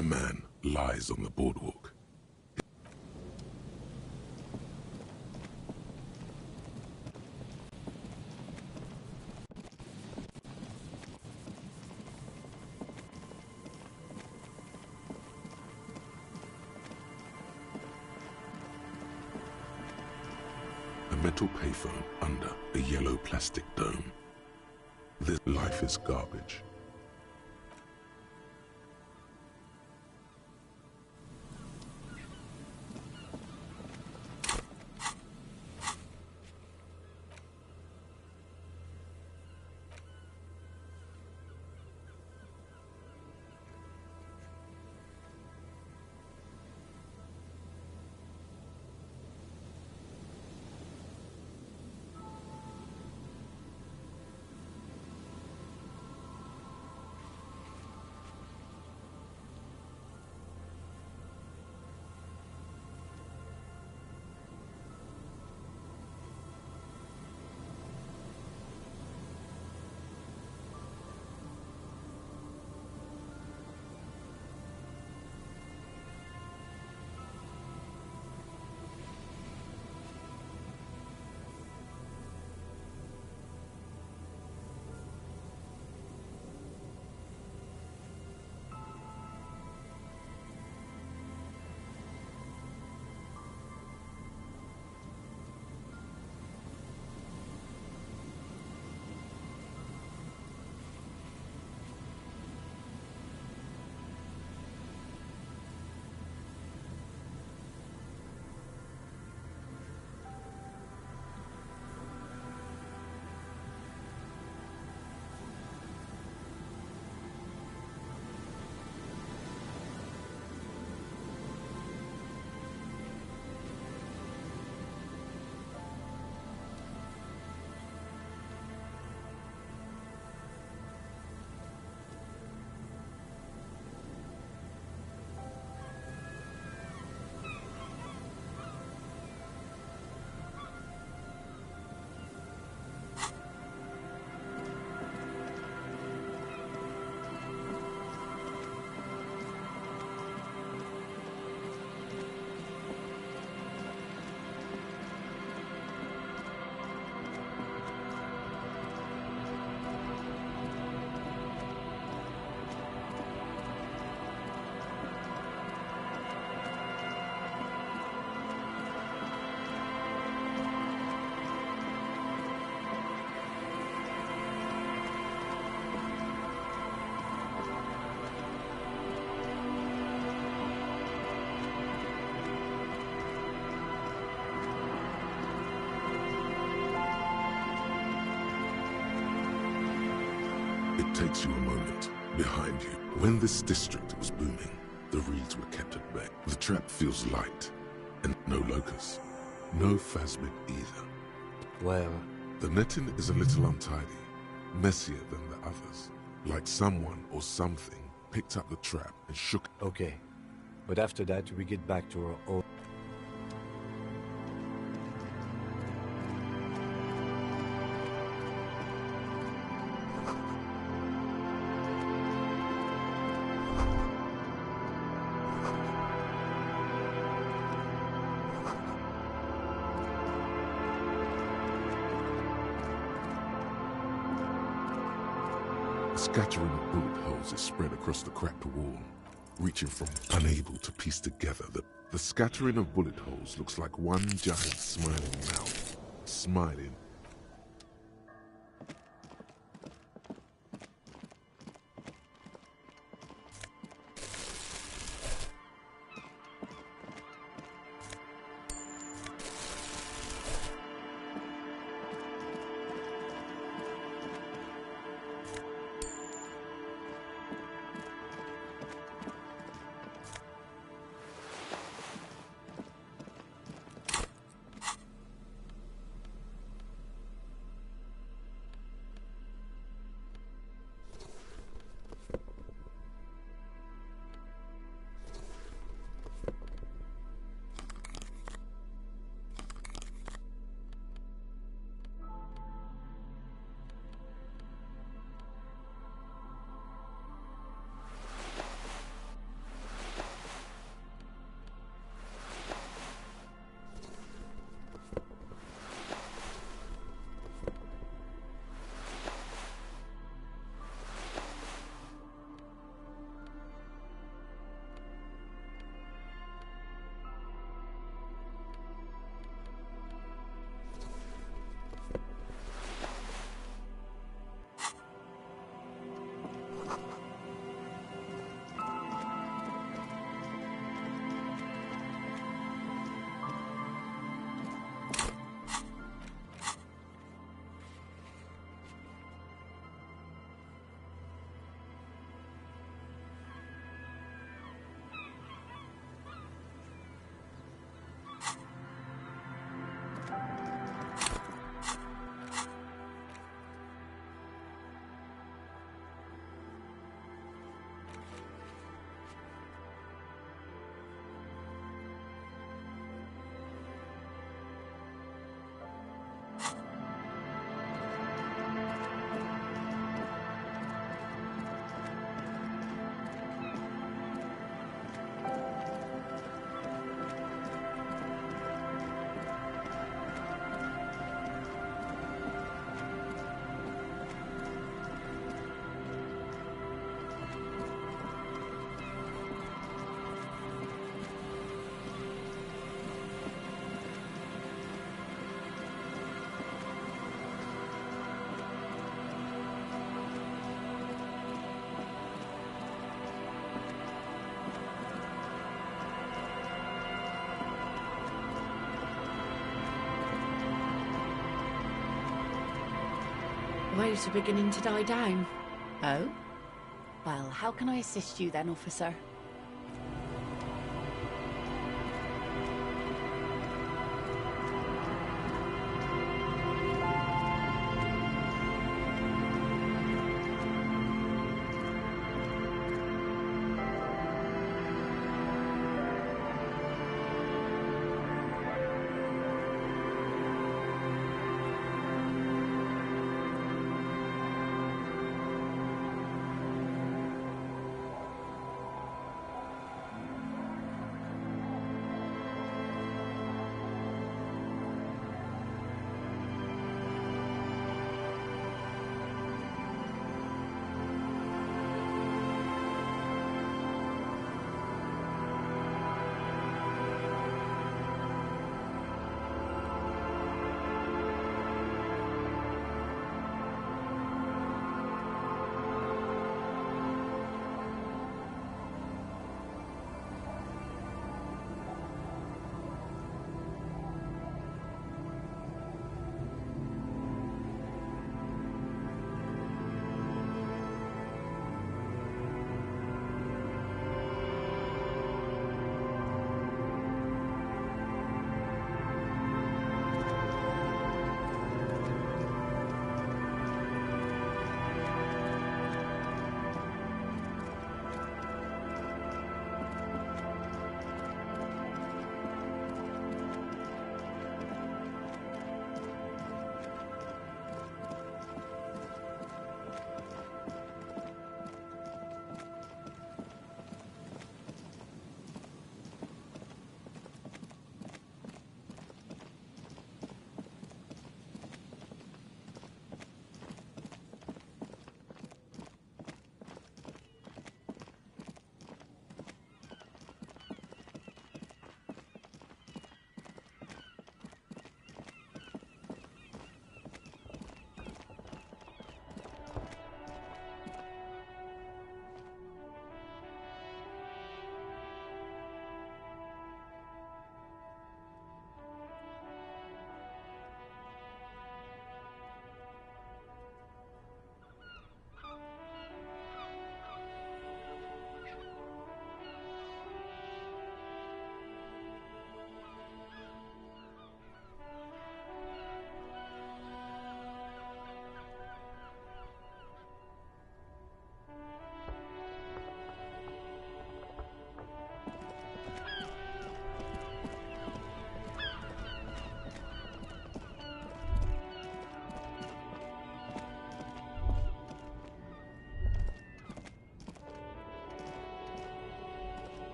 A man lies on the boardwalk. A metal payphone under a yellow plastic dome. This life is garbage. It takes you a moment. Behind you, when this district was booming, the reeds were kept at bay. The trap feels light, and no locusts. No phasmid either. Well, the netting is a little untidy, messier than the others. Like someone or something picked up the trap and shook it. Okay. But after that, we get back to our own... A scattering of bullet holes is spread across the cracked wall, reaching from unable to piece together that the scattering of bullet holes looks like one giant smiling mouth, smiling. Waves are beginning to die down. Oh? Well, how can I assist you then, officer?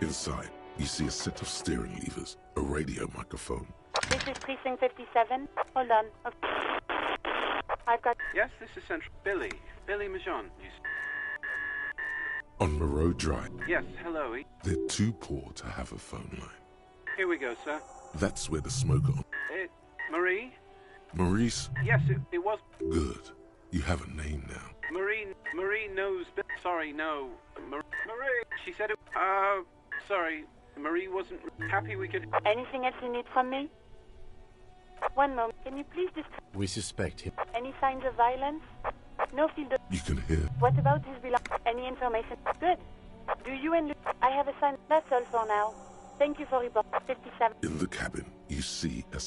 Inside, you see a set of steering levers, a radio microphone. This is Precinct 57. Hold on. I've got... Yes, this is Central. Billy. Billy Majon. On Moreau Drive. Yes, hello. They're too poor to have a phone line. Here we go, sir. That's where the smoker... Marie? Maurice? Yes, it was... Good. You have a name now. Marie knows... Sorry, no. Marie... She said it... Sorry. Marie wasn't happy we could... Anything else you need from me? One moment. Can you please describe... We suspect him. Any signs of violence? No field of... You can hear... What about his belongings? Any information? Good. Do you and... I have a sign. That's all for now. Thank you for report. 57. In the cabin, you see a...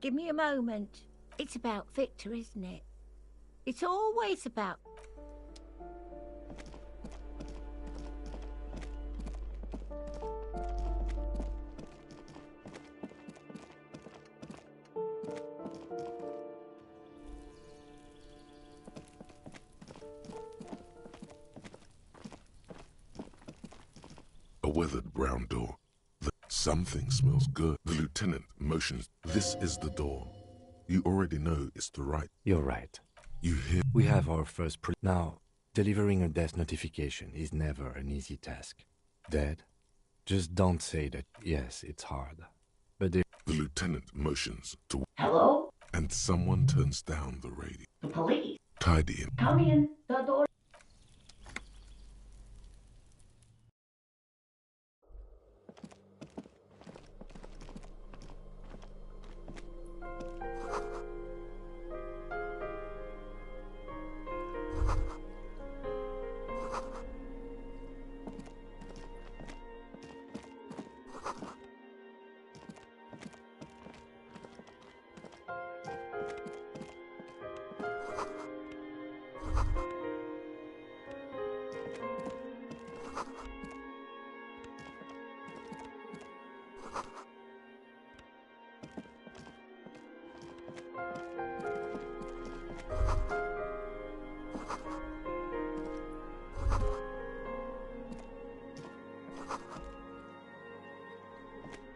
Give me a moment. It's about Victor, isn't it? It's always about... A weathered brown door. Something smells good. The lieutenant motions. This is the door. You already know it's the right. You're right. You hear? We have our first Now, delivering a death notification is never an easy task. Dead? Just don't say that. Yes, it's hard. But The lieutenant motions to... Hello? And someone turns down the radio. The police. Tidy in. Come in. The door...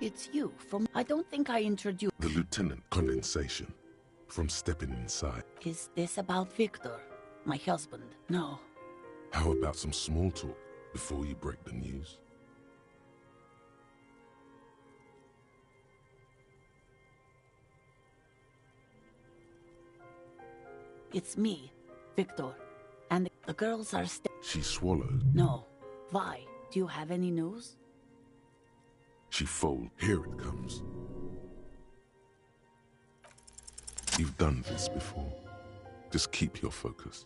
It's you from... I don't think I introduced... The lieutenant condensation from stepping inside. Is this about Victor, my husband? No. How about some small talk before you break the news? It's me, Victor. And the girls are still... She swallowed. No. Why? Do you have any news? She folds. Here it comes. You've done this before. Just keep your focus.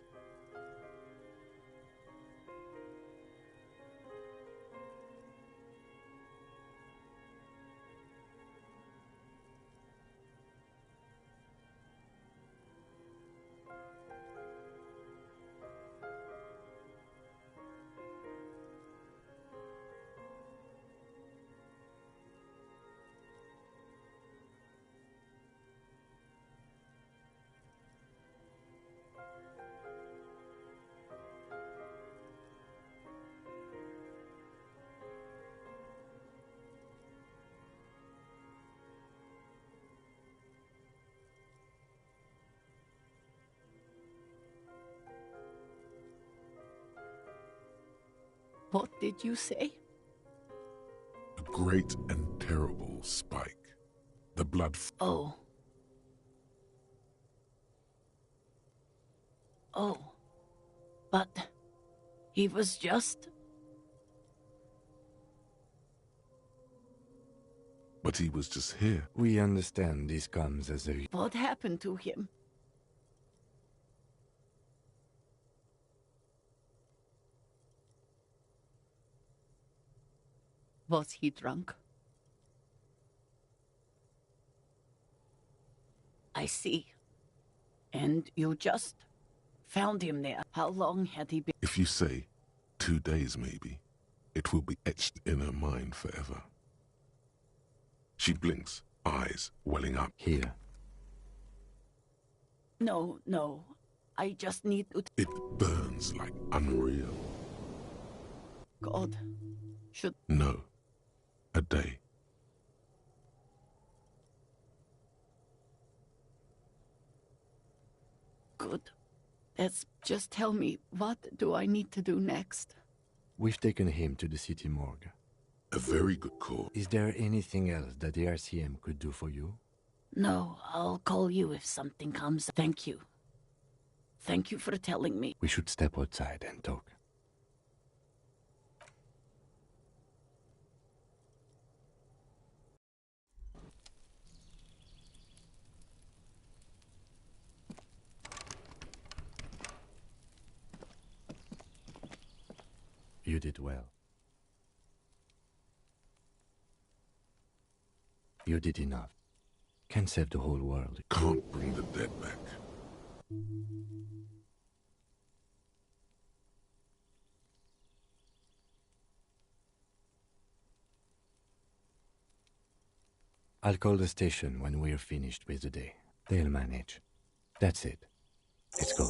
What did you say? A great and terrible spike. The blood... Oh. Oh. But... he was just... But he was just here. we understand this comes as a... What happened to him? Was he drunk? I see. And you just found him there. How long had he been? If you say 2 days maybe, it will be etched in her mind forever. She blinks, eyes welling up. Here. No, no. I just need to... It burns like unreal. God. Should... No. A day. Good. Just tell me, what do I need to do next? We've taken him to the city morgue. A very good call. Is there anything else that the RCM could do for you? No, I'll call you if something comes. Thank you. Thank you for telling me. We should step outside and talk. You did well. You did enough. Can't save the whole world. Can't bring the dead back. I'll call the station when we're finished with the day. They'll manage. That's it. Let's go.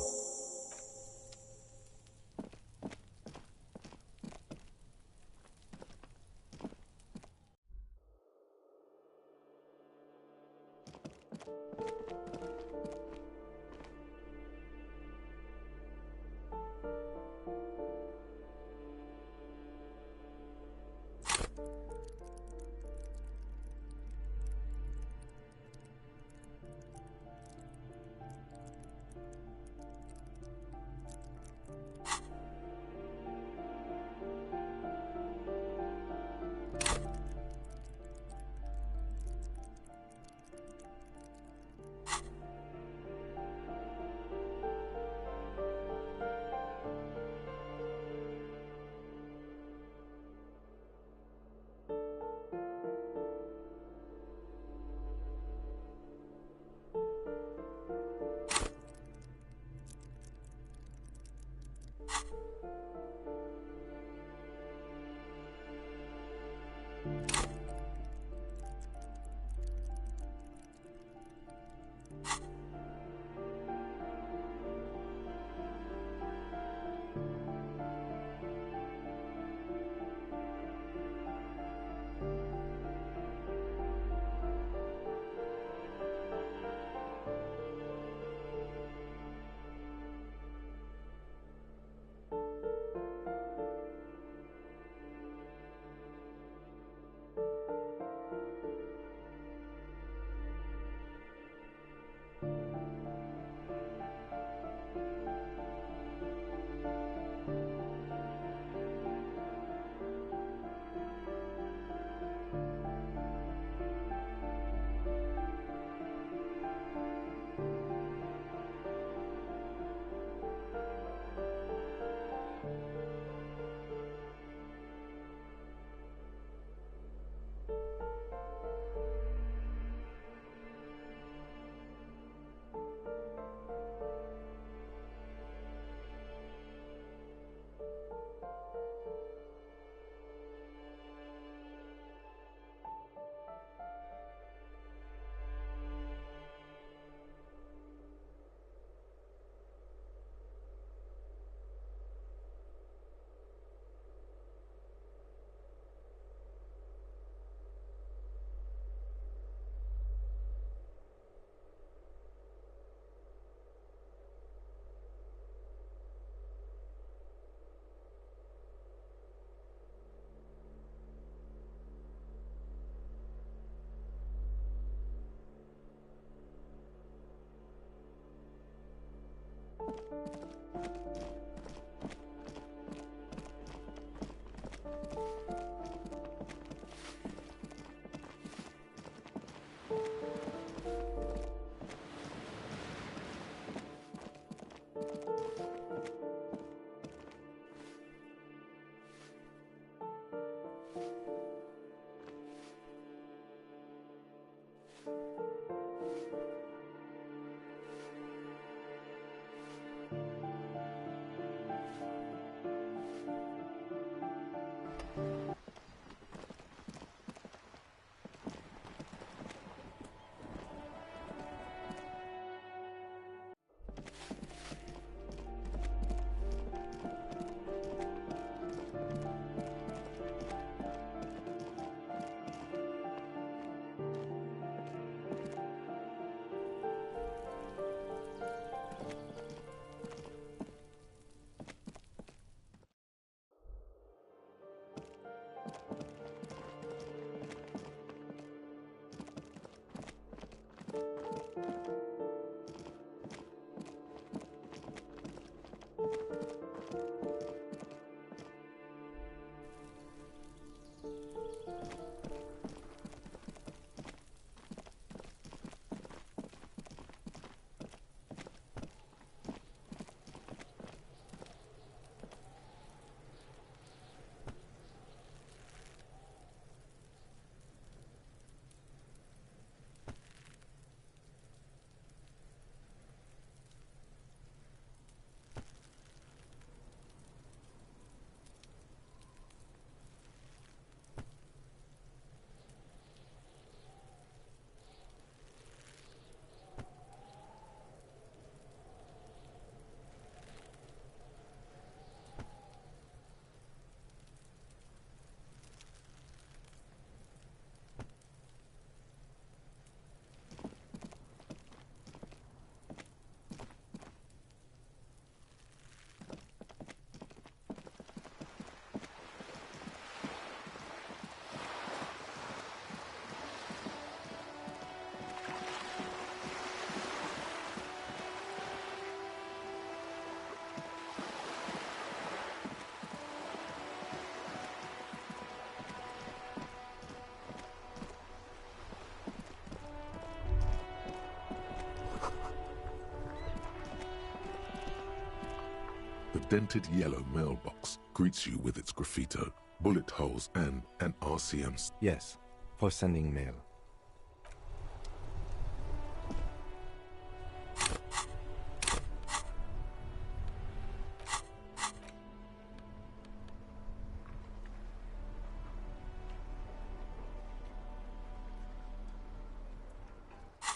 The dented yellow mailbox greets you with its graffito, bullet holes, and an RCM. Yes, for sending mail.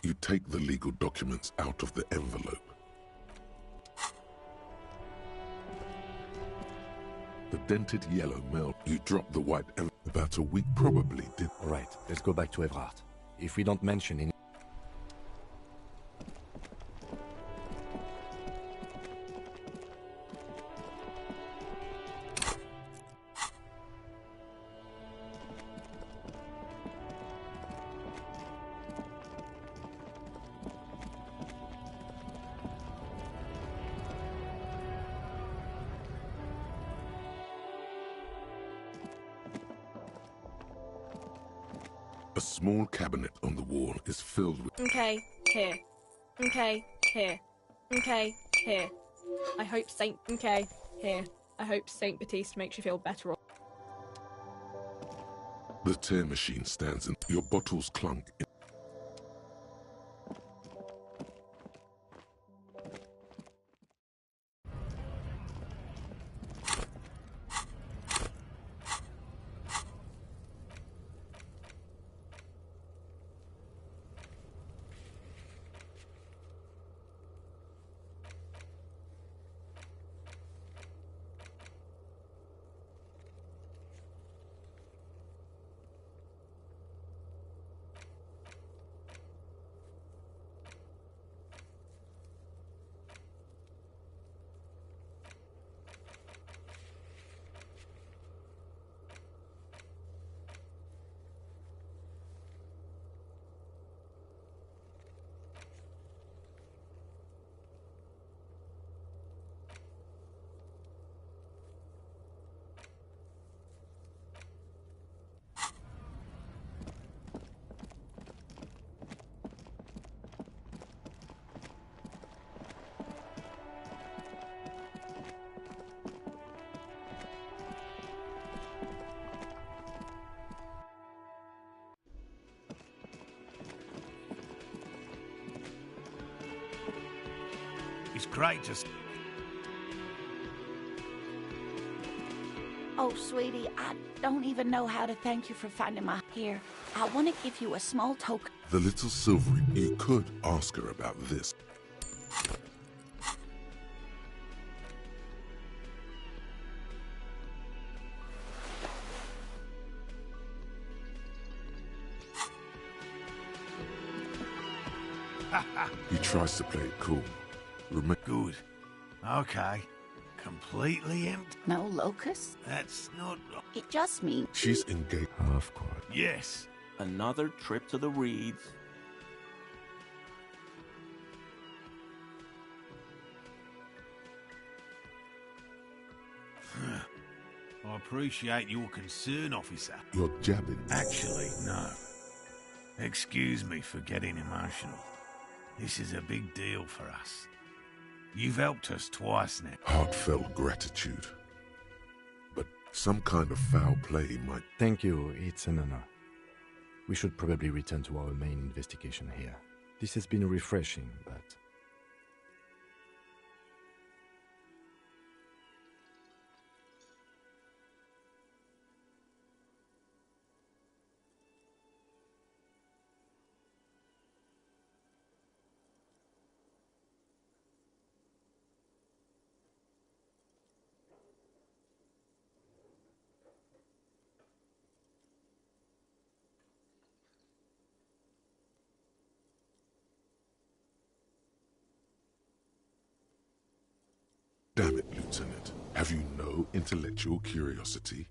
You take the legal documents out of the envelope. The dented yellow mail. You drop the white envelope. About a week probably did. All right, let's go back to Evrard. If we don't mention any... A small cabinet on the wall is filled with... Okay, here. Okay, here. Okay, here. I hope Saint... Okay, here. I hope Saint Baptiste makes you feel better. The tear machine stands and your bottles clunk. It's great just... Oh, sweetie, I don't even know how to thank you for finding my... Here, I want to give you a small token. The little silvery. You could ask her about this. He tries to play it cool. Good. Okay. Completely empty. No locust? That's not... It just means... She's engaged. Of course. Yes. Another trip to the Reeds. I appreciate your concern, officer. You're jabbing. Actually, no. Excuse me for getting emotional. This is a big deal for us. You've helped us twice now. Heartfelt gratitude. But some kind of foul play might... Thank you, it's an honor. We should probably return to our main investigation here. This has been refreshing, but... Damn it, Lieutenant. Have you no intellectual curiosity?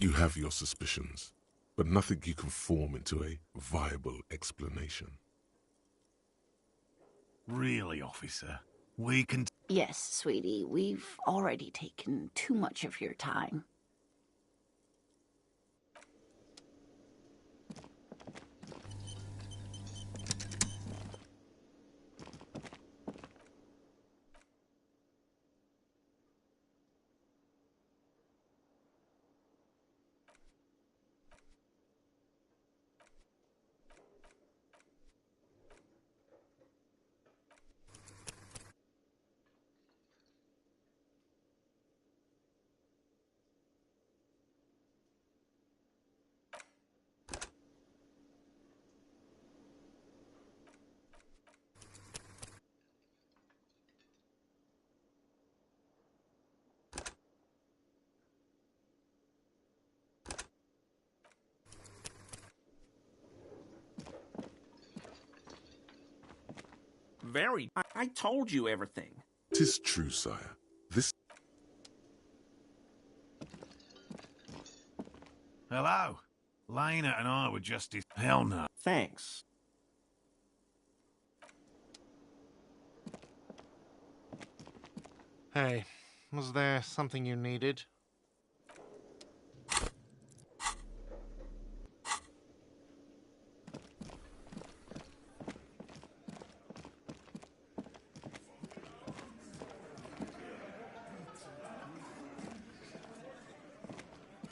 You have your suspicions, but nothing you can form into a viable explanation. Really, officer? We can... Yes, sweetie, we've already taken too much of your time. very... I told you everything. 'Tis true, sire. This... Hello? Lena and I were just... Hell no. Thanks. Hey, was there something you needed?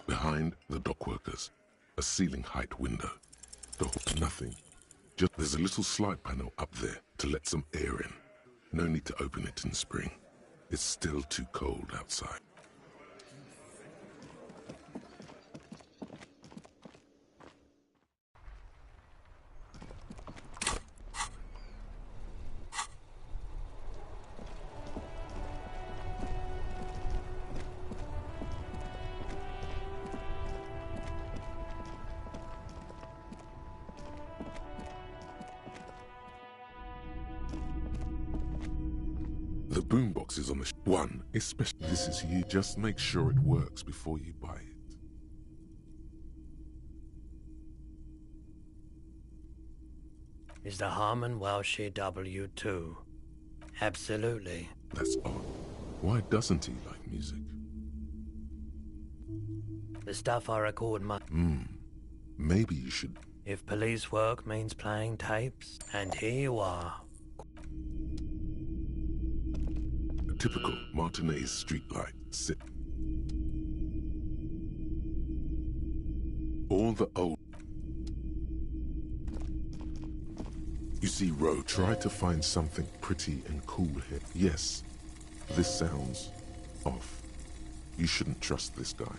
Behind the dockworkers, a ceiling height window. Nothing. Just there's a little slide panel up there to let some air in. No need to open it in spring. It's still too cold outside. The boombox is on the one, especially this is you. Just make sure it works before you buy it. Is the Harmon Welshie W2? Absolutely. That's odd. Why doesn't he like music? The stuff I record my... Maybe you should... If police work means playing tapes, and here you are. Typical Martinez streetlight sit. All the old... You see, Ro, try to find something pretty and cool here. Yes, this sounds off. You shouldn't trust this guy.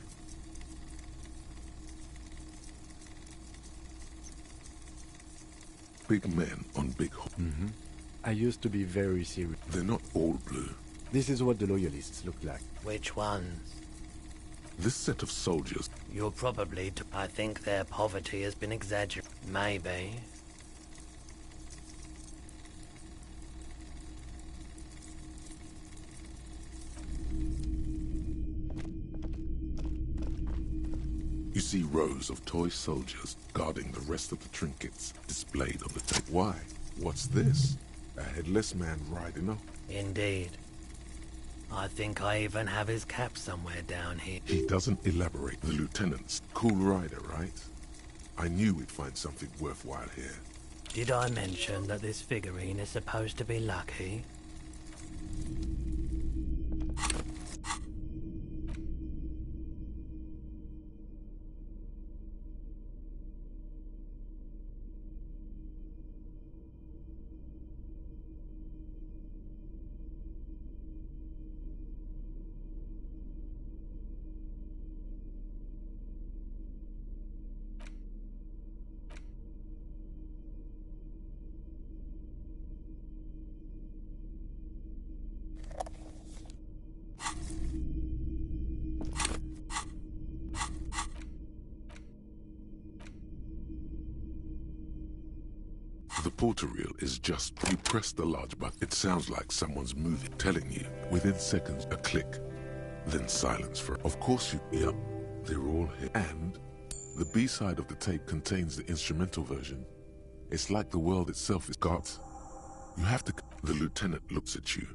Big men on big... I used to be very serious. They're not all blue. This is what the loyalists look like. Which ones? This set of soldiers... You're probably... I think their poverty has been exaggerated. Maybe. You see rows of toy soldiers guarding the rest of the trinkets displayed on the tape. Why? What's this? A headless man riding up? Indeed. I think I even have his cap somewhere down here. He doesn't elaborate. The lieutenant's cool rider, right? I knew we'd find something worthwhile here. Did I mention that this figurine is supposed to be lucky? The portal reel is just... You press the large button. It sounds like someone's moving, telling you. Within seconds, a click. Then silence for... Of course you... Yep. They're all here. And the B-side of the tape contains the instrumental version. It's like the world itself is got. You have to... The lieutenant looks at you.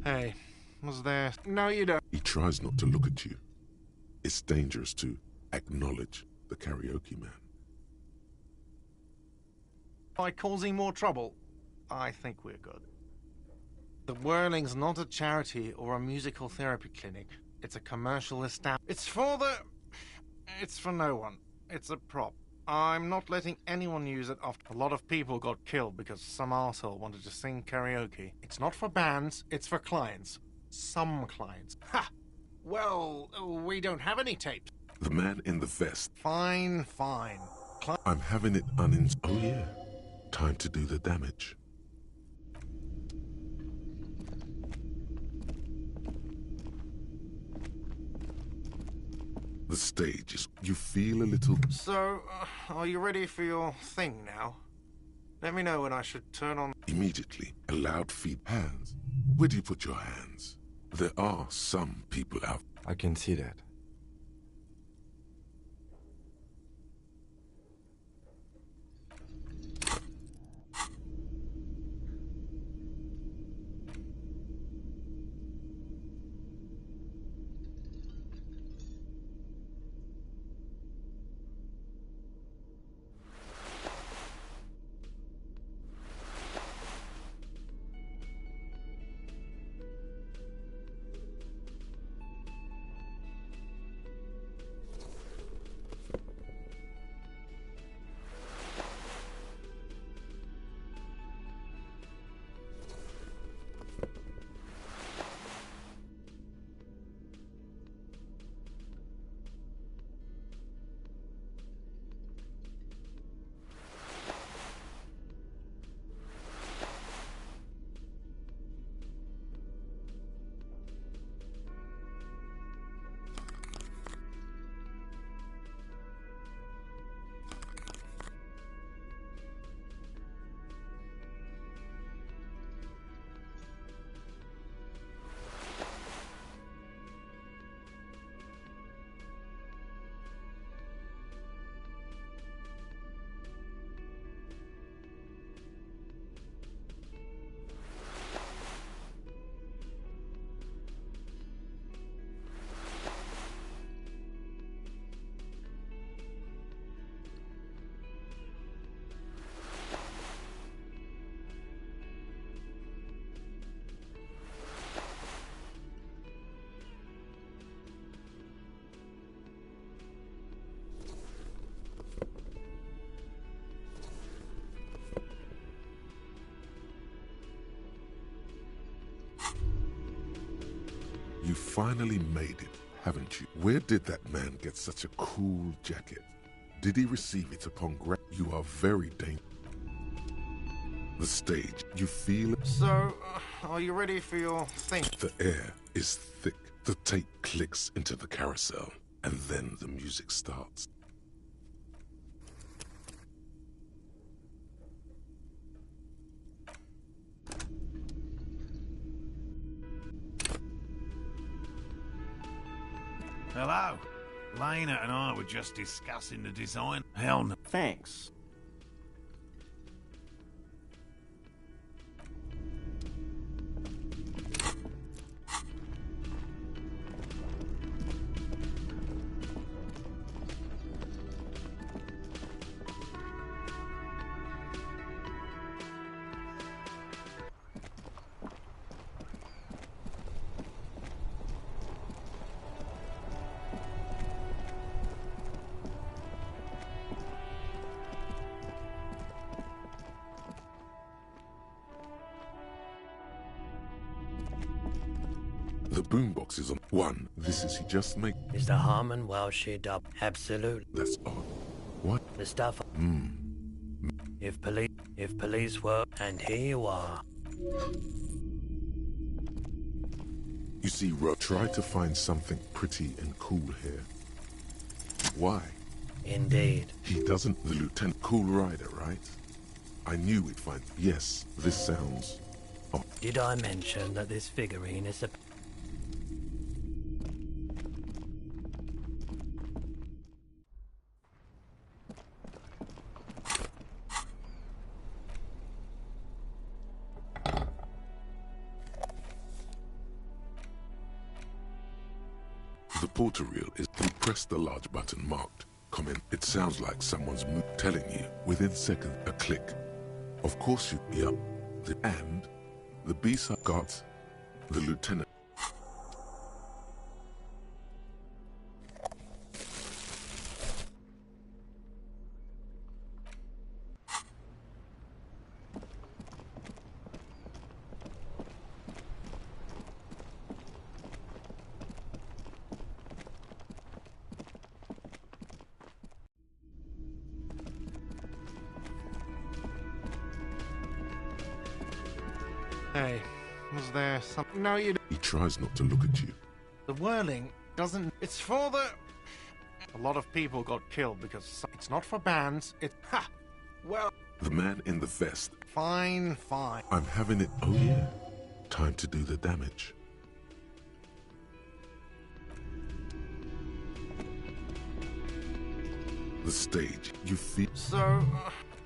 Hey, was there... No, you don't. He tries not to look at you. It's dangerous to acknowledge the karaoke man. By causing more trouble, I think we're good. The Whirling's not a charity or a musical therapy clinic. It's a commercial establishment. It's for no one. It's a prop. I'm not letting anyone use it after a lot of people got killed because some arsehole wanted to sing karaoke. It's not for bands, it's for clients. Some clients. Ha! Well, we don't have any tapes. The man in the vest. Fine. I'm having it Oh yeah. Time to do the damage. The stage is... You feel a little... So, are you ready for your thing now? Let me know when I should turn on... Immediately, a loud feet. Hands. Where do you put your hands? There are some people out... I can see that. You finally made it, haven't you? Where did that man get such a cool jacket? Did he receive it upon You are very dangerous. The stage, you feel it? So, are you ready for your thing? The air is thick. The tape clicks into the carousel, and then the music starts. Hello? Lena and I were just discussing the design. Hell no. Thanks. The boombox is on. One, this is he just make. Is the Harmon while she dub? Absolutely. That's odd. What? The stuff. If police were, and here you are. You see, Ro, try to find something pretty and cool here. Why? Indeed. He doesn't. The lieutenant, cool rider, right? I knew we'd find. Yes, this sounds. Oh. Did I mention that this figurine is a? The portal reel is. You press the large button marked. Comment. It sounds like someone's telling you. Within seconds, a click. Of course you. Yep. And The B-side got the lieutenant. Hey, was there some... No, you... He tries not to look at you. The whirling doesn't... It's for the... A lot of people got killed because it's not for bands, it's... Ha! Well... The man in the vest. Fine, fine. I'm having it... Oh yeah. Time to do the damage. The stage. You feel... So...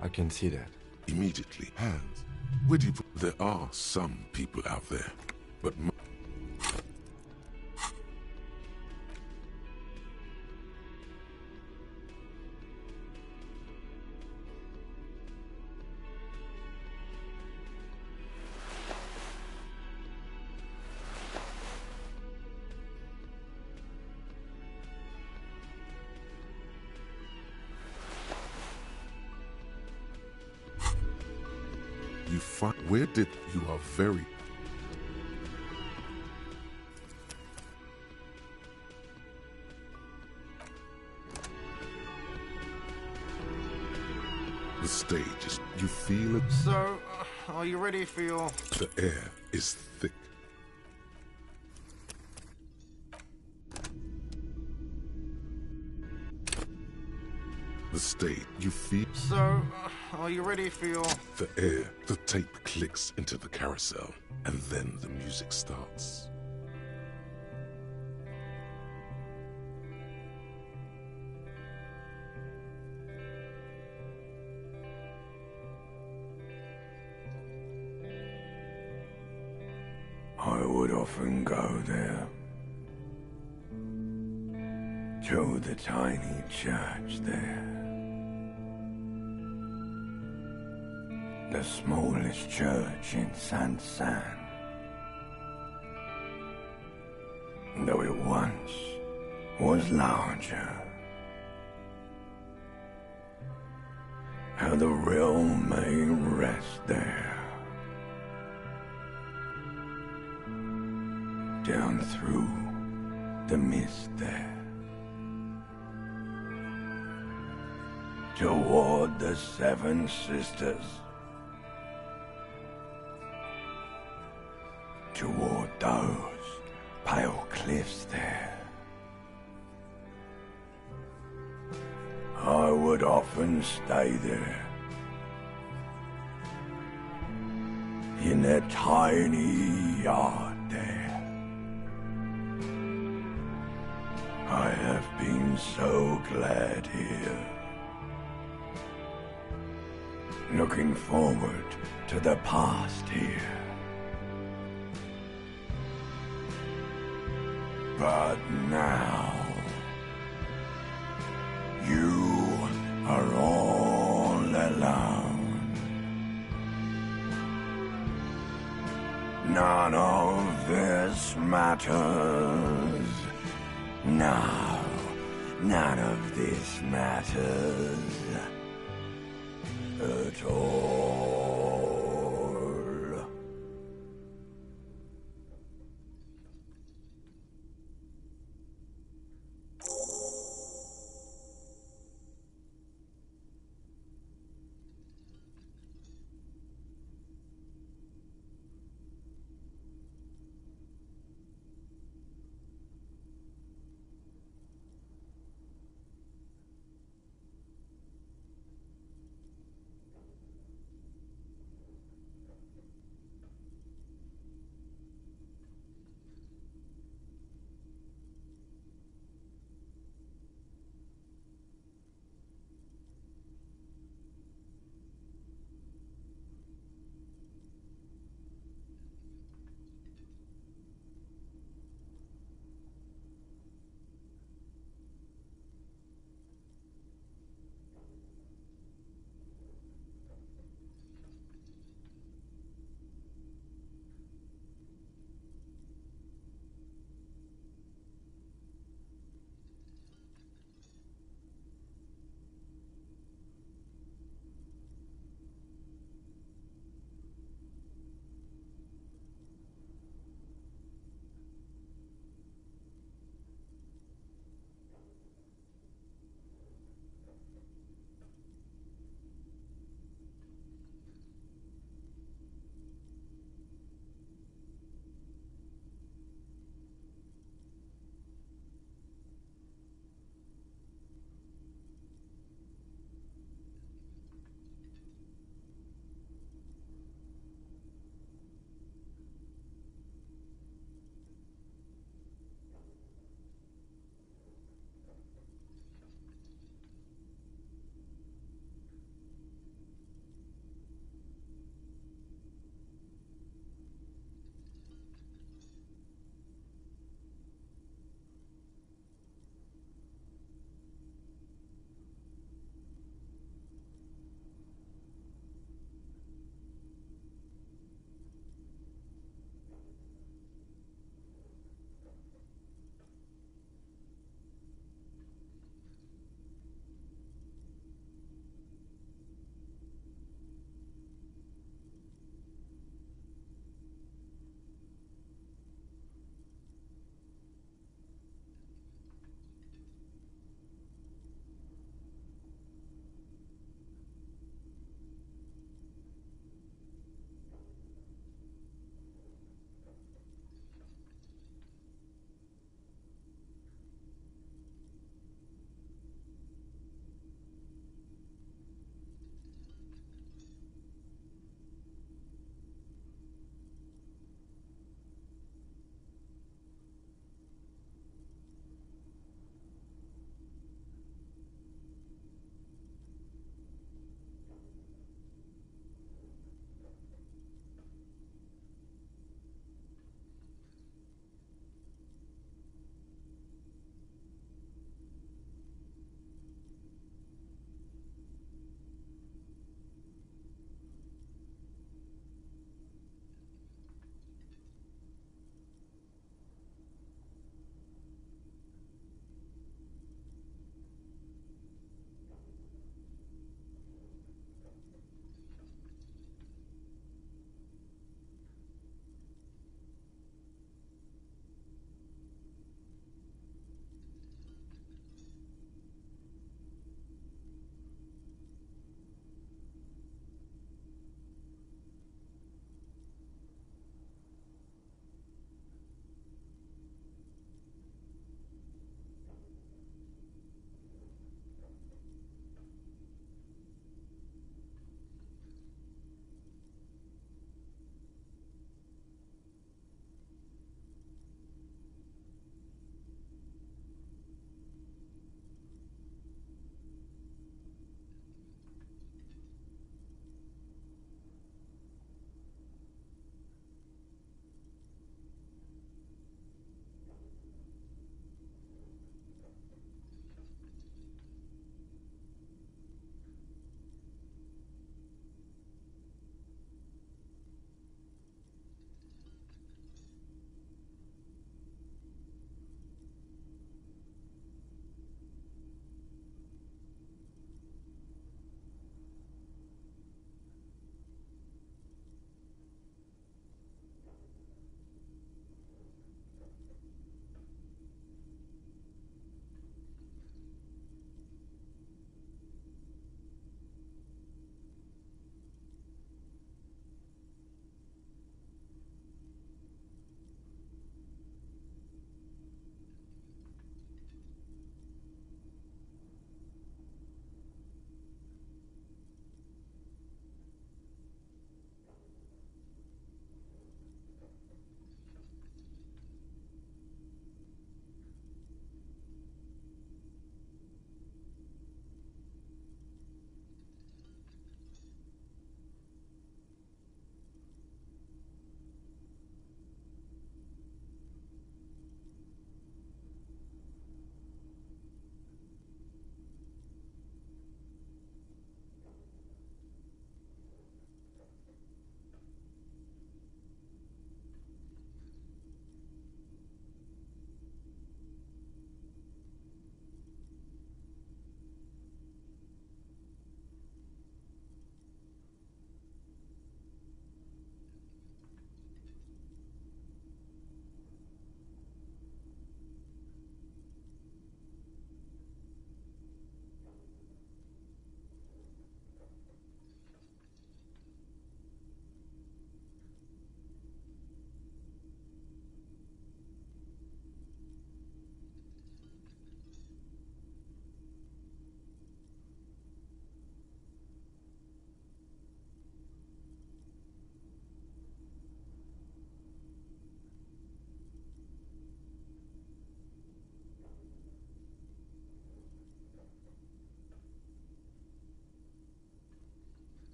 I can see that. Immediately. Hands. Where do you put... There are some people out there, but... You find... Where did... You are very... The stage is... You feel it? So, are you ready for your... The air is thick. The stage, you feel... So, are you ready for your... The air, the tape clicks into the carousel, and then the music starts. I would often go there, to the tiny church there. The smallest church in San, though it once was larger. How the realm may rest there, down through the mist there, toward the Seven Sisters, toward those pale cliffs there. I would often stay there, in that tiny yard there. I have been so glad here, looking forward to the past here. But now, you are all alone. None of this matters. No, none of this matters at all.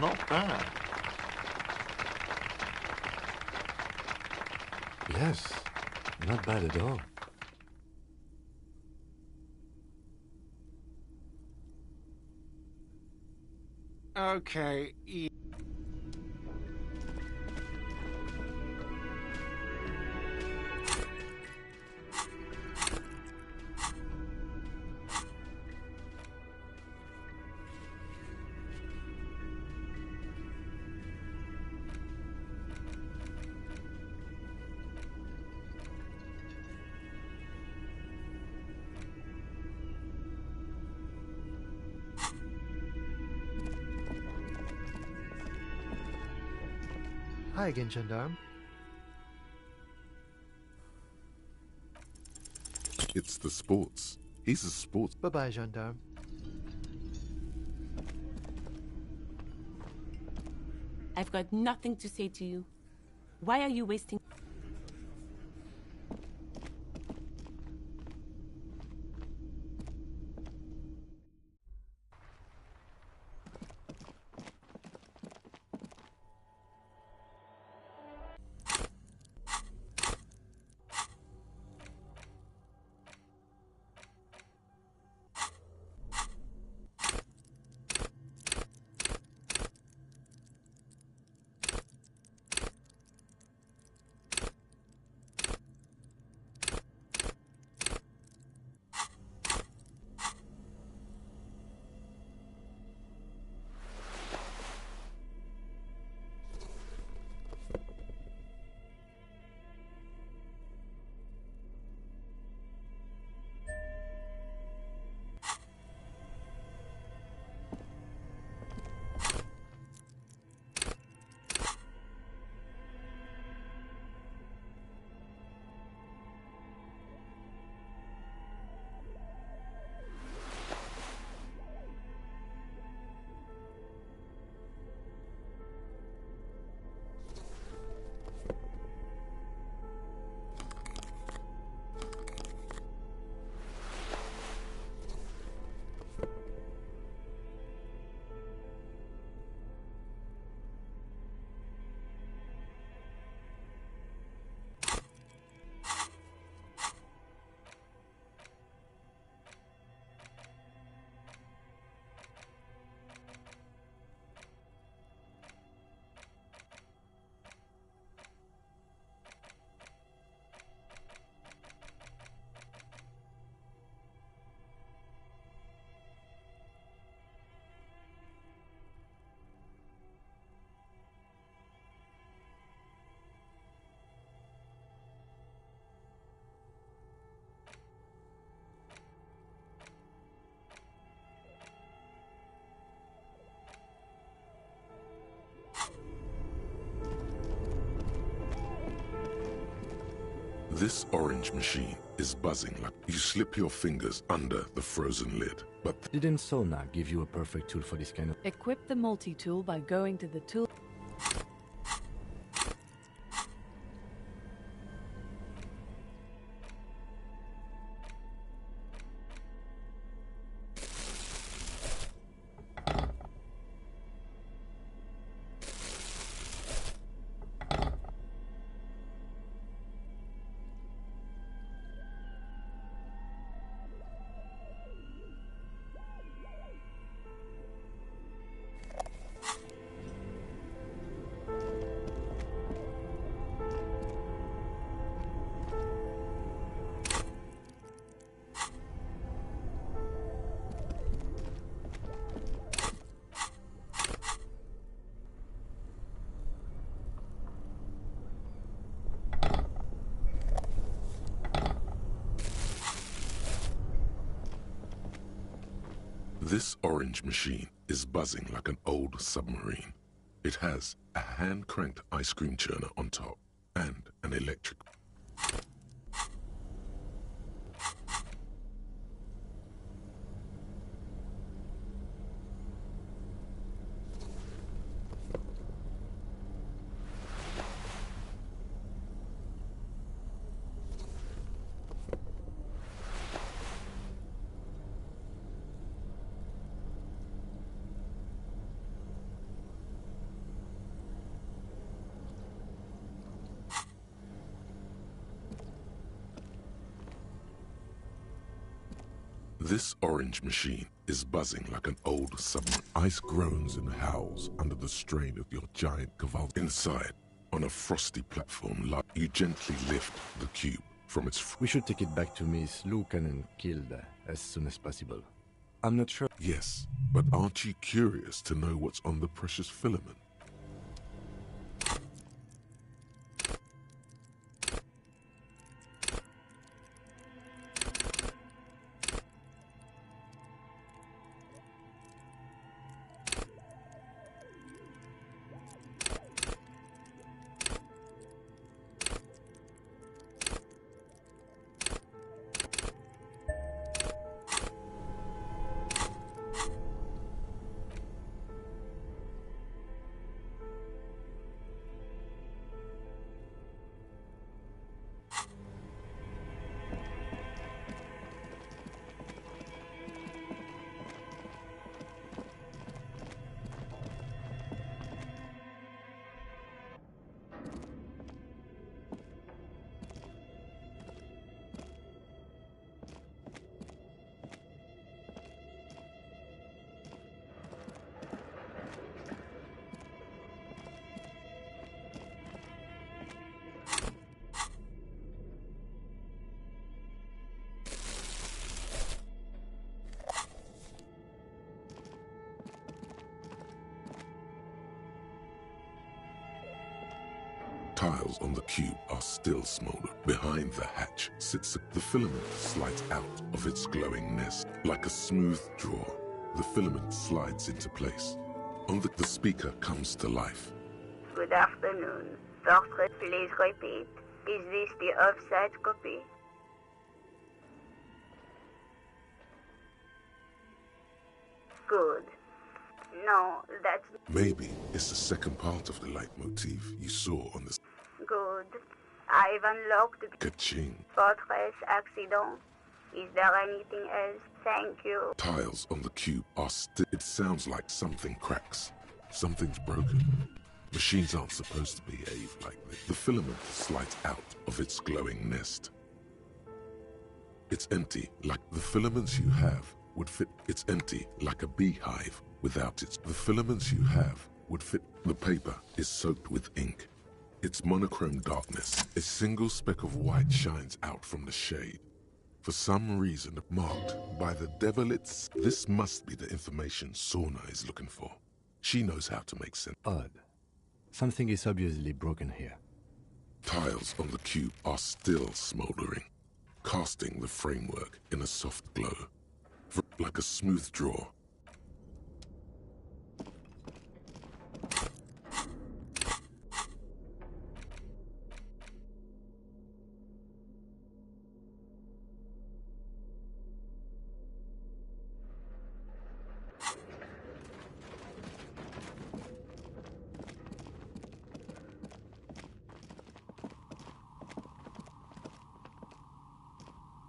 Not bad. Yes, not bad at all. Okay. Hi again, gendarme. It's the sports. He's a sports. Bye-bye, gendarme. I've got nothing to say to you. Why are you wasting... This orange machine is buzzing like you slip your fingers under the frozen lid, but... Didn't Sona give you a perfect tool for this kind of... Equip the multi-tool by going to the tool... This orange machine is buzzing like an old submarine. It has a hand-cranked ice cream churner on top and an electric... This orange machine is buzzing like an old submarine. Ice groans and howls under the strain of your giant caval. Inside, on a frosty platform, you gently lift the cube from its... We should take it back to Miss Lucan killed as soon as possible. I'm not sure... Yes, but aren't you curious to know what's on the precious filament? Tiles on the cube are still smoldering. Behind the hatch sits the filament slides out of its glowing nest. Like a smooth draw, the filament slides into place. On the speaker comes to life. Good afternoon. Doctor, please repeat. Is this the offset copy? Good. No, that's... Maybe it's the second part of the leitmotif you saw on the... Good. I've unlocked the... Ka-ching. Fortress accident. Is there anything else? Thank you. Tiles on the cube are still... It sounds like something cracks. Something's broken. Machines aren't supposed to behave like this. The filament slides out of its glowing nest. It's empty, like the filaments you have would fit. It's empty, like a beehive without its... The filaments you have would fit. The paper is soaked with ink. It's monochrome darkness. A single speck of white shines out from the shade. For some reason, marked by the devil it's... This must be the information Sorna is looking for. She knows how to make sense. Odd. Something is obviously broken here. Tiles on the cube are still smoldering, casting the framework in a soft glow, like a smooth draw.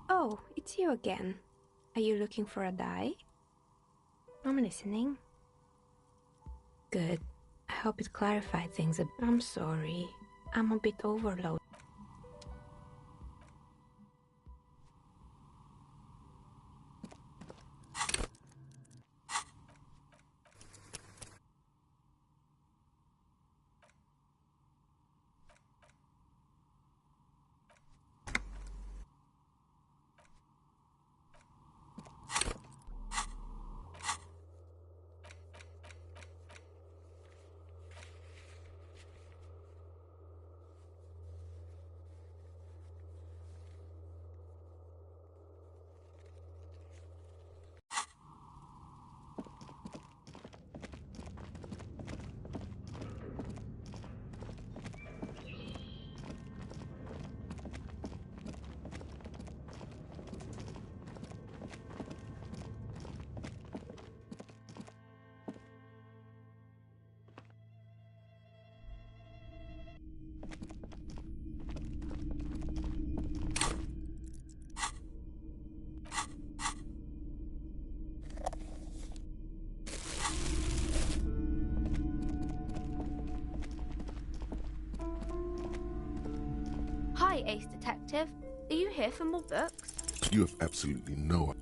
Oh, it's you again. Are you looking for a die? I'm listening. Good. I hope it clarified things a bit. I'm sorry. I'm a bit overloaded. Hi, Ace Detective. Are you here for more books? You have absolutely no...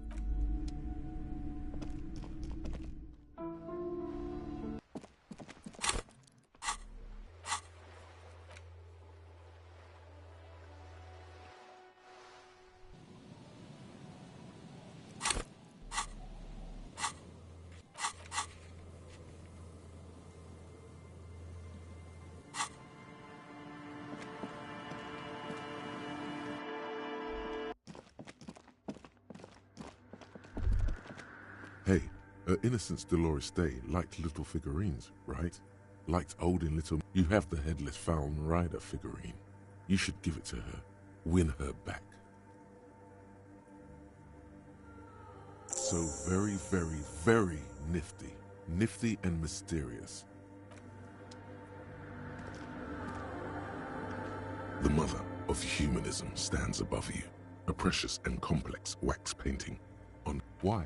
Hey, her Innocence Dolores Day liked little figurines, right? Liked Odin little... You have the Headless Falcon Rider figurine. You should give it to her. Win her back. So very, very, very nifty. Nifty and mysterious. The mother of humanism stands above you. A precious and complex wax painting on... Why?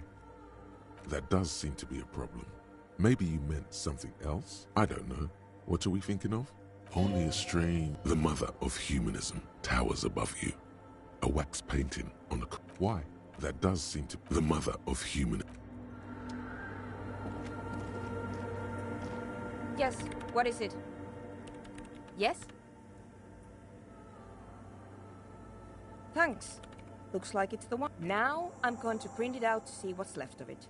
That does seem to be a problem. Maybe you meant something else? I don't know. What are we thinking of? Only a strange... The mother of humanism towers above you. A wax painting on a... Why? That does seem to... The mother of human... Yes, what is it? Yes? Thanks. Looks like it's the one. Now I'm going to print it out to see what's left of it.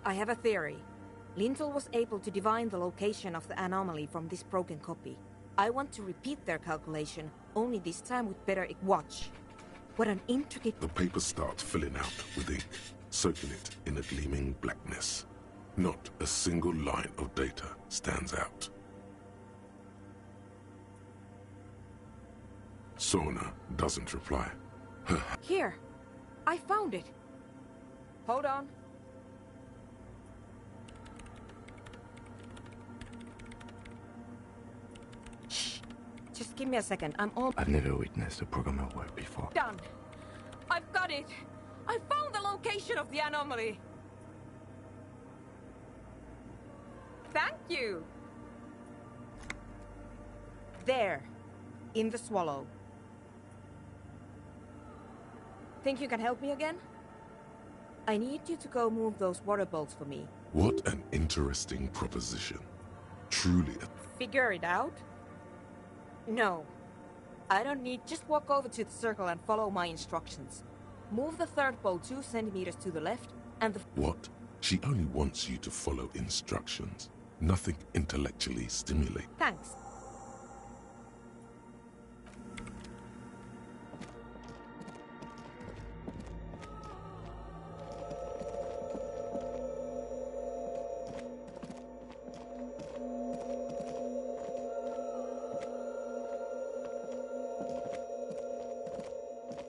I have a theory. Lintel was able to divine the location of the anomaly from this broken copy. I want to repeat their calculation, only this time with better... Watch. What an intricate... The paper starts filling out with ink, soaking it in a gleaming blackness. Not a single line of data stands out. Sorna doesn't reply. Here! I found it! Hold on. Shh! Just give me a second, I'm all... I've never witnessed a programmer work before. Done! I've got it! I found the location of the anomaly! Thank you! There. In the swallow. Think you can help me again? I need you to go move those water bolts for me. What an interesting proposition. Truly a... Figure it out? No. I don't need... Just walk over to the circle and follow my instructions. Move the third bolt 2 centimeters to the left, and the... What? She only wants you to follow instructions. Nothing intellectually stimulating. Thanks.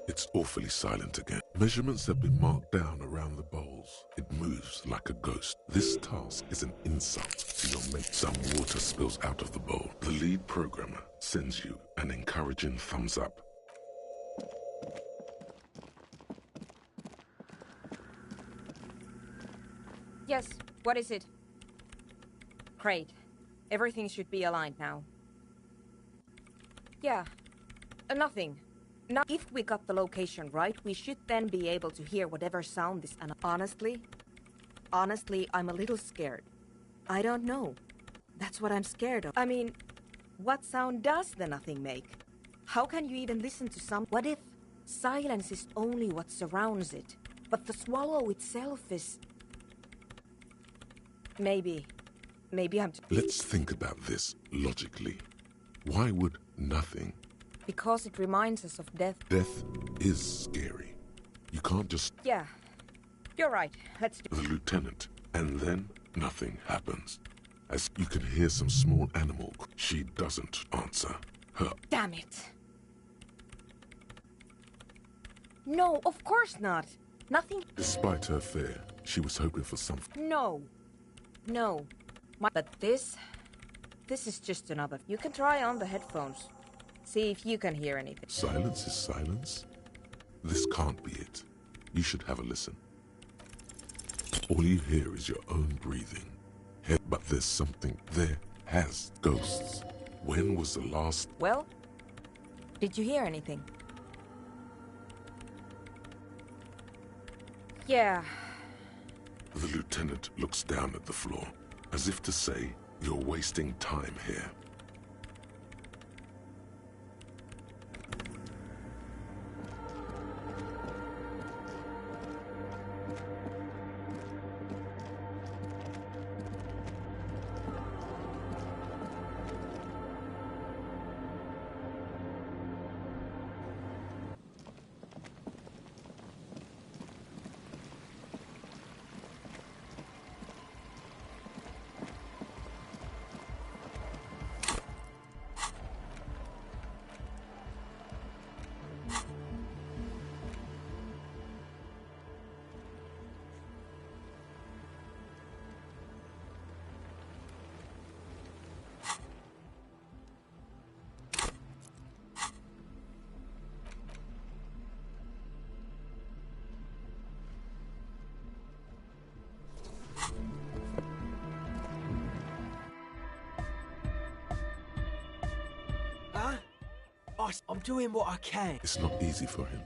It's awfully silent again. Measurements have been marked down around the bowls. It moves like a ghost. This task is an insult to your mate. Some water spills out of the bowl. The lead programmer sends you an encouraging thumbs up. Yes, what is it? Great. Everything should be aligned now. Yeah, nothing. Now, if we got the location right, we should then be able to hear whatever sound this... And honestly, I'm a little scared. I don't know. That's what I'm scared of. I mean, what sound does the nothing make? How can you even listen to some... What if silence is only what surrounds it, but the swallow itself is... Maybe I'm... Let's think about this logically. Why would nothing... Because it reminds us of death. Death is scary. You can't just... Yeah, you're right. Let's do... The lieutenant, and then nothing happens. As you can hear some small animal, she doesn't answer her. Damn it. No, of course not. Nothing... Despite her fear, she was hoping for something. No. But this is just another... You can try on the headphones. See if you can hear anything. Silence is silence? This can't be it. You should have a listen. All you hear is your own breathing. But there's something there. Has ghosts. When was the last... Well, did you hear anything? Yeah. The lieutenant looks down at the floor, as if to say, you're wasting time here. I'm doing what I can. It's not easy for him.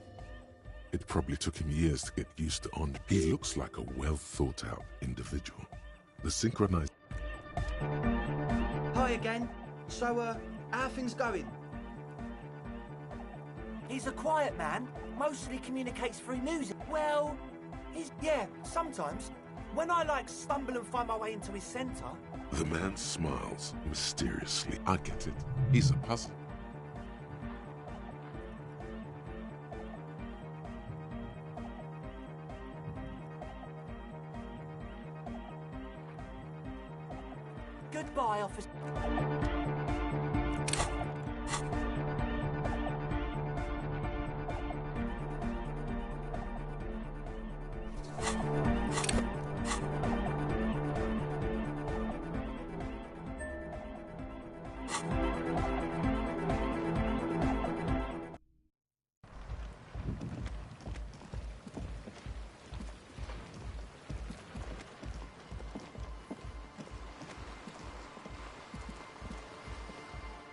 It probably took him years to get used to Andre. He looks like a well-thought-out individual. The synchronized... Hi again. So, how are things going? He's a quiet man. Mostly communicates through music. Well, yeah, sometimes. When I, stumble and find my way into his center... The man smiles mysteriously. I get it. He's a puzzle. Goodbye, officer.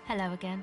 Hello again.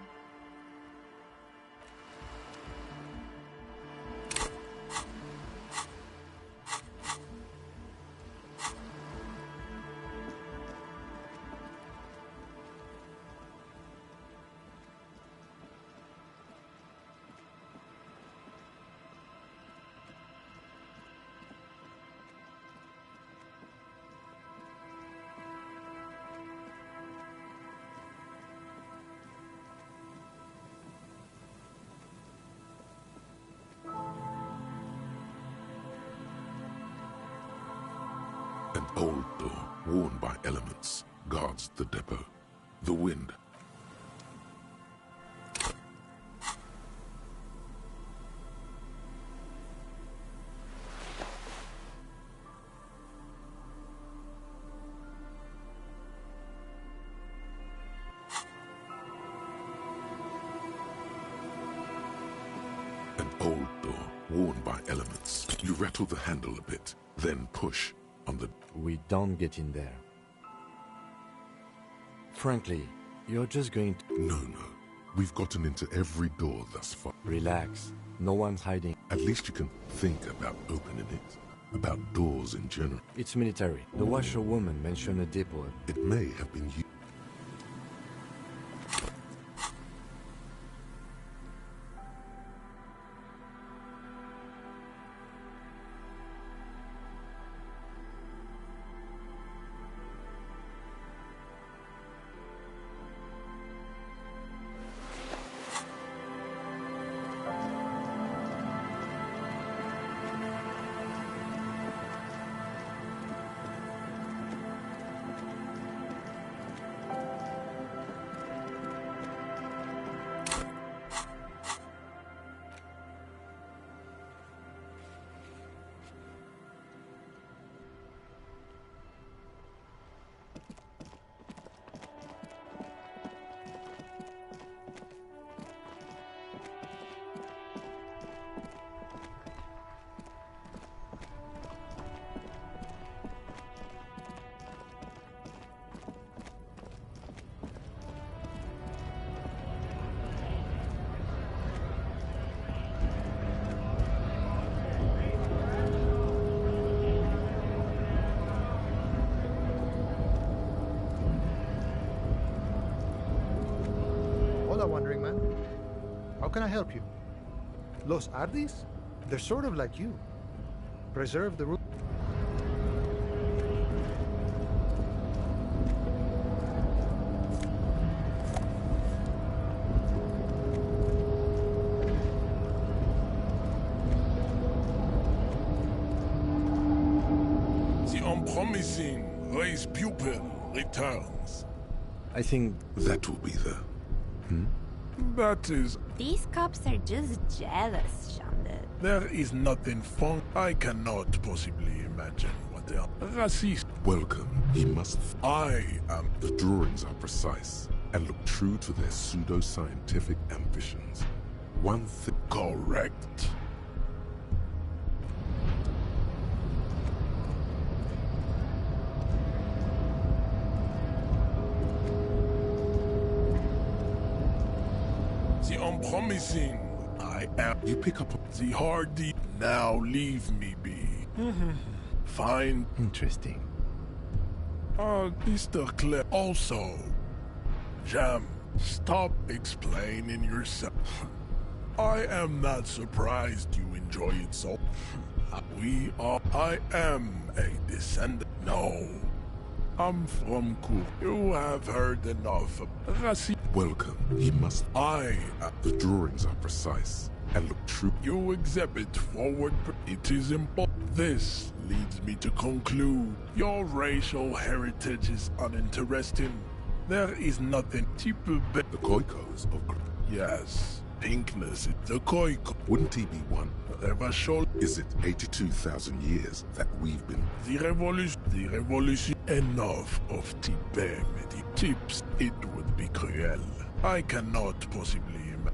An old door, worn by elements, guards the depot. The wind. An old door, worn by elements. You rattle the handle a bit, then push. We don't get in there. Frankly, you're just going to... No. We've gotten into every door thus far. Relax. No one's hiding. At least you can think about opening it. About doors in general. It's military. The washerwoman mentioned a depot. It may have been you. Wandering man. How can I help you? Los Ardis? They're sort of like you. Preserve the rule. The unpromising race pupil returns. I think that will be the... That is... These cops are just jealous, Shanded. There is nothing fun. I cannot possibly imagine what they are. Racist. Welcome. He must... I am... The drawings are precise and look true to their pseudo-scientific ambitions. One thing... Correct. The unpromising. I am. You pick up the hardy. Now leave me be. Fine. Interesting. Mr. Claire. Also, Jam, stop explaining yourself. I am not surprised you enjoy it so. I am a descendant. No. I'm from Cool. You have heard enough of Rassi. Welcome. He must. The drawings are precise and look true. You exhibit forward. It is important. This leads me to conclude your racial heritage is uninteresting. There is nothing typical. The Koikos of. Yes. Pinkness is the Koiko. Wouldn't he be one? Revachol. Is it 82,000 years that we've been? The revolution. Enough of Tibet tips. It would be cruel. I cannot possibly imagine.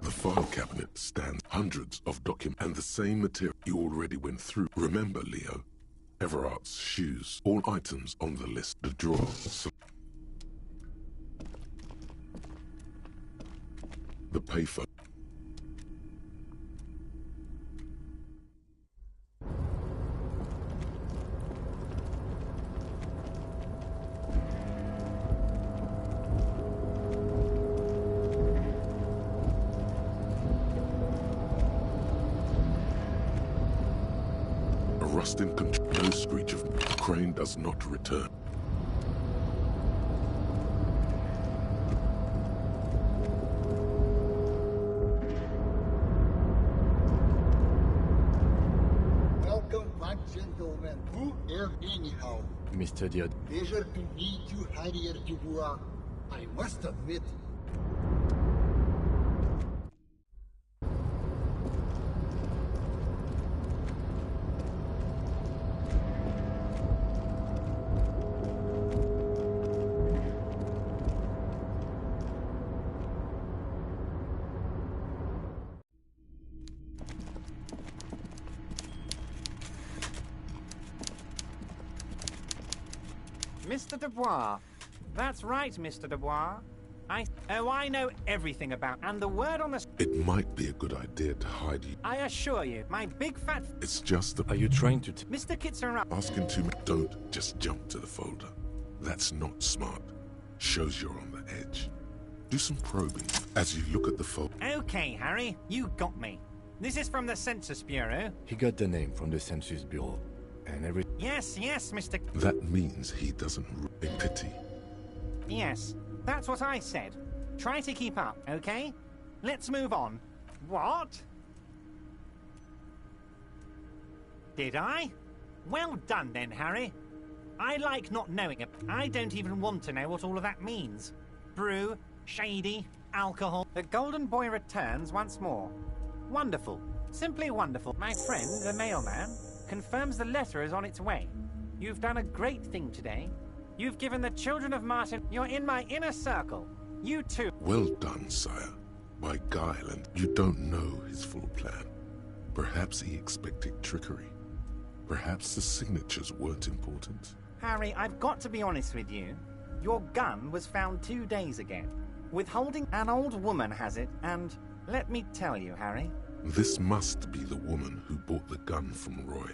The file cabinet stands hundreds of documents and the same material you already went through. Remember, Leo, Everart's shoes, all items on the list, the drawer. The payphone. A rusting control. No screech of the crane does not return. Gentlemen, who are anyhow? Mr. Diod. Pleasure to meet you, Harrier Dubois. I must admit. Mr. Dubois. That's right, Mr. Dubois. I know everything about, and the word on the... It might be a good idea to hide you. I assure you, my big fat... It's just that... Are you trying to... Mr. Kitzer... Asking too much. Don't just jump to the folder. That's not smart. Shows you're on the edge. Do some probing as you look at the folder. Okay, Harry, you got me. This is from the Census Bureau. He got the name from the Census Bureau. And every... Yes, Mr... That means he doesn't in pity. Yes, that's what I said. Try to keep up, okay? Let's move on. What? Did I? Well done then, Harry. I like not knowing it. I don't even want to know what all of that means. Brew, shady, alcohol. The golden boy returns once more. Wonderful. Simply wonderful. My friend, the mailman, confirms the letter is on its way. You've done a great thing today. You've given the children of Martin... You're in my inner circle. You too. Well done, sire. By guile, and you don't know his full plan. Perhaps he expected trickery. Perhaps the signatures weren't important. Harry, I've got to be honest with you. Your gun was found 2 days ago. Withholding an old woman has it, and let me tell you, Harry... This must be the woman who bought the gun from Roy.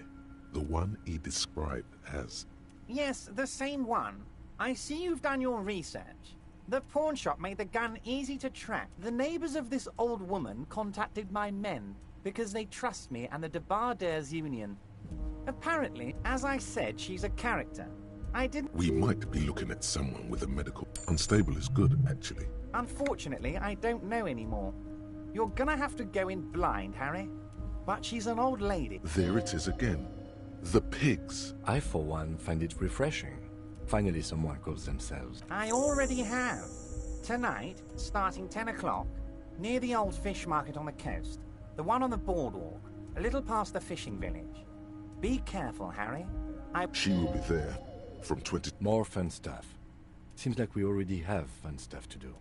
The one he described as... Yes, the same one. I see you've done your research. The pawn shop made the gun easy to track. The neighbors of this old woman contacted my men because they trust me and the Debardeurs Union. Apparently, as I said, she's a character. I didn't... We might be looking at someone with a medical... Unstable is good, actually. Unfortunately, I don't know anymore. You're gonna have to go in blind, Harry. But she's an old lady. There it is again. The pigs. I, for one, find it refreshing. Finally, someone calls themselves. I already have. Tonight, starting 10 o'clock, near the old fish market on the coast. The one on the boardwalk, a little past the fishing village. Be careful, Harry. She will be there. From 20... More fun stuff. Seems like we already have fun stuff to do.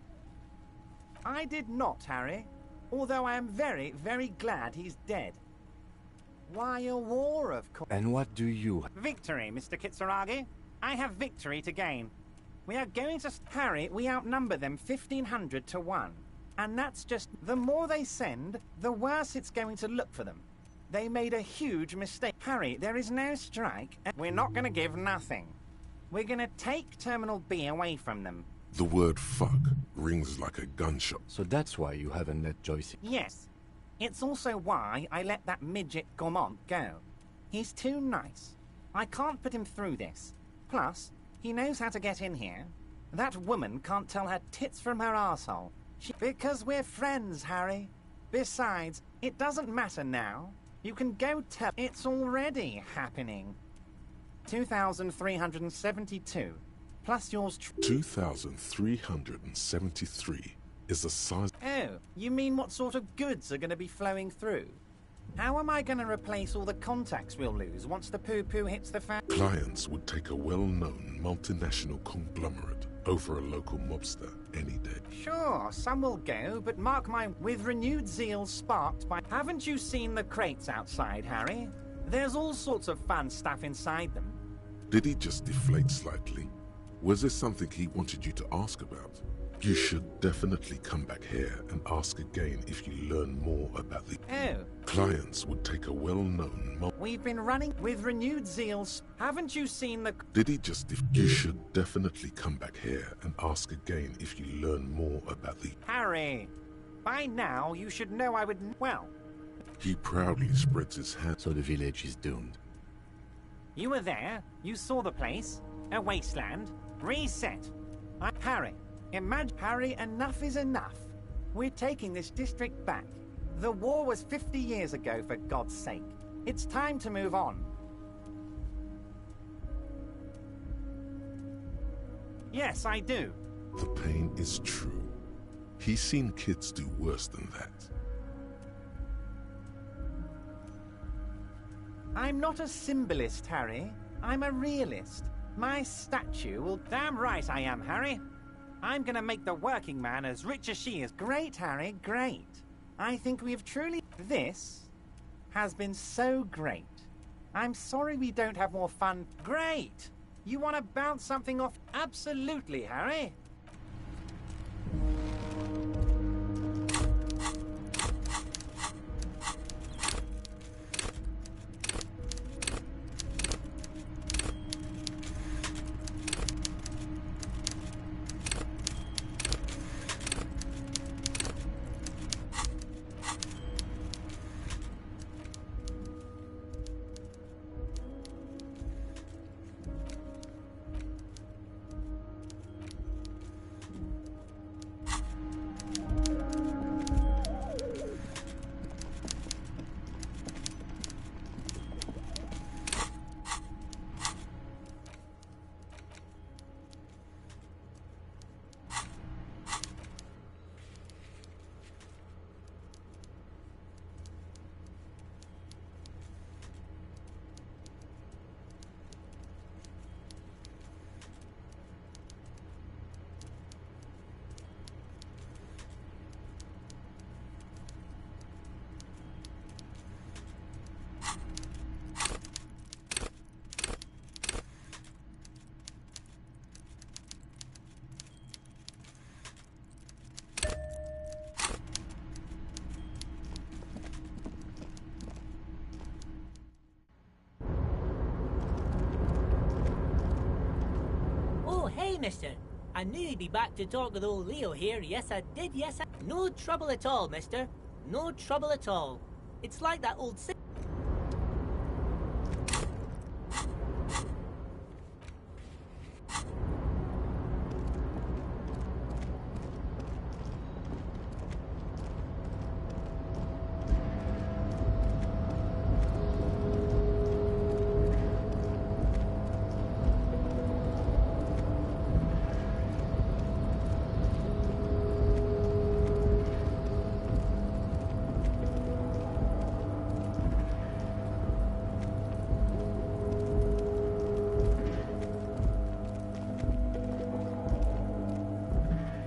I did not, Harry. Although I am very, very glad he's dead. Why a war, of course? And what do you... Victory, Mr. Kitsuragi. I have victory to gain. We are going to... Harry, we outnumber them 1,500 to 1. And that's just... The more they send, the worse it's going to look for them. They made a huge mistake. Harry, there is no strike. We're not going to give nothing. We're going to take Terminal B away from them. The word fuck rings like a gunshot. So that's why you haven't let Joyce... Yes. It's also why I let that midget Gaumont go. He's too nice. I can't put him through this. Plus, he knows how to get in here. That woman can't tell her tits from her arsehole. Because we're friends, Harry. Besides, it doesn't matter now. You can go tell... It's already happening. 2,372. Plus yours... 2,373 is the size... Oh, you mean what sort of goods are going to be flowing through? How am I going to replace all the contacts we'll lose once the poo-poo hits the fan? Clients would take a well-known multinational conglomerate over a local mobster any day. Sure, some will go, but mark my... With renewed zeal sparked by... Haven't you seen the crates outside, Harry? There's all sorts of fun stuff inside them. Did he just deflate slightly? Was there something he wanted you to ask about? You should definitely come back here and ask again if you learn more about the... Oh. Clients would take a well-known... We've been running with renewed zeal. Haven't you seen the... Did he just... You should definitely come back here and ask again if you learn more about the... Harry, by now you should know I would... Well... He proudly spreads his hand. So the village is doomed. You were there. You saw the place. A wasteland. Reset. Harry. Imagine, Harry, enough is enough. We're taking this district back. The war was 50 years ago, for God's sake. It's time to move on. Yes, I do. The pain is true. He's seen kids do worse than that. I'm not a symbolist, Harry. I'm a realist. My statue will... Damn right I am, Harry. I'm gonna make the working man as rich as she is. Great, Harry, great. I think we've truly... This has been so great. I'm sorry we don't have more fun. Great! You want to bounce something off? Absolutely, Harry. Hey, mister. I knew you'd be back to talk with old Leo here. Yes, I did. Yes, No trouble at all, mister. No trouble at all. It's like that old...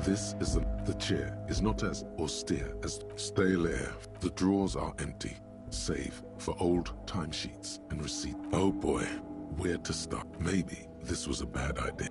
This is the chair is not as austere as stay there. The drawers are empty. Save for old timesheets and receipt. Oh boy, where to start? Maybe this was a bad idea.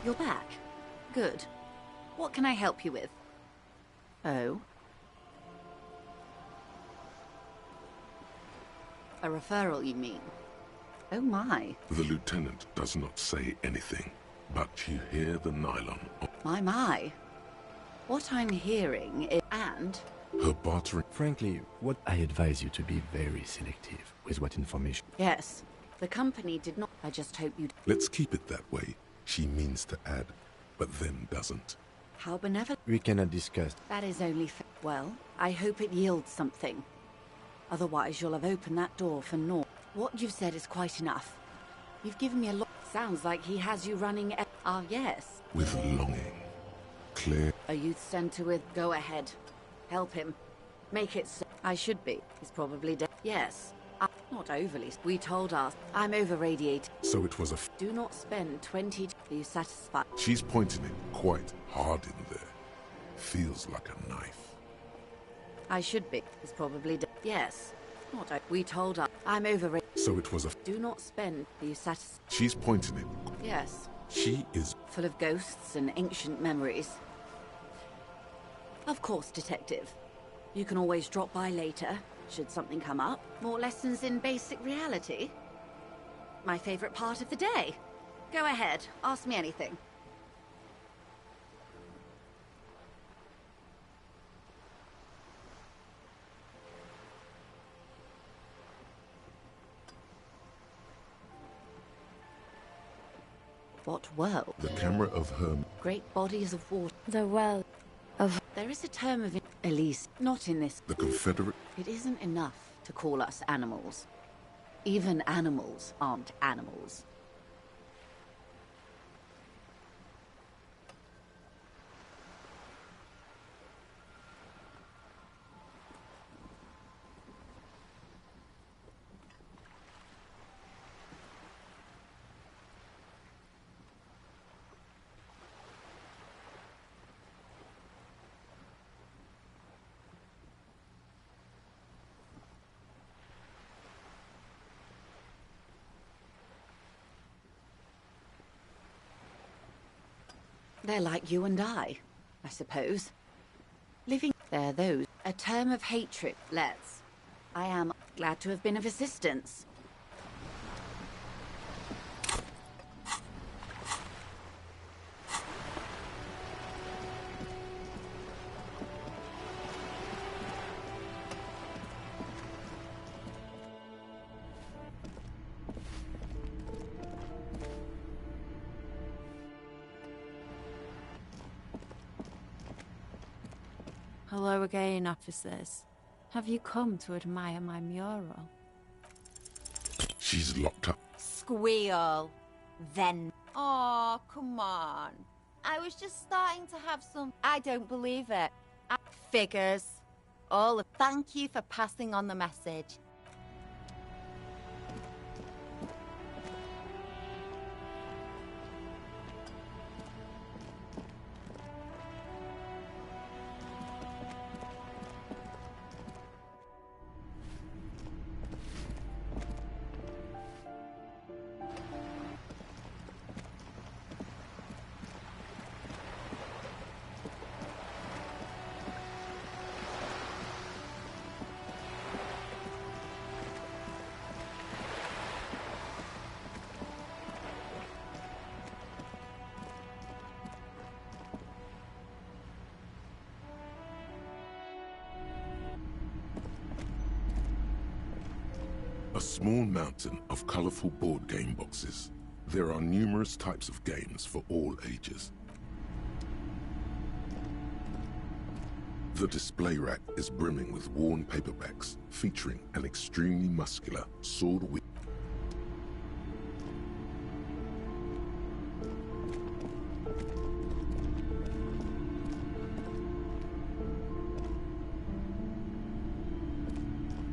You're back. Good. What can I help you with? Oh? A referral, you mean? Oh my. The lieutenant does not say anything, but you hear the nylon. My. What I'm hearing is... And? Her bartering. Frankly, what I advise you to be very selective with what information. Yes. The company did not... I just hope you... Let's keep it that way. She means to add, but then doesn't. How benevolent... We cannot discuss. That is only... Well, I hope it yields something. Otherwise, you'll have opened that door for naught. What you've said is quite enough. You've given me a lot... Sounds like he has you running... Ah, yes. With longing. Clear. A youth center with... Go ahead. Help him. Make it so... I should be. He's probably dead. Yes. Not overly. We told us. I'm over-radiated. So it was a... Do not spend 20... Are you satisfied? She's pointing it quite hard in there. Feels like a knife. I should be. He's probably dead. Yes. Not we told us. I'm over... So it was a... Do not spend... Are you satisfied? She's pointing it. Yes. She is... Full of ghosts and ancient memories. Of course, Detective. You can always drop by later, should something come up. More lessons in basic reality. My favorite part of the day. Go ahead, ask me anything. What world? The camera of her... Great bodies of water. The well of... There is a term of Elysium, not in this. The Confederate... It isn't enough to call us animals. Even animals aren't animals. They're like you and I suppose. Living... They're those. A term of hatred, let's. I am glad to have been of assistance. Hello again, officers. Have you come to admire my mural? She's locked up. Squeal. Then. Oh, come on. I was just starting to have some... I don't believe it. Figures. All of... Thank you for passing on the message. A small mountain of colorful board game boxes. There are numerous types of games for all ages. The display rack is brimming with worn paperbacks featuring an extremely muscular sword wield.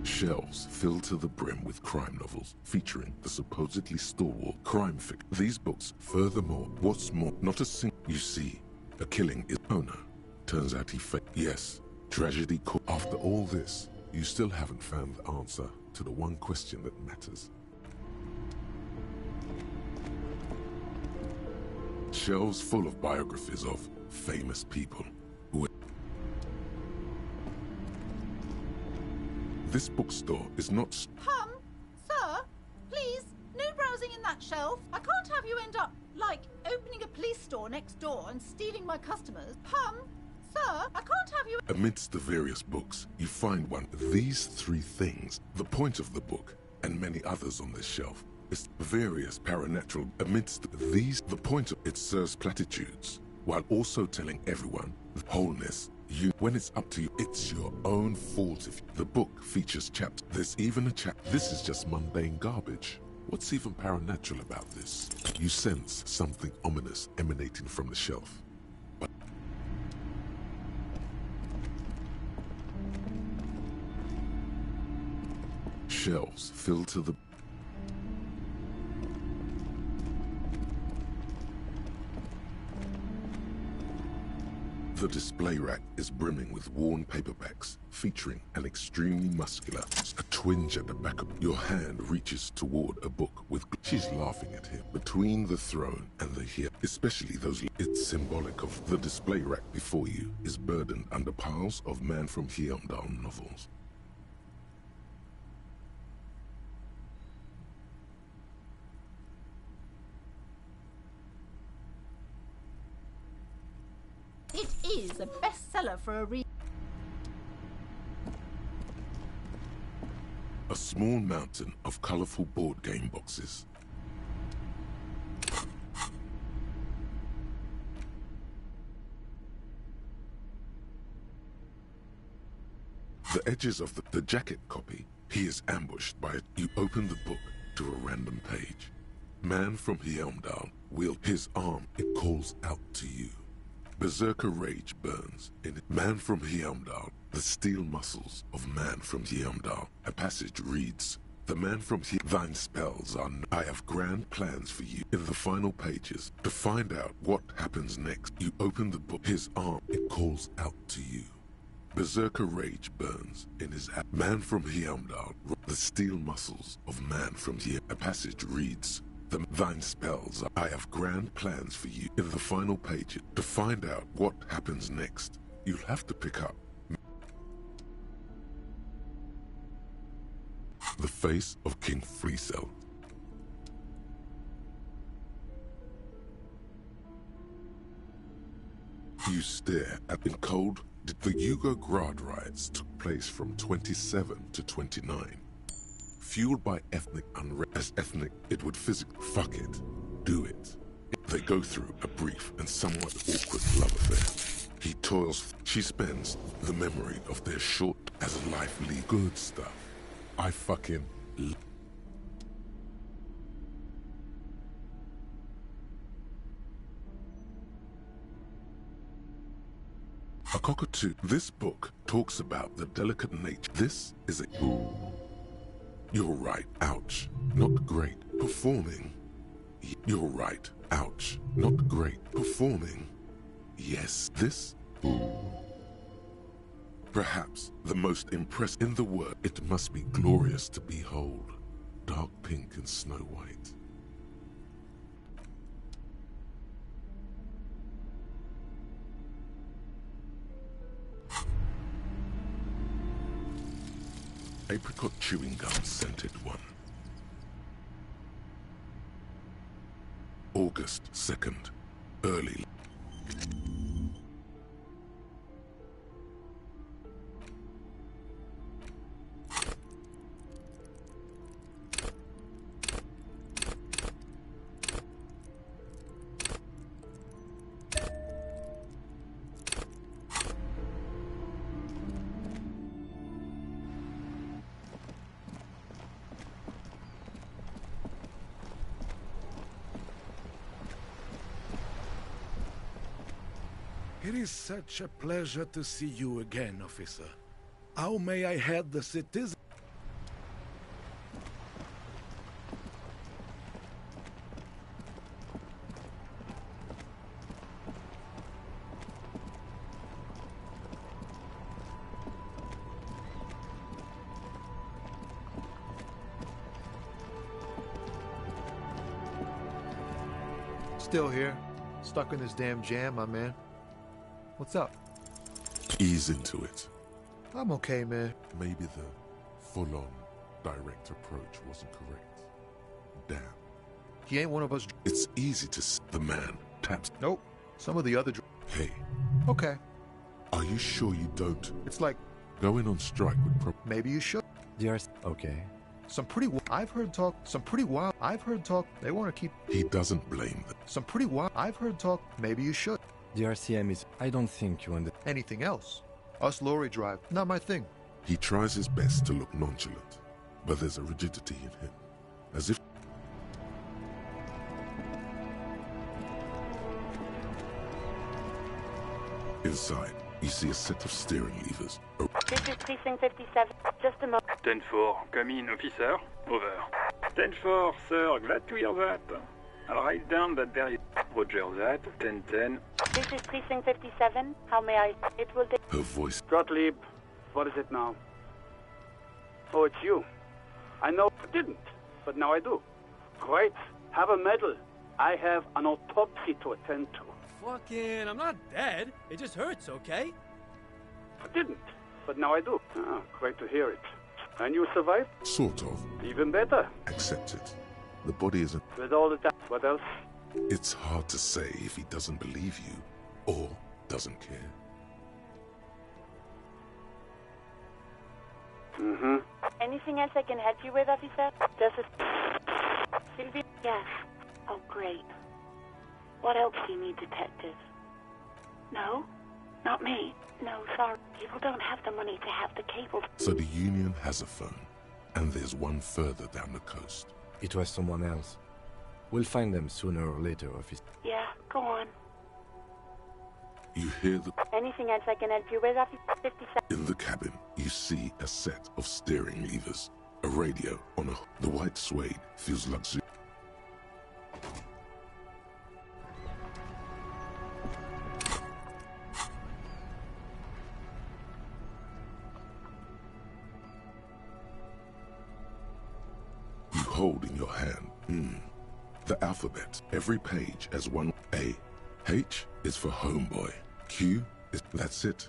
Shelves filled to the brim with crime novels featuring the supposedly stalwart crime figure. These books, furthermore, what's more, not a single. You see, a killing is owner. Turns out he faked. Yes, tragedy. After all this, you still haven't found the answer to the one question that matters. Shelves full of biographies of famous people. This bookstore is not... Sir, please, no browsing in that shelf. I can't have you end up, like, opening a police store next door and stealing my customers. Sir, I can't have you... Amidst the various books, you find one of these three things. The point of the book, and many others on this shelf, is various paranatural. Amidst these, the point of it serves platitudes, while also telling everyone the wholeness. When it's up to you, it's your own fault if the book features chapters. There's even a chapter. This is just mundane garbage. What's even paranatural about this? You sense something ominous emanating from the shelf. But shelves filled to the... The display rack is brimming with worn paperbacks featuring an extremely muscular, a twinge at the back of your hand reaches toward a book with... She's laughing at him. Between the throne and the here, especially those... It's symbolic of the display rack before you is burdened under piles of Man from Heimdall novels. It is a bestseller for a reason. A small mountain of colorful board game boxes. The edges of the jacket copy, he is ambushed by it. You open the book to a random page. Man from Heimdall wield his arm. It calls out to you. Berserker rage burns in it. Man from Heimdall, the steel muscles of Man from Heimdall. A passage reads, the man from thine spells are I have grand plans for you. In the final pages, to find out what happens next, you open the book. His arm, it calls out to you. Berserker rage burns in his Man from Heimdall, the steel muscles of Man from Heimdall. A passage reads, thine spells are I have grand plans for you. In the final page, to find out what happens next, you'll have to pick up the face of King Freesel. You stare at in cold. The Yugograd riots took place from 27 to 29. Fueled by ethnic unrest. It would physically... Fuck it. Do it. They go through a brief and somewhat awkward love affair. He toils. She spends the memory of their short as life lead. Good stuff. I fucking... A cockatoo. This book talks about the delicate nature. This is a... Ooh. You're right. Ouch. Not great. Performing. You're right. Ouch. Not great. Performing. Yes. This... Ooh. Perhaps the most impressive in the world. It must be glorious to behold. Dark pink and snow white. Apricot chewing gum scented one. August 2nd, early. It is such a pleasure to see you again, officer. How may I help the citizen? Still here. Stuck in this damn jam, my man. What's up? Ease into it. I'm okay, man. Maybe the full-on direct approach wasn't correct. Damn. He ain't one of us. It's easy to see. The man taps. Nope. Some of the other. Hey. Okay. Are you sure you don't? It's like going on strike would maybe you should. Okay. Some pretty. I've heard talk. Some pretty wild. I've heard talk. They want to keep. He doesn't blame them. Some pretty wild. I've heard talk. Maybe you should. The RCM is... I don't think you understand. Anything else? Us lorry drive. Not my thing. He tries his best to look nonchalant, but there's a rigidity in him. As if... Inside, you see a set of steering levers. This is Precinct 57. Just a moment. 10-4, come in, officer. Over. 10-4, sir, glad to hear that. I'll write down that there is... Roger that, 10-10. This is Precinct 57. How may I... It will... Her voice... Gottlieb, what is it now? Oh, it's you. I know I didn't, but now I do. Great. Have a medal. I have an autopsy to attend to. Fucking, I'm not dead. It just hurts, okay? I didn't, but now I do. Ah, great to hear it. And you survived? Sort of. Even better. Accept it. The body isn't... With all the time. What else? It's hard to say if he doesn't believe you, or doesn't care. Mm-hmm. Anything else I can help you with, officer? Sylvie? Yes. Oh, great. What else do you need, detective? No? Not me. No, sorry. People don't have the money to have the cables. So the Union has a phone, and there's one further down the coast. It was someone else. We'll find them sooner or later, officer. Yeah, go on. You hear the... Anything else I can help you with, officer? 57. In the cabin, you see a set of steering levers, a radio on a... The white suede feels luxurious. You hold in your hand, the alphabet. Every page has one A. H is for homeboy. Q is... That's it.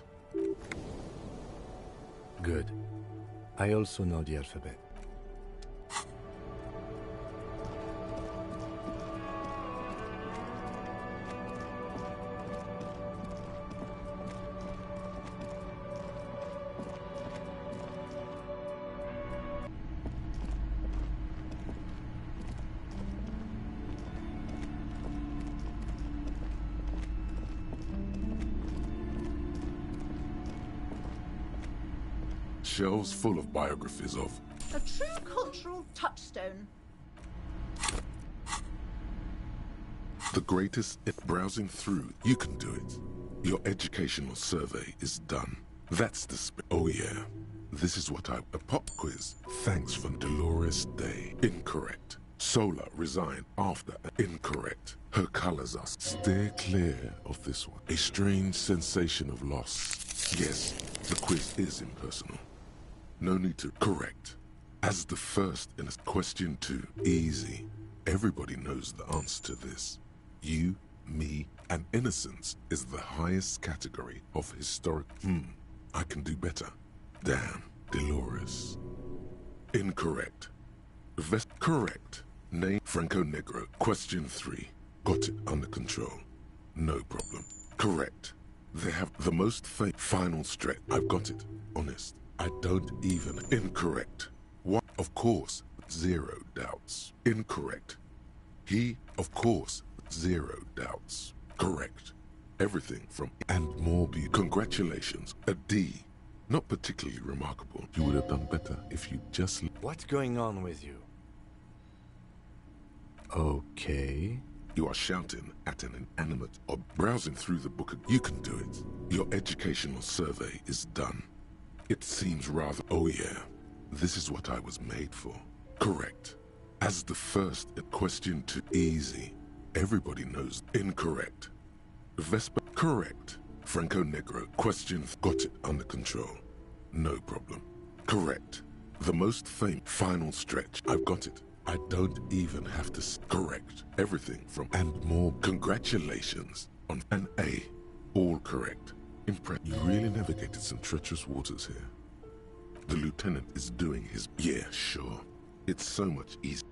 Good. I also know the alphabet. shelves full of biographies of A true cultural touchstone. the greatest. Browsing through, you can do it. Your educational survey is done. That's the oh yeah. This is what a pop quiz. Thanks for Dolores Day. Incorrect. Sola resigned after. Incorrect. Her colors are. Steer clear of this one. A strange sensation of loss. Yes, the quiz is impersonal. No need to. Correct. As the first in a question 2. Easy. Everybody knows the answer to this. You, me, and innocence is the highest category of historic. I can do better. Damn, Dolores. Incorrect. Correct. Name Franco Negro. Question 3. Got it under control. No problem. Correct. They have the most final stretch. I've got it. Honest. I don't even. Incorrect. What? Of course. 0 doubts. Incorrect. He, of course. 0 doubts. Correct. Everything from and more be. Congratulations. A D. Not particularly remarkable. You would have done better if you just. What's going on with you? Okay. You are shouting at an inanimate or browsing through the book. You can do it. Your educational survey is done. It seems rather. Oh yeah. This is what I was made for. Correct. As the first in question 2. Easy. Everybody knows. Incorrect. Vespa. Correct. Franco Negro. Question. Got it under control. No problem. Correct. The most final stretch. I've got it. I don't even have to. Correct. Everything from and more. Congratulations on an A. All correct. You really navigated some treacherous waters here. The lieutenant is doing his. Yeah, sure. It's so much easier.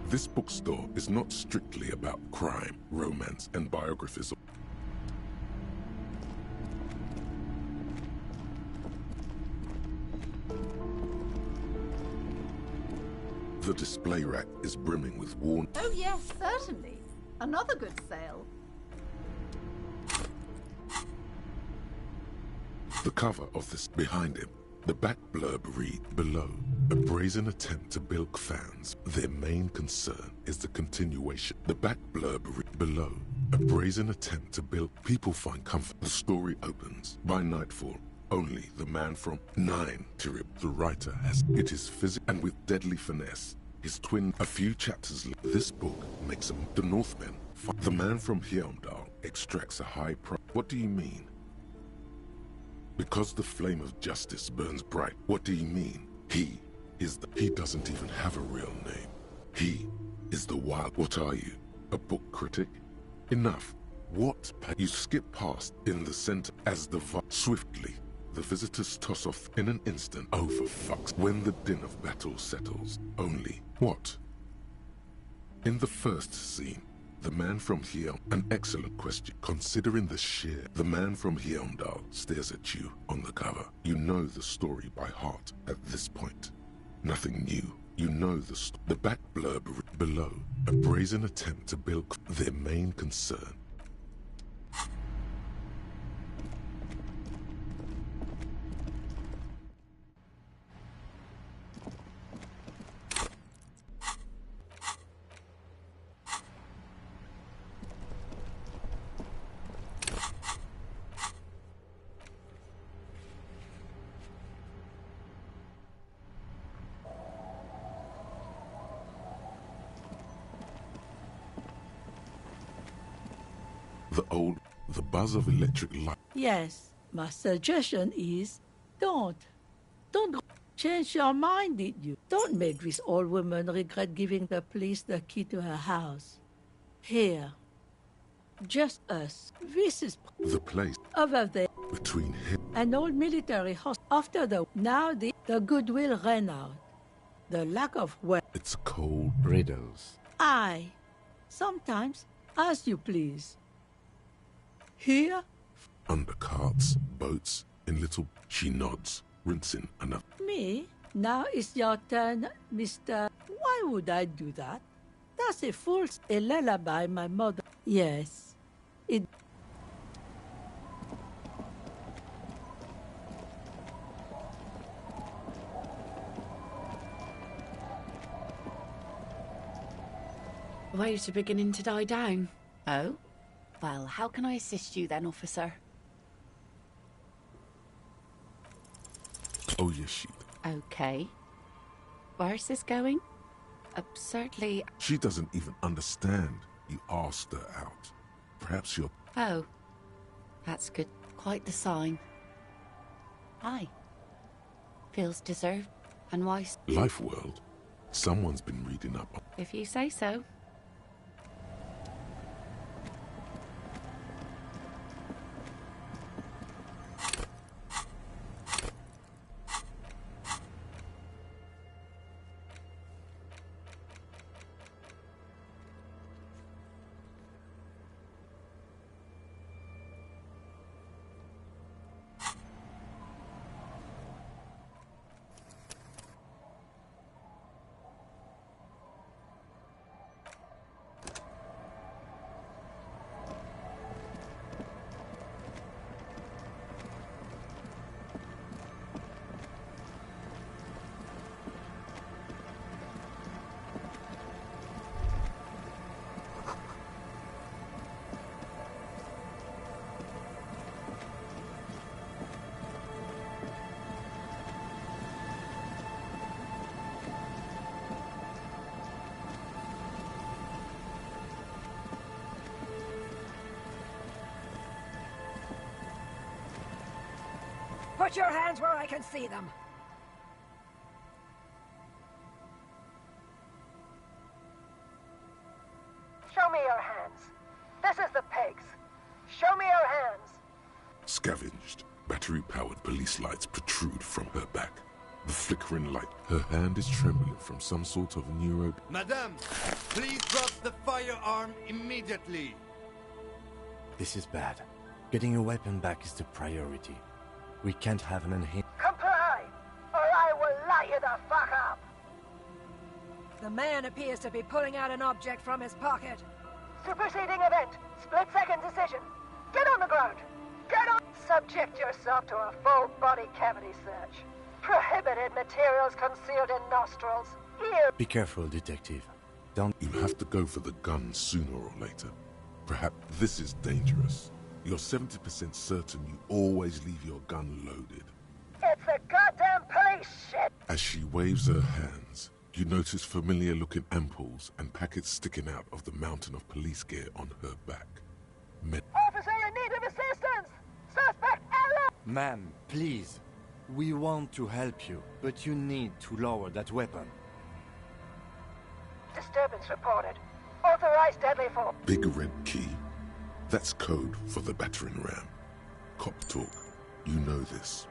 This bookstore is not strictly about crime, romance, and biographies. The display rack is brimming with worn. Oh yes, certainly. Another good sale. The cover of this behind him. The back blurb read below. A brazen attempt to bilk fans. Their main concern is the continuation. The back blurb read below. A brazen attempt to bilk. People find comfort. The story opens. By nightfall, only the man from 9 Tirib, the writer, has it is physical and with deadly finesse. His twin. A few chapters later, this book makes him the Northmen. The man from Heimdall extracts a high price. What do you mean? Because the flame of justice burns bright. What do you mean? He is the. He doesn't even have a real name. He is the wild. What are you? A book critic? Enough. What? You skip past in the center as the swiftly. The visitors toss off in an instant. Oh, for fuck's. When the din of battle settles. Only. What? In the first scene. The man from Heimdall. An excellent question. Considering the sheer. The man from Heimdall stares at you on the cover. You know the story by heart at this point. Nothing new. You know the back blurb below. A brazen attempt to bilk their main concern. The buzz of electric light. Yes, my suggestion is don't change your mind, did you? Don't make this old woman regret giving the police the key to her house. Here, just us. This is the place over there between him. An old military hospital. After the goodwill ran out. The lack of work. It's cold riddles. Aye, sometimes, as you please. Here? Under carts, boats, in little. She nods, rinsing another. Me? Now it's your turn, Mr. Why would I do that? That's a lullaby, my mother. Yes. It. Waves are beginning to die down. Oh? Well, how can I assist you then, officer? Oh, yes, she. Okay. Where's this going? Absurdly... She doesn't even understand. You asked her out. Perhaps you're... Oh. That's good. Quite the sign. Aye. Feels deserved. And why... Life World. Someone's been reading up on... If you say so. Put your hands where I can see them. Show me your hands. This is the pigs. Show me your hands. Scavenged. Battery-powered police lights protrude from her back. The flickering light. Her hand is trembling from some sort of neuro... Madame, please drop the firearm immediately. This is bad. Getting your weapon back is the priority. We can't have an unhinged... Comply, or I will light you the fuck up! The man appears to be pulling out an object from his pocket. Superseding event. Split-second decision. Get on the ground. Get on... Subject yourself to a full-body cavity search. Prohibited materials concealed in nostrils. Ear... Be careful, detective. Don't... You have to go for the gun sooner or later. Perhaps this is dangerous. You're 70% certain you always leave your gun loaded. It's the goddamn police shit! As she waves her hands, you notice familiar-looking ampoules and packets sticking out of the mountain of police gear on her back. Officer in need of assistance! Suspect alert! Ma'am, please. We want to help you, but you need to lower that weapon. Disturbance reported. Authorized deadly force. Big red key. That's code for the battering ram. Cop talk. You know this.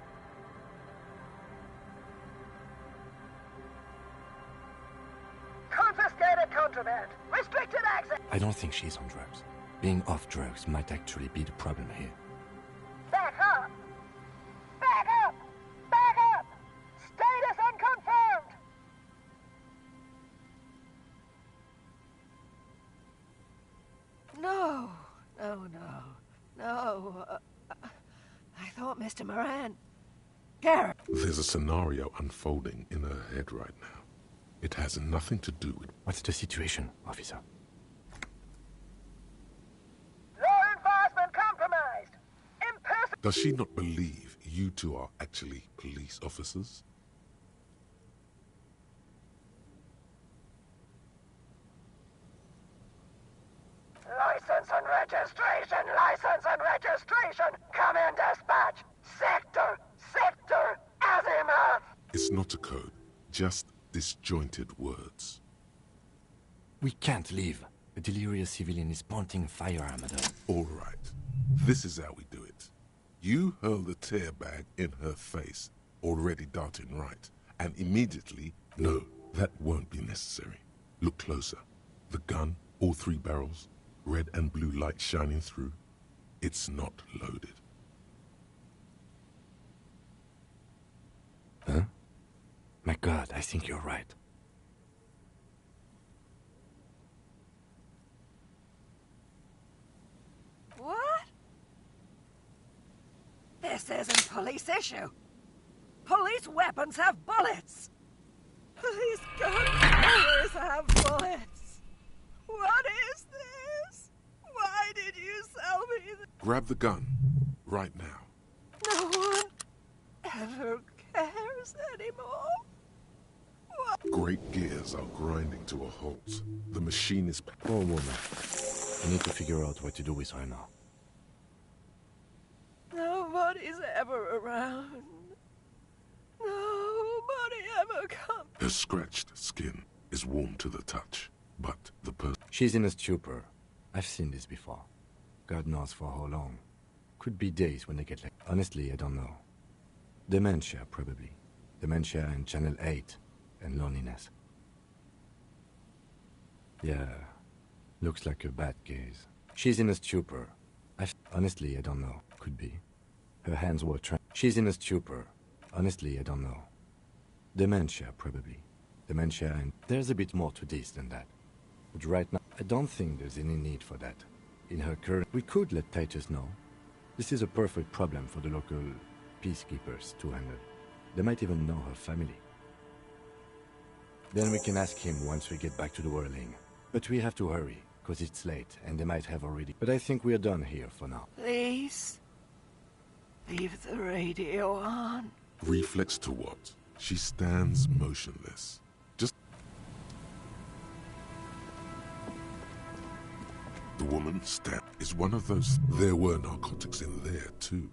Confiscated contraband. Restricted access. I don't think she's on drugs. Being off drugs might actually be the problem here. Back up! Back up! Back up! Status unconfirmed! No. No. I thought Mr. Moran... Garrett! There's a scenario unfolding in her head right now. It has nothing to do with... What's the situation, officer? Law enforcement compromised! Does she not believe you two are actually police officers? License and registration! License and registration! Come in, dispatch! Sector! Azimuth! It's not a code, just disjointed words. We can't leave. A delirious civilian is pointing firearm at us. All right. This is how we do it. You hurl the tear bag in her face, already darting right, and immediately... No, that won't be necessary. Look closer. The gun, all 3 barrels, red and blue light shining through. It's not loaded. Huh? My God, I think you're right. What? This isn't police issue. Police weapons have bullets. Police guns always have bullets. What is this? Why did you sell me this? Grab the gun. Right now. No one ever cares anymore. What? Great gears are grinding to a halt. The machine is... Poor woman. I need to figure out what to do with her now. Nobody's ever around. Nobody ever comes. Her scratched skin is warm to the touch, but the person... She's in a stupor. I've seen this before. God knows for how long. Could be days when they get like... Honestly, I don't know. Dementia, probably. Dementia and Channel 8. And loneliness. Yeah. Looks like a bad case. She's in a stupor. Honestly, I don't know. Could be. Her hands were She's in a stupor. Honestly, I don't know. Dementia, probably. Dementia and... There's a bit more to this than that. But right now, I don't think there's any need for that. In her current... We could let Titus know. This is a perfect problem for the local peacekeepers to handle. They might even know her family. Then we can ask him once we get back to the whirling. But we have to hurry, because it's late, and they might have already... But I think we're done here for now. Please, leave the radio on. Reflex to what? She stands motionless. Just... The woman is one of those... There were narcotics in there, too.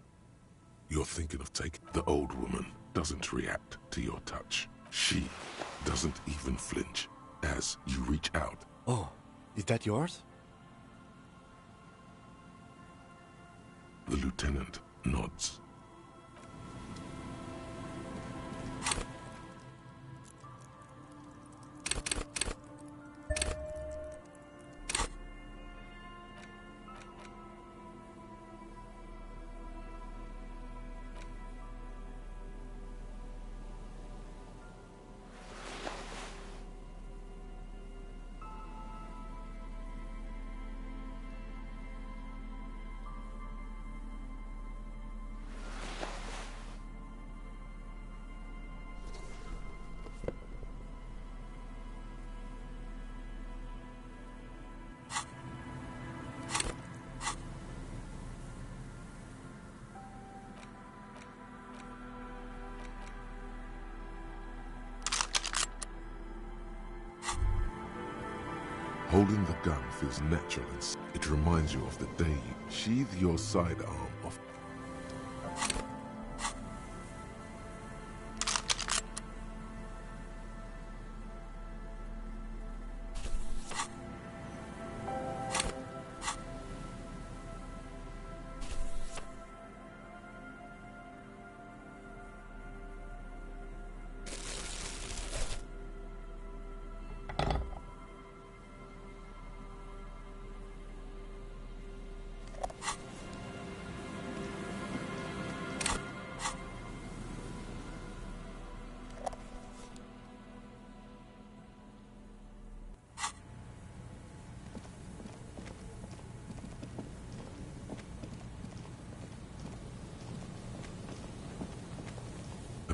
You're thinking of taking... The old woman doesn't react to your touch. She doesn't even flinch as you reach out. Oh, is that yours? The lieutenant nods. Holding the gun feels natural and it reminds you of the day you sheathe your sidearm off.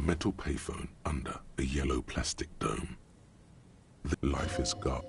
Metal payphone under a yellow plastic dome. The life is gone.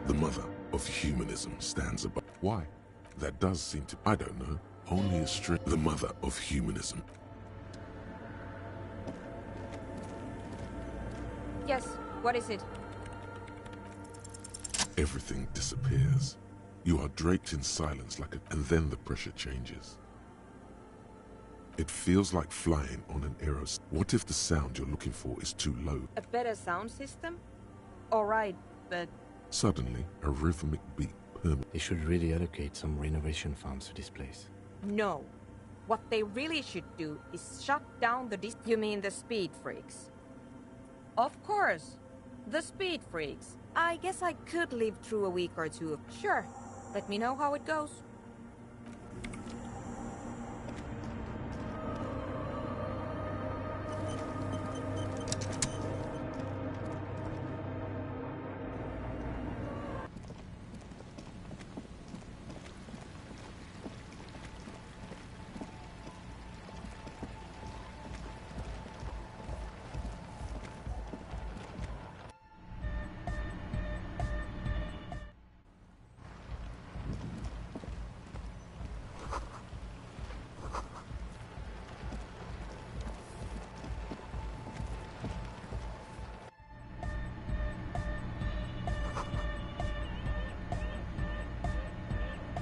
The mother of humanism stands above. Why? That does seem to... I don't know. Only a string... The mother of humanism. Yes, what is it? Everything disappears. You are draped in silence and then the pressure changes. It feels like flying on an aeroplane. What if the sound you're looking for is too low? A better sound system? Alright, but... Suddenly, a rhythmic beat permeates. They should really allocate some renovation funds to this place. No. What they really should do is shut down the You mean the speed freaks? Of course. The speed freaks. I guess I could live through a week or two. Sure. Let me know how it goes.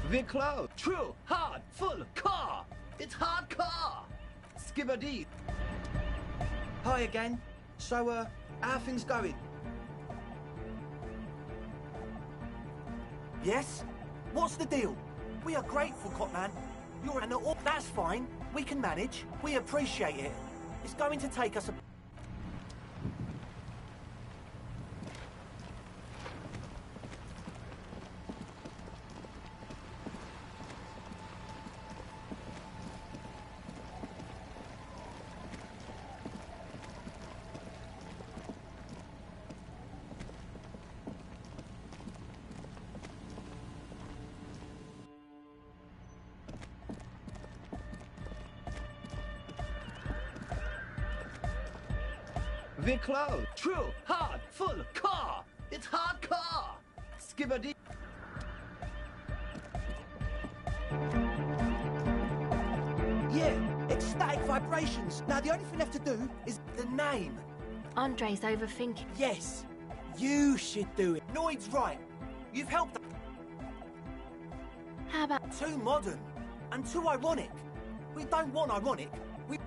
We're close. True, hard, full, car. It's hardcore. Skibbity. Hi again. So, how are things going? Yes? What's the deal? We are grateful, Copman. You're an all. That's fine. We can manage. We appreciate it. It's going to take us a... We're close. True, hard, full, car. It's hardcore. Skibbity. Yeah, it's static vibrations. Now, the only thing left to do is the name. Andre's overthinking. Yes, you should do it. Noid's right. You've helped. How about... Too modern and too ironic. We don't want ironic. We...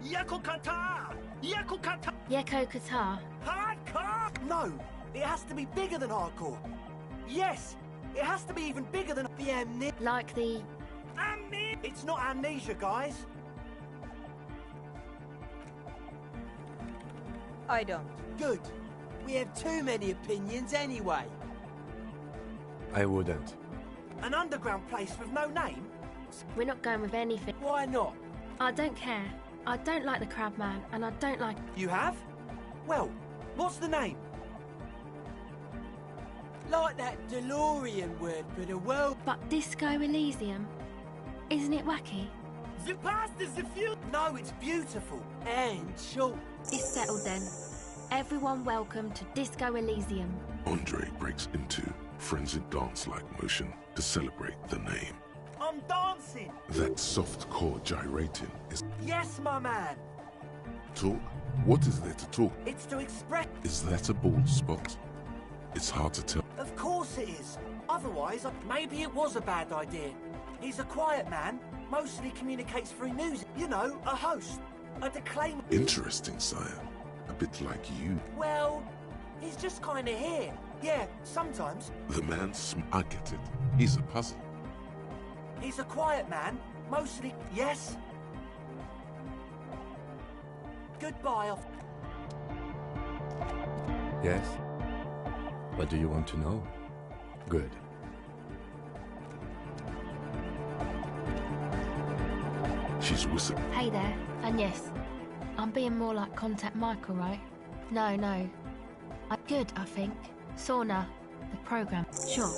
Yako Kata! Yako Kata! Yeko Qatar. Hardcore! No, it has to be bigger than hardcore. Yes, it has to be even bigger than the amnesia. Like the... Amnesia! It's not amnesia, guys. I don't. Good. We have too many opinions anyway. I wouldn't. An underground place with no name? We're not going with anything. Why not? I don't care. I don't like the Crabman, and I don't like... You have? Well, what's the name? Like that DeLorean word for the world. But Disco Elysium? Isn't it wacky? The past is the future. No, it's beautiful. And short. It's settled then. Everyone welcome to Disco Elysium. Andre breaks into frenzied dance-like motion to celebrate the name. I'm dancing! That soft core gyrating is... Yes, my man! Talk? What is there to talk? It's to express... Is that a bald spot? It's hard to tell. Of course it is. Otherwise, maybe it was a bad idea. He's a quiet man, mostly communicates through music. You know, a host, a declaimer. Interesting, sire. A bit like you. Well, he's just kind of here. Yeah, sometimes. The man I get it. He's a puzzle. He's a quiet man, mostly... Yes? Goodbye, Yes? What do you want to know? Good. She's whistling. Hey there, and yes, I'm being more like Contact Michael, right? No. Good, I think. Sauna, the program. Sure.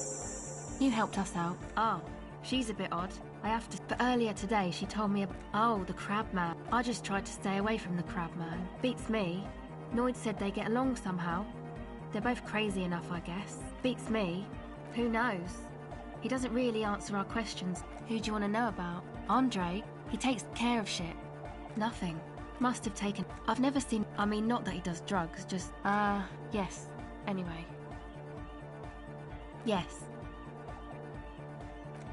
You helped us out. Oh, she's a bit odd. I have to... But earlier today, she told me oh, the Crabman. I just tried to stay away from the Crabman. Beats me. Noid said they get along somehow. They're both crazy enough, I guess. Beats me. Who knows? He doesn't really answer our questions. Who do you want to know about? Andre? He takes care of shit. Nothing. Must have taken... I've never seen... I mean, not that he does drugs, just... yes. Anyway. Yes.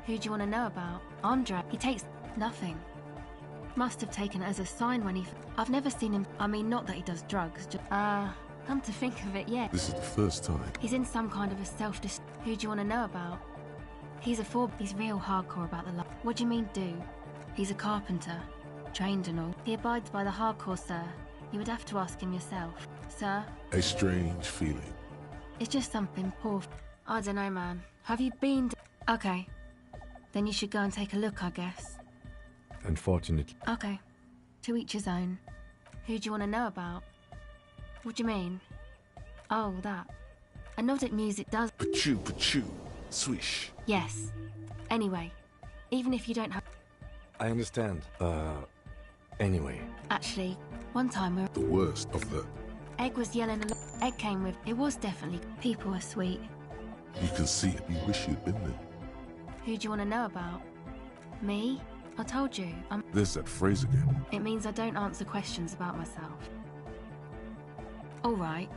Who do you want to know about? Andre. He takes nothing. Must have taken it as a sign when he... I've never seen him... I mean, not that he does drugs, just... come to think of it, yeah. This is the first time. He's in some kind of a self-dis... Who do you want to know about? He's a four... He's real hardcore about the law. What do you mean, do? He's a carpenter. Trained and all. He abides by the hardcore, sir. You would have to ask him yourself. Sir? A strange feeling. It's just something poor... I don't know, man. Have you been... Okay. Then you should go and take a look, I guess. Unfortunately. Okay. To each his own. Who do you want to know about? What do you mean? Oh, that. Anodic music does... Pachoo, pachoo. Swish. Yes. Anyway, even if you don't have... I understand. Anyway. Actually, one time we were... The worst of the... Egg was yelling a lot. Egg came with... It was definitely... People were sweet. You can see it. You wish you'd been there. Who do you want to know about? Me? I told you, I'm... There's that phrase again. It means I don't answer questions about myself. All right.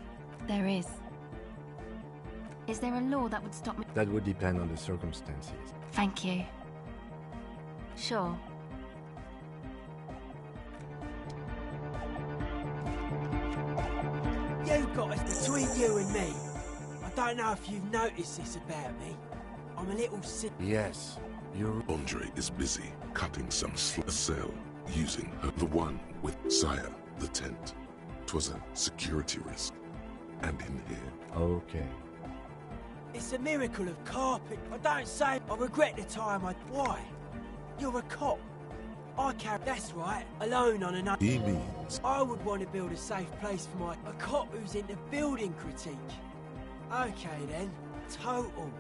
There is. Is there a law that would stop me? That would depend on the circumstances. Thank you. Sure. You guys, between you and me, I don't know if you've noticed this about me. I'm a little sick. Yes, you're... Andre is busy cutting some a cell using her. The one with Sire, the tent. 'Twas a security risk. And in here. Okay. It's a miracle of carpet. I don't say I regret the time I... Why? You're a cop. I carry... That's right. Alone on another... He means... I would want to build a safe place for my... A cop who's into building critique. Okay then. Total.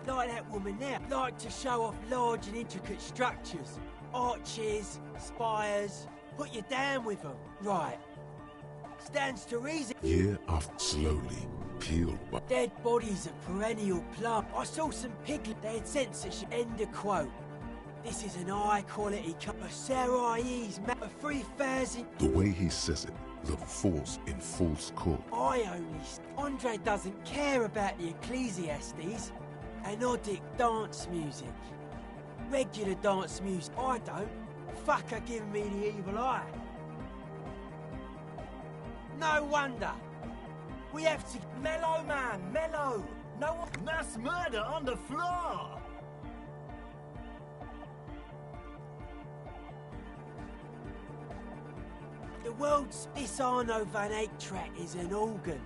Like that woman there. Like to show off large and intricate structures. Arches, spires. Put you down with them. Right. Stands to reason. Year after slowly peeled by... Dead bodies of perennial plant. I saw some piglet. They had censorship. End of quote. This is an high-quality cup of Sarai's map of 3,000... The way he says it, the force in false court. I only... Andre doesn't care about the Ecclesiastes. Anodic dance music. Regular dance music. I don't. Fucker giving me the evil eye. No wonder. We have to... Mellow, man, mellow. No one... Mass murder on the floor. The world's... This Arno van Eyck track is an organ.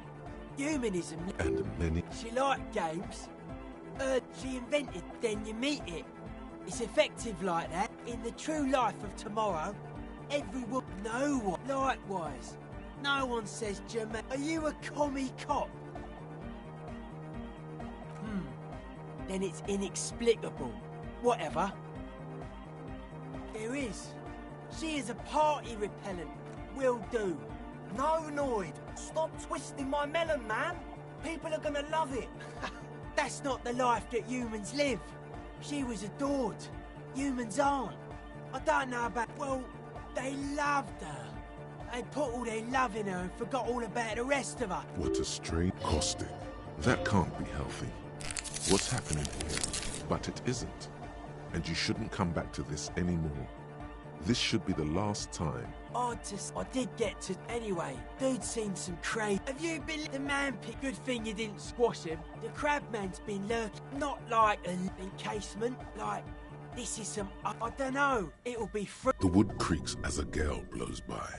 Humanism... And many... She liked games. She invented, then you meet it. It's effective like that. In the true life of tomorrow, everyone... No one... Likewise. No one says, Jermaine, are you a commie cop? Then it's inexplicable. Whatever. There is. She is a party repellent. Will do. No, Noid. Stop twisting my melon, man. People are gonna love it. That's not the life that humans live. She was adored. Humans aren't. I don't know about... Well, they loved her. They put all their love in her and forgot all about the rest of her. What a strange caustic. That can't be healthy. What's happening here? But it isn't. And you shouldn't come back to this anymore. This should be the last time. I did get to... Anyway, dude's seen some crazy... Have you been... The man picked... Good thing you didn't squash him. The crabman's been lurking. Not like an encasement. Like, this is some... I don't know. It'll be free. The wood creaks as a gale blows by.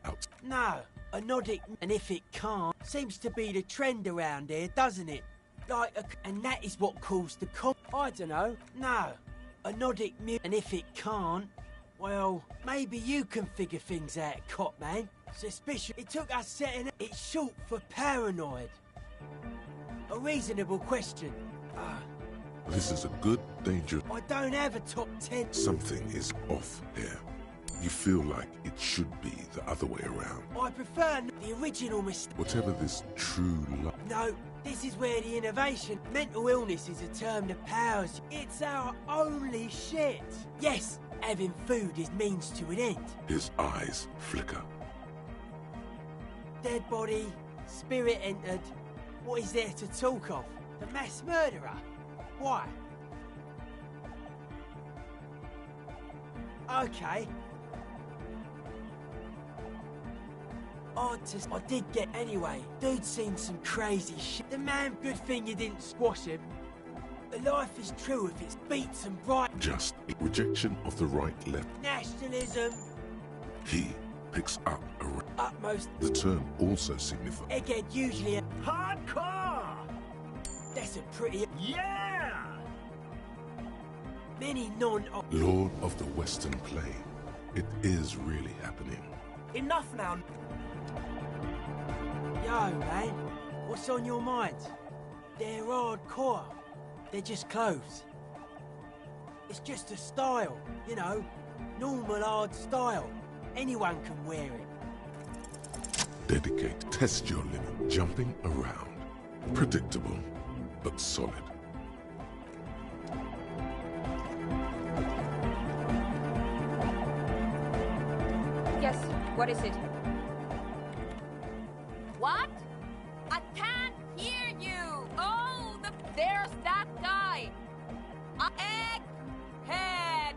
Out. No, Anodic... And if it can't... Seems to be the trend around here, doesn't it? Like a... And that is what caused the I don't know. No. Anodic... And if it can't... Well, maybe you can figure things out, cop man. Suspicious. It took us setting it. It's short for paranoid. A reasonable question. This is a good, dangerous... I don't have a top 10. Something is off here. You feel like it should be the other way around. I prefer the original mistake. Whatever this true love... No, this is where the innovation... Mental illness is a term that powers... It's our only shit. Yes. Having food is means to an end. His eyes flicker. Dead body, spirit entered. What is there to talk of? The mass murderer? Why? Okay. I did get anyway. Dude's seen some crazy shit. The man, good thing you didn't squash him. Life is true if it's beats and bright. Just a rejection of the right-left. Nationalism. He picks up a Utmost. The term also signifies Egghead usually a hardcore. That's a pretty. Yeah. Many non. Lord of the Western Plain. It is really happening. Enough now. Yo, man, what's on your mind? They're hardcore. They're just clothes. It's just a style, you know, normal hard style. Anyone can wear it. Dedicate. Test your limit. Jumping around. Predictable, but solid. Yes, what is it? What? I can't hear you! Oh, there's that guy! Egghead!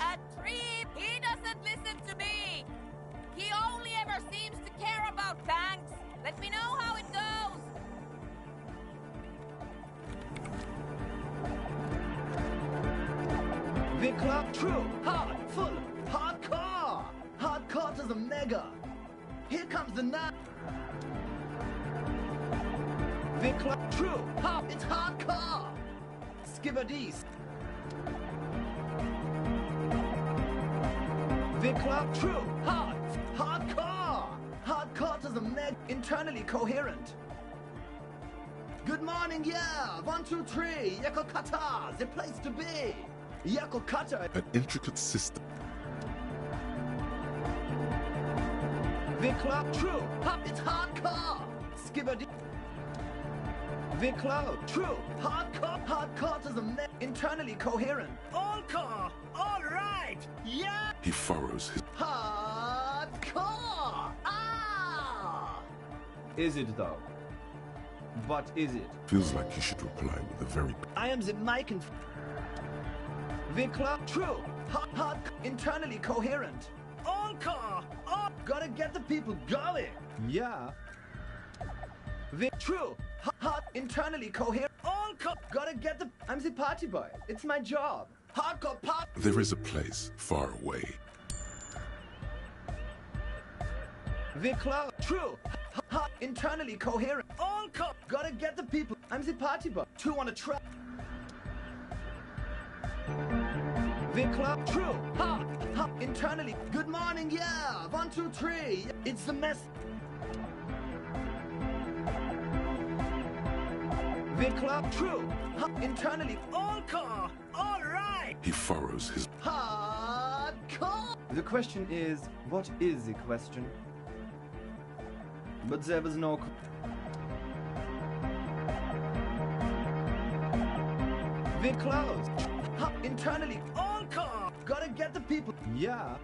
A trip! He doesn't listen to me! He only ever seems to care about tanks! Let me know how it goes! Vikla, true, hard, full, hardcore! Hardcore to the mega! Here comes the night! Vikla, true, hard, it's hardcore! Skibberdees! Vikla, true, hard, hardcore! Hardcore to the mega, internally coherent! Good morning, yeah! 1, 2, 3, Yakokata, the place to be! Yakokata! An intricate system. Vikla, true, it's hardcore! Skibberdees! Vikla, true, hardcore to the internally coherent. All core, all right, yeah. He furrows his hardcore. Ah! Is it though? What is it? Feels like you should reply with a very. I am the mic and Vikla, true, hard, internally coherent. All core, all. Gotta get the people going. Yeah. True. Hard, internally coherent. All gotta get the. I'm the party boy. It's my job. Hardcore pop. There is a place far away. Vikla, true. Hard, internally coherent. All gotta get the people. I'm the party boy. 2 on a track. Vikla, true. Hard, internally. Good morning, yeah. 1, 2, 3. It's the mess. Vikla, true, internally. All core, all right. He furrows his hardcore. The question is, what is the question? But there was no. Vikla, internally. All core. Gotta get the people. Yeah.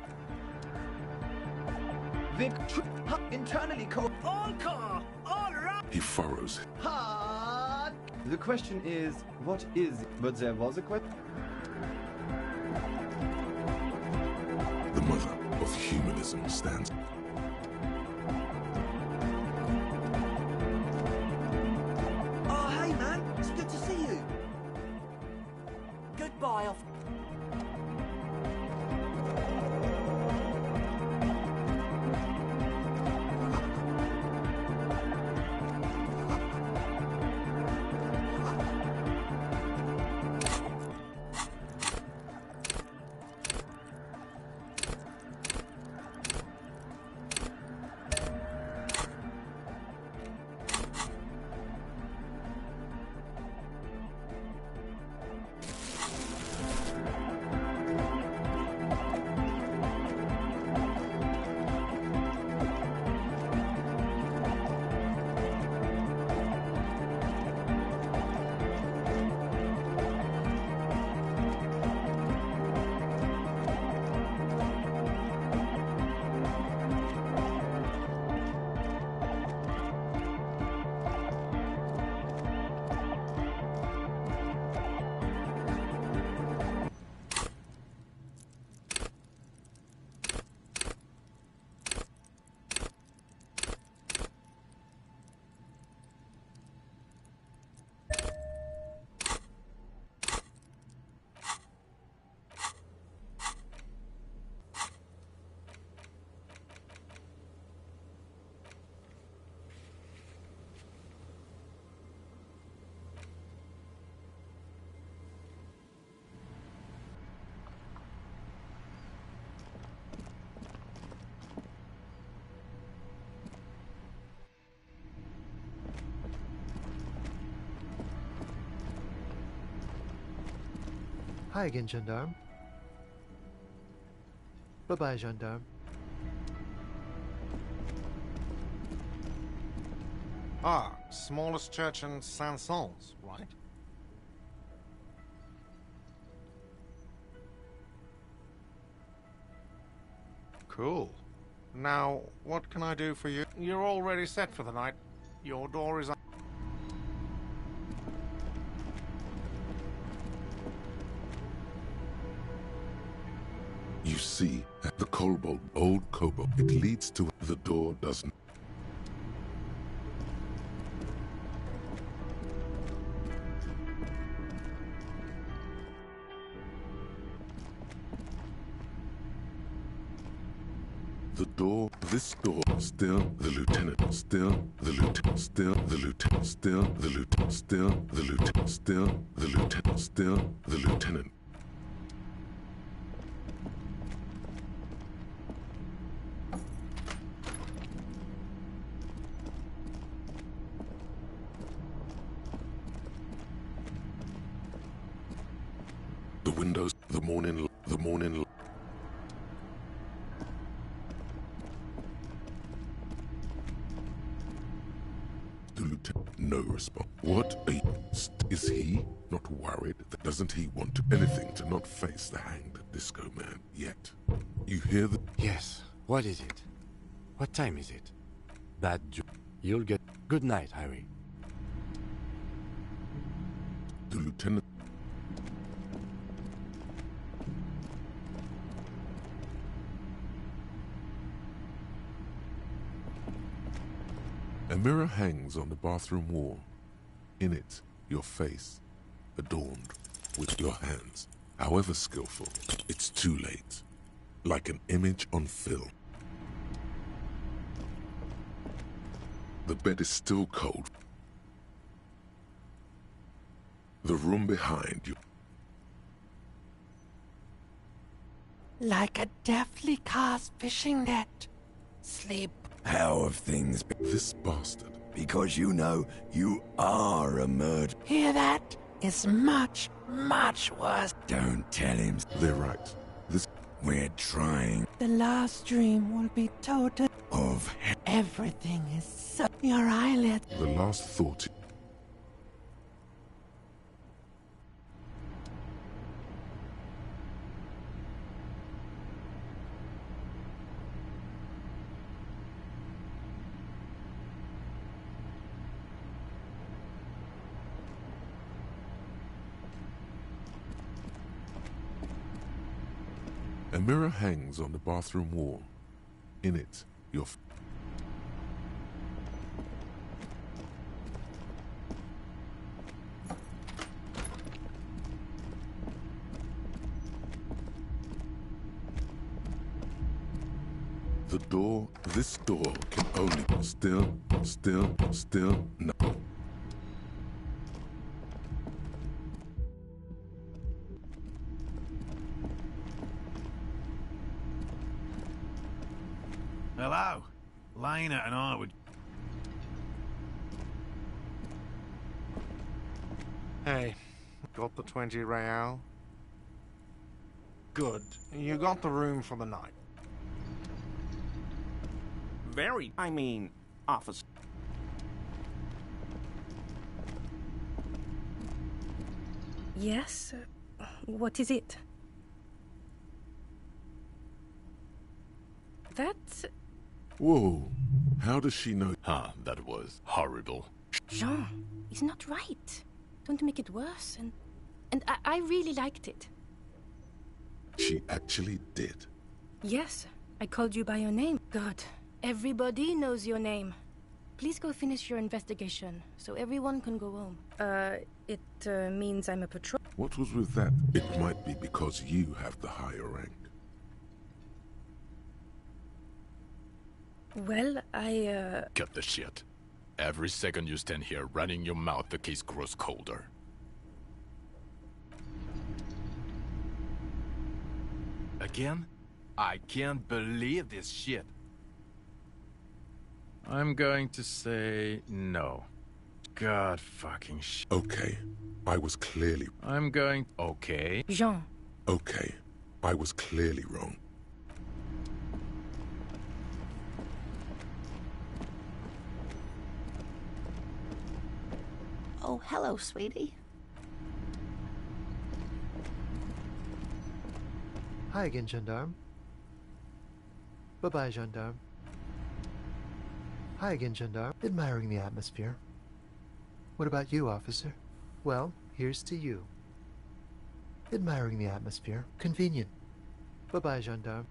Internally. All core, all right. He furrows. The question is, what is it? But there was a question. The mother of humanism stands. Oh, hey, man. It's good to see you. Goodbye, off. Hi again, gendarme. Bye-bye, gendarme. Ah, smallest church in Saint-Saëns, right? Cool. Now, what can I do for you? You're already set for the night. Your door is... You see, at the Kobold, old Kobold, it leads to the door doesn't. The door, this door, still the lieutenant, still the lieutenant, still the lieutenant, still the lieutenant, still the lieutenant, still the lieutenant, still the lieutenant. The windows, the morning. The lieutenant, no response. What is he not worried? Doesn't he want to anything to not face the hanged disco man yet? You hear the... Yes. What is it? What time is it? Bad You'll get... Good night, Harry. The lieutenant... A mirror hangs on the bathroom wall. In it, your face, adorned with your hands. However skillful, it's too late. Like an image on film. The bed is still cold. The room behind you. Like a deftly cast fishing net. Sleep. How have things been? This bastard. Because you know you are a murderer. Hear that? It's much, much worse. Don't tell him. They're right. We're trying. The last dream will be total. Of everything is so. Your eyelids. The last thought. A mirror hangs on the bathroom wall. In it, your... The door, this door can only... Still, no. Hello. Lena and I would... Hey, got the 20 real? Good. You got the room for the night. Officer. Yes? What is it? That's... Whoa. How does she know? That was horrible. Jean, it's not right. Don't make it worse. And I really liked it. She actually did. Yes, I called you by your name. Good. Everybody knows your name. Please go finish your investigation, so everyone can go home. It means I'm a patrol. What was with that? It might be because you have the higher rank. Well, I, Cut the shit. Every second you stand here running your mouth, the case grows colder. Again? I can't believe this shit. I'm going to say no. God fucking shit. Okay, I was clearly... I'm going... Okay. Jean. Okay, I was clearly wrong. Oh, hello, sweetie. Hi again, gendarme. Bye-bye, gendarme. Hi again, gendarme. Admiring the atmosphere. What about you, officer? Well, here's to you. Admiring the atmosphere. Convenient. Bye-bye, gendarme.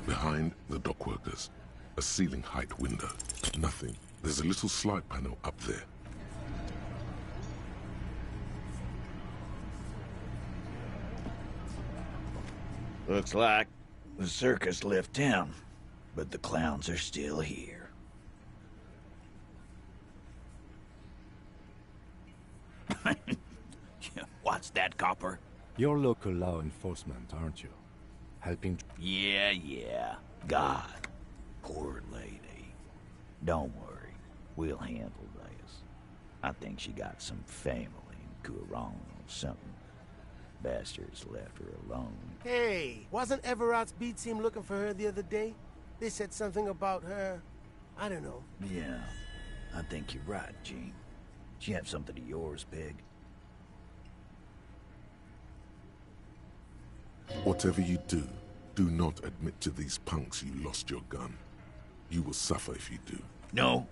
Behind the dockworkers, a ceiling height window. Nothing. There's a little slide panel up there. Looks like the circus left town, but the clowns are still here. What's that, copper? You're local law enforcement, aren't you? Helping... Yeah. God. Poor lady. Don't worry. We'll handle this. I think she got some family in Courant or something. Bastards left her alone. Hey, wasn't Everard's B team looking for her the other day? They said something about her... I don't know. Yeah, I think you're right, Gene. She have something of yours, Pig. Whatever you do, do not admit to these punks you lost your gun. You will suffer if you do. No?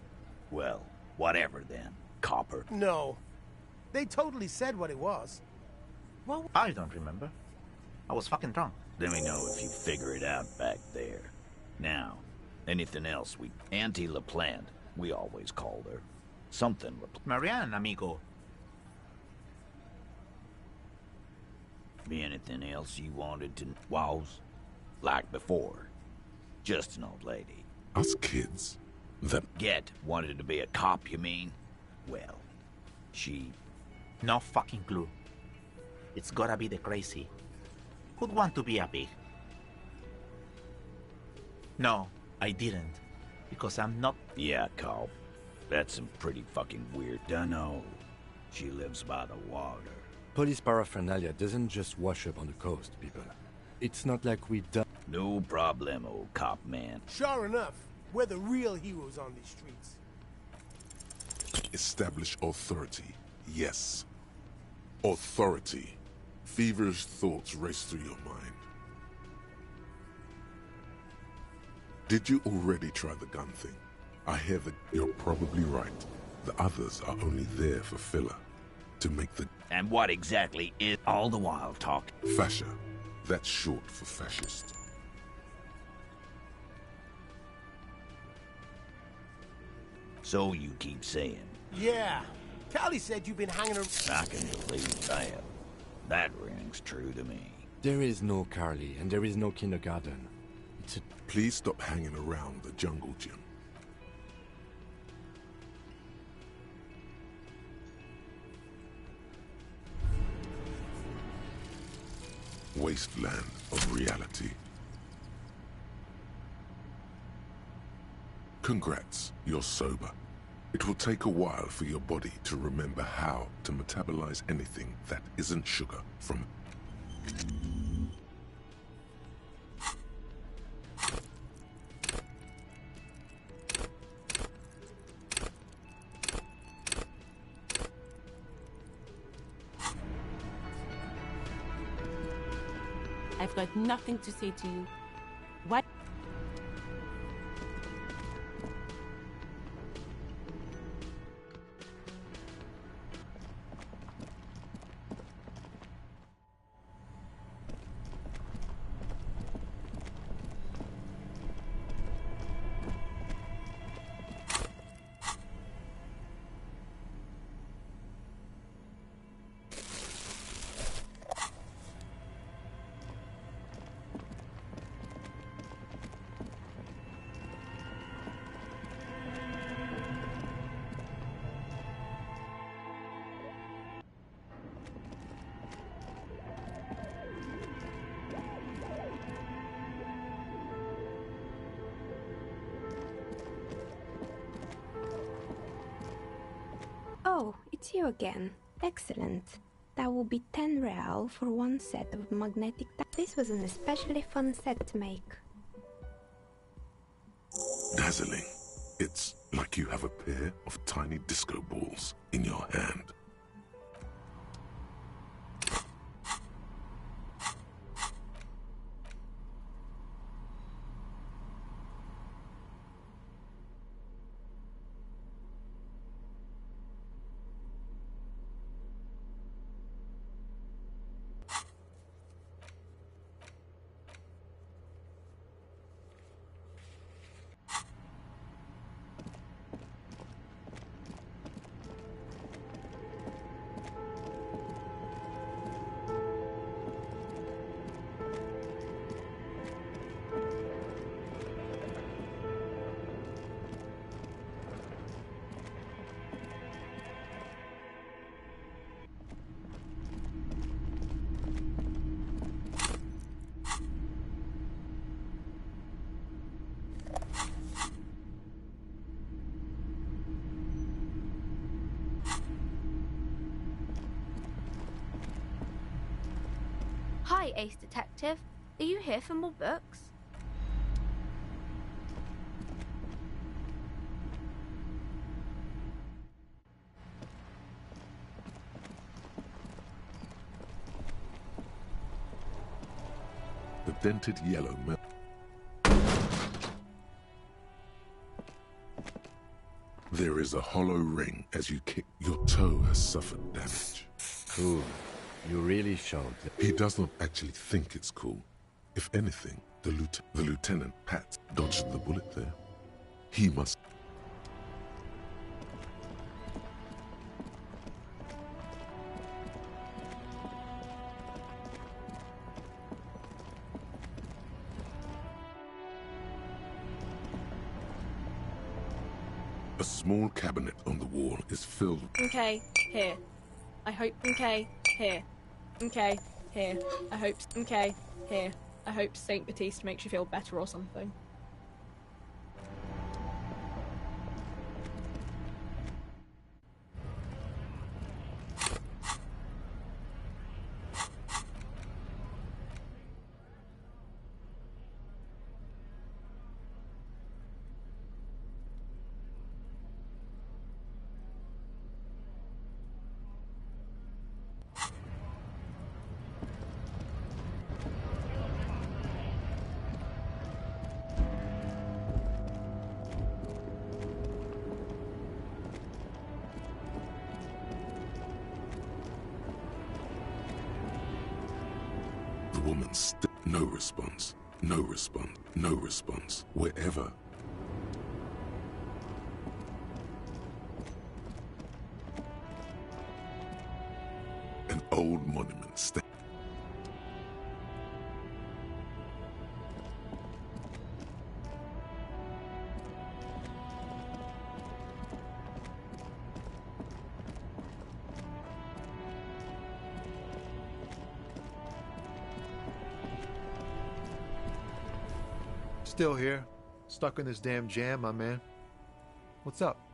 Well, whatever then, copper. No. They totally said what it was. Well, I don't remember. I was fucking drunk. Let me know if you figure it out back there. Now, anything else we... Auntie LaPlante, we always called her. Something LaPlante. Marianne, amigo. Be anything else you wanted to... Was? Like before. Just an old lady. Us kids? That... Wanted to be a cop, you mean? Well, she... No fucking clue. It's gotta be the crazy. Who'd want to be a pig? No, I didn't. Because I'm not... Yeah, cop. That's some pretty fucking weird. Dunno. She lives by the water. Police paraphernalia doesn't just wash up on the coast, people. It's not like we done... No problemo, cop man. Sure enough, we're the real heroes on these streets. Establish authority. Yes. Authority. Feverish thoughts race through your mind. Did you already try the gun thing? I hear that you're probably right. The others are only there for filler. To make the... And what exactly is all the while talk? Fascia. That's short for fascist. So you keep saying. Yeah. Callie said you've been hanging around... I can believe that. That rings true to me. There is no Carly, and there is no kindergarten. It's a... Please stop hanging around the jungle gym. Wasteland of reality. Congrats, you're sober. It will take a while for your body to remember how to metabolize anything that isn't sugar from... I've got nothing to say to you. What? It's you again. Excellent. That will be 10 real for one set of magnetic. This was an especially fun set to make. Dazzling. It's like you have a pair of tiny disco balls in your hand. Hi, Ace Detective. Are you here for more books? The dented yellow map. There is a hollow ring as you kick. Your toe has suffered damage. Cool. You really showed that. He does not actually think it's cool. If anything, the lieutenant, Pat, dodged the bullet there. He must... A small cabinet on the wall is filled... Okay, here. I hope... Okay, here. Okay, here. I hope... Okay, here. I hope Saint Baptiste makes you feel better or something. The woman no response. No response. No response. Wherever. An old monument Still here, stuck in this damn jam, my man. What's up?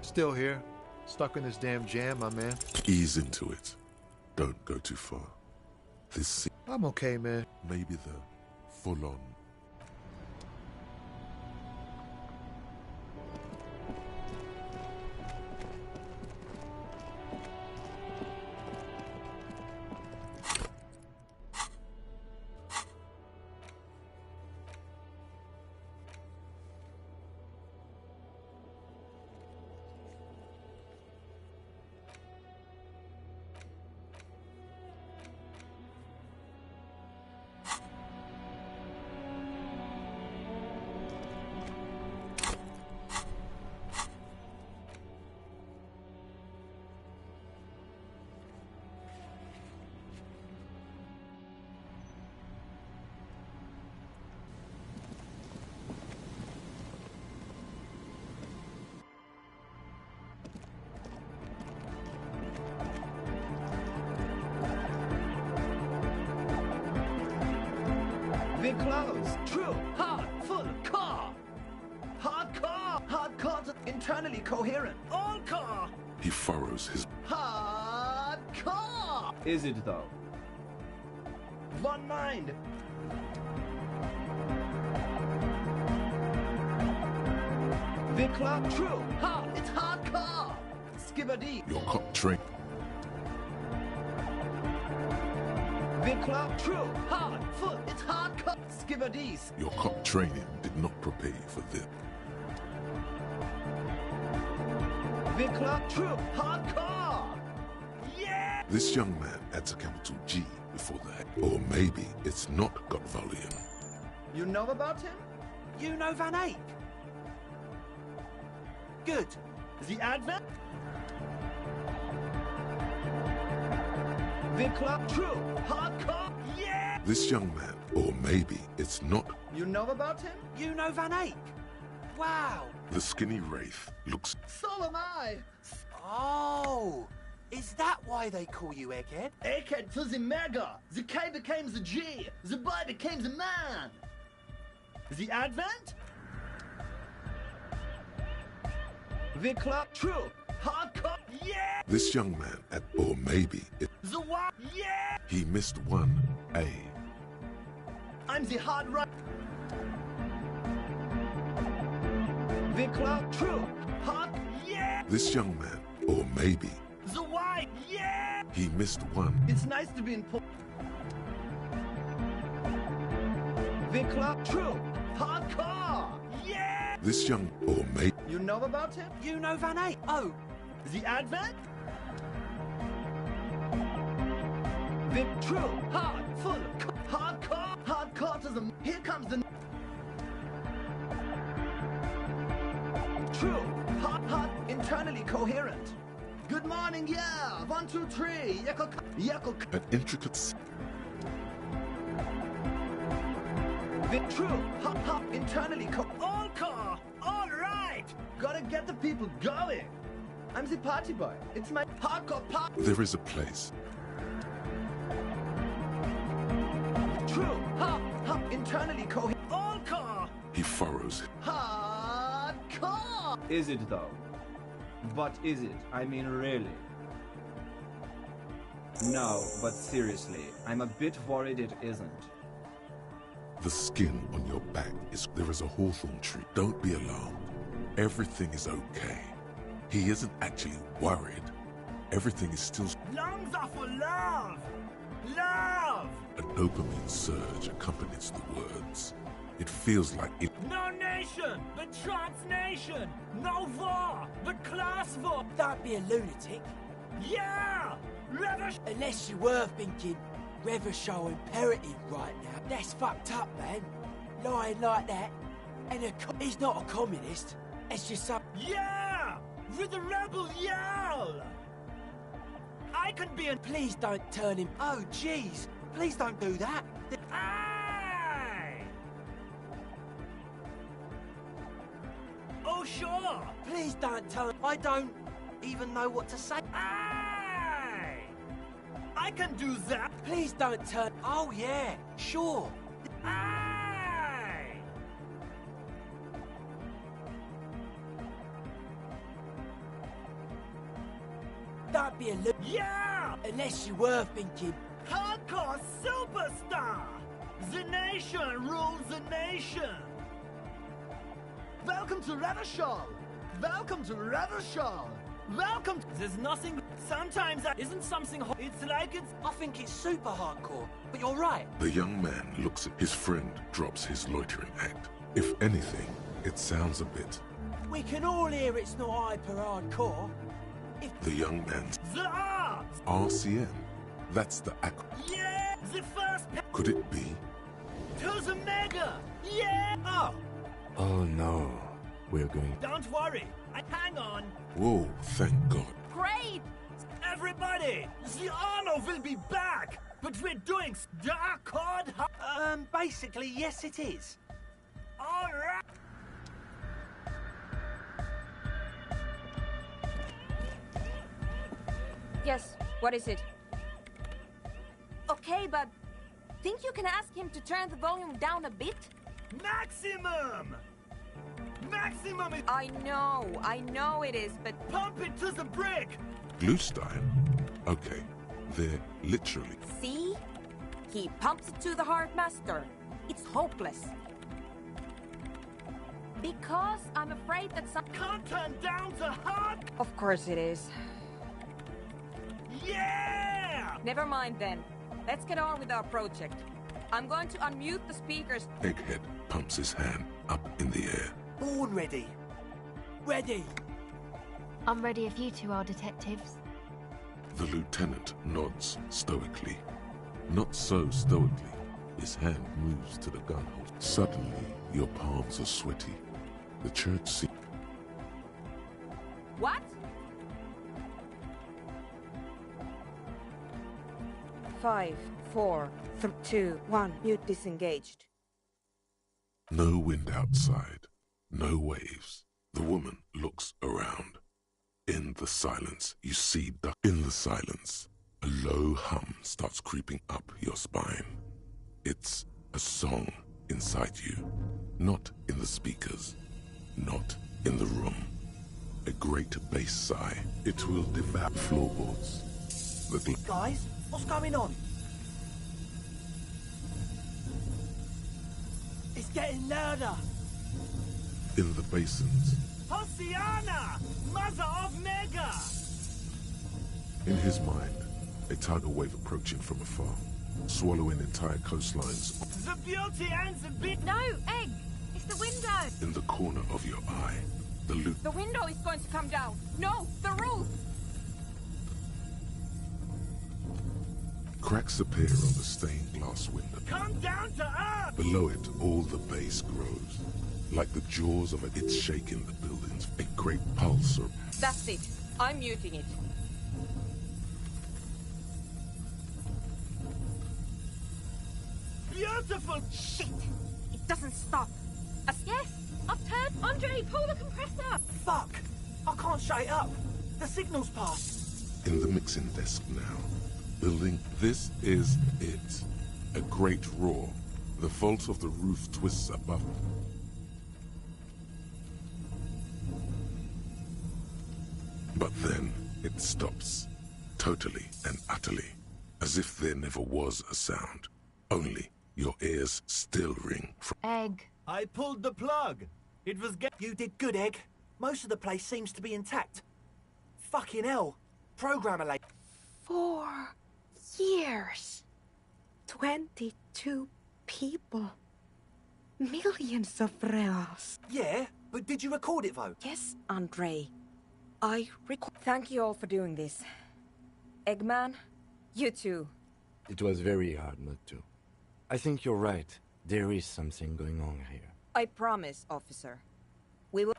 Still here, stuck in this damn jam, my man. Ease into it. Don't go too far. I'm okay, man. Maybe the full-on. We're close. True. Hard. Full. Core. Hardcore. Hardcore to internally coherent. All core. He furrows his... Hardcore. Is it though? One mind. We're close. True. Hard. It's hardcore. Skibbity. Your cop train... Big club, true, hard, full, it's hardcore. Skibbadies. Your cop training did not prepare you for this. Big club, true, hardcore. Yeah! This young man adds a capital G before the head. Or maybe it's not got volume. You know about him? You know Van Eyck? Good. The Advent? Big club, true, hardcore, yeah! This young man, or maybe it's not... You know about him? You know Van Eyck? Wow! The skinny wraith looks... So am I! Oh! Is that why they call you Egghead? Egghead to the mega! The K became the G! The boy became the man! The Advent? The club, true, hardcore, yeah! This young man, or maybe it... The what? Yeah! He missed one A. I'm the hard right. The club, true, hard, yeah! This young man, or maybe... The why, yeah! He missed one. It's nice to be in The club, true, hardcore, yeah! This young, or maybe... You know about him? You know Van Eyck? Oh, the Advent? The true, hard, full, hardcore, hardcore to the... Here comes the... True, hard, internally coherent. Good morning, yeah! 1, 2, 3, yako. An intricate... The true, hard, internally all core, all right! Gotta get the people going. I'm the party boy. It's my hardcore part. There is a place. True, internally coherent. All core. He furrows. Hardcore. Is it though? But is it? I mean, really? No, but seriously, I'm a bit worried it isn't. The skin on your back is... There is a hawthorn tree. Don't be alarmed. Everything is okay. He isn't actually worried. Everything is still... Lungs are for love! Love! A dopamine surge accompanies the words. It feels like it... No nation, but transnation! No war, but class war! Don't be a lunatic. Yeah! Unless you were thinking Revachol imperative right now. That's fucked up, man. Lying like that. And he's not a communist. It's just some... Yeah! With the rebel yell! I can be an... Please don't turn him... Oh, jeez. Please don't do that. Aye! Oh, sure! Please don't turn... I don't even know what to say. Aye! I can do that. Please don't turn... Oh, yeah. Sure. Aye! Don't be a Yeah! Unless you were thinking... Hardcore superstar! The nation rules the nation! Welcome to Revachol! Welcome to Revachol! Welcome to... There's nothing... Sometimes that isn't something... It's like it's... I think it's super hardcore, but you're right. The young man looks at his friend, drops his loitering act. If anything, it sounds a bit... We can all hear it's not hyper-hardcore. The young man's... The art! RCN. That's the ac... Yeah! The first... Could it be? To the mega! Yeah! Oh! Oh no. We're going... Don't worry. Hang on. Whoa, thank God. Great! Everybody! The honor will be back! But we're doing dark card... Basically, yes it is. Alright! Yes, what is it? Okay, but Think you can ask him to turn the volume down a bit? Maximum! Maximum! I know it is, but... Pump it to the brick! Gluestein? Okay, they're literally... See? He pumps it to the hard master. It's hopeless. Because I'm afraid that some... Can't turn down to hard... Of course it is. Yeah! Never mind then. Let's get on with our project. I'm going to unmute the speakers. Egghead pumps his hand up in the air. Born ready. Ready. I'm ready if you two are detectives. The lieutenant nods stoically. Not so stoically. His hand moves to the gun holster. Suddenly, your palms are sweaty. The church seems... What? 5, 4, 3, 2, 1. Mute disengaged. No wind outside. No waves. The woman looks around. In the silence, you see in the silence, a low hum starts creeping up your spine. It's a song inside you. Not in the speakers. Not in the room. A great bass sigh. It will devour floorboards. Guys, what's going on? It's getting louder. In the basins. Hosiana! Mother of Mega! In his mind, a tidal wave approaching from afar, swallowing entire coastlines. The beauty and the beat. No, Egg! It's the window! In the corner of your eye, The window is going to come down! No, the roof! Cracks appear on the stained glass window. Come down to earth! Below it, all the base grows. Like the jaws of it's shaking the buildings. A great pulse. That's it. I'm muting it. Beautiful! Shit! It doesn't stop. Yes! Upturn! Andre, pull the compressor! Fuck! I can't shut it up. The signal's passed. In the mixing desk now. Building, this is it. A great roar. The vault of the roof twists above. But then it stops. Totally and utterly. As if there never was a sound. Only your ears still ring from... Egg. I pulled the plug. It was You did good, Egg. Most of the place seems to be intact. Fucking hell. Programmer late. 4 years. 22 people. Millions of reals. Yeah, but did you record it, though? Yes, Andre. Thank you all for doing this. Eggman, you too. It was very hard not to. I think you're right. There is something going on here. I promise, officer.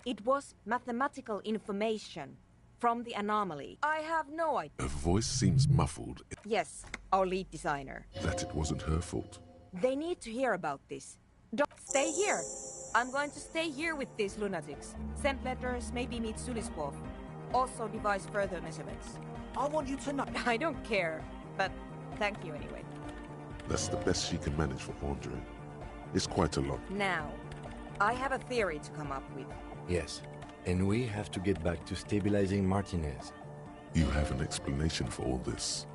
It was mathematical information from the anomaly. I have no idea. Her voice seems muffled. Yes, our lead designer. That it wasn't her fault. They need to hear about this. Don't stay here. I'm going to stay here with these lunatics. Send letters, maybe meet Sulispov. Also devise further measurements. I want you to know. I don't care, but thank you anyway. That's the best she can manage for Andre. It's quite a lot. Now, I have a theory to come up with. Yes, and we have to get back to stabilizing Martinez. You have an explanation for all this.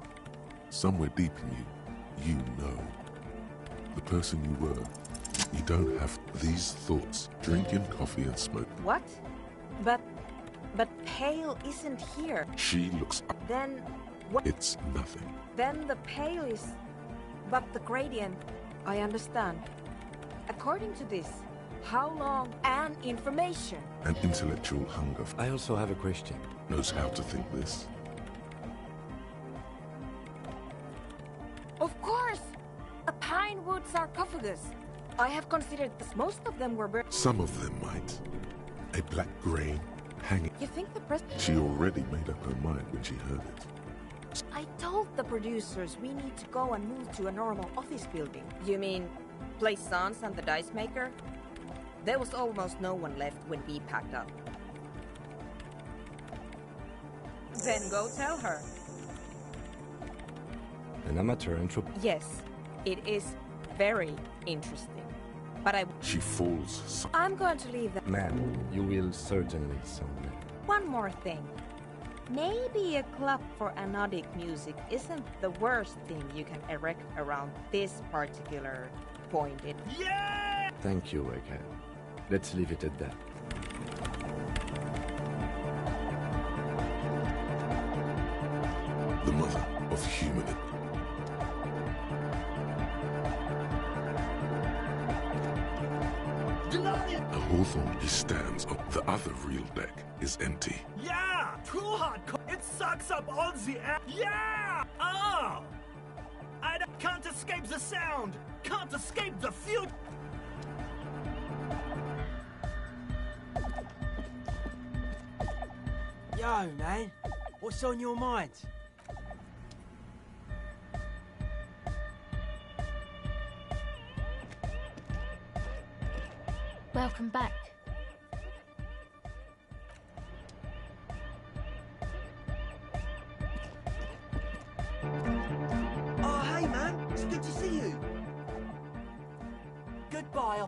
Somewhere deep in you, you know. The person you were. You don't have these thoughts. Drinking coffee and smoke. What? But Pale isn't here. She looks up. Then what? It's nothing. Then the Pale is... But the gradient... I understand. According to this, how long and information? An intellectual hunger. I also have a question. Knows how to think this. Of course! A pine wood sarcophagus. I have considered this. Most of them were burned. Some of them might. A black grain hanging. You think the press... She already made up her mind when she heard it. I told the producers we need to go and move to a normal office building. You mean place Sans and the dice maker? There was almost no one left when we packed up. Then go tell her. An amateur anthropologist. Yes. It is very interesting. But She falls. I'm going to leave that. Ma'am, you will certainly someday. One more thing. Maybe a club for anodic music isn't the worst thing you can erect around this particular point. Yeah! Thank you, Egghead. Let's leave it at that. The mother of humanity. A Hawthorne, he stands up. The other real deck is empty. Yeah! Too hardcore! It sucks up all the air! Yeah! Oh! Can't escape the sound! Can't escape the future! Yo, man. What's on your mind? Welcome back. Oh, hey, man. It's good to see you. Goodbye.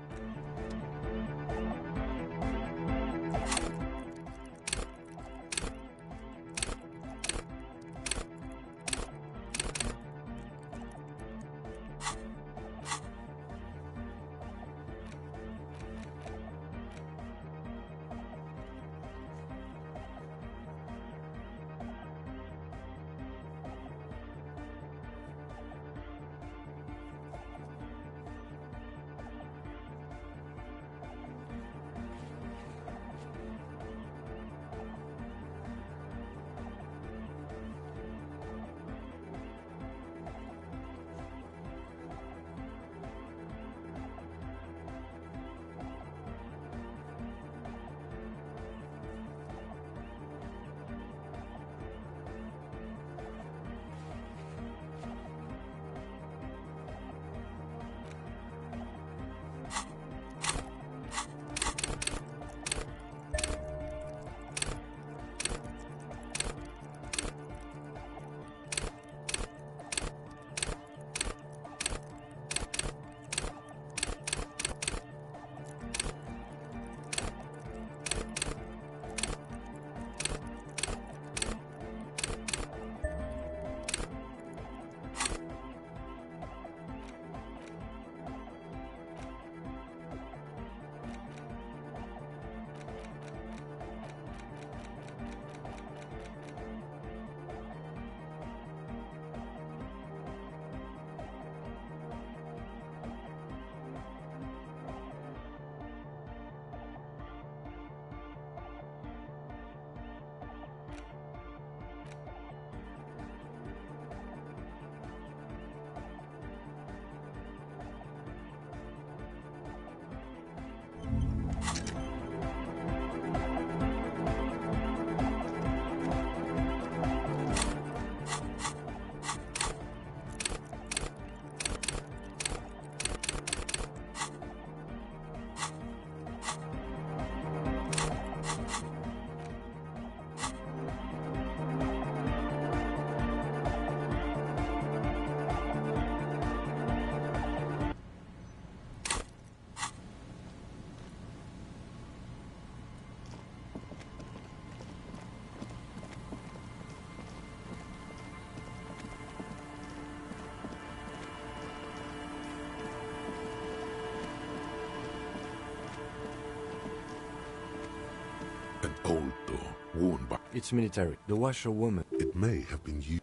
An old door, worn by... It's military. The washerwoman. It may have been used...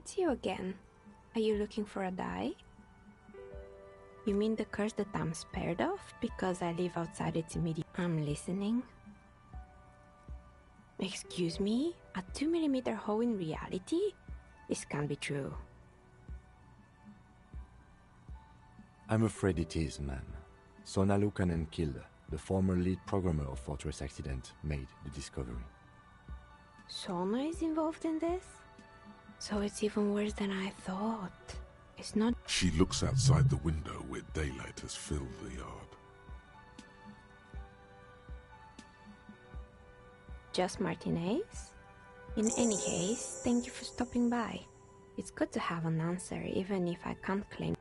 It's you again. Are you looking for a die? You mean the curse that I'm spared of because I live outside its immediate... I'm listening. Excuse me? A 2mm hole in reality? This can't be true. I'm afraid it is, ma'am. Sona Lukanen killed the former lead programmer of Fortress Accident made the discovery. Sona is involved in this? So it's even worse than I thought. It's not... She looks outside the window where daylight has filled the yard. Just Martinez? In any case, thank you for stopping by. It's good to have an answer, even if I can't claim...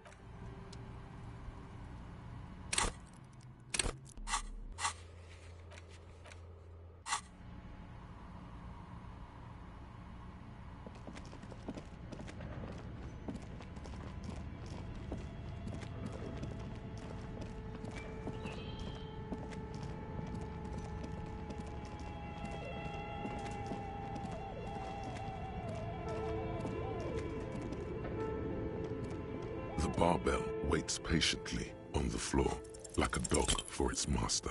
The barbell waits patiently on the floor, like a dog for its master.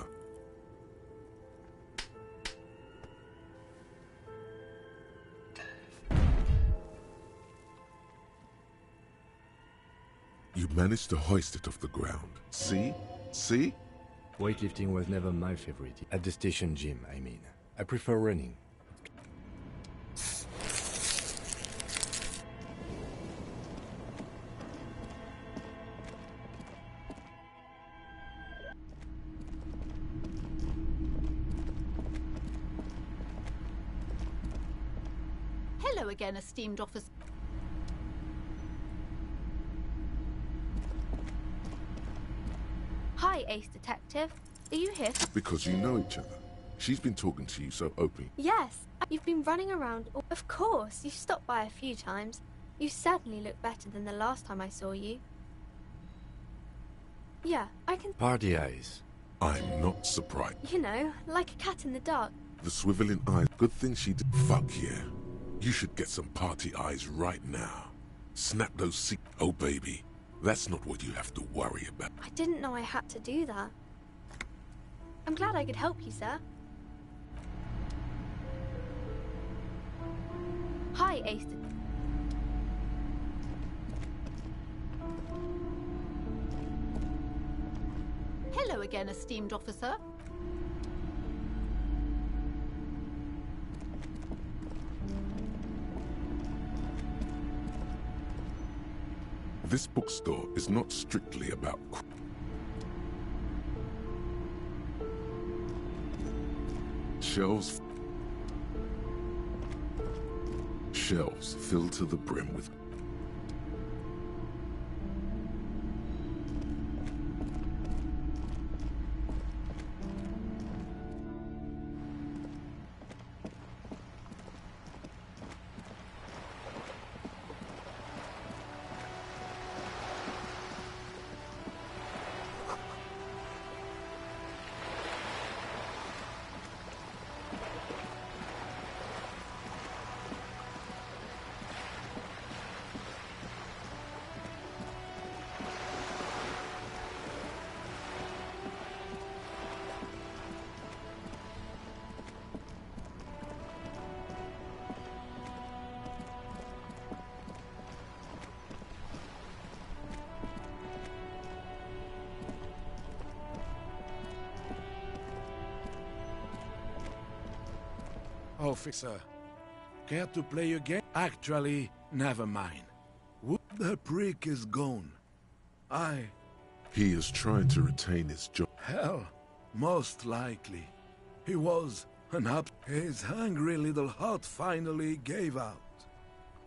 You managed to hoist it off the ground. See? See? Weightlifting was never my favorite. At the station gym, I mean. I prefer running. Hello again, esteemed officer. Hi, Ace Detective. Are you here? Because you know each other. She's been talking to you so openly. Yes. You've been running around. Of course. You've stopped by a few times. You certainly look better than the last time I saw you. Yeah, I can... Party eyes. I'm not surprised. You know, like a cat in the dark. The swiveling eyes. Good thing she did. Fuck yeah. You should get some party eyes right now. Snap those Oh, baby. That's not what you have to worry about. I didn't know I had to do that. I'm glad I could help you, sir. Hi, Ace. Hello again, esteemed officer. This bookstore is not strictly about... Shelves filled to the brim with... Officer, care to play again? Actually, never mind. The prick is gone. He is trying to retain his job. Hell, most likely. He was his hungry little heart finally gave out.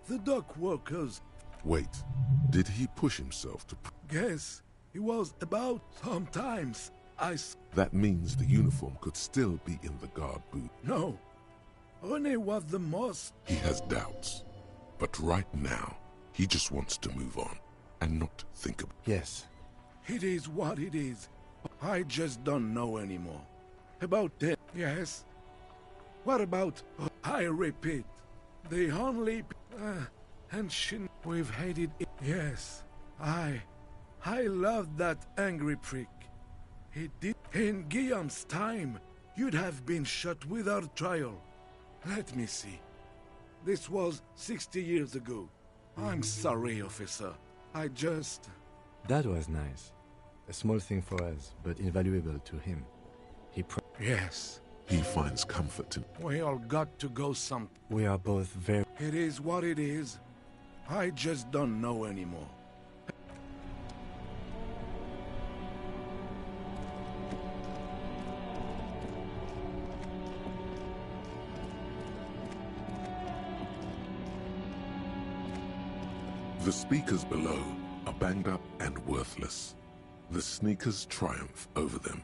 The dock workers... Wait, did he push himself to... Guess he was about sometimes. That means the uniform could still be in the guard booth. No. Only was the most... He has doubts. But right now, he just wants to move on and not think about... Yes. It is what it is. I just don't know anymore. About that, yes. What about... I repeat, the only... and we've hated it. Yes, I loved that angry prick. He did. In Guillaume's time, you'd have been shot without trial. Let me see. This was 60 years ago. I'm sorry, officer. I just... That was nice. A small thing for us, but invaluable to him. Yes. He finds comfort in... We all got to go some... We are both very... It is what it is. I just don't know anymore. The speakers below are banged up and worthless. The sneakers triumph over them.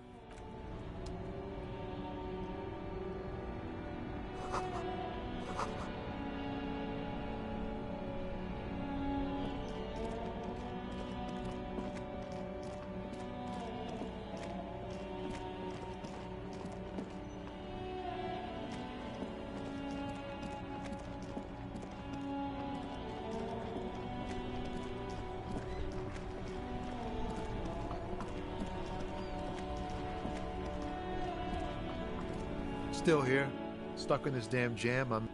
Still here, stuck in this damn jam. I'm...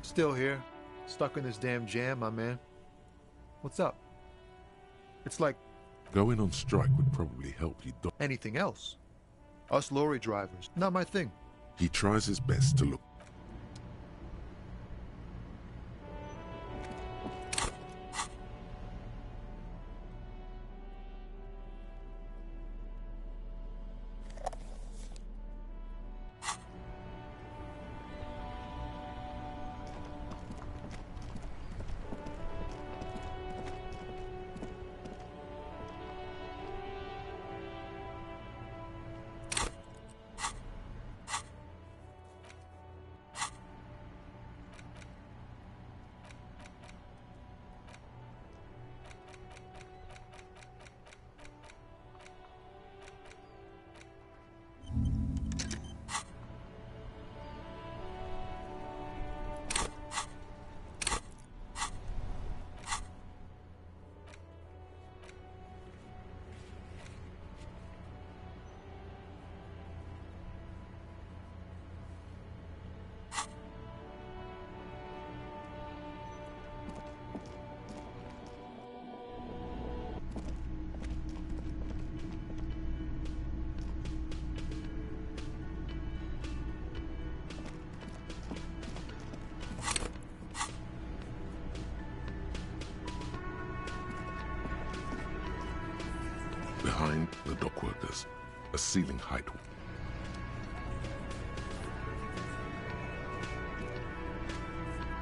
Still here, stuck in this damn jam, my man. What's up? It's like Going on strike would probably help you. Anything else? Us lorry drivers, not my thing. He tries his best to look. Behind the dockworkers, a ceiling height.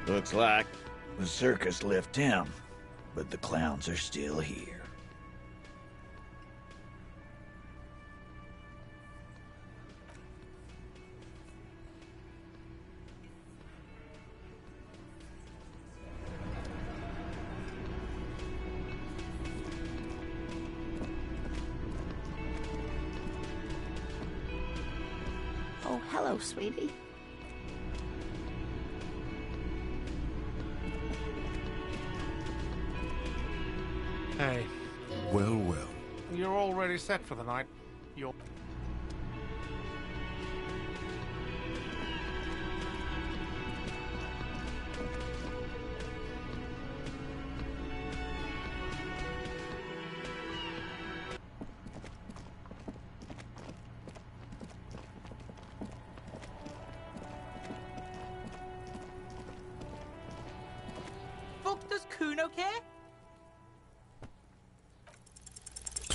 Looks like the circus left town, but the clowns are still here. Oh, hello, sweetie. Hey. Well, well. You're already set for the night. You're... Fuck, does Kuno care?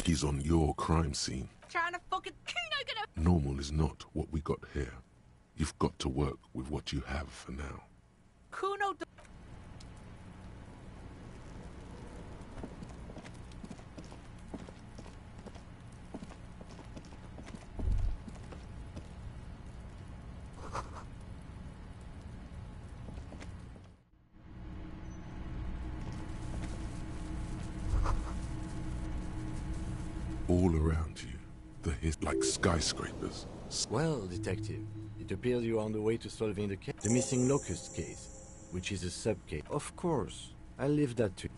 He's on your crime scene. Trying to fucking Kuno gonna... Normal is not what we got here. You've got to work with what you have for now. Kuno... All around you, like skyscrapers. Well, detective, it appears you are on the way to solving the missing locust case, which is a sub-case. Of course, I'll leave that to you.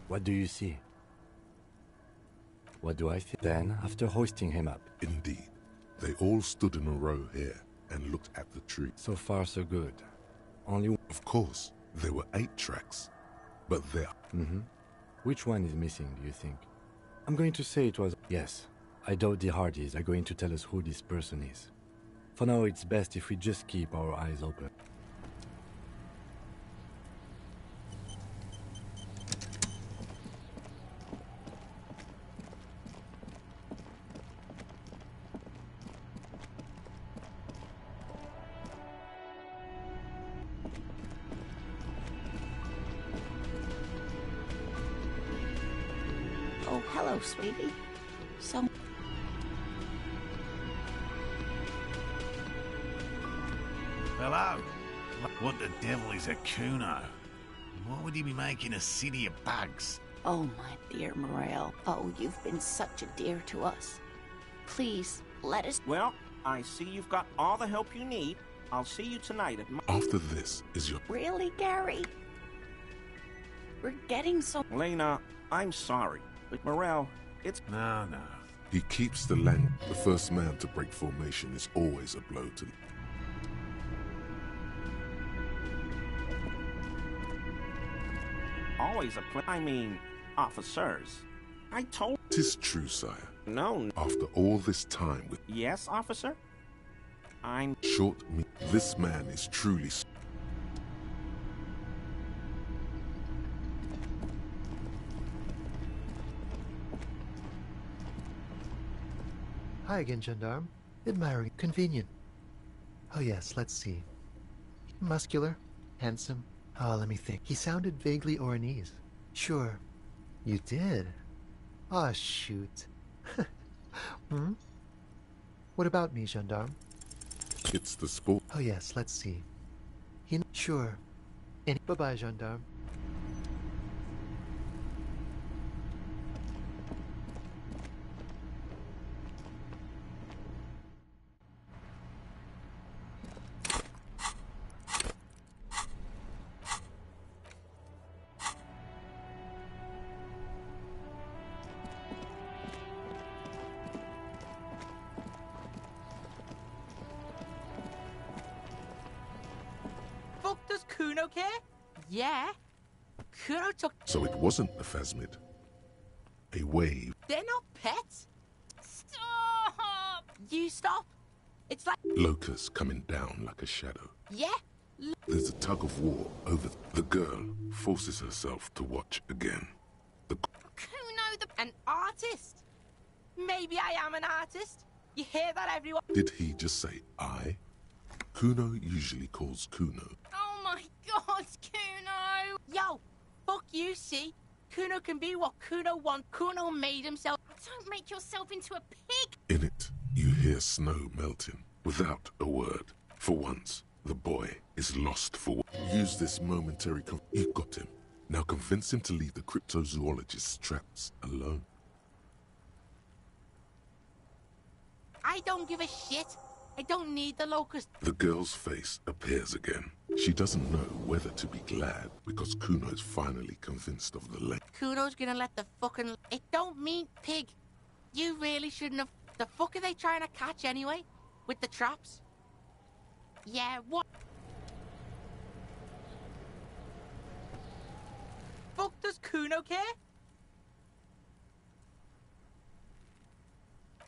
What do you see? What do I feel? Then, after hoisting him up. Indeed. They all stood in a row here and looked at the tree. So far, so good. Only... Of course, there were 8 tracks. But there... Which one is missing, do you think? I'm going to say it was... Yes. I doubt the Hardys are going to tell us who this person is. For now, it's best if we just keep our eyes open. Oh, hello, sweetie. Hello? What the devil is a Kuno? Why would he be making a city of bugs? Oh, my dear Morel. Oh, you've been such a dear to us. Please, let us... Well, I see you've got all the help you need. I'll see you tonight at my... After this is your... Really, Gary? We're getting so... Lena, I'm sorry, but Morel, it's... No. He keeps the lang. The first man to break formation is always a blow to... Always a I mean, officers. I told... 'Tis true, sire. No. After all this time with... Yes, officer? I'm... Short me... This man is truly... Hi again, gendarme. Admiring. Convenient. Oh yes, let's see. Muscular. Handsome. Oh, let me think. He sounded vaguely Oranese. Sure. You did? Ah, shoot. Hmm? What about me, gendarme? It's the sport. Oh yes, let's see. Sure. Bye-bye, gendarme. Does Kuno care? Yeah. Kuno took... So it wasn't a phasmid. A wave. They're not pets. Stop! You stop. It's like... Locus coming down like a shadow. Yeah. There's a tug of war over... The girl forces herself to watch again. Kuno, an artist. Maybe I am an artist. You hear that, everyone? Did he just say I? Kuno usually calls Kuno. Oh my god, Kuno! Yo, fuck you, see? Kuno can be what Kuno wants. Kuno made himself. Don't make yourself into a pig! In it, you hear snow melting, without a word. For once, the boy is lost for... Use this momentary... You got him. Now convince him to leave the cryptozoologist's traps alone. I don't give a shit. I don't need the locust. The girl's face appears again. She doesn't know whether to be glad because Kuno's finally convinced of the length. Kuno's gonna let the fucking... It don't mean pig. You really shouldn't have... The fuck are they trying to catch anyway? With the traps? Yeah, what? Fuck does Kuno care?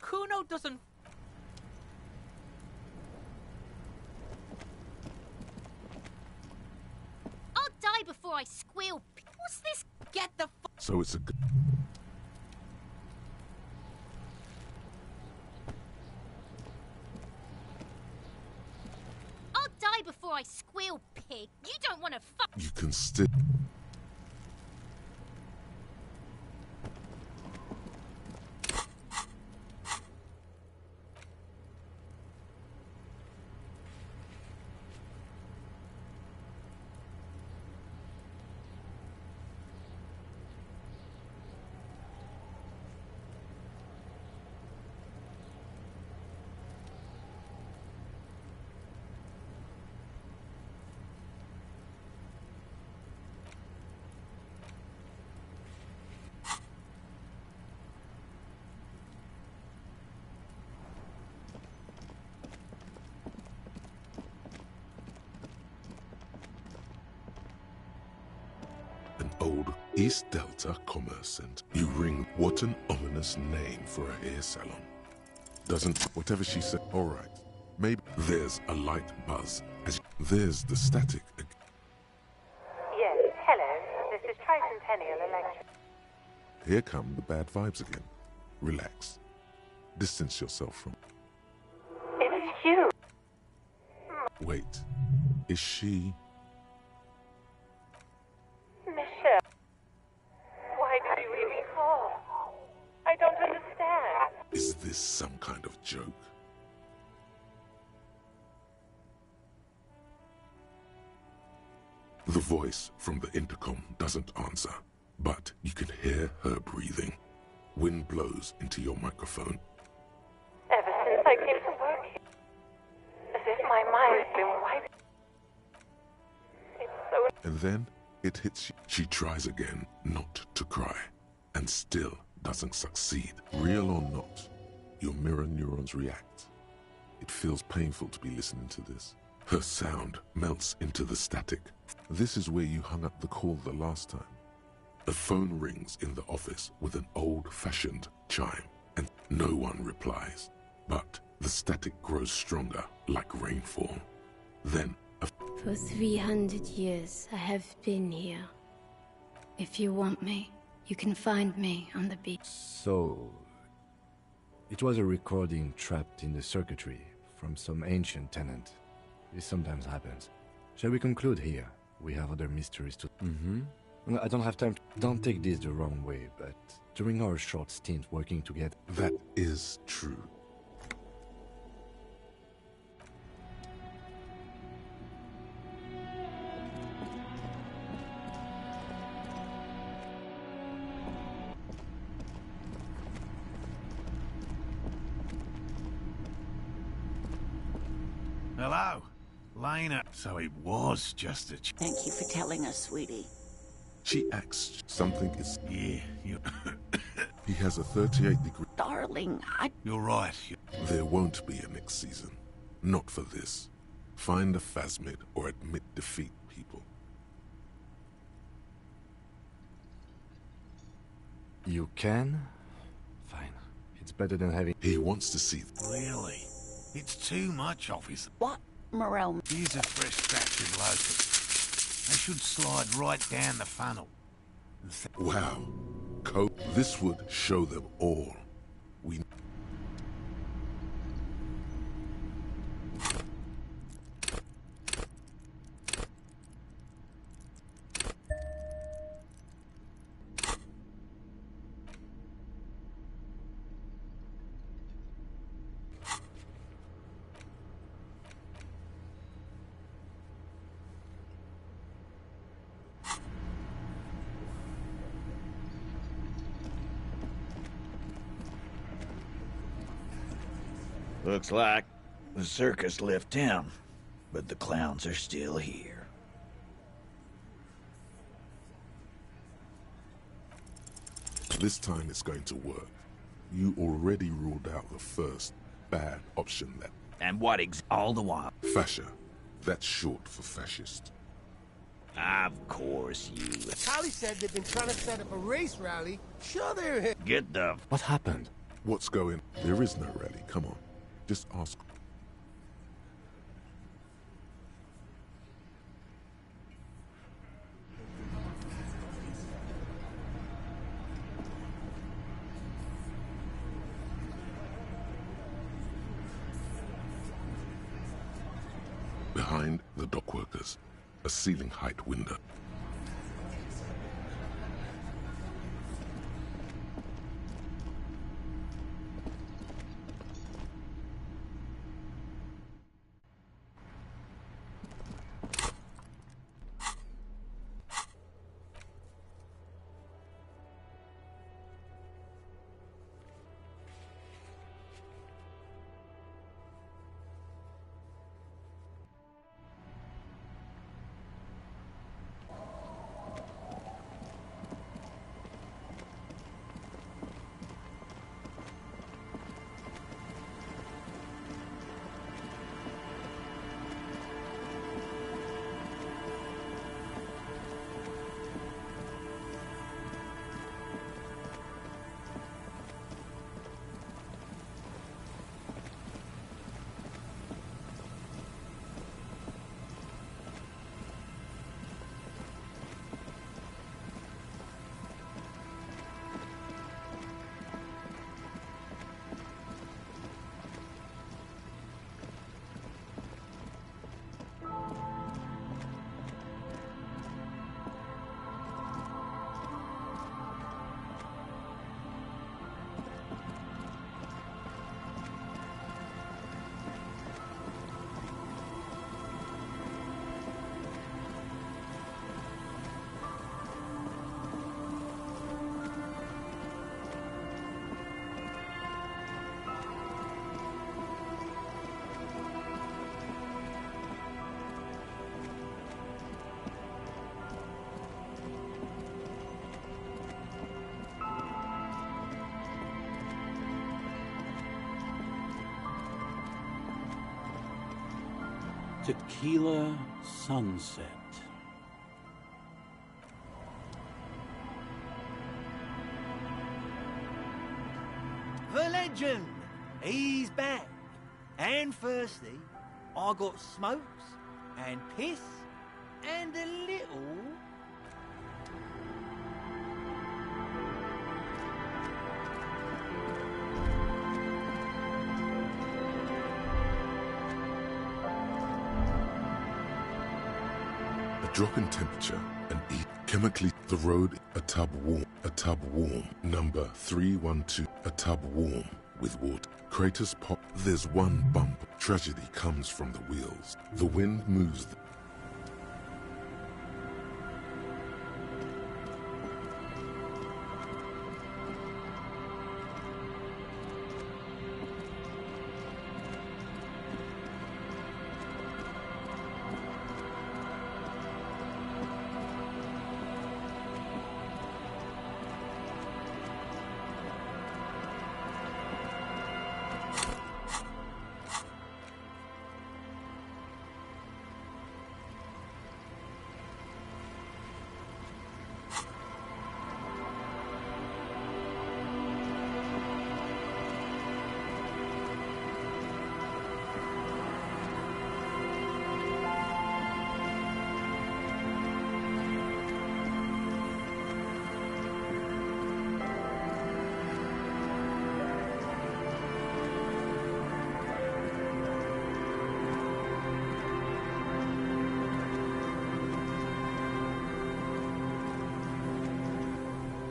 Kuno doesn't... I'll die before I squeal. What's this? Get the So it's a... I'll die before I squeal, pig. You don't want to fuck. You can still... Old East Delta Commerce Center. You ring. What an ominous name for a hair salon. Doesn't... Whatever she said... All right. Maybe... There's a light buzz. There's the static. Yes, hello. This is Tricentennial Electric. Here come the bad vibes again. Relax. Distance yourself from... It's you. Wait. Is she... Michelle. Why did you even call? I don't understand. Is this some kind of joke? The voice from the intercom doesn't answer, but you can hear her breathing. Wind blows into your microphone. Ever since I came to work here, as if my mind's been wiped. It's so... And then it hits you. She tries again not to cry, and still doesn't succeed. Real or not, your mirror neurons react. It feels painful to be listening to this. Her sound melts into the static. This is where you hung up the call the last time. The phone rings in the office with an old-fashioned chime, and no one replies. But the static grows stronger, like rainfall. Then For 300 years, I have been here. If you want me, you can find me on the beach. So, it was a recording trapped in the circuitry from some ancient tenant. This sometimes happens. Shall we conclude here? We have other mysteries to... I don't have time. Don't take this the wrong way, but during our short stint working together... That is true. Hello, Lena. So it was just a... Thank you for telling us, sweetie. She acts something is... Yeah, you... He has a 38-degree... Darling, You're right. There won't be a next season. Not for this. Find a phasmid or admit defeat, people. You can? Fine. It's better than having... He wants to see... Really? It's too much, officer. What, Morel? Here's a fresh batch of locusts. They should slide right down the funnel. Wow. This would show them all. We... Looks like the circus left town, but the clowns are still here. This time it's going to work. You already ruled out the first bad option that... And what all the while? Fascia. That's short for fascist. Of course you... Holly said they've been trying to set up a race rally. Sure they're... Get the... What happened? What's going... There is no rally. Come on. Just ask. Behind the dockworkers, a ceiling height window. Tequila sunset. The legend! He's back. And firstly, I got smokes and piss and a little... A drop in temperature and eat. Chemically, the road, a tub warm, number 312, a tub warm with water. Craters pop, there's one bump. Tragedy comes from the wheels. The wind moves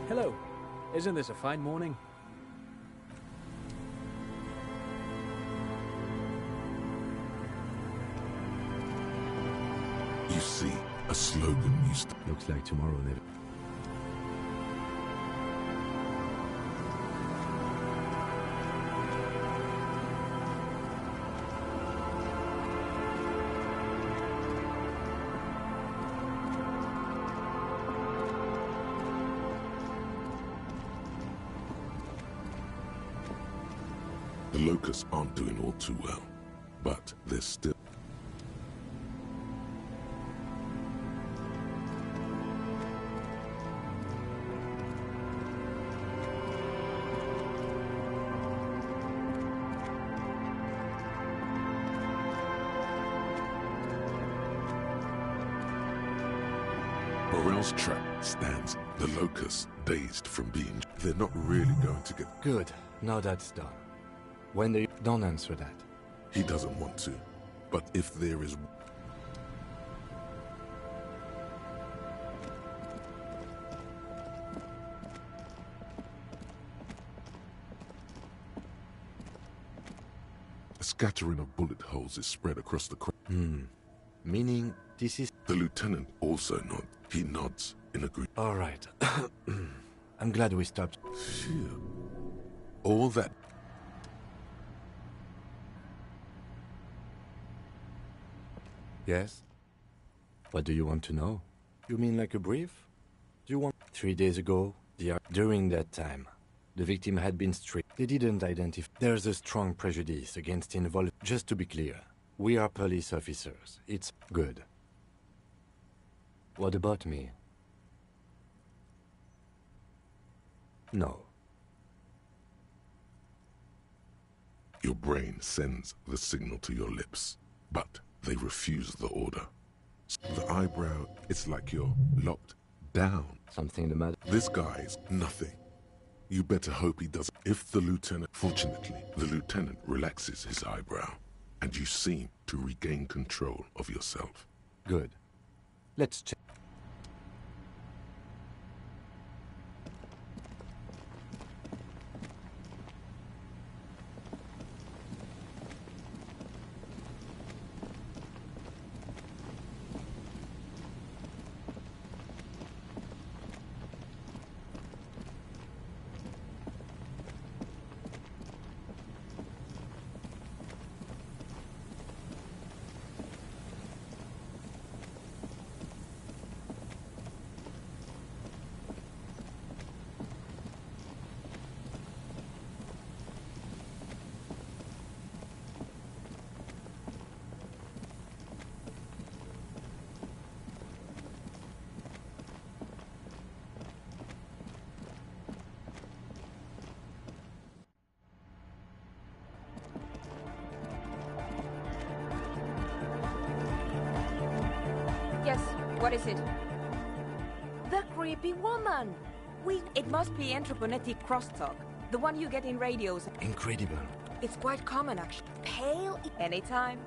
Hello. Isn't this a fine morning? You see, a slogan used to... Looks like tomorrow never... The locusts aren't doing all too well, but they're still... Morel's trap stands. The locusts, dazed from being... They're not really going to get... Good. Now that's done. When they... Don't answer that. He doesn't want to. But if there is... A scattering of bullet holes is spread across the... Meaning, this is... The lieutenant also nods. He nods in agreement. All right. I'm glad we stopped. Phew. All that... Yes? What do you want to know? You mean like a brief? Do you want... 3 days ago, during that time, the victim had been stripped. They didn't identify... There's a strong prejudice against involved... Just to be clear, we are police officers. It's good. What about me? No. Your brain sends the signal to your lips, but they refuse the order. The eyebrow, it's like you're locked down. Something the matter? This guy's nothing. You better hope he doesn't. If the lieutenant... Fortunately, the lieutenant relaxes his eyebrow, and you seem to regain control of yourself. Good. Let's check. Yes, what is it? The creepy woman! It must be anthroponetic crosstalk. The one you get in radios. Incredible. It's quite common, actually. Pale anytime.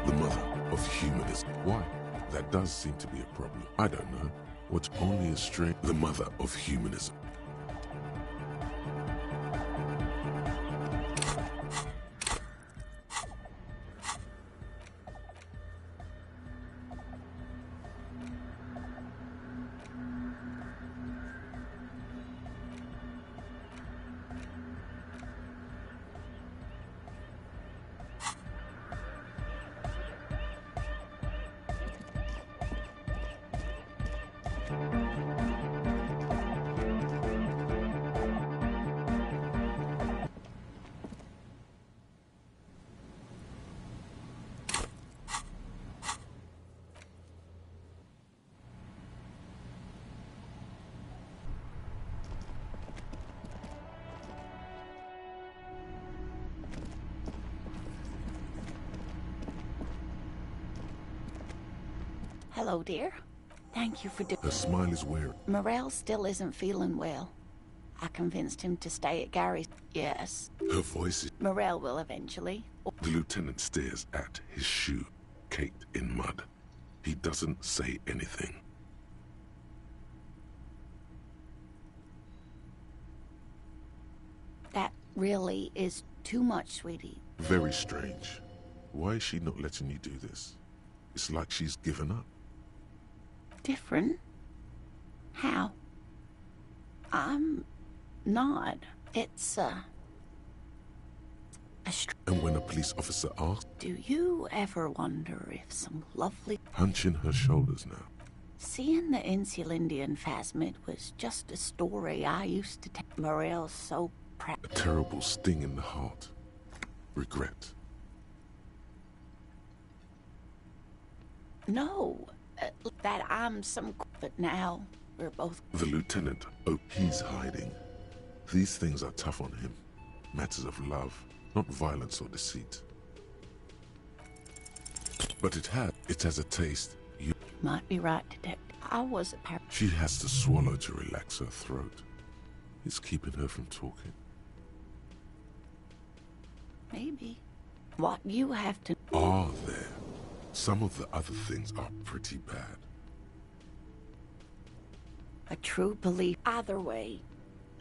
The mother of humanism. Why? That does seem to be a problem. I don't know. What's only a strange... The mother of humanism. Hello, dear. Thank you for Her smile is weird. Morel still isn't feeling well. I convinced him to stay at Gary's. Yes. Her voice is... Morel will eventually. The lieutenant stares at his shoe, caked in mud. He doesn't say anything. That really is too much, sweetie. Very strange. Why is she not letting you do this? It's like she's given up. Different? How? I'm not. It's, And when a police officer asks... Do you ever wonder if some lovely... Hunching her shoulders now. Seeing the Insulindian phasmid was just a story I used to tell. Morel's so proud. A terrible sting in the heart. Regret. No, that I'm some... But now, we're both... The lieutenant, oh, he's hiding. These things are tough on him. Matters of love, not violence or deceit. But it has a taste. You might be right, Detective. I was a par... She has to swallow to relax her throat. It's keeping her from talking. Maybe. What you have to... Are there? Some of the other things are pretty bad. A true belief. Either way,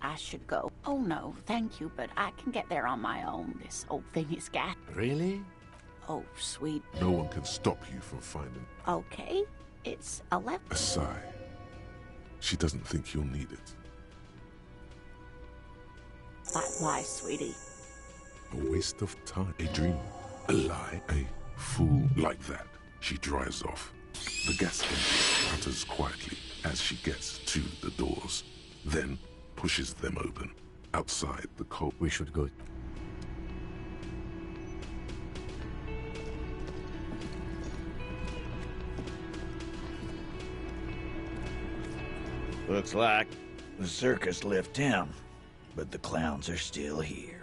I should go. Oh no, thank you, but I can get there on my own. This whole thing is gas. Really? Oh, sweet. No one can stop you from finding... Okay, it's 11. A sigh. She doesn't think you'll need it. But why, sweetie? A waste of time. A dream. A lie. A fool like that. She drives off. The gas engine putters quietly as she gets to the doors, then pushes them open. Outside, the cold... We should go. Looks like the circus left town, but the clowns are still here.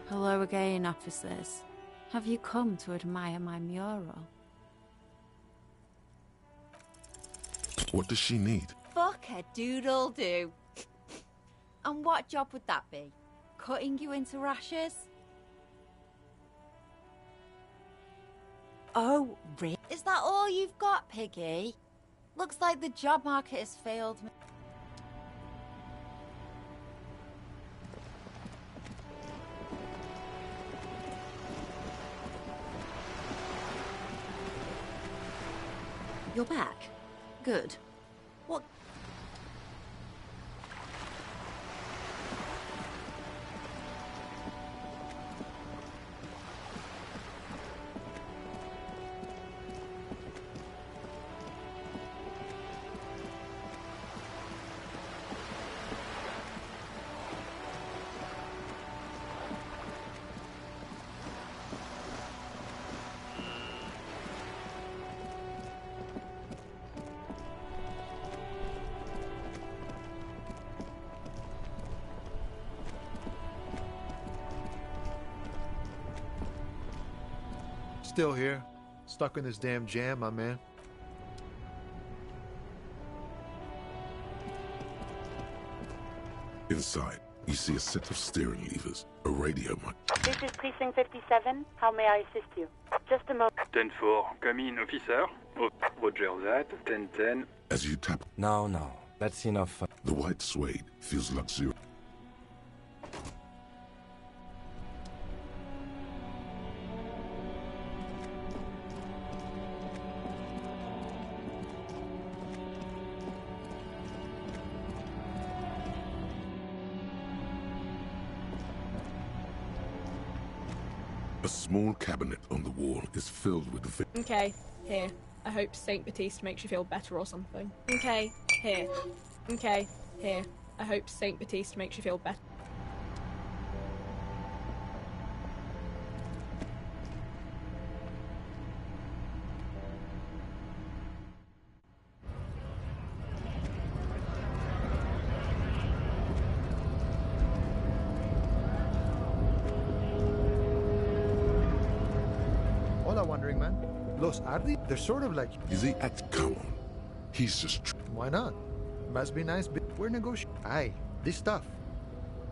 Hello again, officers. Have you come to admire my mural? What does she need? Fuck a doodle-doo. And what job would that be? Cutting you into rashers? Oh, really? Is that all you've got, Piggy? Looks like the job market has failed me. You're back. Good. What? Still here. Stuck in this damn jam, my man. Inside, you see a set of steering levers, a radio mic. This is Precinct 57. How may I assist you? Just a moment. 10-4, come in, officer. Oh, Roger that. 10-10. As you tap, No, that's enough. the white suede feels luxurious. A small cabinet on the wall is filled with Okay, here. I hope Saint Baptiste makes you feel better or something. Okay, here. Okay, here. I hope Saint Baptiste makes you feel better. Hola, wandering man. Los Ardi? They're sort of like... Is he at... Come on. He's just... Why not? Must be nice. We're negotiating. Aye, this stuff.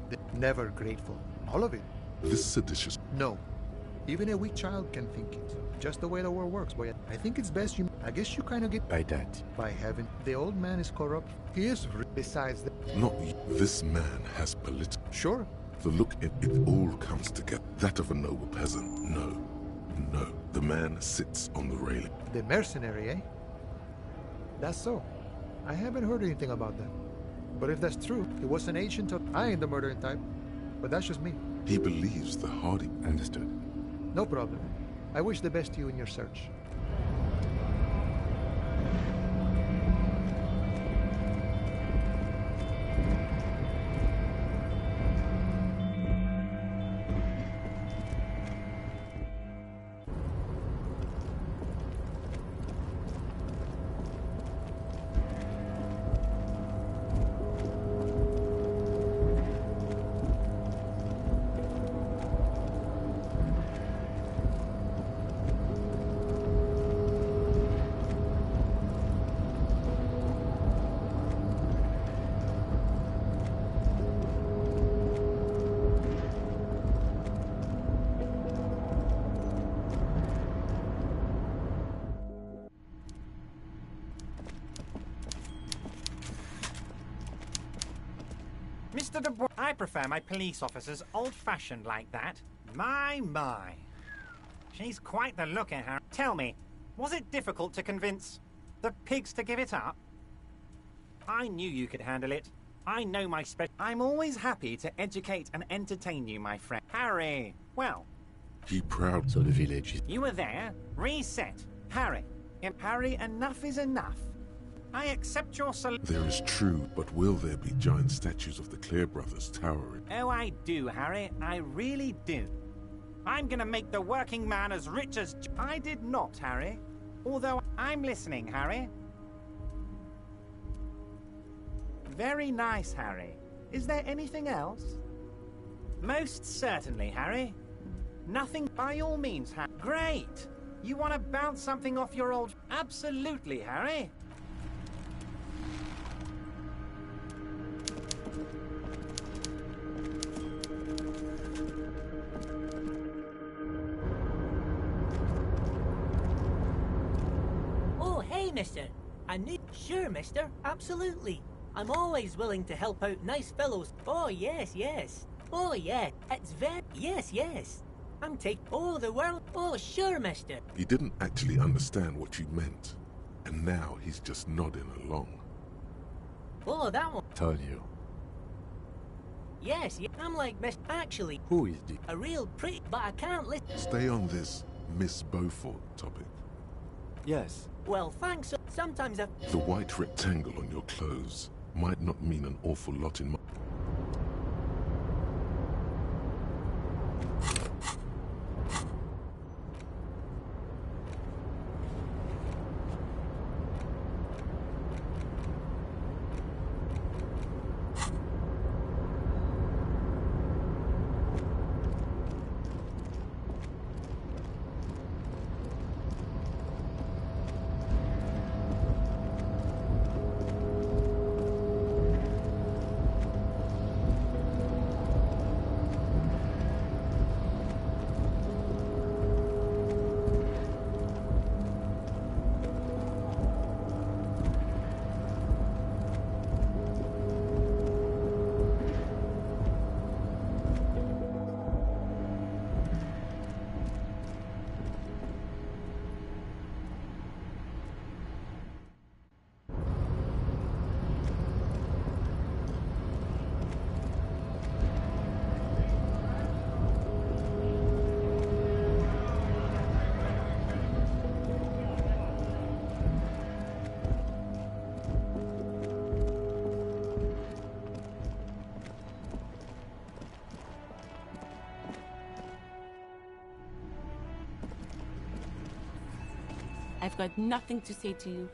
They're never grateful. All of it. This seditious... No. Even a weak child can think it. Just the way the world works, boy. I think it's best you... I guess you kind of get... By that. By heaven. The old man is corrupt. He is... Besides the... Not you. This man has political... Sure. The look it all comes together. That of a noble peasant. No. The man sits on the railing. The mercenary, eh? That's so. I haven't heard anything about that. But if that's true, he was an agent of... I ain't the murdering type. But that's just me. He believes the hardy... Understood. No problem. I wish the best to you in your search. Mr. De Bois, I prefer my police officers old-fashioned like that. My. She's quite the look at her. Tell me, was it difficult to convince the pigs to give it up? I knew you could handle it. I know my I'm always happy to educate and entertain you, my friend. Harry, well... He proud... So the village is... You were there. Reset. Harry. Harry, enough is enough. I accept your There is true, but will there be giant statues of the Clear brothers towering? Oh, I do, Harry. I really do. I'm gonna make the working man as rich as... I did not, Harry. Although I'm listening, Harry. Very nice, Harry. Is there anything else? Most certainly, Harry. Nothing by all means, Harry. Great! You want to bounce something off your old... Absolutely, Harry. Mister. Sure, mister. Absolutely. I'm always willing to help out nice fellows. Oh, yes. Oh, yeah. It's very... Yes. I'm taking... Oh, the world... Oh, sure, mister. He didn't actually understand what you meant. And now he's just nodding along. Oh, that one. Told you. Yes, I'm like Miss. Actually, Who is the... a real pretty, but I can't listen. Stay on this Miss Beaufort topic. Yes. Well, thanks. Sometimes I. The white rectangle on your clothes might not mean an awful lot in my... I've got nothing to say to you.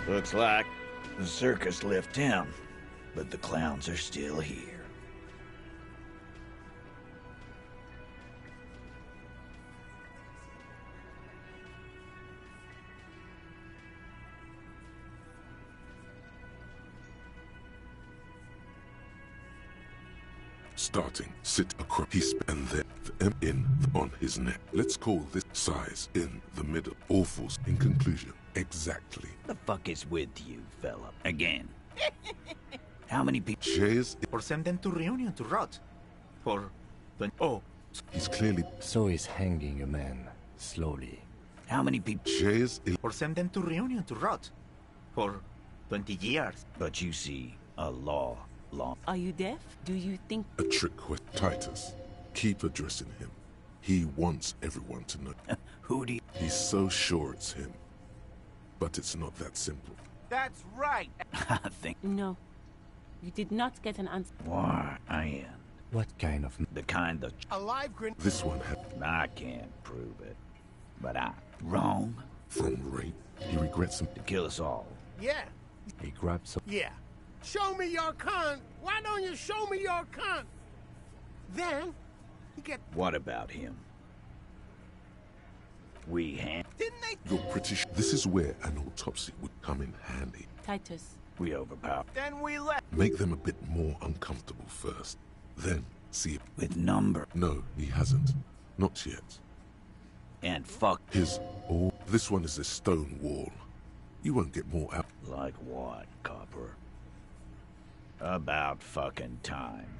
Looks like the circus left town, but the clowns are still here. Starting, sit across his and then the M in on his neck. Let's call this size in the middle. Awfuls in conclusion. Exactly. The fuck is with you, fella? Again. How many people? Chairs. Or send them to reunion to rot. Or... Oh. He's clearly... So he's hanging a man, slowly. How many people? Chairs. Or send them to reunion to rot. For 20 years. But you see, a law. Are you deaf? Do you think... A trick with Titus. Keep addressing him. He wants everyone to know. Who do you... He's so sure it's him. But it's not that simple. That's right. I think... No. You did not get an answer. Why, I am. What kind of... The kind of... A live grenade. This one had... I can't prove it. But I'm wrong. From rape. He regrets him. To kill us all. Yeah. He grabbed some. Yeah. Show me your cunt. Why don't you show me your cunt? Then, you get... What about him? Didn't they... You're pretty sure this is where an autopsy would come in handy. Titus. We overpower. Then we left. Make them a bit more uncomfortable first. Then, see if... With number. No, he hasn't. Not yet. And fuck. This one is a stone wall. You won't get more out. Like what, copper? About fucking time.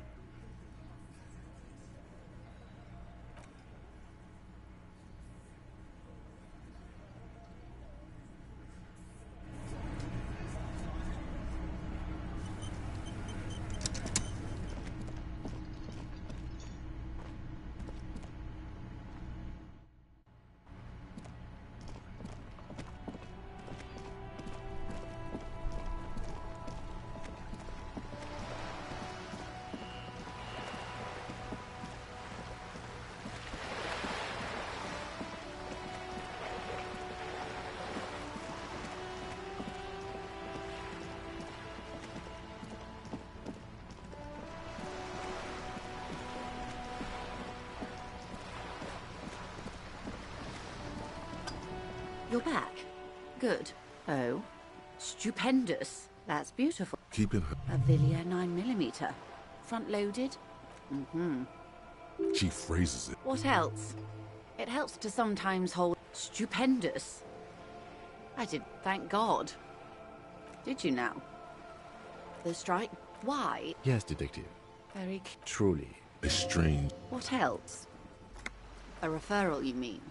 You're back. Good. Oh. Stupendous. That's beautiful. Keeping her. A Villiers 9mm. Front-loaded? Mm-hmm. She phrases it. What else? It helps to sometimes hold... Stupendous. I did, thank God. Did you now? The strike? Why? Yes, detective. Very... Truly. A strange... What else? A referral, you mean?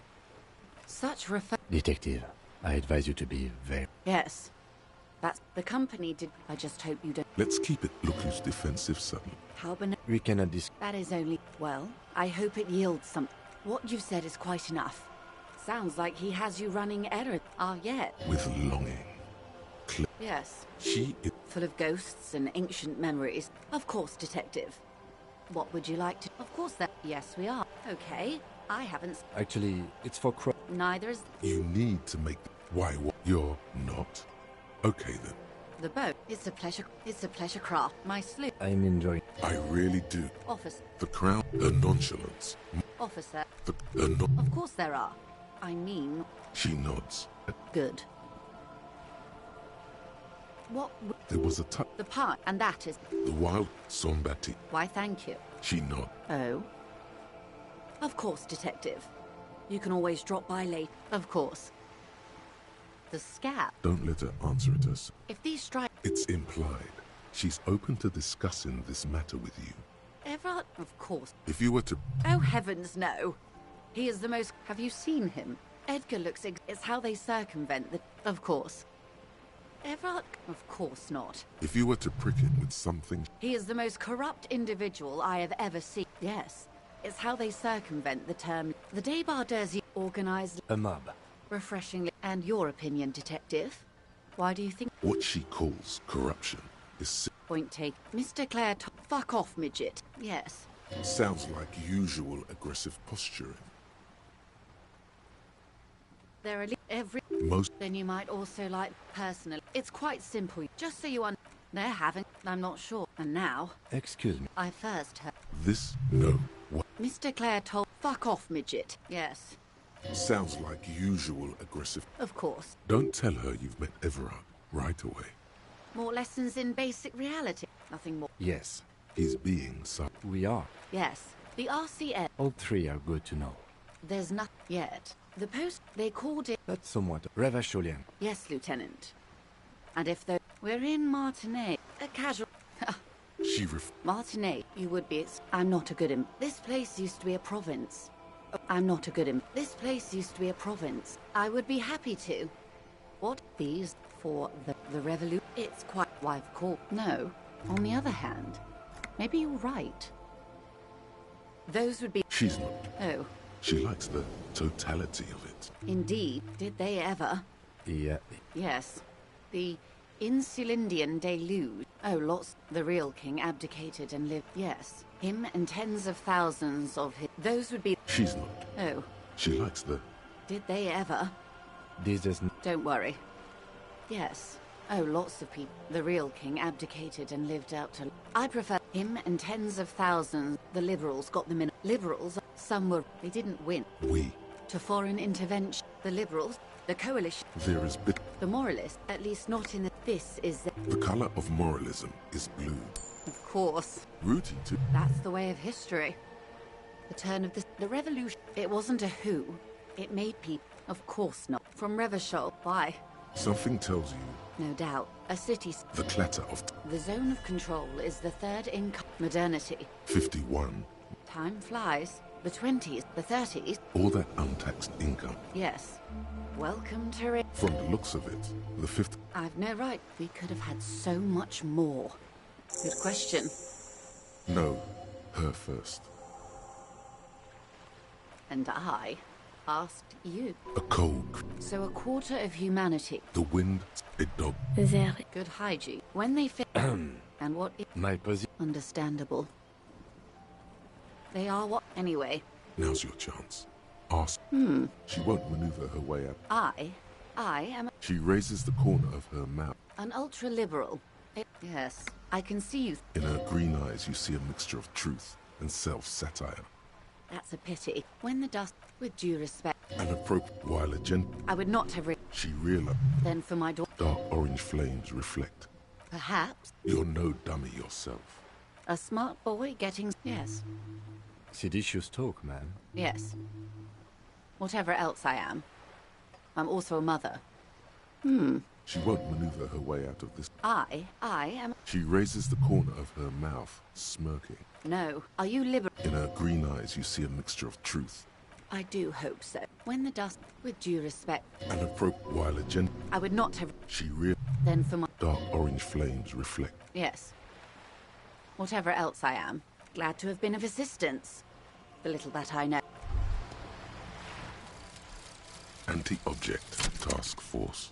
Such Detective, I advise you to be very... Yes. That's... The company did... I just hope you don't... Let's keep it look who's defensive, Sutton. How We cannot That is only... Well, I hope it yields something. What you've said is quite enough. Sounds like he has you running errands. Ah, yet. With longing. Yes. She is... Full of ghosts and ancient memories. Of course, detective. What would you like to... Of course that... Yes, we are. Okay. I haven't... Actually, it's for Neither is... You need to make... Why, what? You're not? Okay, then. The boat. It's a pleasure... It's a pleasure craft. My sloop. I'm enjoying... I really do. Officer. The crown... The nonchalance. Officer. The Of course there are. I mean... She nods. Good. What... There was a The part, and that is... The wild Sombati. Why, thank you. She nods. Oh? Of course, detective. You can always drop by late. Of course. The scab. Don't let her answer it herself. If these strike... It's implied. She's open to discussing this matter with you. Ever? Of course. If you were to... Oh, heavens, no. He is the most... Have you seen him? Edgar looks... It's how they circumvent the... Of course. Ever? Of course not. If you were to prick him with something... He is the most corrupt individual I have ever seen. Yes. It's how they circumvent the term... The Débardeurs organized... A mob. Refreshingly... And your opinion, detective? Why do you think... What she calls corruption is... Point take. Mr. Clare... Fuck off, midget. Yes. Sounds like usual aggressive posturing. There are every... Most... Then you might also like... Personally. It's quite simple. Just so you They're having... I'm not sure. And now... Excuse me. I first heard... This? No. What? Mr. Clare told... Fuck off, midget. Yes. Sounds like usual aggressive... Of course. Don't tell her you've met Everard right away. More lessons in basic reality. Nothing more. Yes. He's being some... We are. Yes. The RCN... All three are good to know. There's nothing yet. The post... They called it... That's somewhat... Revacholian. Yes, Lieutenant. And if though... We're in Martinez. A casual... She Martinez, you would be... I'm not a good im... This place used to be a province. I'm not a good im... This place used to be a province. I would be happy to. What? These... For the revolution... It's quite... Why, of course... No. On the other hand... Maybe you're right. Those would be... She's not. Oh. She likes the totality of it. Indeed. Did they ever? Yes. The Insulindian deluge. Oh, lots. The real king abdicated and lived. Yes. Him and tens of thousands of his... Those would be... She's not. Oh. She likes the... Did they ever? This doesn't... Don't worry. Yes. Oh, lots of people. The real king abdicated and lived out to... I prefer him and tens of thousands. The liberals got them in. Liberals, some were... They didn't win. We. To foreign intervention. The liberals, the coalition. There is bit... The moralists, at least not in the... This is the... The color of moralism is blue. Of course. Rooty too. That's the way of history. The turn of the revolution. It wasn't a who. It made people. Of course not. From Revachol. Why? Something tells you. No doubt. A city. The clatter of... The zone of control is the third in modernity. 51. Time flies. The 20s, the 30s. All that untaxed income. Yes. Welcome to it. From the looks of it, the 50... I've no right. We could have had so much more. Good question. No. Her first. And I asked you. A cold. So a quarter of humanity. The wind, a dog. Good hygiene. When they fit. And what is... My position. Understandable. They are what... Anyway. Now's your chance. Ask. She won't maneuver her way out. I am... She raises the corner of her mouth. An ultra-liberal. Yes, I can see you. In her green eyes you see a mixture of truth and self-satire. That's a pity. When the dust... With due respect... An appropriate... While a gent... I would not have... She realized... Then for my daughter... Dark orange flames reflect. Perhaps... You're no dummy yourself. A smart boy getting... Yes. Seditious talk, man. Yes. Whatever else I am. I'm also a mother. She won't maneuver her way out of this. I am... She raises the corner of her mouth, smirking. No. Are you liberal? In her green eyes you see a mixture of truth. I do hope so. When the dust... With due respect... An appropriate... While a gent... I would not have... She Then for my... Dark orange flames reflect. Yes. Whatever else I am. Glad to have been of assistance. The little that I know. Anti-object task force.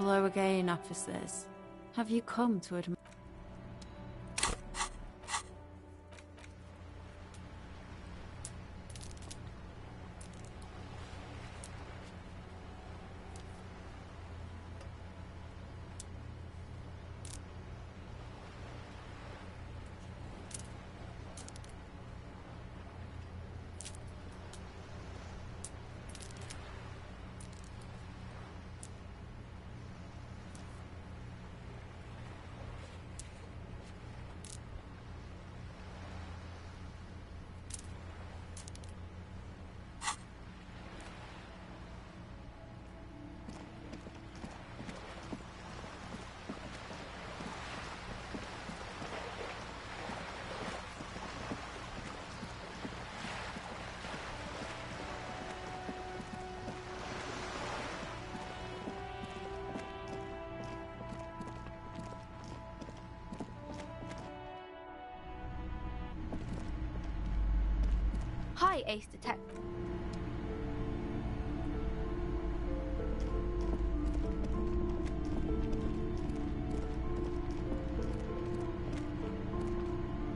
Hello again, officers. Have you come to admit? Hi, Ace Detective.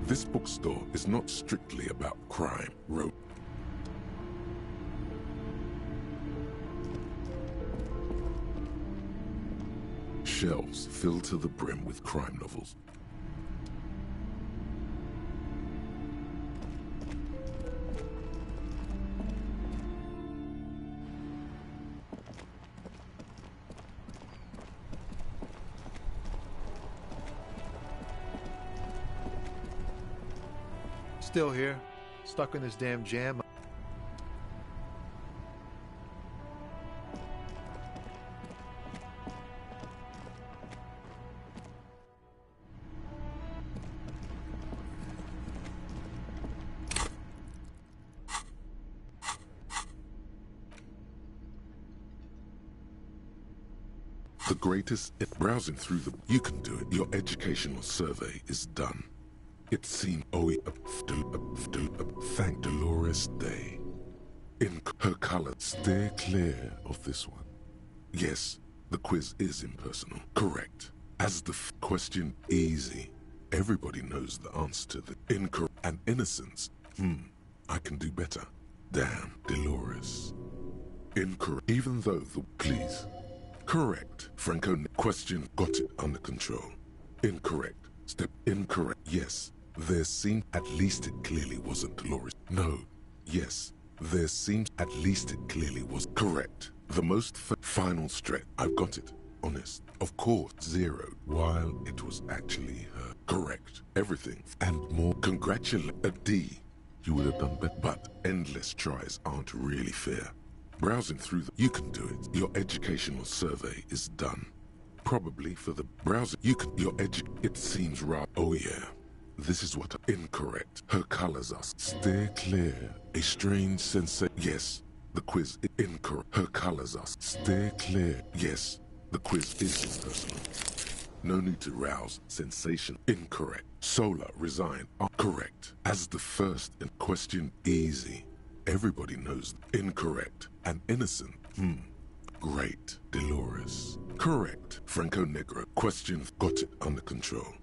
This bookstore is not strictly about crime, Shelves filled to the brim with crime novels. Still here, stuck in this damn jam. The greatest, if browsing through the, you can do it. Your educational survey is done. It seemed, thank Dolores Day. In her color, steer clear of this one. Yes, the quiz is impersonal. Correct. As the question easy, everybody knows the answer to the incorrect and innocence. I can do better. Damn, Dolores. Incorrect. Even though the, please. Correct. Franco, question, got it under control. Incorrect. Step, incorrect. Yes. There seemed, at least it clearly wasn't Dolores. No. Yes. There seems, at least it clearly was. Correct. The most final stretch. I've got it. Honest. Of course, zeroed. While it was actually her. Correct. Everything. And more. Congratulate. A D. You would have done better. But endless tries aren't really fair. Browsing through the, you can do it. Your educational survey is done. Probably for the browser, you can, it seems right. Oh yeah. This is what, incorrect. Her colors are, steer clear. A strange sensation. Yes, the quiz is incorrect. Her colors are, steer clear. Yes, the quiz is impersonal. No need to rouse sensation. Incorrect. Solar resign. Correct. As the first in question, easy. Everybody knows. Incorrect. And innocent. Great. Dolores. Correct. Franco Negro. Question. Got it under control.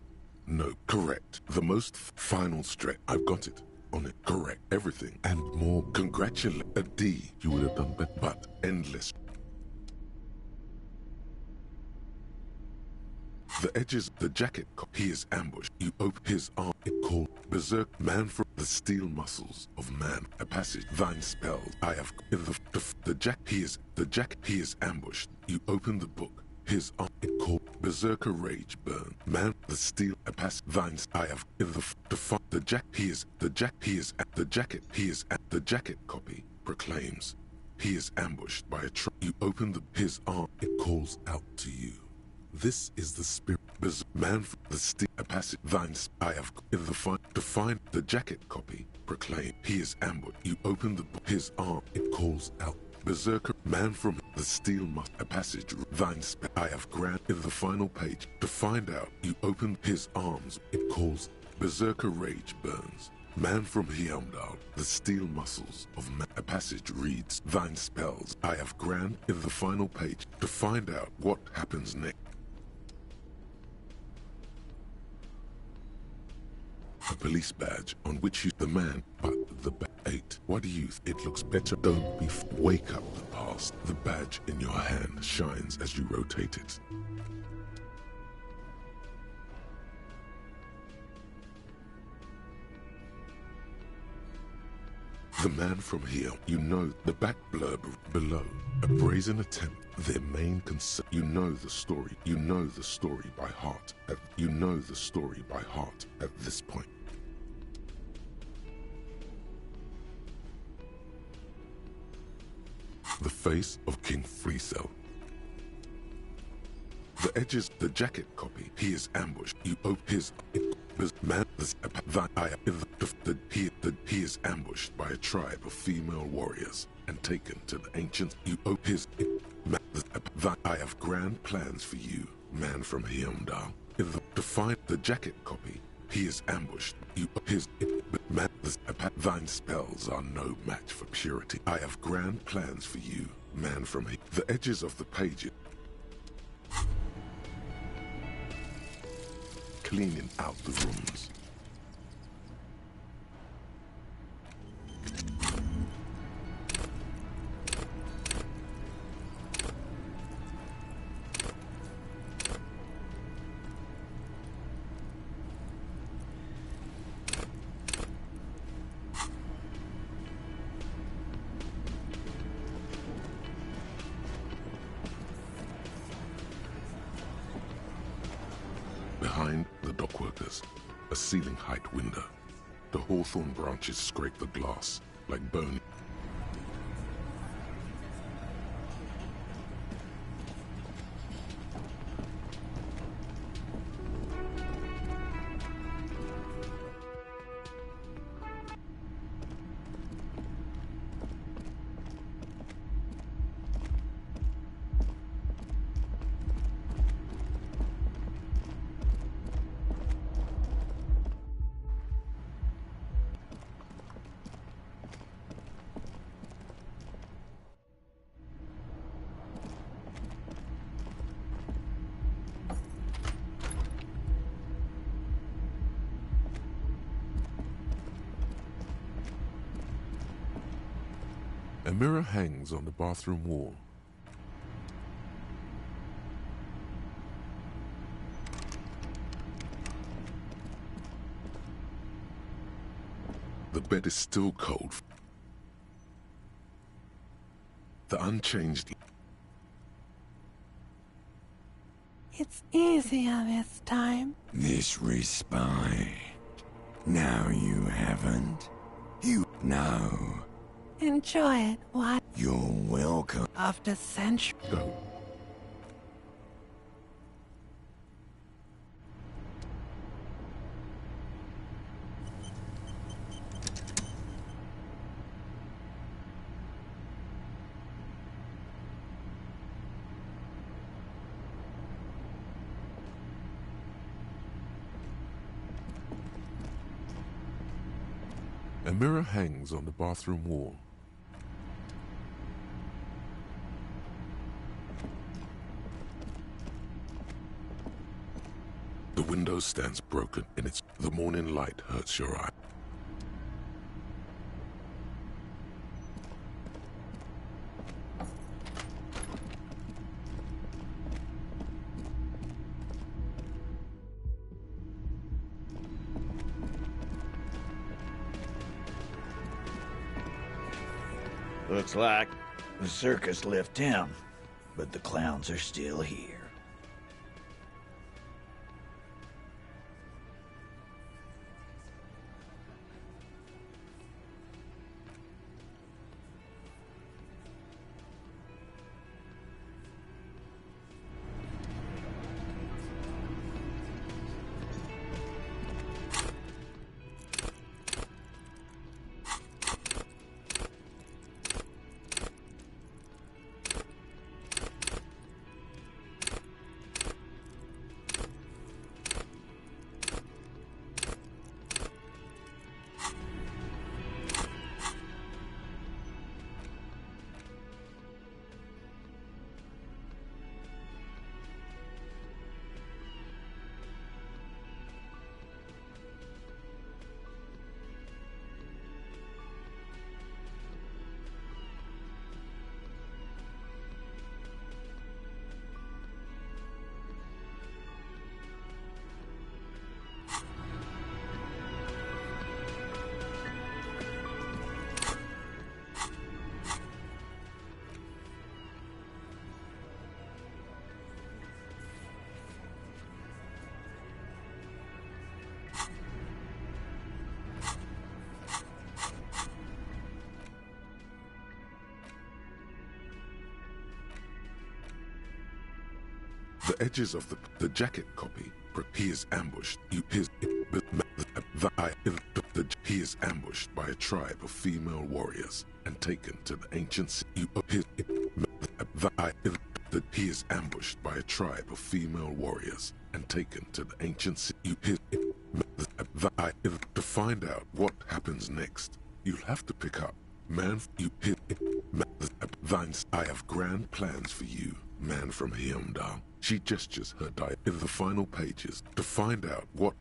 No. Correct. The most final stretch. I've got it. On it. Correct. Everything. And more. Congratulate. A D. You would have done better. But endless. The edges, the jacket, he is ambushed. You open his arm, it called berserk man from the steel muscles of man. A passage, thine spelled. I have in the jack. He is ambushed. You open the book. His arm, it called berserker rage burn. Man, the steel, a passage, thine. I have in the jack. He is the jacket. He is at the jacket. Copy proclaims. He is ambushed by a truck. You open his arm. It calls out to you. This is the spirit, man from the steel, a passage, thine, I have, in the to find the jacket copy, proclaim, he is ambushed, you open the book, his arm, it calls out, berserker, man from the steel must, a passage, thine, I have grant, in the final page, to find out, you open his arms, it calls, berserker rage burns, Man from Heimdall, the steel muscles of man. A passage reads, thine spells I have granted in the final page to find out what happens next. A police badge on which you, the man, but the 8. What do you it looks better? Don't be wake up the past. The badge in your hand shines as you rotate it. The man from here, you know the back blurb below. A brazen attempt, their main concern. You know the story. You know the story by heart. You know the story by heart at this point. The face of King Freesell. The edges, the jacket copy. He is ambushed. You open his man. He is ambushed by a tribe of female warriors and taken to the ancients. You open his man. I have grand plans for you, man from Heimdall. To find the jacket copy. He is ambushed. You his man. Thine spells are no match for purity. I have grand plans for you, man from the edges of the pages. Cleaning out the rooms. Behind the dockworkers, a ceiling-height window. The hawthorn branches scrape the glass like bone. A mirror hangs on the bathroom wall. The bed is still cold. The unchanged. It's easier this time. This respite. Now you haven't. You know. Enjoy it, what? You're welcome. After centuries. Go. A mirror hangs on the bathroom wall. The window stands broken in its... The morning light hurts your eye. Looks like the circus left town, but the clowns are still here. The edges of the jacket copy. He is ambushed. He is ambushed by a tribe of female warriors and taken to the ancient city. He is ambushed by a tribe of female warriors and taken to the ancient city. To find out what happens next, you'll have to pick up. I have grand plans for you, man from Hyundai. She gestures her die in the final pages to find out what.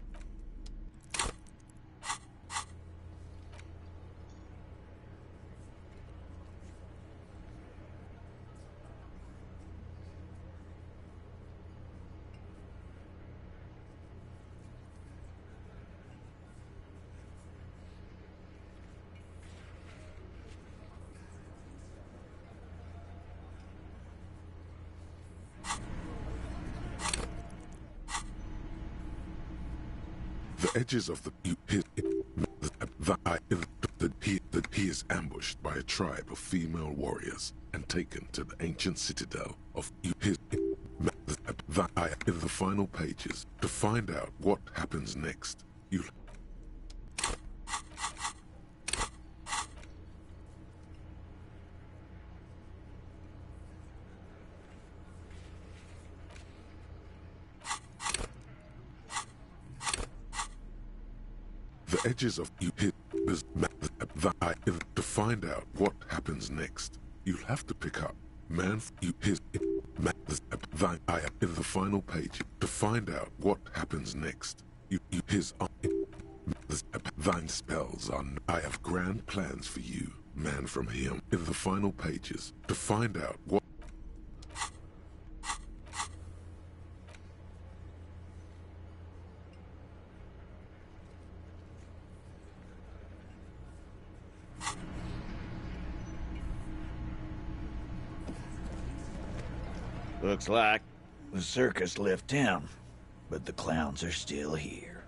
The edges of he is ambushed by a tribe of female warriors and taken to the ancient citadel of in the final pages to find out what happens next. You. The edges of to find out what happens next. You'll have to pick up in the final page to find out what happens next. Thine spells on. I have grand plans for you, man from him. In the final pages to find out what. Looks like the circus left town, but the clowns are still here.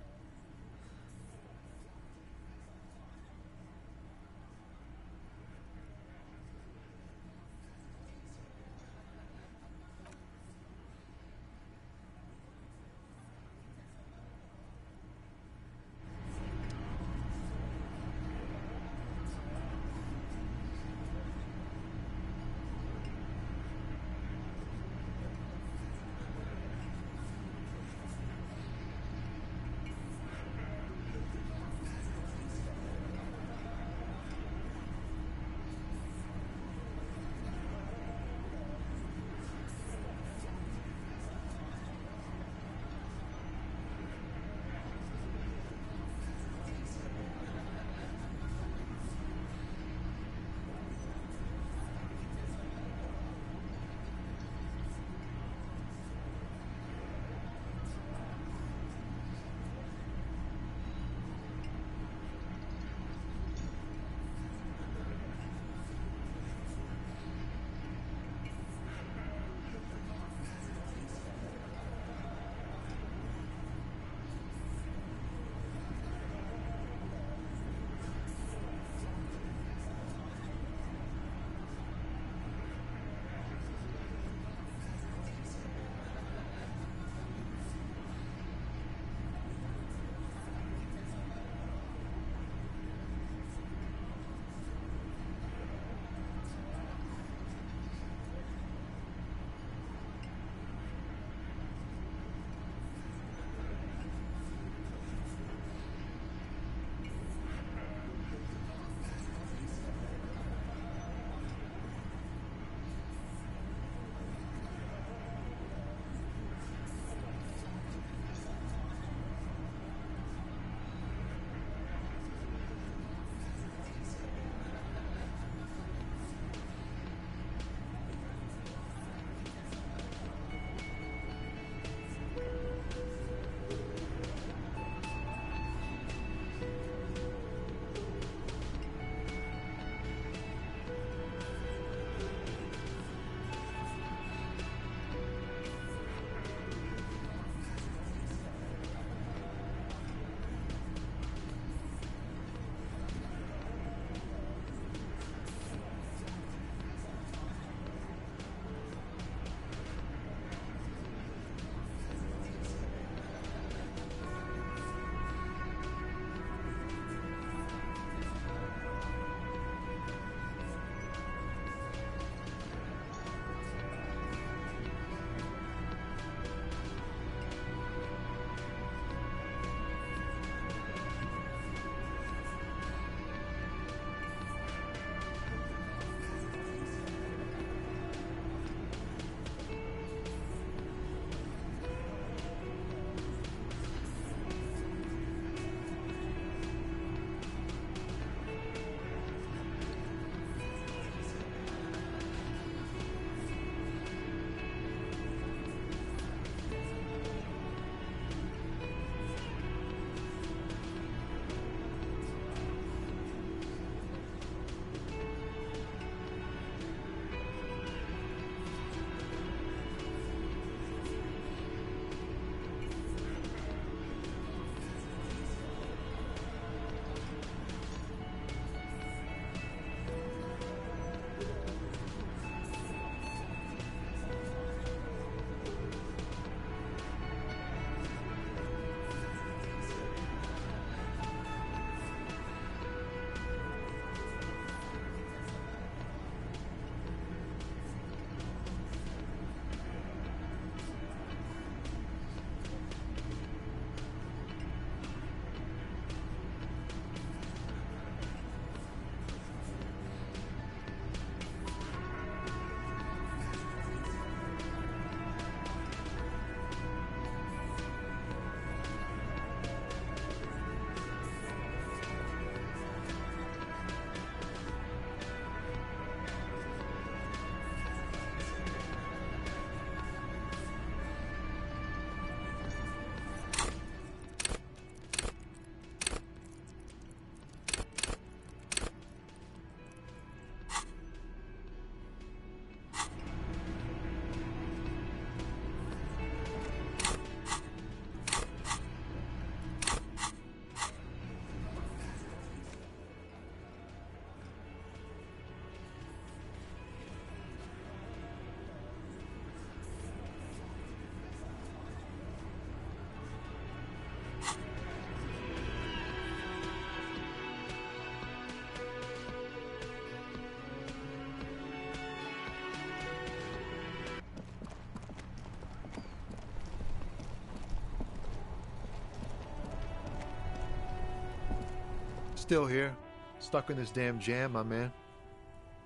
Still here. Stuck in this damn jam, my man.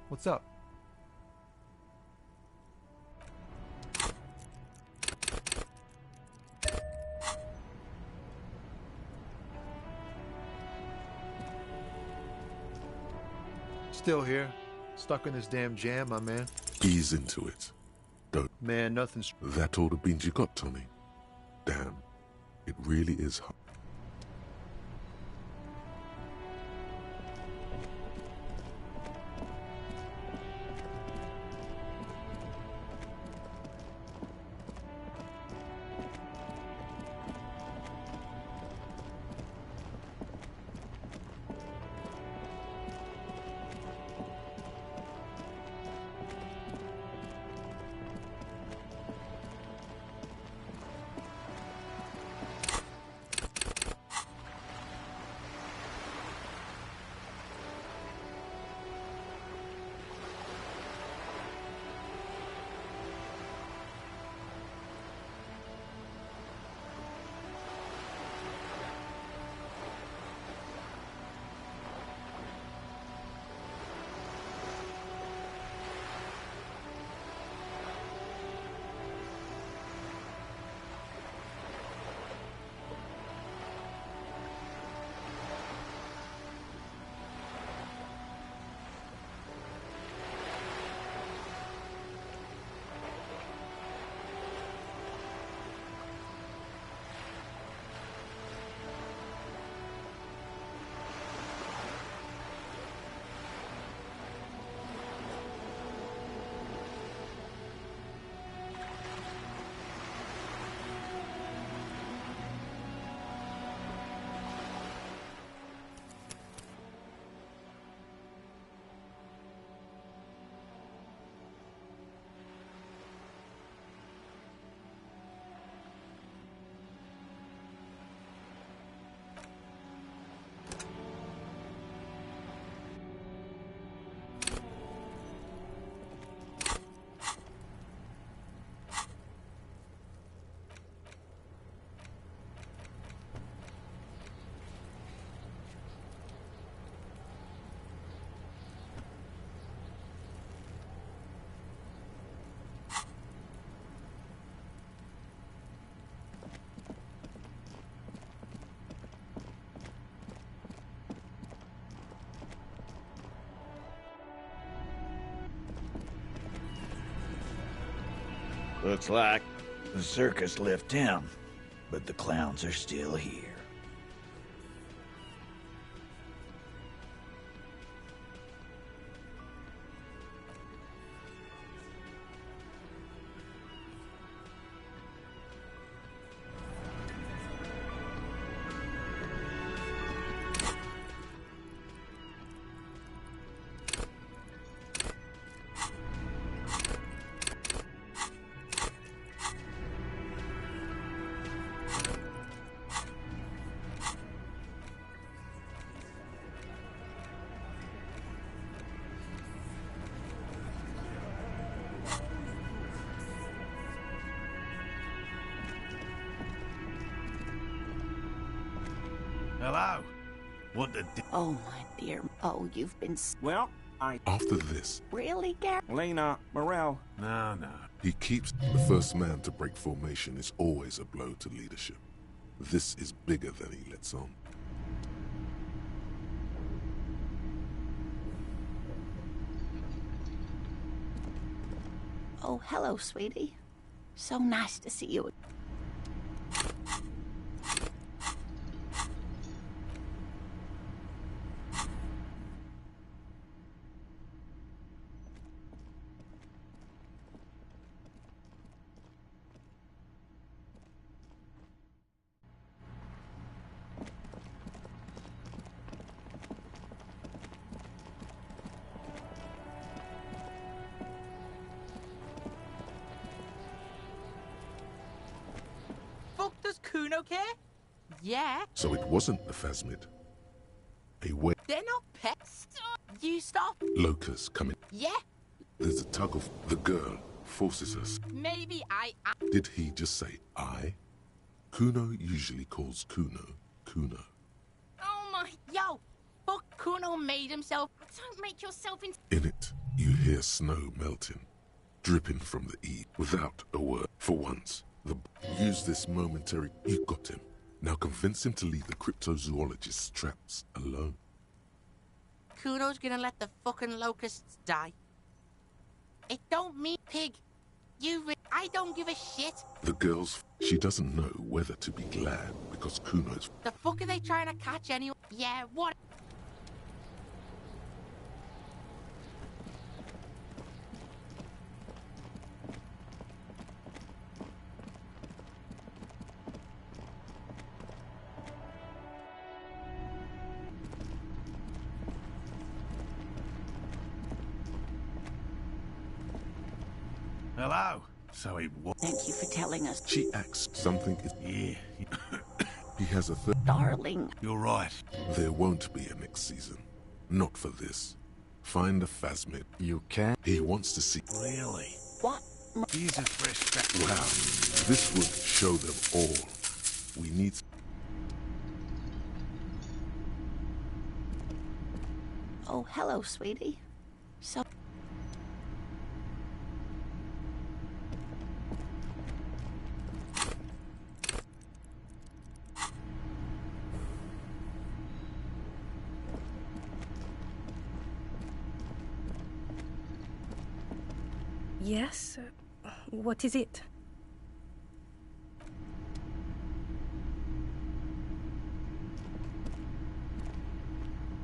What's up? Still here. Stuck in this damn jam, my man. Ease into it. Don't. Man, nothing's... That all the beans you got, Tony? Damn. It really is hard. Looks like the circus left town, but the clowns are still here. Hello? What the... Oh, my dear. Oh, you've been... Well, After this, Really, Gary? Lena, Morel. No. he keeps the first man to break formation is always a blow to leadership. This is bigger than he lets on. Oh, hello, sweetie. So nice to see you. Does Kuno care? Yeah. So it wasn't the Phasmid. A way They're not pets. You stop. locust coming. Yeah. There's a tug of the girl forces us. Maybe I... Did he just say I? Kuno usually calls Kuno Kuno. Oh my... Yo! Fuck Kuno made himself. Don't make yourself in. In it, you hear snow melting, dripping from the eave, without a word. For once, use this momentary. You got him. Now convince him to leave the cryptozoologist's traps alone. Kuno's gonna let the fucking locusts die. It don't mean pig. I don't give a shit. The girl's. She doesn't know whether to be glad because Kuno's. The fuck are they trying to catch anyway? Yeah, what? Hello. So he what? Thank you for telling us. She acts something is. Yeah. He has a Darling. You're right. There won't be a next season. Not for this. Find a phasmid. You can? He wants to see. Really? What? Here's a fresh scrap. Wow. This would show them all. We need. Oh, hello, sweetie. So. Yes? What is it?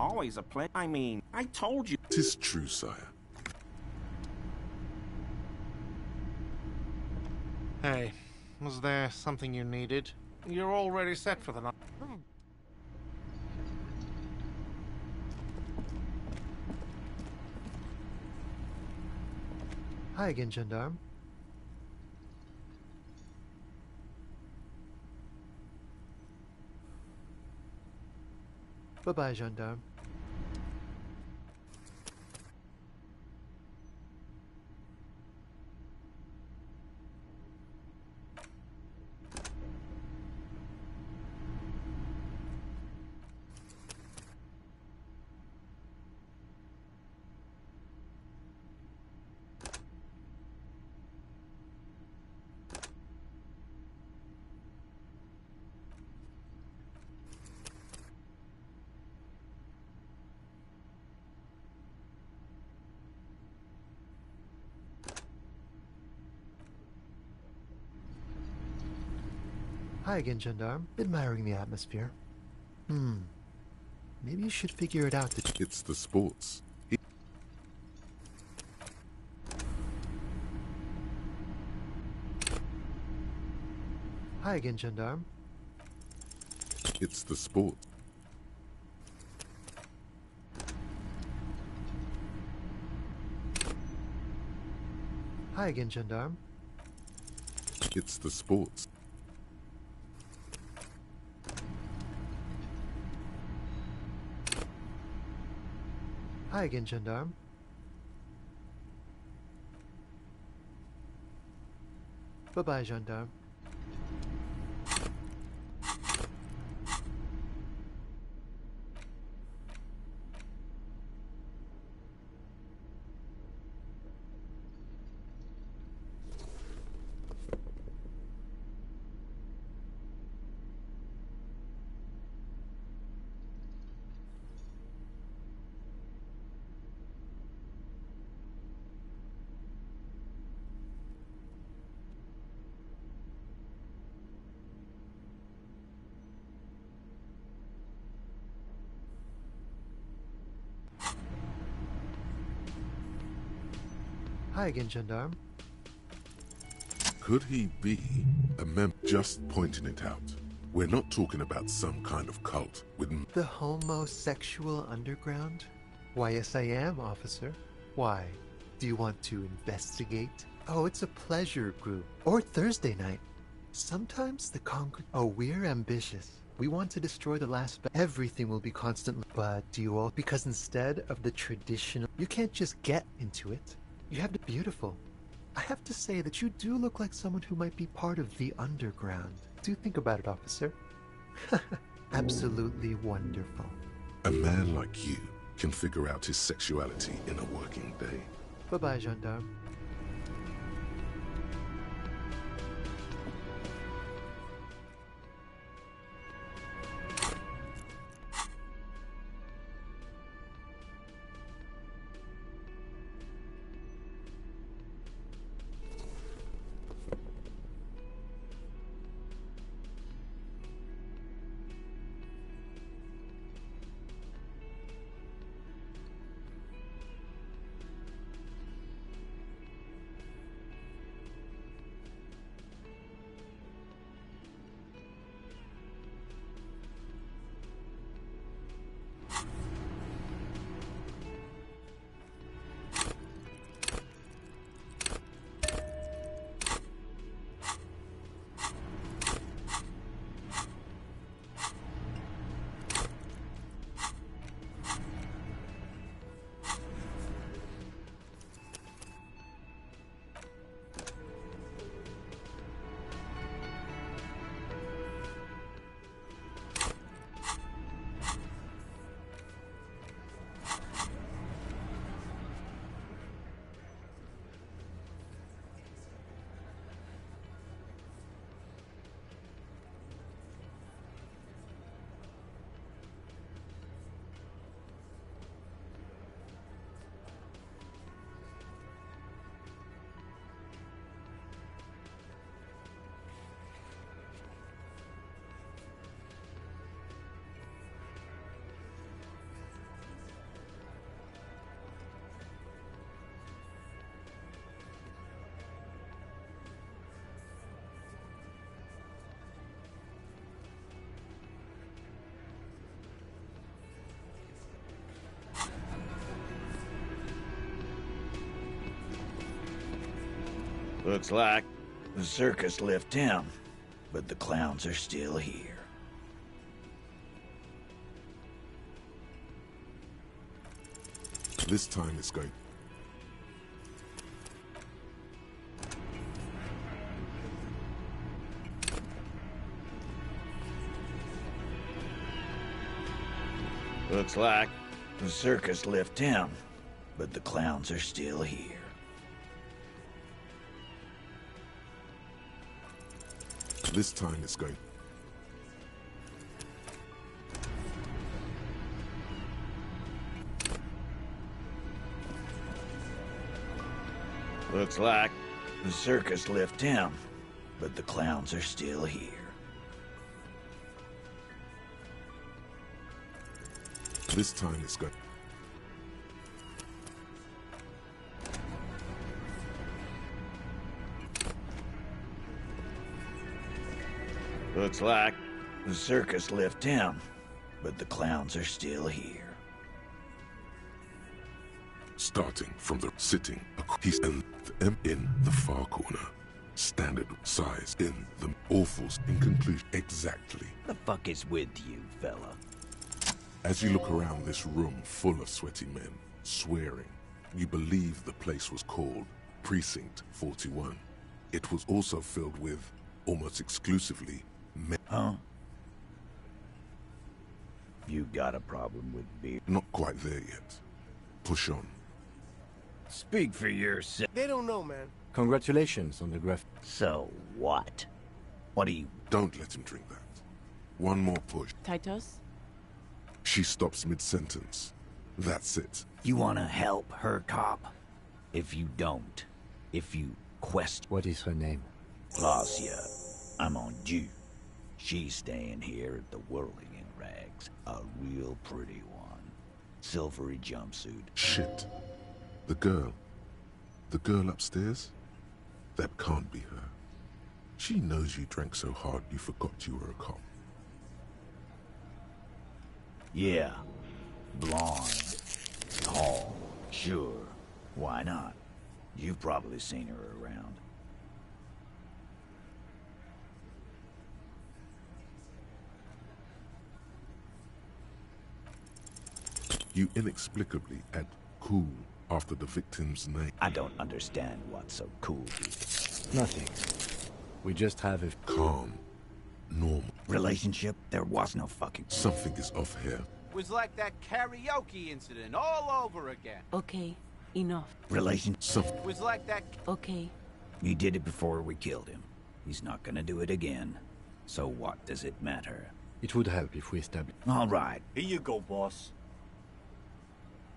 Always a plan. I mean, I told you. 'Tis true, sire. Hey, was there something you needed? You're already set for the night. Hi again, gendarme. Bye-bye, gendarme. Hi again, gendarme. Admiring the atmosphere. Maybe you should figure it out. It's the sports. Hi again, gendarme. It's the sport. Hi again, gendarme. It's the sports. Hi again, gendarme. Bye-bye, gendarme. Hi again, gendarme. Could he be a just pointing it out? We're not talking about some kind of cult with... The homosexual underground? Why, yes I am, officer. Why? Do you want to investigate? Oh, it's a pleasure group. Or Thursday night. Sometimes the Oh, we're ambitious. We want to destroy the last... Everything will be constantly... But do you all... Because instead of the traditional... You can't just get into it. You have to be beautiful. I have to say that you do look like someone who might be part of the underground. Do think about it, officer. Absolutely wonderful. A man like you can figure out his sexuality in a working day. Bye-bye, gendarme. Looks like the circus left town, but the clowns are still here. This time it's going... Looks like the circus left town, but the clowns are still here. This time it's going... Looks like the circus left town, but the clowns are still here. This time it's going... Looks like the circus left town, but the clowns are still here. Starting from the sitting, he's in the far corner. Standard size in the awfuls in conclusion. Exactly. The fuck is with you, fella? As you look around this room full of sweaty men, swearing, you believe the place was called Precinct 41. It was also filled with, almost exclusively, men. Huh? You got a problem with beer? Not quite there yet. Push on. Speak for yourself. They don't know, man. Congratulations on the graph. So what? What do you... Don't let him drink that. One more push. Titus? She stops mid-sentence. That's it. You wanna help her, cop? If you don't, if you question... What is her name? Placia. I'm on due. She's staying here at the Whirling in Rags. A real pretty one. Silvery jumpsuit. Shit. The girl. The girl upstairs? That can't be her. She knows you drank so hard you forgot you were a cop. Yeah. Blonde. Tall. Sure. Why not? You've probably seen her around. You inexplicably add cool after the victim's name. I don't understand what's so cool here. Nothing. We just have a... Calm. Normal. Relationship? There was no fucking... Something is off here. Was like that karaoke incident all over again. Okay, enough. Was like that. Okay. He did it before we killed him. He's not gonna do it again. So what does it matter? It would help if we establish... All right. Here you go, boss.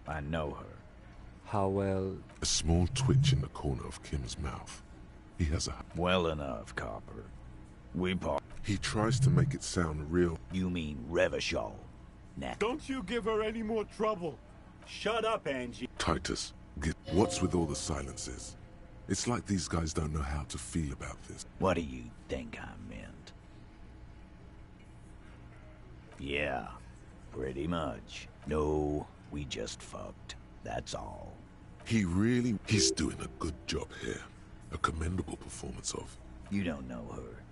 I know her. How well... A small twitch in the corner of Kim's mouth. He has a... Well enough, Copper. We part. He tries to make it sound real. You mean Revachol? Nah. Don't you give her any more trouble. Shut up, Angie. Titus, what's with all the silences? It's like these guys don't know how to feel about this. What do you think I meant? Yeah, pretty much. No, we just fucked. That's all. He's doing a good job here. A commendable performance of... You don't know her.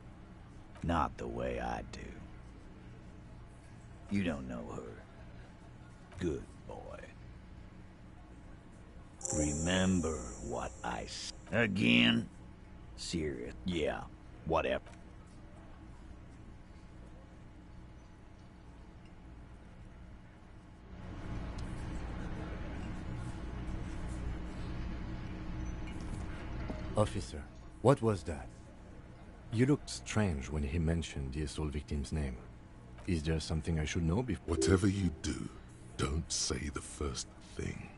Not the way I do. You don't know her. Good boy. Remember what I said. Again? Serious? Yeah, whatever. Officer, what was that? You looked strange when he mentioned the assault victim's name. Is there something I should know before? Whatever you do, don't say the first thing.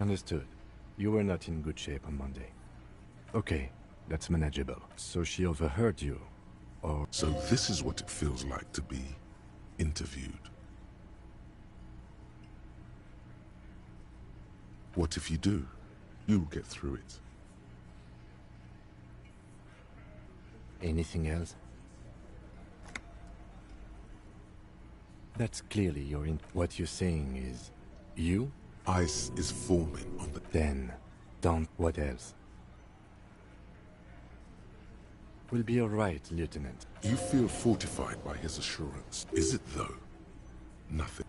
Understood. You were not in good shape on Monday. Okay, that's manageable. So she overheard you, or... So this is what it feels like to be interviewed. What if you do? You'll get through it. Anything else? That's clearly what you're saying is... You? Ice is forming on the... Then, don't... What else? We'll be all right, Lieutenant. You feel fortified by his assurance. Is it, though? Nothing.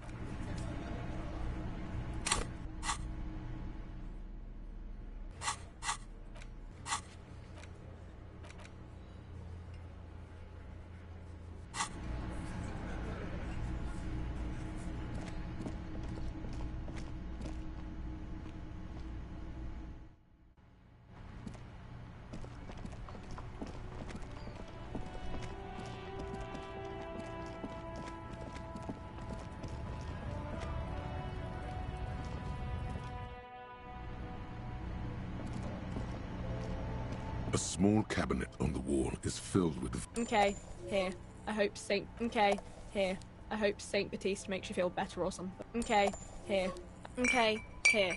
A small cabinet on the wall is filled with... Okay, here. I hope Saint... Okay, here. I hope Saint Baptiste makes you feel better or something. Okay, here. Okay, here.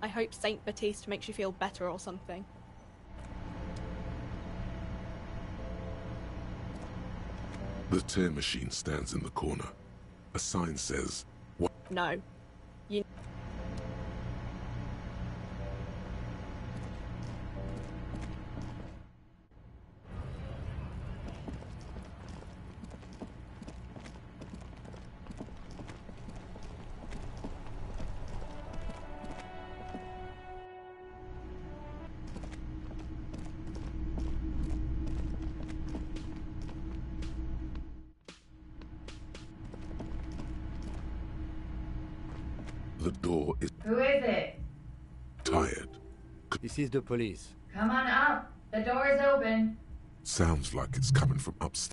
I hope Saint Baptiste makes you feel better or something. The tear machine stands in the corner. A sign says... What? No. You... The door is... Who is it? Tired. This is the police. Come on up. The door is open. Sounds like it's coming from upstairs.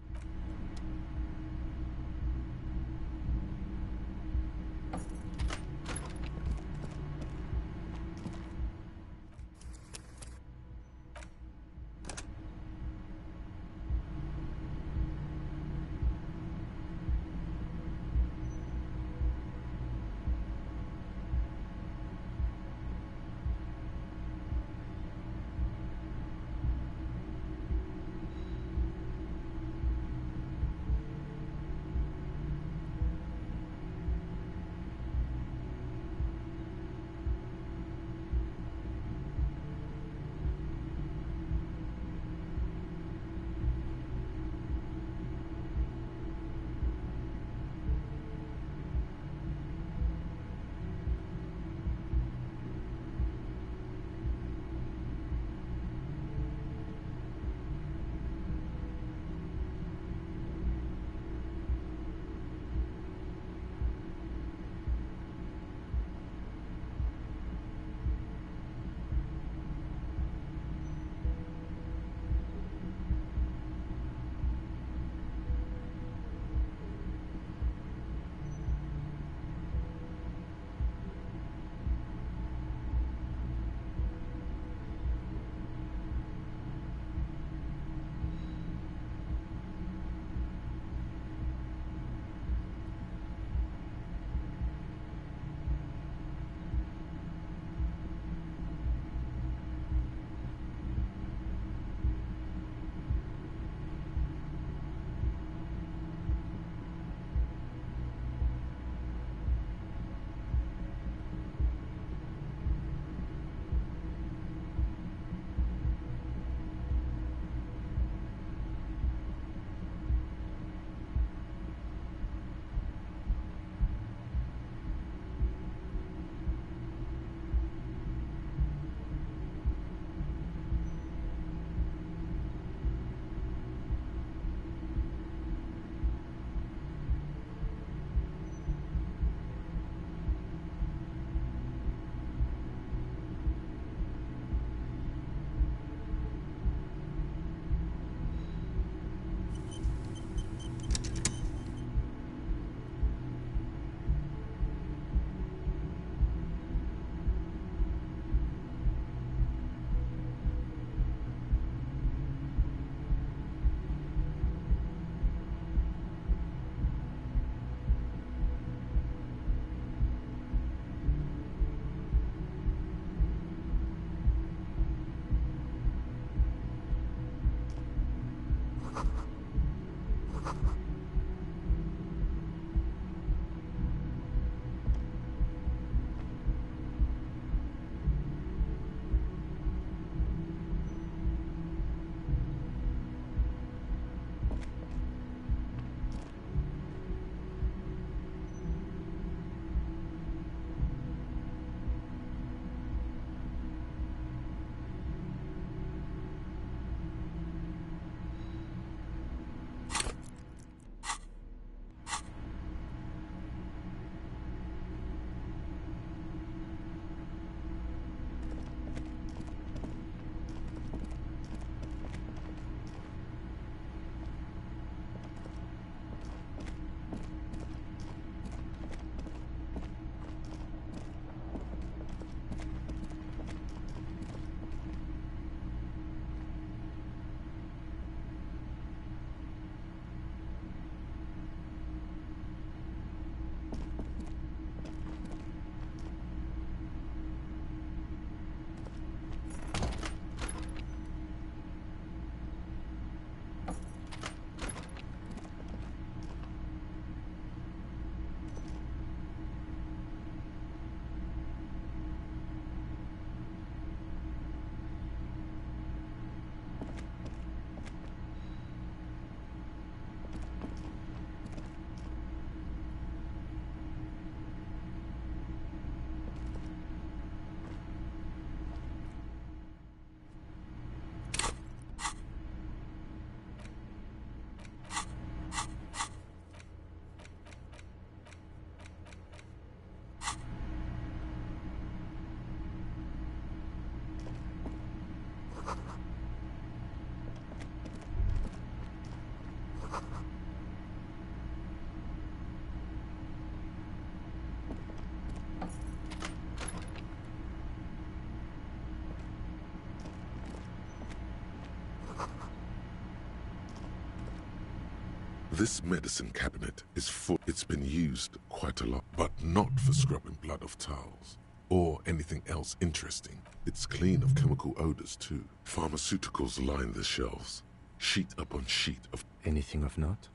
This medicine cabinet is full. It's been used quite a lot, but not for scrubbing blood off tiles or anything else interesting. It's clean of chemical odors too. Pharmaceuticals line the shelves, sheet upon sheet of... Anything of note?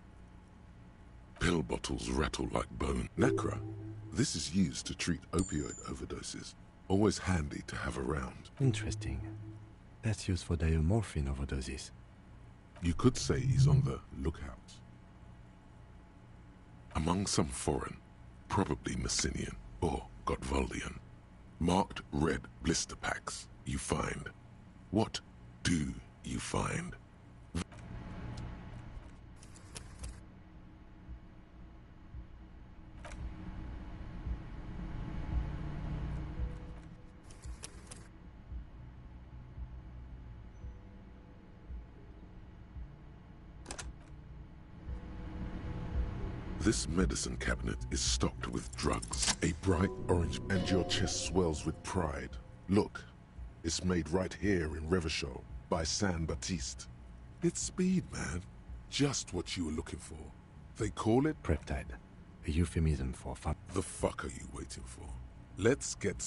Pill bottles rattle like bone. Nacra. This is used to treat opioid overdoses. Always handy to have around. Interesting. That's used for diamorphine overdoses. You could say he's on the lookout. Among some foreign, probably Messinian or Gotvaldian, marked red blister packs you find. What do you find? This medicine cabinet is stocked with drugs, a bright orange, and your chest swells with pride. Look, it's made right here in Revachol by San Baptiste. It's speed, man. Just what you were looking for. They call it... Peptide. A euphemism for fun. The fuck are you waiting for? Let's get...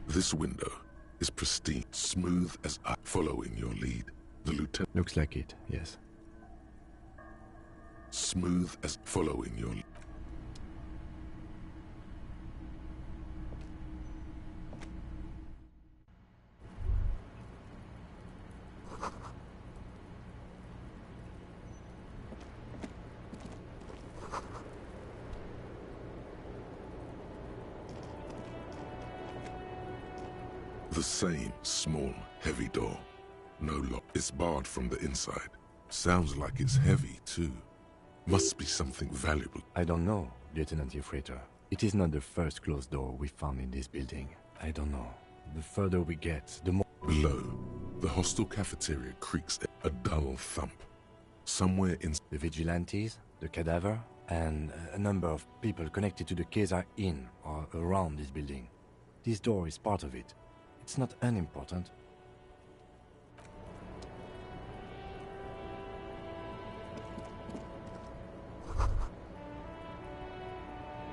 This window is pristine, smooth as I. Following your lead, the lieutenant... Looks like it, yes. Smooth as following your lead. The same small, heavy door. No lock. It's barred from the inside. Sounds like it's heavy, too. Must be something valuable. I don't know, Lieutenant Freighter. It is not the first closed door we found in this building. I don't know. The further we get, the more... Below, the hostel cafeteria creaks a dull thump. Somewhere in... The vigilantes, the cadaver, and a number of people connected to the case are in or around this building. This door is part of it. It's not unimportant.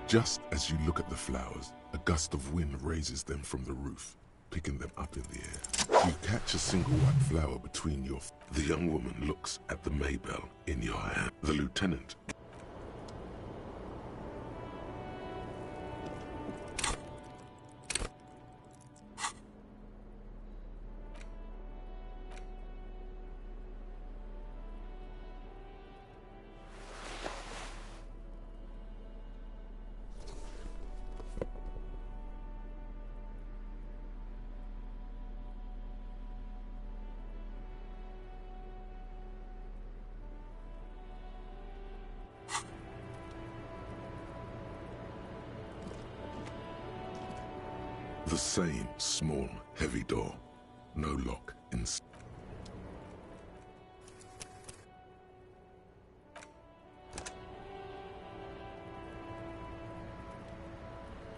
Just as you look at the flowers, a gust of wind raises them from the roof, picking them up in the air. You catch a single white flower between your... The young woman looks at the Maybell in your hand. The lieutenant... The same small, heavy door. No lock inside.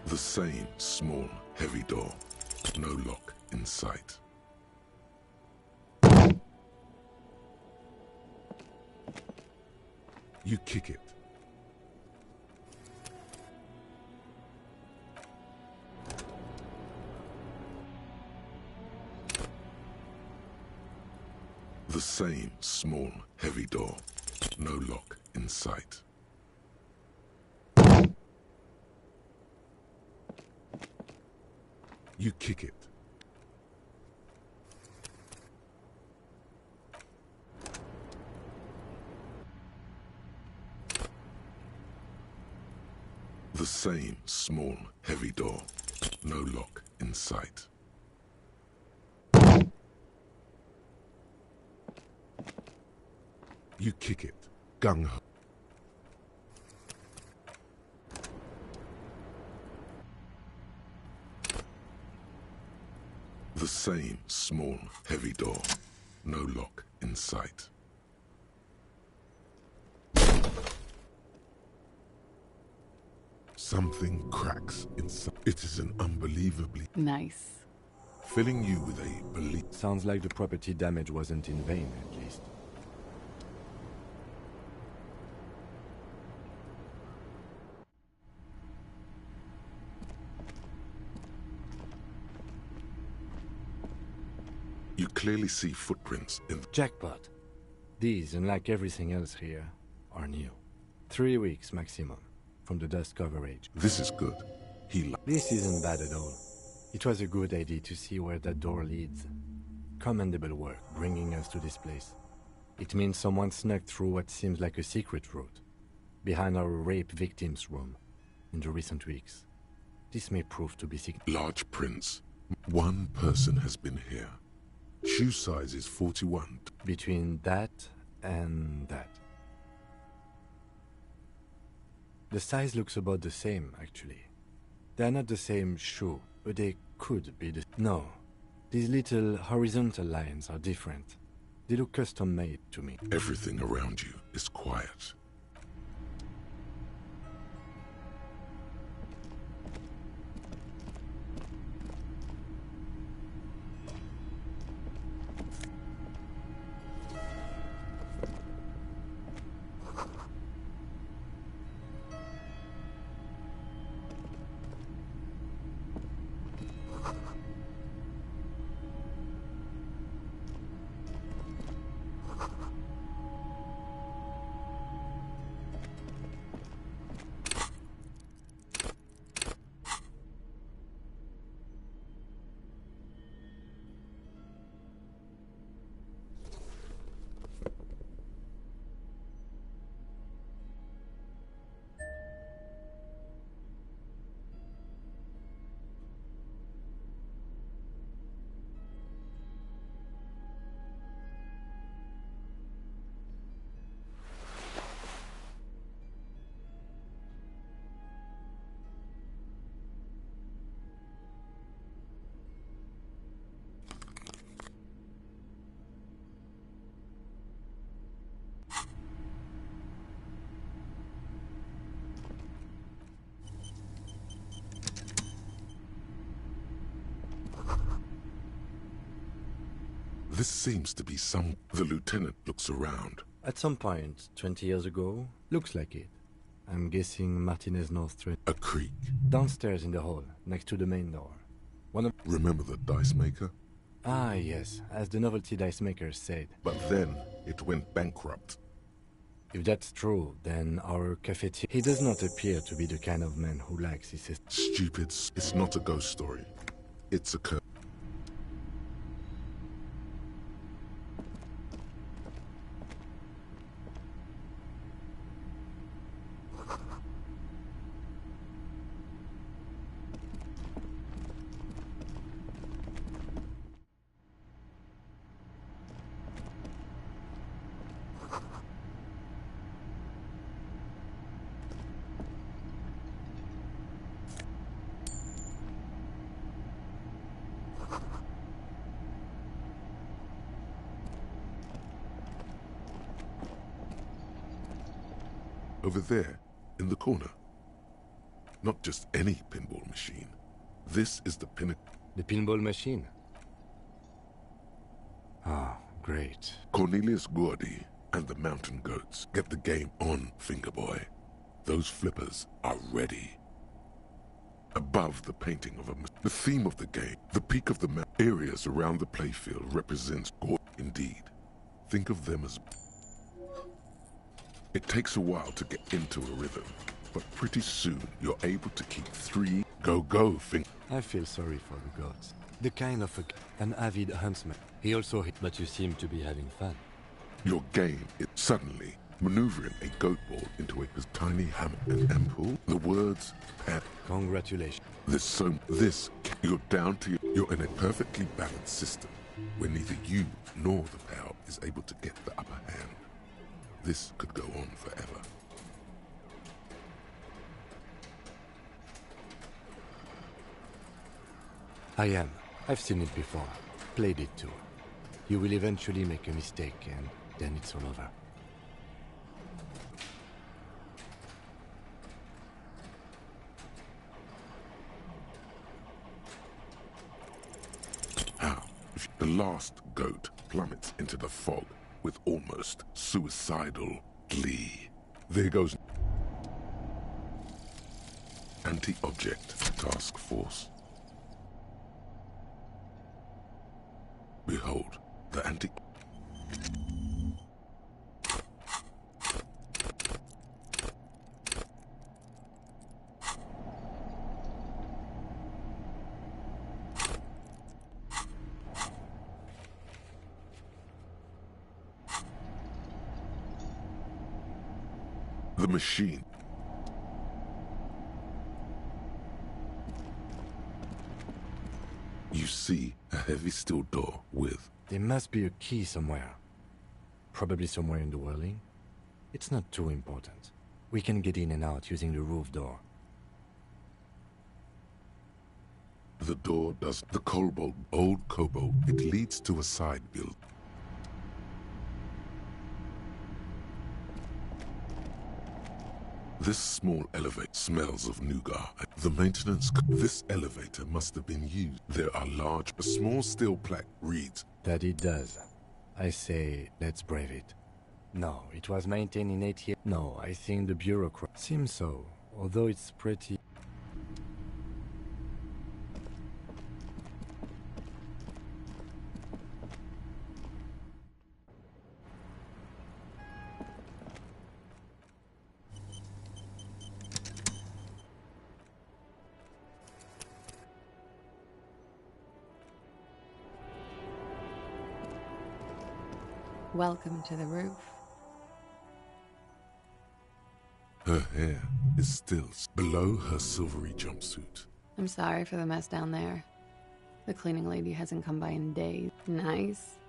The same small, heavy door. No lock in sight. You kick it. The same small, heavy door. No lock in sight. You kick it. The same small, heavy door. No lock in sight. You kick it. Gung-ho. The same small, heavy door. No lock in sight. Something cracks inside. It is an unbelievably... Nice. Filling you with a belief. Sounds like the property damage wasn't in vain, at least. You clearly see footprints in the... Jackpot. These, unlike everything else here, are new. 3 weeks maximum, from the dust coverage. This is good. This isn't bad at all. It was a good idea to see where that door leads. Commendable work bringing us to this place. It means someone snuck through what seems like a secret route, behind our rape victim's room, in the recent weeks. This may prove to be significant. Large prints. One person has been here. Shoe size is 41. Between that and that. The size looks about the same, actually. They're not the same shoe, but they could be the... No. These little horizontal lines are different. They look custom-made to me. Everything around you is quiet. This seems to be some... The lieutenant looks around. At some point, 20 years ago, looks like it. I'm guessing Martinez North Street. A creek. Downstairs in the hall, next to the main door. One of... Remember the dice maker? Ah, yes, as the novelty dice makers said. But then, it went bankrupt. If that's true, then our cafetiere... He does not appear to be the kind of man who likes his sister. Stupid. It's not a ghost story. It's a curse. Over there, in the corner. Not just any pinball machine. This is the pinnacle. The pinball machine? Ah, great. Cornelius Gordy and the Mountain Goats. Get the game on, Fingerboy. Those flippers are ready. Above the painting of the theme of the game, the peak of the areas around the playfield represents Gordy indeed. Think of them as... It takes a while to get into a rhythm, but pretty soon you're able to keep 3 go-go fingers. I feel sorry for the gods. The kind of an avid huntsman. He also hit, but you seem to be having fun. Your game is suddenly maneuvering a goat ball into a tiny hammer and ampoule. The words, congratulations. You're down to you're in a perfectly balanced system where neither you nor the pal is able to get the upper hand. This could go on forever. I am. I've seen it before. Played it too. You will eventually make a mistake, and then it's all over. How? If the last goat plummets into the fog with almost suicidal glee. There goes Anti-Object Task Force. Behold, the anti... The machine. You see a heavy steel door with... There must be a key somewhere. Probably somewhere in the whirling. It's not too important. We can get in and out using the roof door. The door does the cobalt, old cobalt. It leads to a side build. This small elevator smells of nougat. The maintenance... This elevator must have been used. There are large, a small steel plaque reads... That it does. I say, let's brave it. No, it was maintained in 8 years. No, I think the bureaucrat... Seems so, although it's pretty... Welcome to the roof. Her hair is still below her silvery jumpsuit. I'm sorry for the mess down there. The cleaning lady hasn't come by in days. Nice.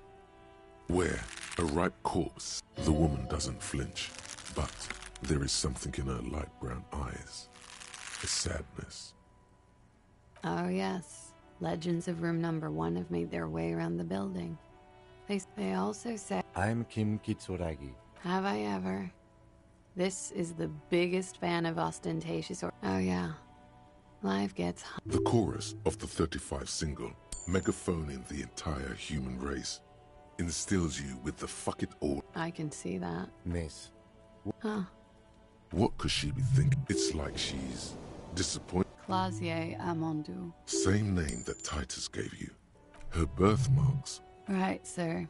Where a ripe corpse, the woman doesn't flinch, but there is something in her light brown eyes. A sadness. Oh yes. Legends of room number 1 have made their way around the building. They also say... I'm Kim Kitsuragi. Have I ever? This is the biggest fan of ostentatious or... Oh yeah. Life gets hot. The chorus of the 35 single, megaphoning the entire human race, instills you with the fuck it all. I can see that. Miss. Huh. What could she be thinking? It's like she's disappointed. Clausier Amandu. Same name that Titus gave you. Her birthmarks. Right, sir.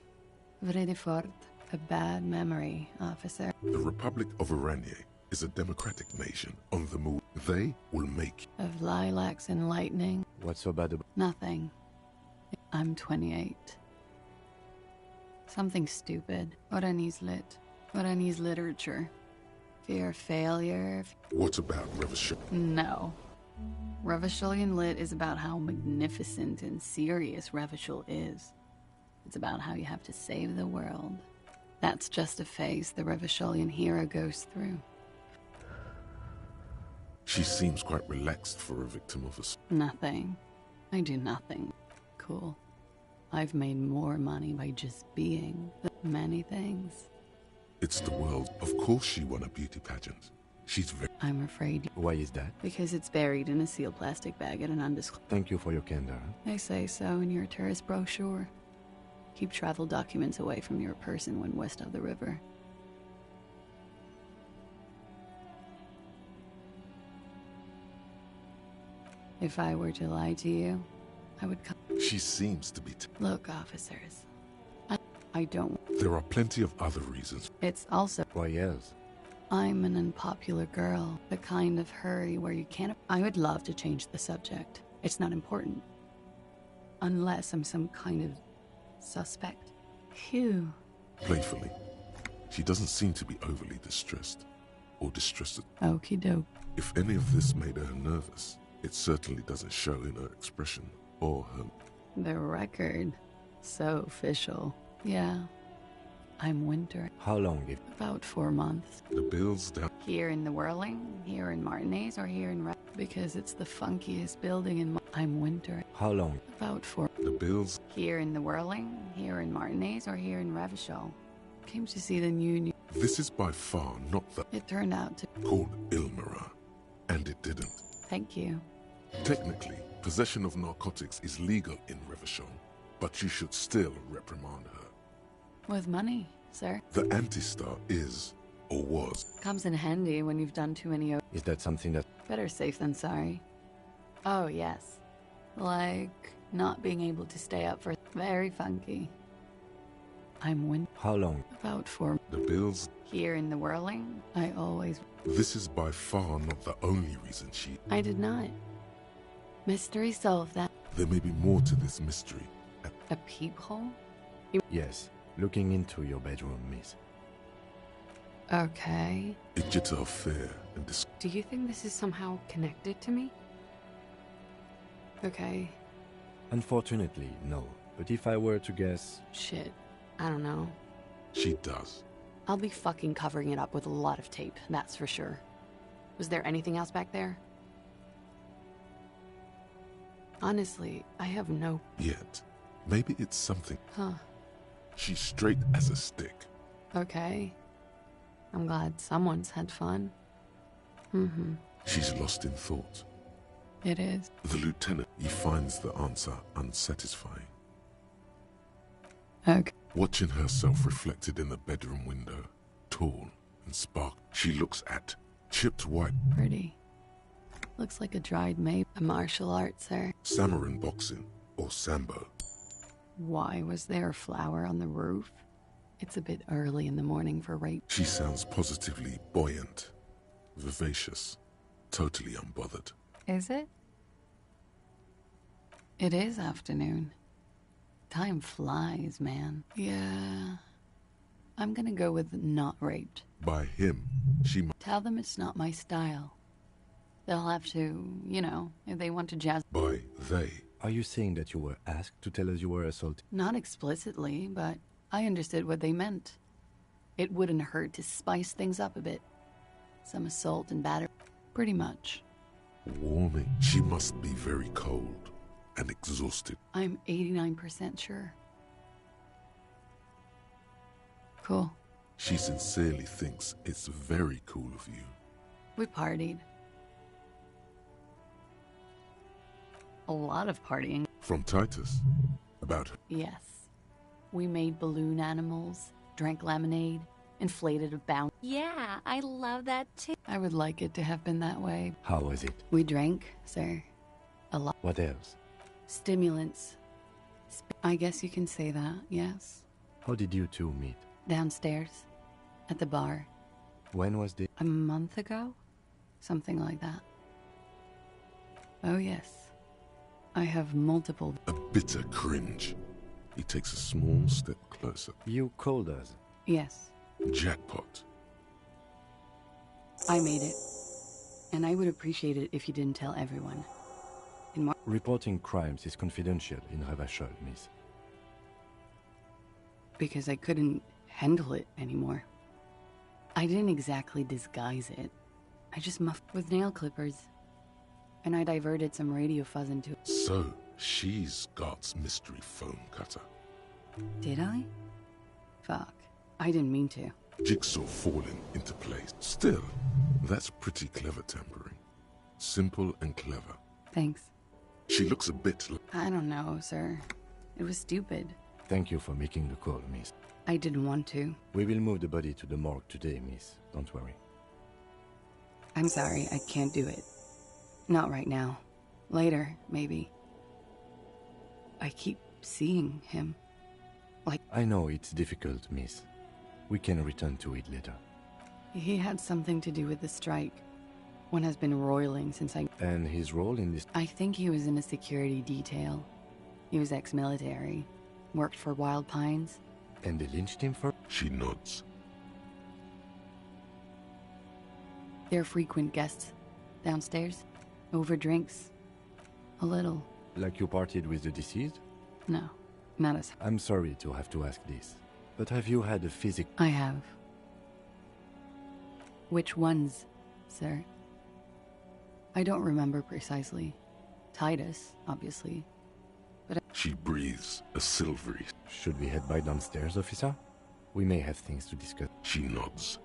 Vrai de fort. A bad memory, officer. The Republic of Oranje is a democratic nation on the move. They will make... Of lilacs and lightning. What's so bad about... Nothing. I'm 28. Something stupid. Oranese lit. Oranese literature. Fear of failure. What about Revolution? No. Revacholian lit is about how magnificent and serious Revachol is. It's about how you have to save the world. That's just a phase the Revacholian hero goes through. She seems quite relaxed for a victim of a... Nothing. I do nothing. Cool. I've made more money by just being many things. It's the world. Of course she won a beauty pageant. She's very... I'm afraid. Why is that? Because it's buried in a sealed plastic bag at an undisclosed... Thank you for your candor. They say so in your tourist brochure. Keep travel documents away from your person when west of the river. If I were to lie to you, I would come... She seems to be... Look, officers. I don't... There are plenty of other reasons. It's also... Why, yes. I'm an unpopular girl. The kind of hurry where you can't... I would love to change the subject. It's not important. Unless I'm some kind of... suspect. Phew. Playfully. She doesn't seem to be overly distressed. Or distressed. Okie doke. If any of this made her nervous, it certainly doesn't show in her expression or her... The record. So official. Yeah. I'm winter. How long? About 4 months. The bill's down. Here in the Whirling, here in Martinez, or here in Because it's the funkiest building in I'm winter. How long? About 4. The bills? Here in the Whirling, here in Martinez, or here in Revachol. Came to see the new... This is by far not the... It turned out to... Called Ilmera. And it didn't. Thank you. Technically, possession of narcotics is legal in Revachol, but you should still reprimand her. With money, sir. The anti-star is, or was... Comes in handy when you've done too many... Is that something that... Better safe than sorry. Oh, yes. Like, not being able to stay up for... Very funky. I'm win... How long? About 4. The bills... Here in the Whirling, I always... This is by far not the only reason she... I did not. Mystery solved that. There may be more to this mystery. A peephole? Yes. Looking into your bedroom, miss. Okay. A jitter of fear and Do you think this is somehow connected to me? Okay. Unfortunately, no. But if I were to guess... Shit. I don't know. She does. I'll be fucking covering it up with a lot of tape, that's for sure. Was there anything else back there? Honestly, I have no... Yet. Maybe it's something. Huh. She's straight as a stick. Okay. I'm glad someone's had fun. Mm-hmm. She's lost in thought. It is. The lieutenant, he finds the answer unsatisfying. Okay. Watching herself reflected in the bedroom window, tall and spark, she looks at chipped white. Pretty. Looks like a dried maple. A martial art, sir. Samurai boxing, or sambo. Why was there a flower on the roof? It's a bit early in the morning for rape. She sounds positively buoyant, vivacious, totally unbothered. Is it? It is afternoon. Time flies, man. Yeah. I'm gonna go with not raped. By him, she might... Tell them it's not my style. They'll have to, you know, if they want to jazz... By they. Are you saying that you were asked to tell us you were assaulted? Not explicitly, but I understood what they meant. It wouldn't hurt to spice things up a bit. Some assault and battery. Pretty much. Warming. She must be very cold and exhausted. I'm 89% sure. Cool. She sincerely thinks it's very cool of you. We partied. A lot of partying. From Titus? About her? Yes. We made balloon animals, drank lemonade, inflated a bounce. Yeah, I love that too. I would like it to have been that way. How was it? We drank, sir. A lot. What else? Stimulants. I guess you can say that, yes. How did you two meet? Downstairs. At the bar. When was this? A month ago? Something like that. Oh, yes. I have multiple... A bitter cringe. He takes a small step closer. You called us? Yes. Jackpot. I made it. And I would appreciate it if you didn't tell everyone. Reporting crimes is confidential in Revachol, miss. Because I couldn't handle it anymore. I didn't exactly disguise it. I just muffed with nail clippers. And I diverted some radio fuzz into it. So, she's God's mystery phone cutter. Did I? Fuck. I didn't mean to. Jigsaw falling into place. Still, that's pretty clever tampering. Simple and clever. Thanks. She looks a bit like... I don't know, sir. It was stupid. Thank you for making the call, miss. I didn't want to. We will move the body to the morgue today, miss. Don't worry. I'm sorry, I can't do it. Not right now. Later, maybe. I keep seeing him. Like... I know it's difficult, miss. We can return to it later. He had something to do with the strike. One has been roiling since I... And his role in this... I think he was in a security detail. He was ex-military. Worked for Wild Pines. And they lynched him for... She nods. They're frequent guests. Downstairs. Over drinks. A little. Like you partied with the deceased? No. Not as... I'm sorry to have to ask this. But have you had a physical... I have. Which ones, sir? I don't remember precisely. Titus, obviously. But She breathes a silvery. Should we head by downstairs, officer? We may have things to discuss. She nods.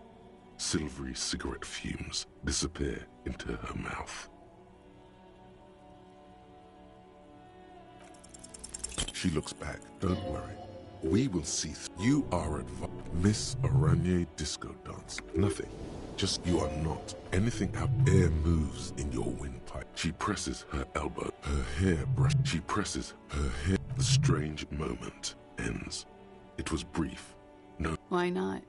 Silvery cigarette fumes disappear into her mouth. She looks back. Don't worry. We will see. You are Miss Aranye disco dance. Nothing. Just you are not. Anything out. Air moves in your windpipe. She presses her elbow. Her hair brush. She presses her hair. The strange moment ends. It was brief. No. why not?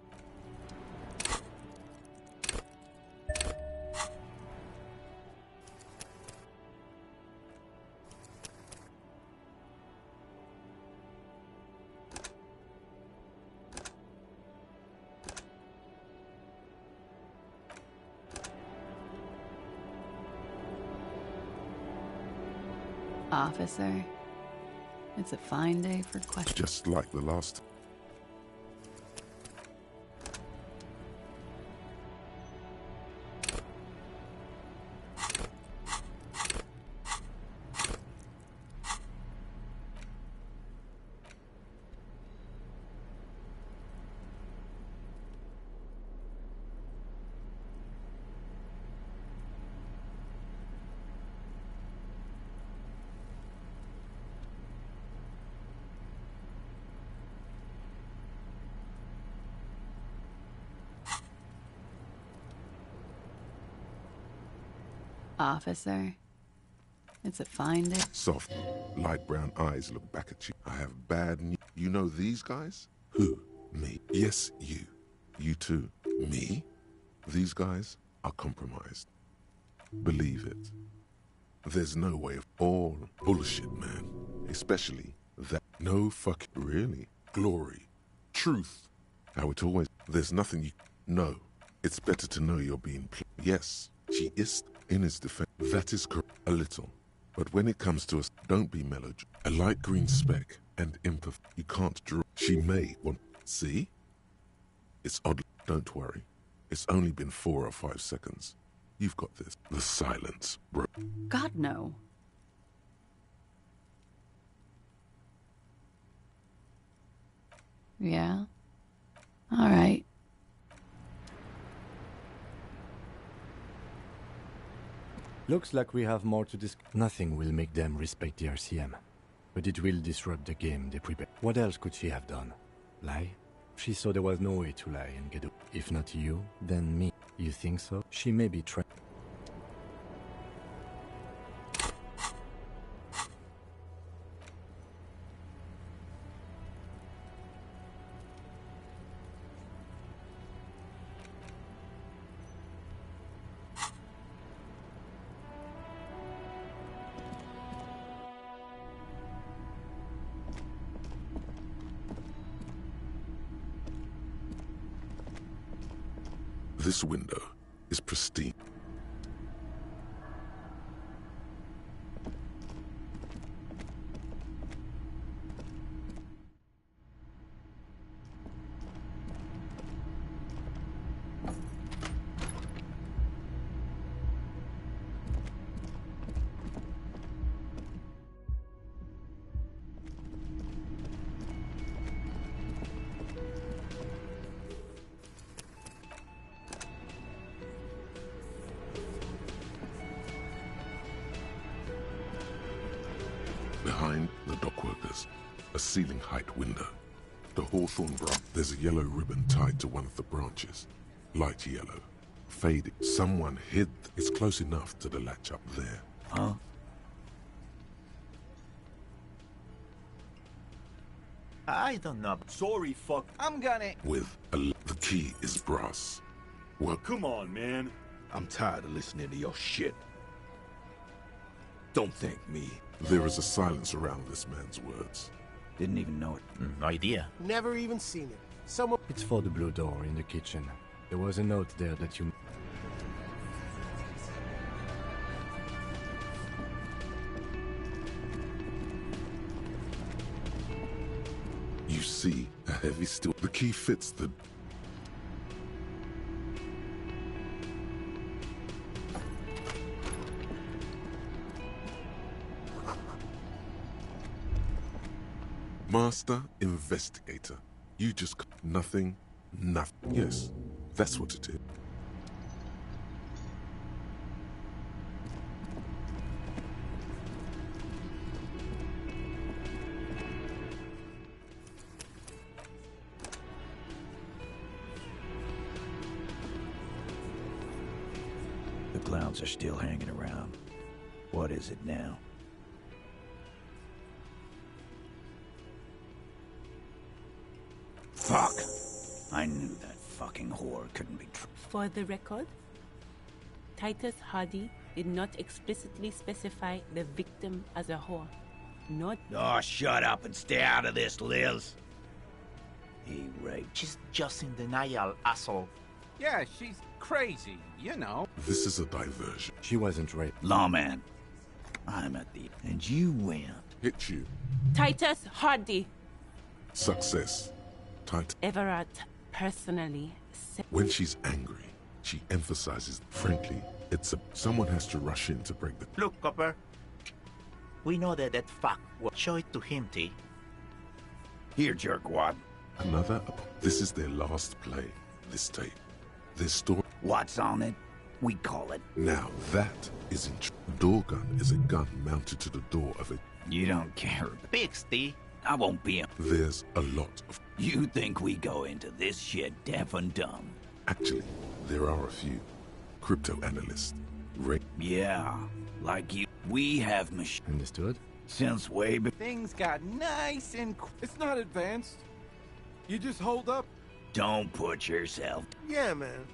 Officer, it's a fine day for questions. Just like the last. Officer, it's a fine day. Soft, light brown eyes look back at you. I have bad news. You know these guys? Who? Me. Yes, you. You too. Me? These guys are compromised. Believe it. There's no way of all bullshit, man. Especially that. No fuck. Really? Glory. Truth. How it always. There's nothing you. No. It's better to know you're being. Yes, she is. In his defense, that is correct. A little. But when it comes to us, don't be melodramatic. A light green speck and imperfect. You can't draw. She may want. See? It's odd. Don't worry. It's only been 4 or 5 seconds. You've got this. The silence, bro. God, no. Yeah? All right. Looks like we have more to discuss. Nothing will make them respect the RCM, but it will disrupt the game they prepare. What else could she have done? Lie? She saw there was no way to lie and get away. If not you, then me. You think so? She may be trying. This window is pristine. Behind the dockworkers, a ceiling height window. The hawthorn branch. There's a yellow ribbon tied to one of the branches. Light yellow. Fading. Someone hid. It's close enough to the latch up there. Huh? I don't know. Sorry, fuck. I'm gonna... With the key is brass. Work. Come on, man. I'm tired of listening to your shit. Don't thank me. There is a silence around this man's words. Didn't even know it. No idea. Never even seen it. Someone... It's for the blue door in the kitchen. There was a note there that you... You see a heavy steel. The key fits the... Master investigator. You just... Nothing. Nothing. Yes, that's what it is. The clowns are still hanging around. What is it now? Fuck! I knew that fucking whore couldn't be true. For the record, Titus Hardy did not explicitly specify the victim as a whore. Not... Oh, shut up and stay out of this, Liz. He raped. She's just in denial, asshole. Yeah, she's crazy, you know. This is a diversion. She wasn't raped. Lawman, I'm at the... And you win. Hit you. Titus Hardy. Success. Everard personally said... When she's angry, she emphasizes, frankly, it's a... Someone has to rush in to break the... Look, Copper. We know that fuck will show it to him, T. Here, jerkwad. Another... This is their last play. This tape. This story... What's on it? We call it. Now that is in... Door gun is a gun mounted to the door of it. You don't care. Big Steve. I won't be... There's a lot of... You think we go into this shit deaf and dumb? Actually, there are a few. Crypto analysts. Yeah, like you. We have machine. Understood? Since way before. Things got nice and... It's not advanced. You just hold up. Don't put yourself... Yeah, man.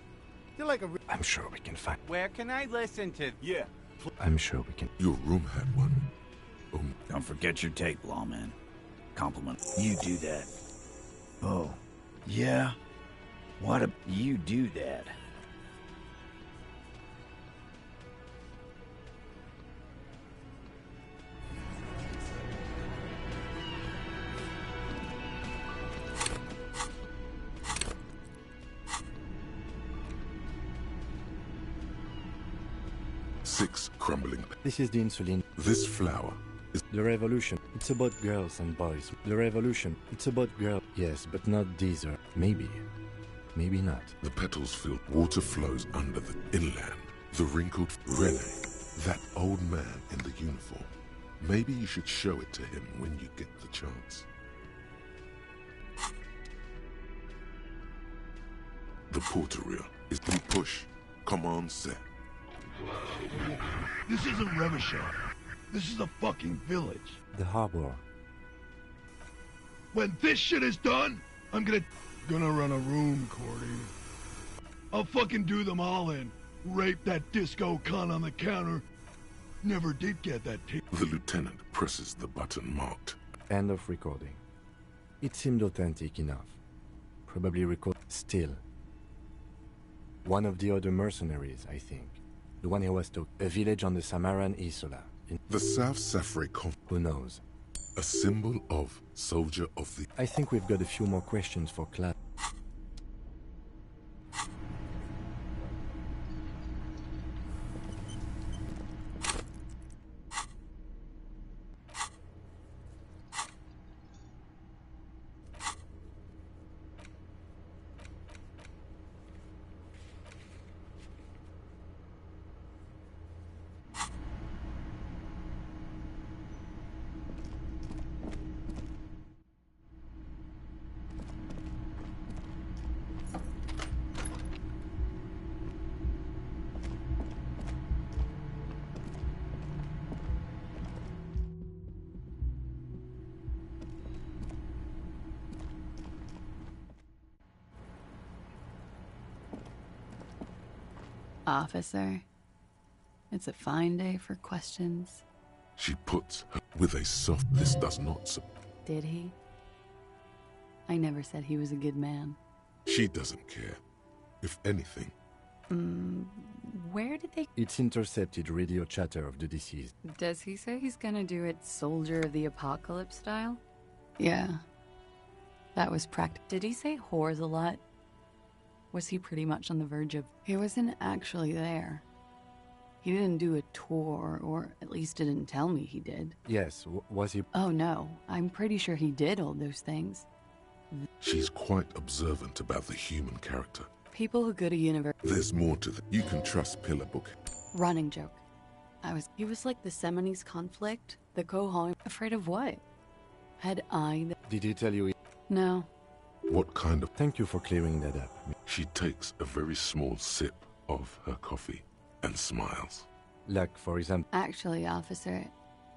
You're like a... I'm sure we can find... Where can I listen to... Yeah. I'm sure we can... Your room had one. Don't forget your tape, lawman. Compliment. You do that. Oh, yeah? What a... You do that. Six crumbling. This is the insulin. This flower is... The revolution. It's about girls and boys. The revolution. It's about girls. Yes, but not these are... Maybe. Maybe not. The petals filled. Water flows under the inland. The wrinkled... Rene. That old man in the uniform. Maybe you should show it to him when you get the chance. The porteria is the push. Come on, set. This isn't Revachol. This is a fucking village. The harbor. When this shit is done, I'm gonna run a room, Cordy. I'll fucking do them all in. Rape that disco cunt on the counter. Never did get that tape. The lieutenant presses the button marked. End of recording. It seemed authentic enough. Probably record... Still. One of the other mercenaries, I think. The one who was to... A village on the Samaran Isola. The South Safre Who knows? A symbol of soldier of the... I think we've got a few more questions for class. Officer, it's a fine day for questions. She puts her with a soft... This does not... Did he? I never said he was a good man. She doesn't care. If anything. Where did they... It's intercepted radio chatter of the deceased. Does he say he's gonna do it Soldier of the Apocalypse style? Yeah. That was Did he say whores a lot? Was he pretty much on the verge of... He wasn't actually there. He didn't do a tour, or at least didn't tell me he did. Yes, was he? Oh no, I'm pretty sure he did all those things. She's quite observant about the human character. People who go to university. There's more to that. You can trust Pillar Book. Running joke. He was like the Seminoles conflict, the Kohan. Afraid of what? Had I... Did he tell you? No. What kind of... Thank you for clearing that up. She takes a very small sip of her coffee and smiles. Like, for example... Actually, officer,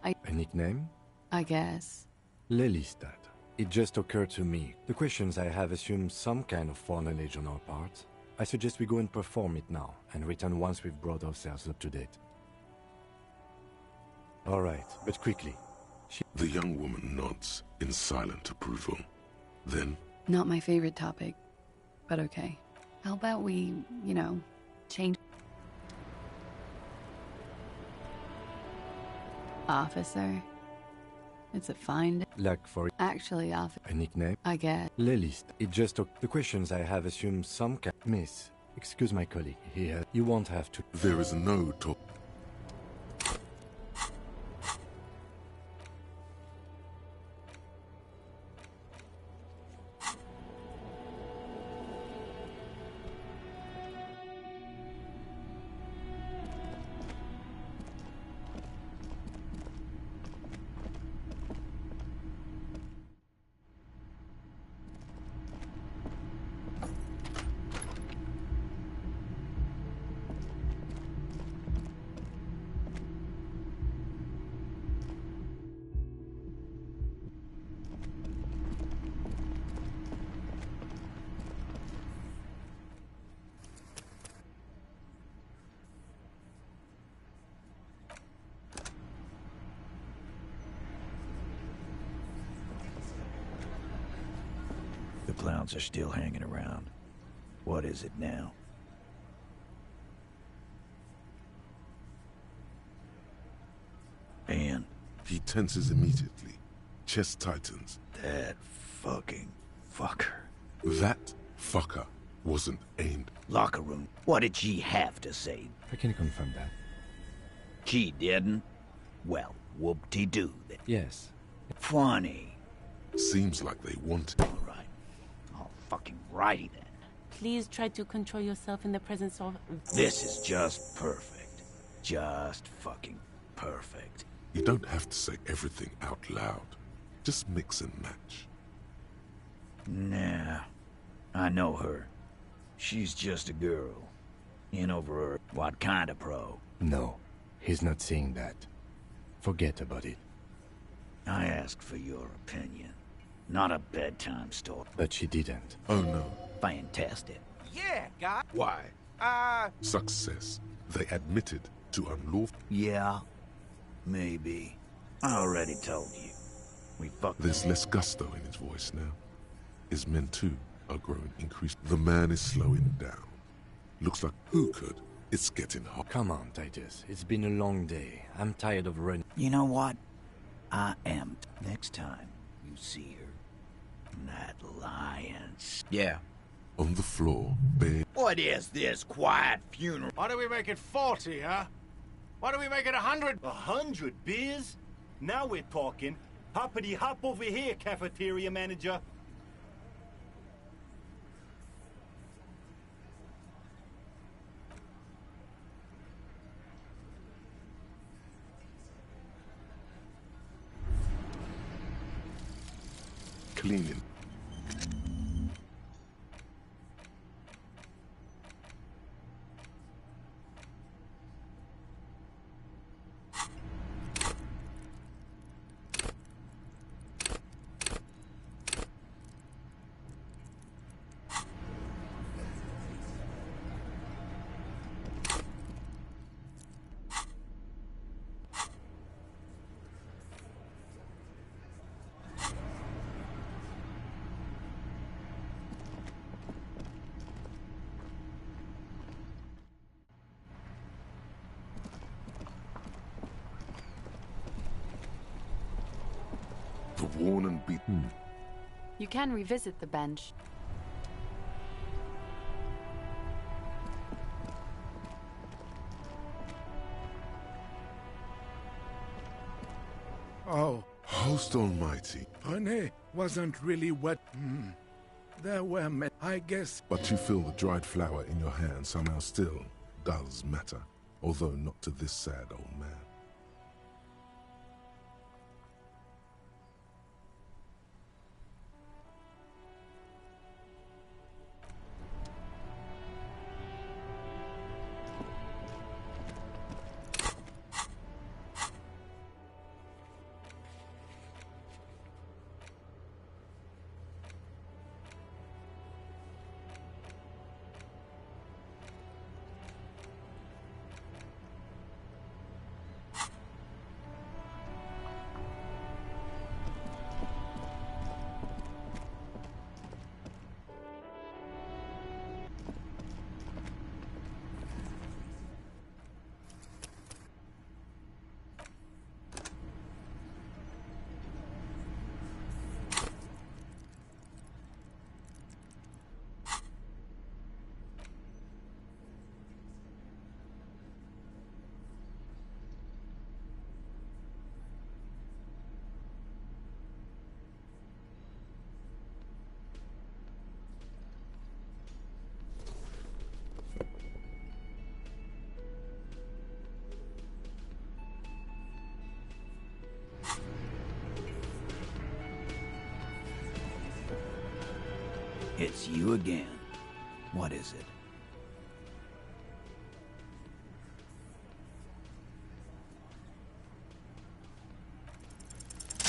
A nickname? I guess. Lelistat. It just occurred to me. The questions I have assume some kind of foreknowledge on our part. I suggest we go and perform it now, and return once we've brought ourselves up to date. All right, but quickly. The young woman nods in silent approval. Then... Not my favorite topic, but okay. How about we, you know, change... Officer. It's a fine... Like for... Actually, officer... A nickname? I guess. Lelist. It just took... The questions I have assume some kind... Miss, excuse my colleague here. You won't have to... There is no talk... The clowns are still hanging around. What is it now? And? He tenses immediately. Chest tightens. That fucking fucker. That fucker wasn't aimed. Locker room. What did she have to say? I can confirm that. She didn't? Well, whoop-de-doo then. Yes. Funny. Seems like they wanted. All right. All fucking righty then. Please try to control yourself in the presence of... This is just perfect. Just fucking perfect. You don't have to say everything out loud. Just mix and match. Nah. I know her. She's just a girl. In over her. What kind of pro? No. He's not saying that. Forget about it. I asked for your opinion. Not a bedtime story. But she didn't. Oh no. Fantastic. Yeah, guy. Why? Success. They admitted to unlawful... Yeah. Maybe. I already told you. We fucked... There's less gusto in his voice now. His men too are growing increased. The man is slowing down. Looks like who could? It's getting hot. Come on, Titus. It's been a long day. I'm tired of running. You know what? I am. Next time you see her, that lion's... Yeah. On the floor, bare... What is this quiet funeral? Why do we make it 40, huh? Why do we make it 100? 100 beers? Now we're talking. Hoppity hop over here, cafeteria manager. Cleaning. The worn and beaten. You can revisit the bench. Most almighty. Honey wasn't really what... There were I guess... But you feel the dried flower in your hand somehow still does matter, although not to this sad old man. It's you again. What is it?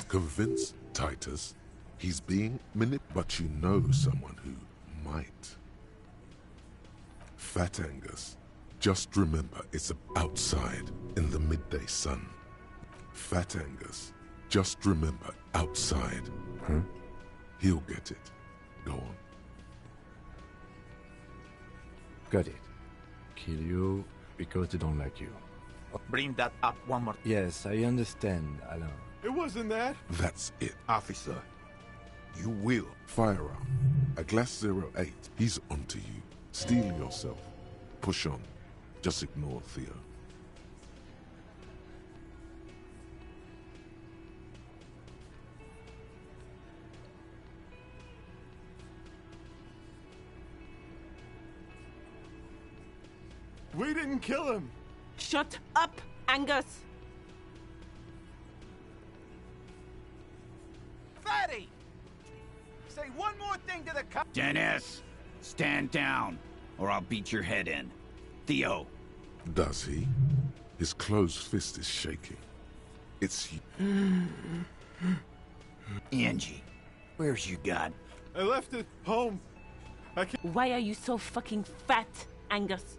Convince Titus he's being manipulated, but you know someone who might. Fat Angus, just remember it's outside in the midday sun. Fat Angus, just remember outside. Huh? He'll get it. Go on. Got it. Kill you because they don't like you. Bring that up one more. Yes, I understand, Alain. It wasn't that. That's it. Officer, you will. Firearm. A glass 08. He's onto you. Steel yourself. Push on. Just ignore Theo. We didn't kill him. Shut up, Angus! Fatty! Say one more thing to the cop. Dennis, stand down, or I'll beat your head in. Theo. Does he? His closed fist is shaking. It's... Angie, where's your gun? I left it home. I can't... Why are you so fucking fat, Angus?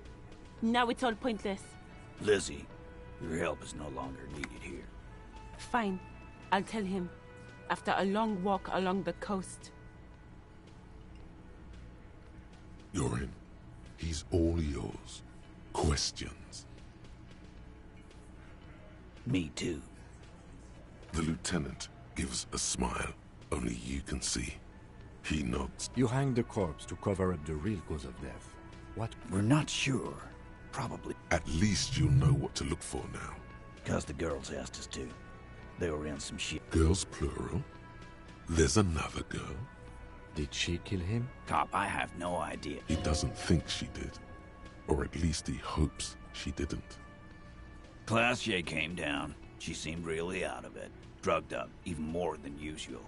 Now it's all pointless. Lizzie, your help is no longer needed here. Fine. I'll tell him. After a long walk along the coast. You're in. He's all yours. Questions? Me too. The lieutenant gives a smile only you can see. He nods. You hang the corpse to cover up the real cause of death. What? We're not sure. Probably. At least you'll know what to look for now. Because the girls asked us to. They were in some shit. Girls plural? There's another girl? Did she kill him? Cop, I have no idea. He doesn't think she did. Or at least he hopes she didn't. Class J came down. She seemed really out of it. Drugged up, even more than usual.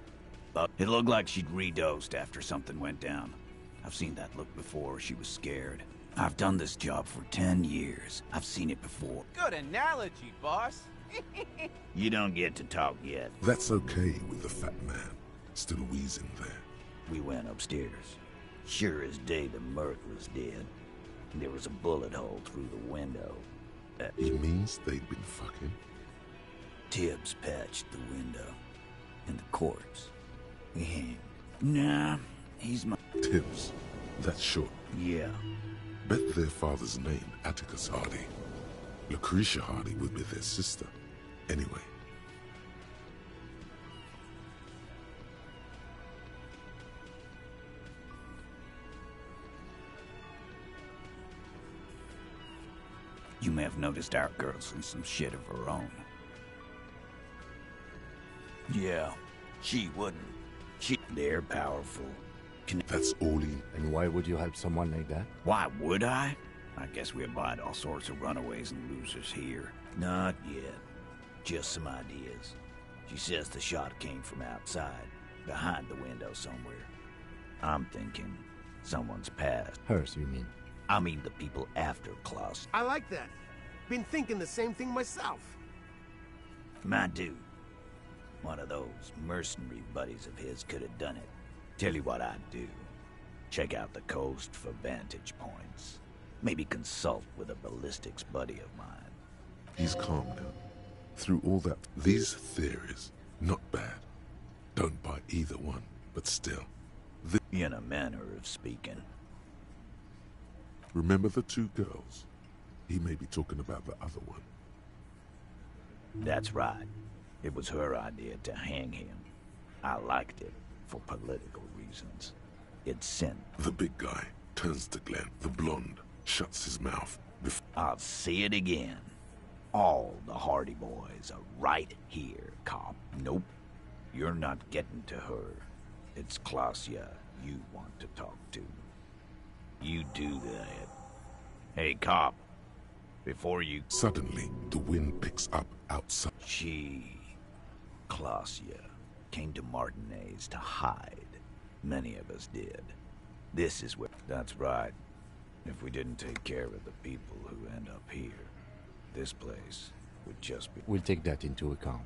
But it looked like she'd redosed after something went down. I've seen that look before. She was scared. I've done this job for 10 years. I've seen it before. Good analogy, boss. You don't get to talk yet. That's okay with the fat man, still wheezing there. We went upstairs. Sure as day the Merc was dead. There was a bullet hole through the window. He means they'd been fucking? Tibbs patched the window. And the corpse. We hanged. Nah, he's my... Tibbs. That's short. Yeah. Bet their father's name, Atticus Hardy. Lucretia Hardy would be their sister. Anyway. You may have noticed our girl's in some shit of her own. Yeah, she wouldn't. They're powerful. That's all he... And why would you help someone like that? Why would I? I guess we abide all sorts of runaways and losers here. Not yet. Just some ideas. She says the shot came from outside, behind the window somewhere. I'm thinking someone's past. Hers, you mean? I mean the people after Klaus. I like that. Been thinking the same thing myself. My dude. One of those mercenary buddies of his could have done it. Tell you what I'd do. Check out the coast for vantage points. Maybe consult with a ballistics buddy of mine. He's calm now. Through all that, these theories, not bad. Don't buy either one, but still. In a manner of speaking. Remember the two girls? He may be talking about the other one. That's right. It was her idea to hang him. I liked it, for political reasons. It sent... The big guy turns to Glenn. The blonde shuts his mouth. I'll say it again. All the Hardy Boys are right here, cop. Nope. You're not getting to her. It's Klausya you want to talk to. You do that. Hey, cop. Before you... Suddenly, the wind picks up outside. She... Klausya came to Martinez to hide. Many of us did. This is where... That's right. If we didn't take care of the people who end up here, this place would just be... We'll take that into account.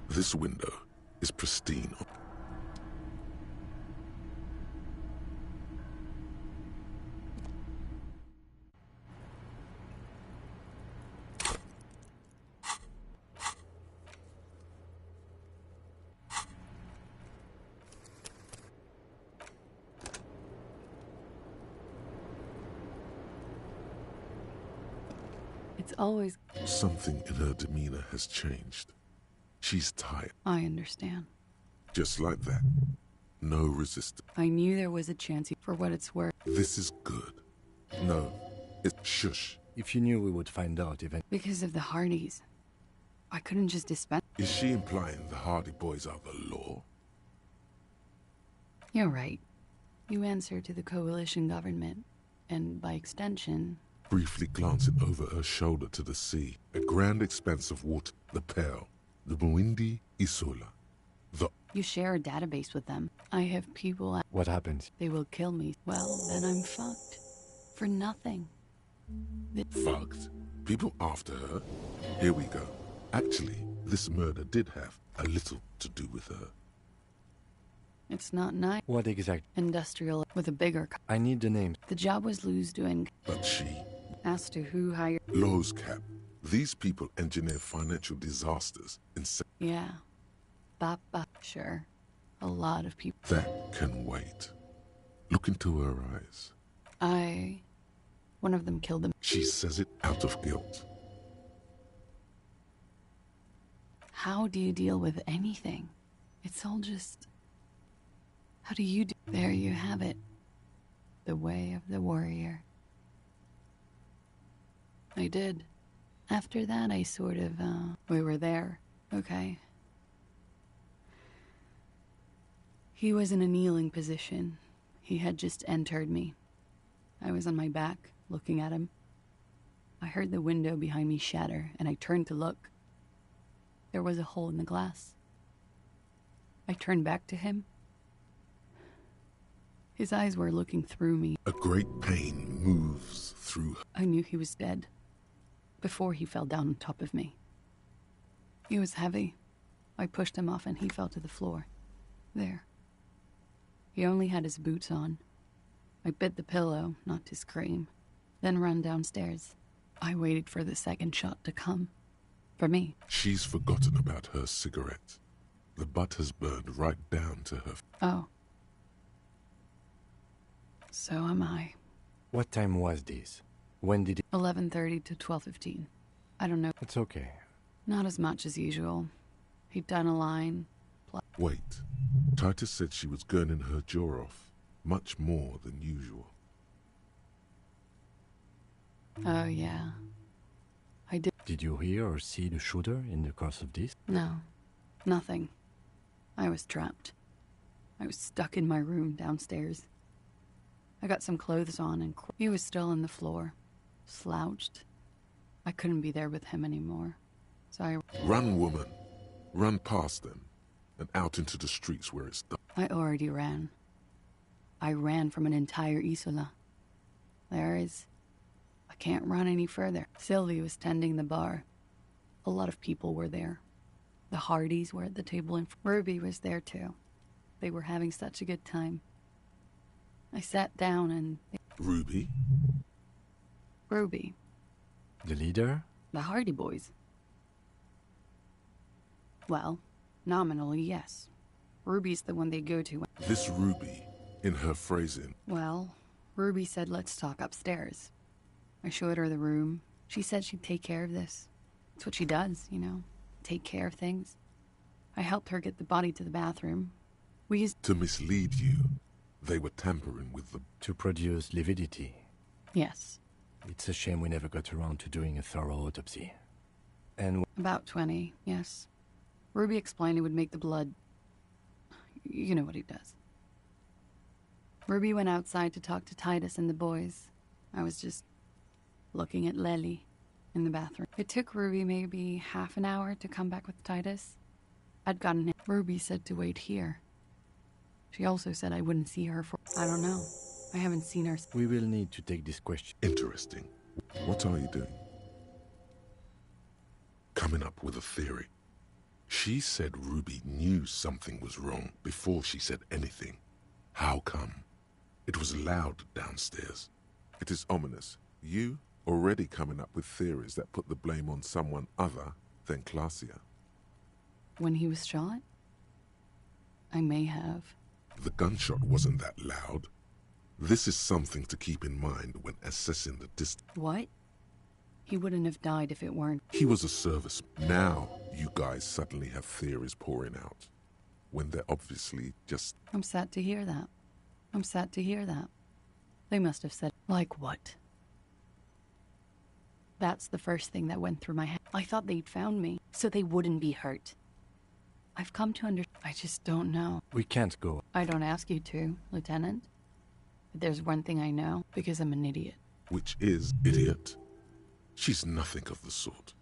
This window is pristine. It's always... Something in her demeanor has changed. She's tired. I understand. Just like that. No resistance. I knew there was a chance for what it's worth. This is good. No, it's shush. If you knew we would find out even... Because of the Hardys. I couldn't just dispense... Is she implying the Hardy Boys are the law? You're right. You answer to the coalition government. And by extension... Briefly glancing over her shoulder to the sea. A grand expanse of water. The Pearl. The Muindi Isola. You share a database with them. I have people... What happens? They will kill me. Well, then I'm fucked. For nothing. Fucked? People after her? Here we go. Actually, this murder did have a little to do with her. It's not nice. What exact? Industrial with a bigger... I need the names. The job was Lou's doing. But she... As to who hired... Lowe's cap. These people engineer financial disasters in... Yeah. Baba. Sure. A lot of people... That can wait. Look into her eyes. One of them killed them. She says it out of guilt. How do you deal with anything? It's all just... How do you do... There you have it. The way of the warrior. I did. After that, I sort of, we were there, okay? He was in a kneeling position. He had just entered me. I was on my back, looking at him. I heard the window behind me shatter, and I turned to look. There was a hole in the glass. I turned back to him. His eyes were looking through me. A great pain moves through her. I knew he was dead. Before he fell down on top of me. He was heavy. I pushed him off and he fell to the floor. There. He only had his boots on. I bit the pillow, not to scream. then run downstairs. I waited for the second shot to come. For me. She's forgotten about her cigarette. The butt has burned right down to her. Oh. So am I. What time was this? When did it... 11:30 to 12:15. I don't know. It's okay. Not as much as usual. He'd done a line. Wait. Titus said she was gurning her jaw off. Much more than usual. Oh, yeah. I did. Did you hear or see the shooter in the course of this? No. Nothing. I was trapped. I was stuck in my room downstairs. I got some clothes on and he was still on the floor, slouched. I couldn't be there with him anymore, so I... Run, woman. Run past them and out into the streets where it's dark. I already ran. I ran from an entire Isola. I can't run any further. Sylvie was tending the bar. A lot of people were there. The Hardys were at the table and Ruby was there too. They were having such a good time. I sat down and... Ruby? Ruby. The leader? The Hardy Boys. Well, nominally, yes. Ruby's the one they go to. This Ruby, in her phrasing. Well, Ruby said let's talk upstairs. I showed her the room. She said she'd take care of this. It's what she does, you know. Take care of things. I helped her get the body to the bathroom. We used... To mislead you. They were tampering with the... To produce lividity. Yes. It's a shame we never got around to doing a thorough autopsy. And... About 20, yes. Ruby explained it would make the blood... You know what he does. Ruby went outside to talk to Titus and the boys. I was just looking at Lely in the bathroom. It took Ruby maybe half an hour to come back with Titus. I'd gotten him. Ruby said to wait here. She also said I wouldn't see her for... I don't know. I haven't seen her... We will need to take this question. Interesting. What are you doing? Coming up with a theory. She said Ruby knew something was wrong before she said anything. How come? It was loud downstairs. It is ominous. You already coming up with theories that put the blame on someone other than Glacia. When he was shot? I may have. The gunshot wasn't that loud. This is something to keep in mind when assessing the distance. What? He wouldn't have died if it weren't. He was a service. Now you guys suddenly have theories pouring out, when they're obviously just... I'm sad to hear that. I'm sad to hear that. They must have said... Like what? That's the first thing that went through my head. I thought they'd found me, so they wouldn't be hurt. I've come to understand. I just don't know. We can't go. I don't ask you to, Lieutenant. But there's one thing I know, because I'm an idiot. Which is idiot? She's nothing of the sort.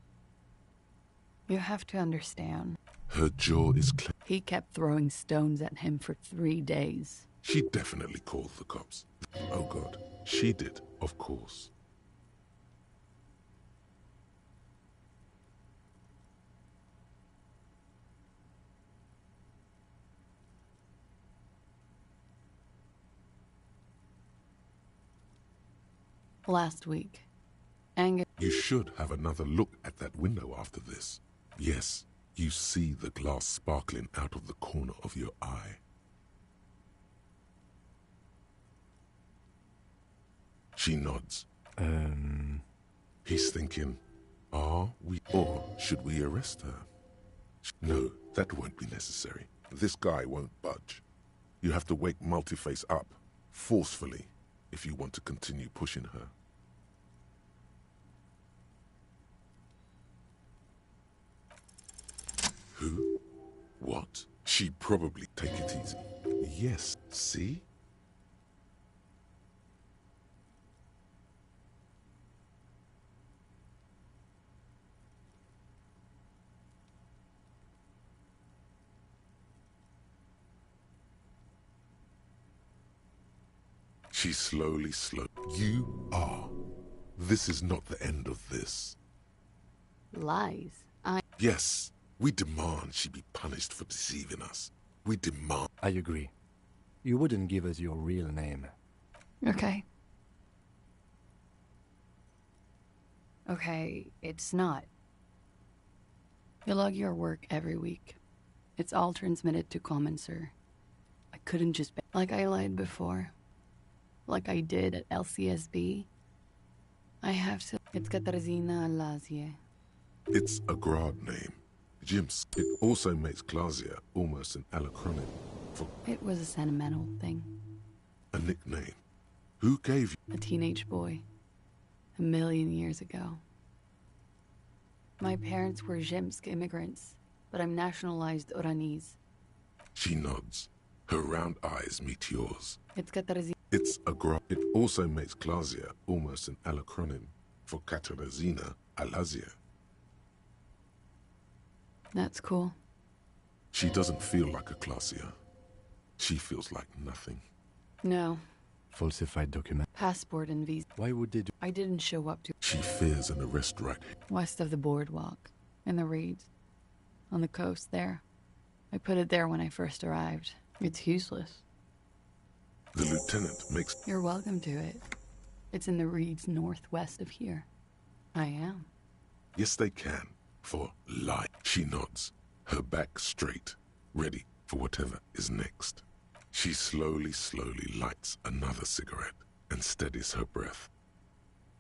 You have to understand. Her jaw is He kept throwing stones at him for 3 days. She definitely called the cops. Oh God, she did, of course. Last week, Angus... You should have another look at that window after this. Yes, you see the glass sparkling out of the corner of your eye. She nods. He's thinking, are we, or should we arrest her? No, that won't be necessary. This guy won't budge. You have to wake Multiface up, forcefully, if you want to continue pushing her. Who? What? She'd probably take it easy. Yes, see? She slowly. You are. This is not the end of this. Lies. Yes, we demand she be punished for deceiving us. We demand... I agree. You wouldn't give us your real name. Okay. Okay, it's not. You log your work every week. It's all transmitted to Commonser. I couldn't just be like I lied before. Like I did at LCSB. I have to. It's Katarzyna Elysium. It's a Grad name. Jim's. It also makes Klasia almost an acronym for It was a sentimental thing. a nickname. Who gave you? A teenage boy. 1,000,000 years ago. My parents were Zhemsk immigrants, but I'm nationalized Oranese. She nods. Her round eyes meet yours. It's Katarzyna. It's a Grad. It also makes Klasia almost an acronym for Katarzyna Elysium. That's cool. She doesn't feel like a Klasia. She feels like nothing. No. Falsified document. Passport and visa. Why would they do? I didn't show up to. She fears an arrest right here. West of the boardwalk. In the reeds. On the coast there. I put it there when I first arrived. It's useless. The lieutenant makes... You're welcome to it. It's in the reeds northwest of here. I am. Yes, they can. For lie. She nods. Her back straight. Ready for whatever is next. She slowly lights another cigarette and steadies her breath.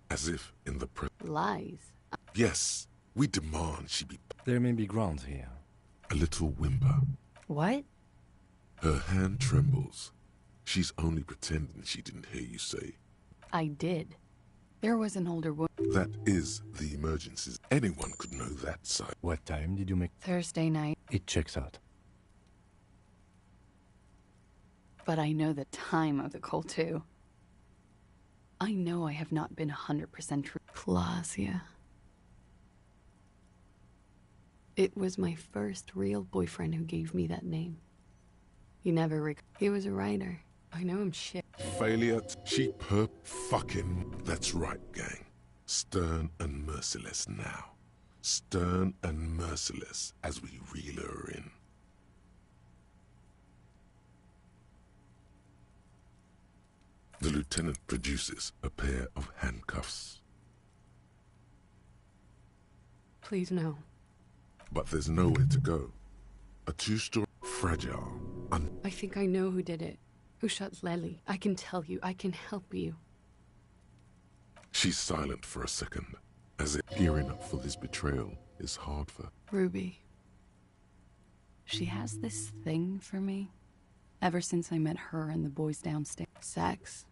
As if in the Lies? Yes, we demand she be... There may be grounds here. A little whimper. What? Her hand trembles. She's only pretending she didn't hear you say. I did. There was an older woman. That is the emergencies. Anyone could know that side. What time did you make? Thursday night. It checks out. But I know the time of the call, too. I know I have not been 100% true. Klasia. It was my first real boyfriend who gave me that name. He never He was a writer. I know I'm shit. Failure. She fucking. That's right, gang. Stern and merciless now. Stern and merciless as we reel her in. The lieutenant produces a pair of handcuffs. Please, no. But there's nowhere to go. A two-story, fragile, I think I know who did it. Who shot Lely. I can tell you. I can help you. She's silent for a second, as if gearing up for this betrayal is hard for... Ruby. She has this thing for me. Ever since I met her and the boys downstairs. Sex.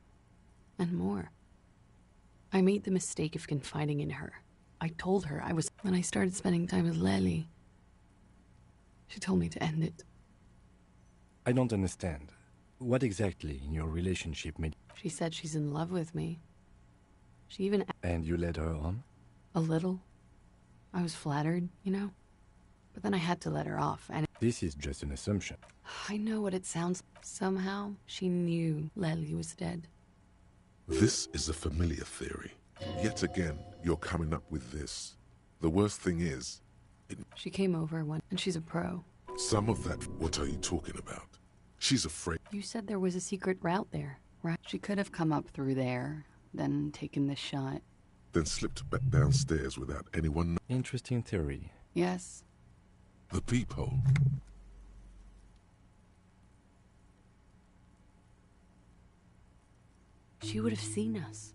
And more. I made the mistake of confiding in her. I told her I was... When I started spending time with Lely, she told me to end it. I don't understand. What exactly in your relationship made... She said she's in love with me. She even... And you led her on? A little. I was flattered, you know? But then I had to let her off, and... This is just an assumption. I know what it sounds... Somehow, she knew Lely was dead. This is a familiar theory. Yet again, you're coming up with this. The worst thing is... She came over one, and she's a pro. Some of that... What are you talking about? She's afraid... You said there was a secret route there, right? She could have come up through there, then taken the shot. Then slipped back downstairs without anyone... Interesting theory. Yes. The peephole. She would have seen us.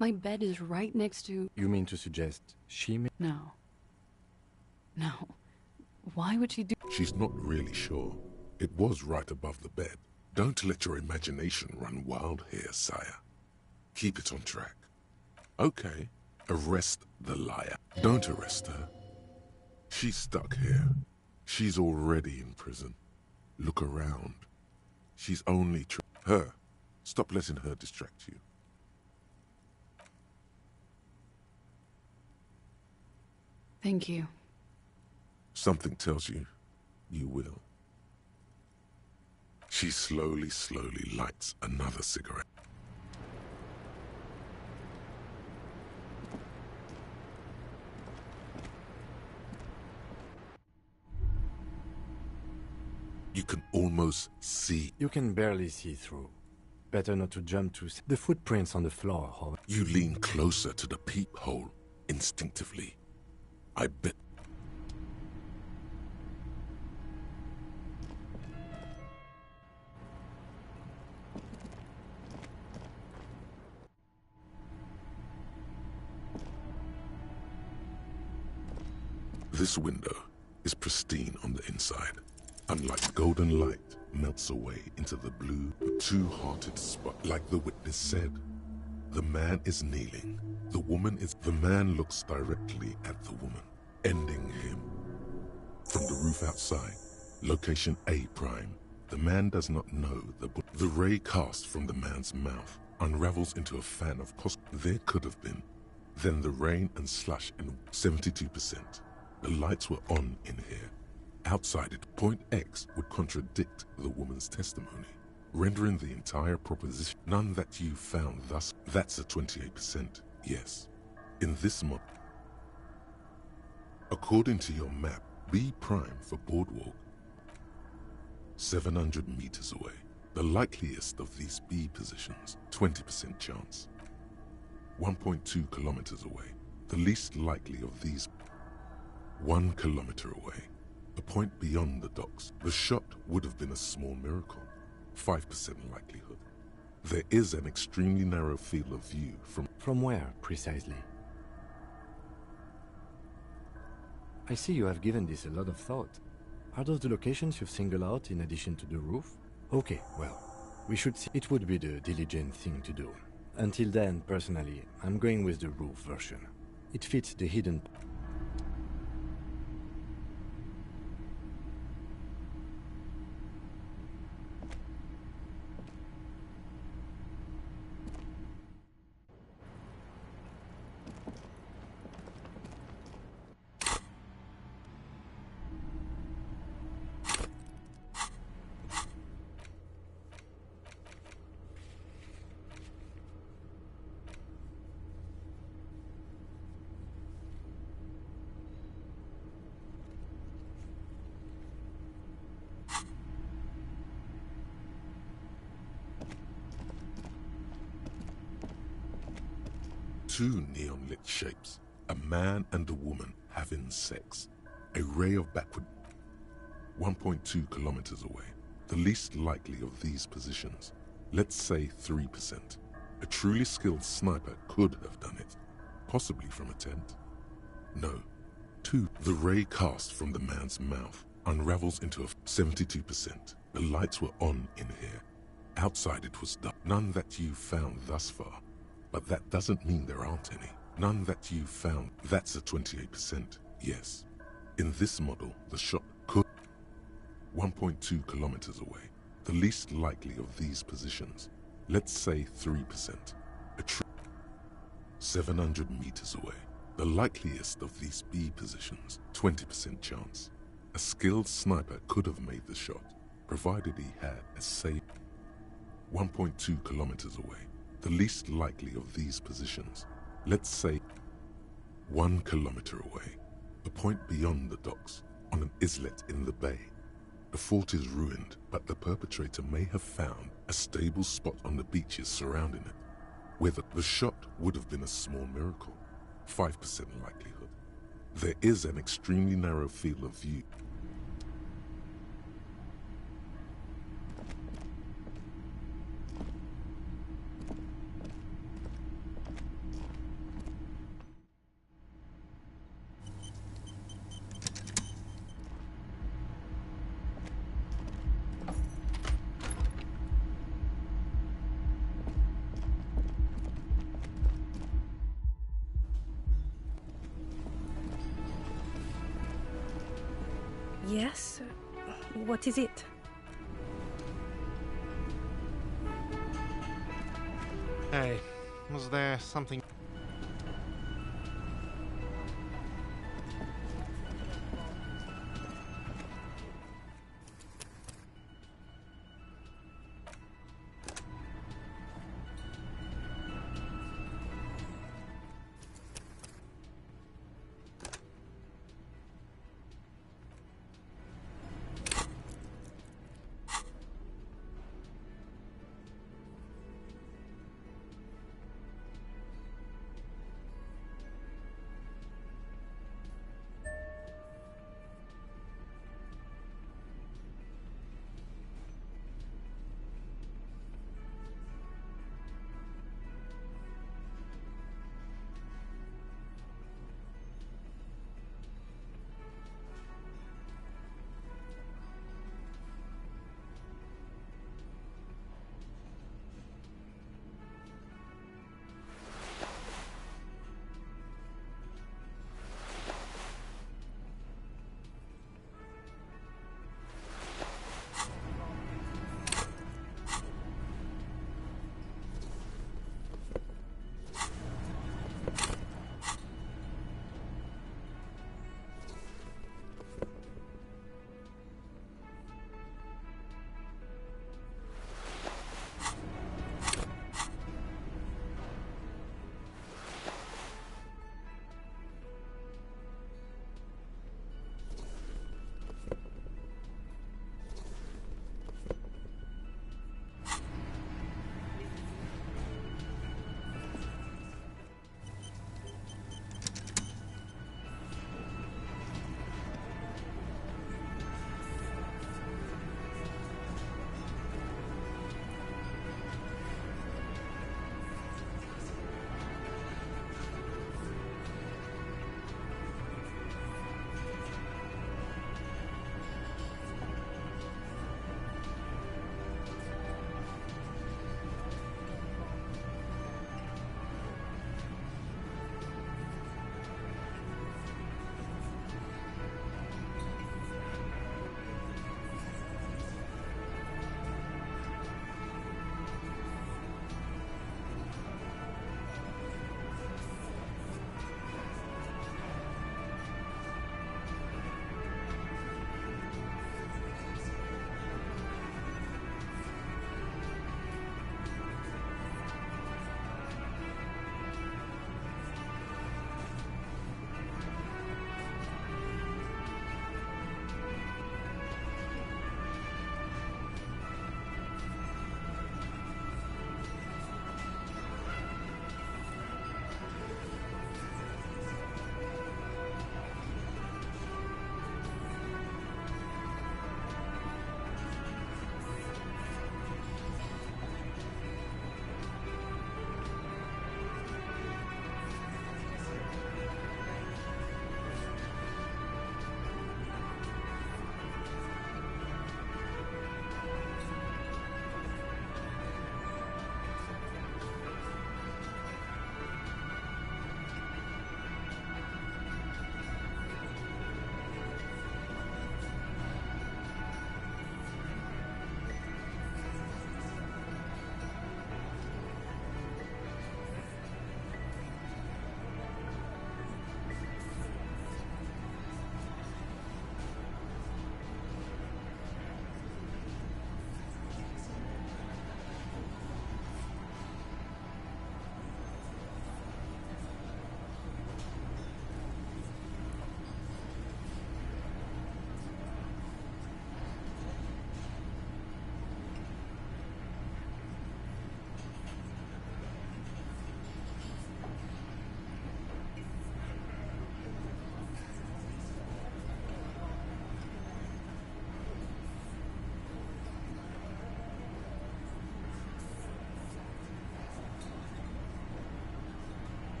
My bed is right next to... You mean to suggest she may... No. No. Why would she do... She's not really sure. It was right above the bed. Don't let your imagination run wild here, sire. Keep it on track. Okay, arrest the liar. Don't arrest her. She's stuck here. She's already in prison. Look around. She's only her. Stop letting her distract you. Thank you. Something tells you, you will. She slowly lights another cigarette. You can almost see. You can barely see through. Better not to jump to... The footprints on the floor, You lean closer to the peephole. Instinctively, I bet. This window is pristine on the inside. Unlike golden light melts away into the blue, two-hearted spot. Like the witness said, the man is kneeling. The man looks directly at the woman, ending him. From the roof outside, location A prime. The man does not know the ray cast from the man's mouth unravels into a fan of there could have been. Then the rain and slush in 72%. The lights were on in here. Outside it, point X would contradict the woman's testimony, rendering the entire proposition none that you found thus. That's a 28%, yes. In this mod, according to your map, B prime for boardwalk, 700 meters away. The likeliest of these B positions, 20% chance. 1.2 kilometers away. The least likely of these, 1 kilometer away. A point beyond the docks. The shot would have been a small miracle. 5% likelihood. There is an extremely narrow field of view from... From where, precisely? I see you have given this a lot of thought. Are those the locations you've singled out in addition to the roof? Okay, well, we should see. It would be the diligent thing to do. Until then, personally, I'm going with the roof version. It fits the hidden... Two neon-lit shapes, a man and a woman having sex. A ray of backward, 1.2 kilometers away. The least likely of these positions, let's say 3%. A truly skilled sniper could have done it, possibly from a tent. No. 2. The ray cast from the man's mouth unravels into a 72%. The lights were on in here. Outside it was dark. None that you found thus far. But that doesn't mean there aren't any. None that you found. That's a 28%, yes. In this model, the shot could 1.2 kilometers away. The least likely of these positions, let's say 3%. A 700 meters away. The likeliest of these B positions, 20% chance. A skilled sniper could have made the shot, provided he had a safe 1.2 kilometers away. The least likely of these positions, let's say 1 kilometer away, a point beyond the docks, on an islet in the bay. The fort is ruined, but the perpetrator may have found a stable spot on the beaches surrounding it, where the shot would have been a small miracle, 5% likelihood. There is an extremely narrow field of view. Yes? What is it? Hey, was there something...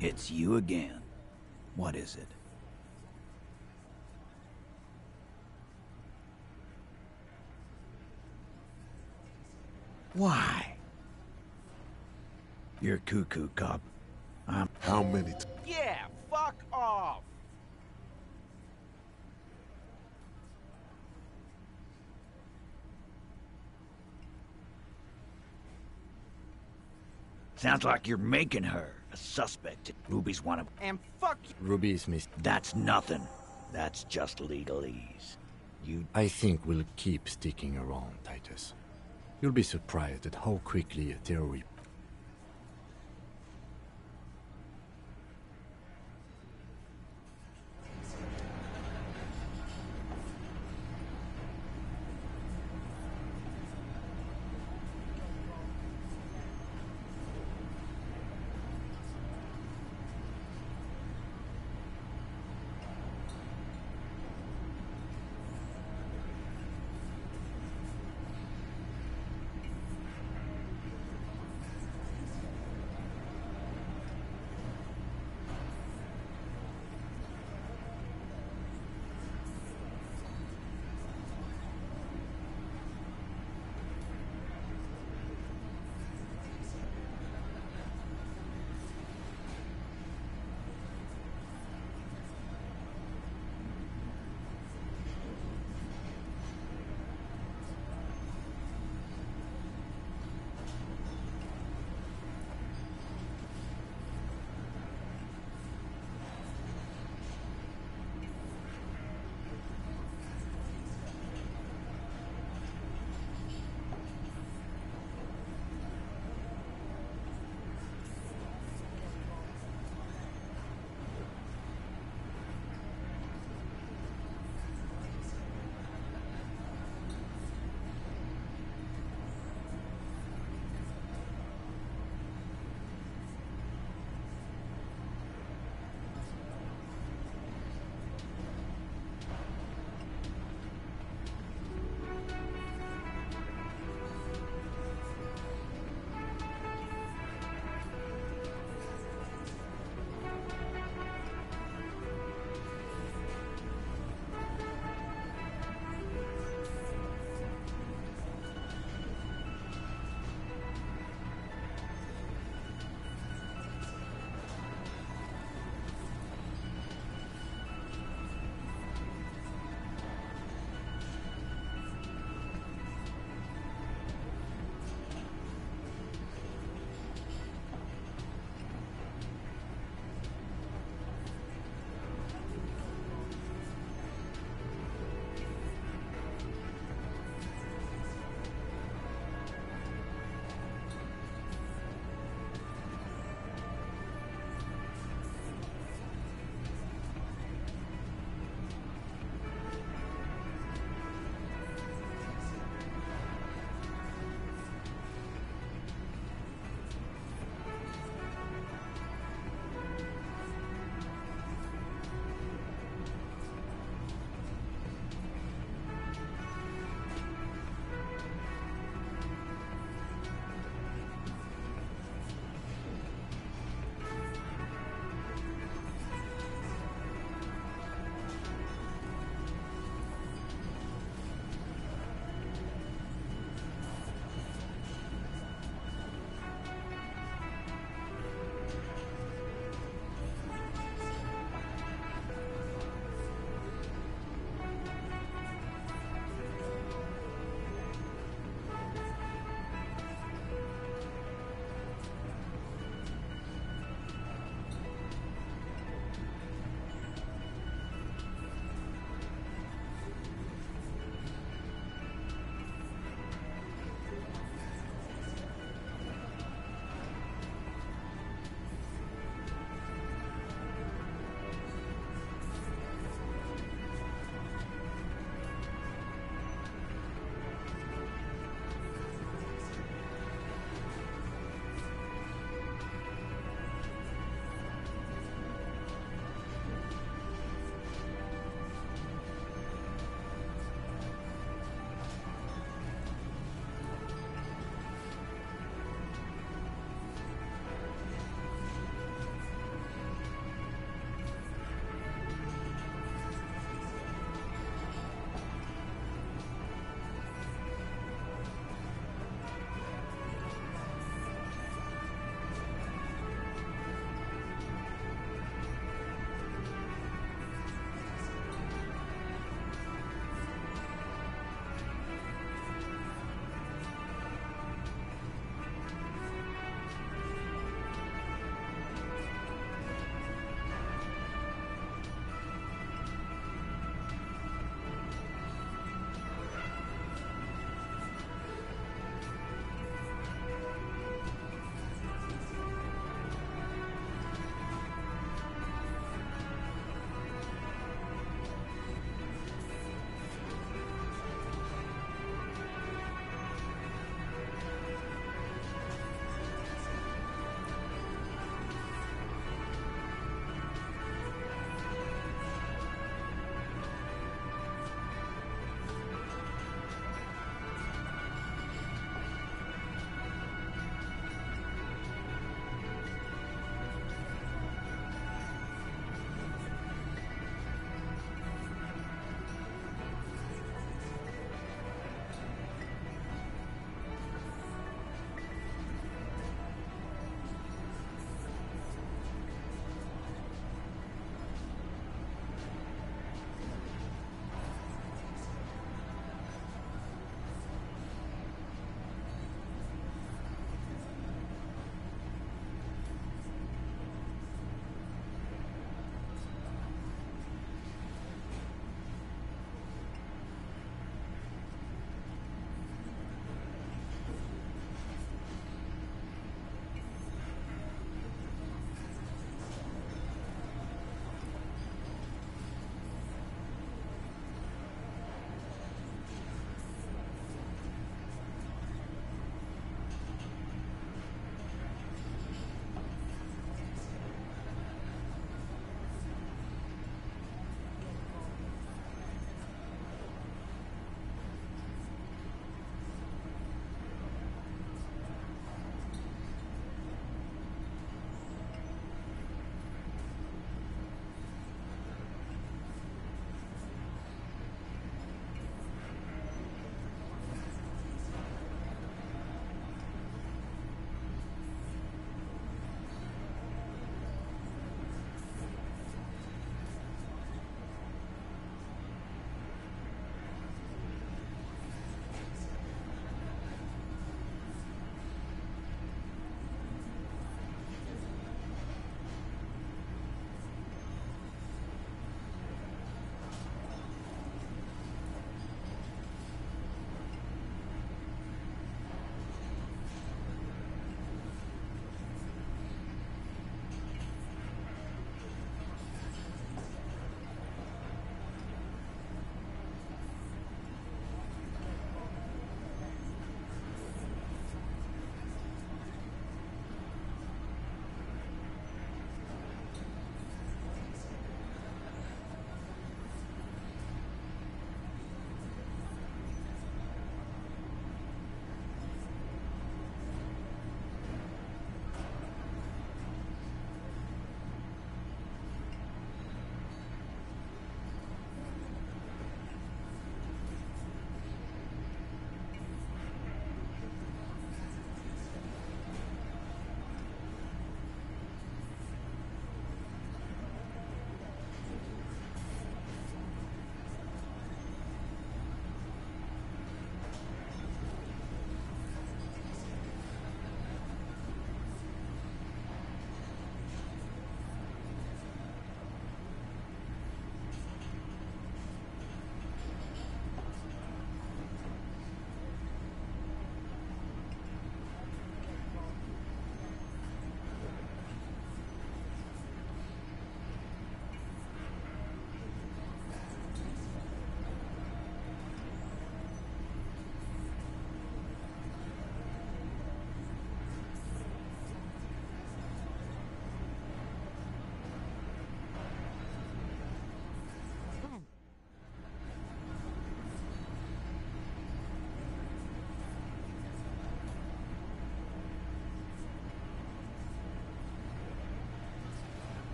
It's you again. What is it? Why? You're cuckoo, cop. How many Yeah, fuck off! Sounds like you're making her a suspect. Ruby's one of... And fuck you! Ruby is missed. That's nothing. That's just legalese. I think we'll keep sticking around, Titus. You'll be surprised at how quickly a theory...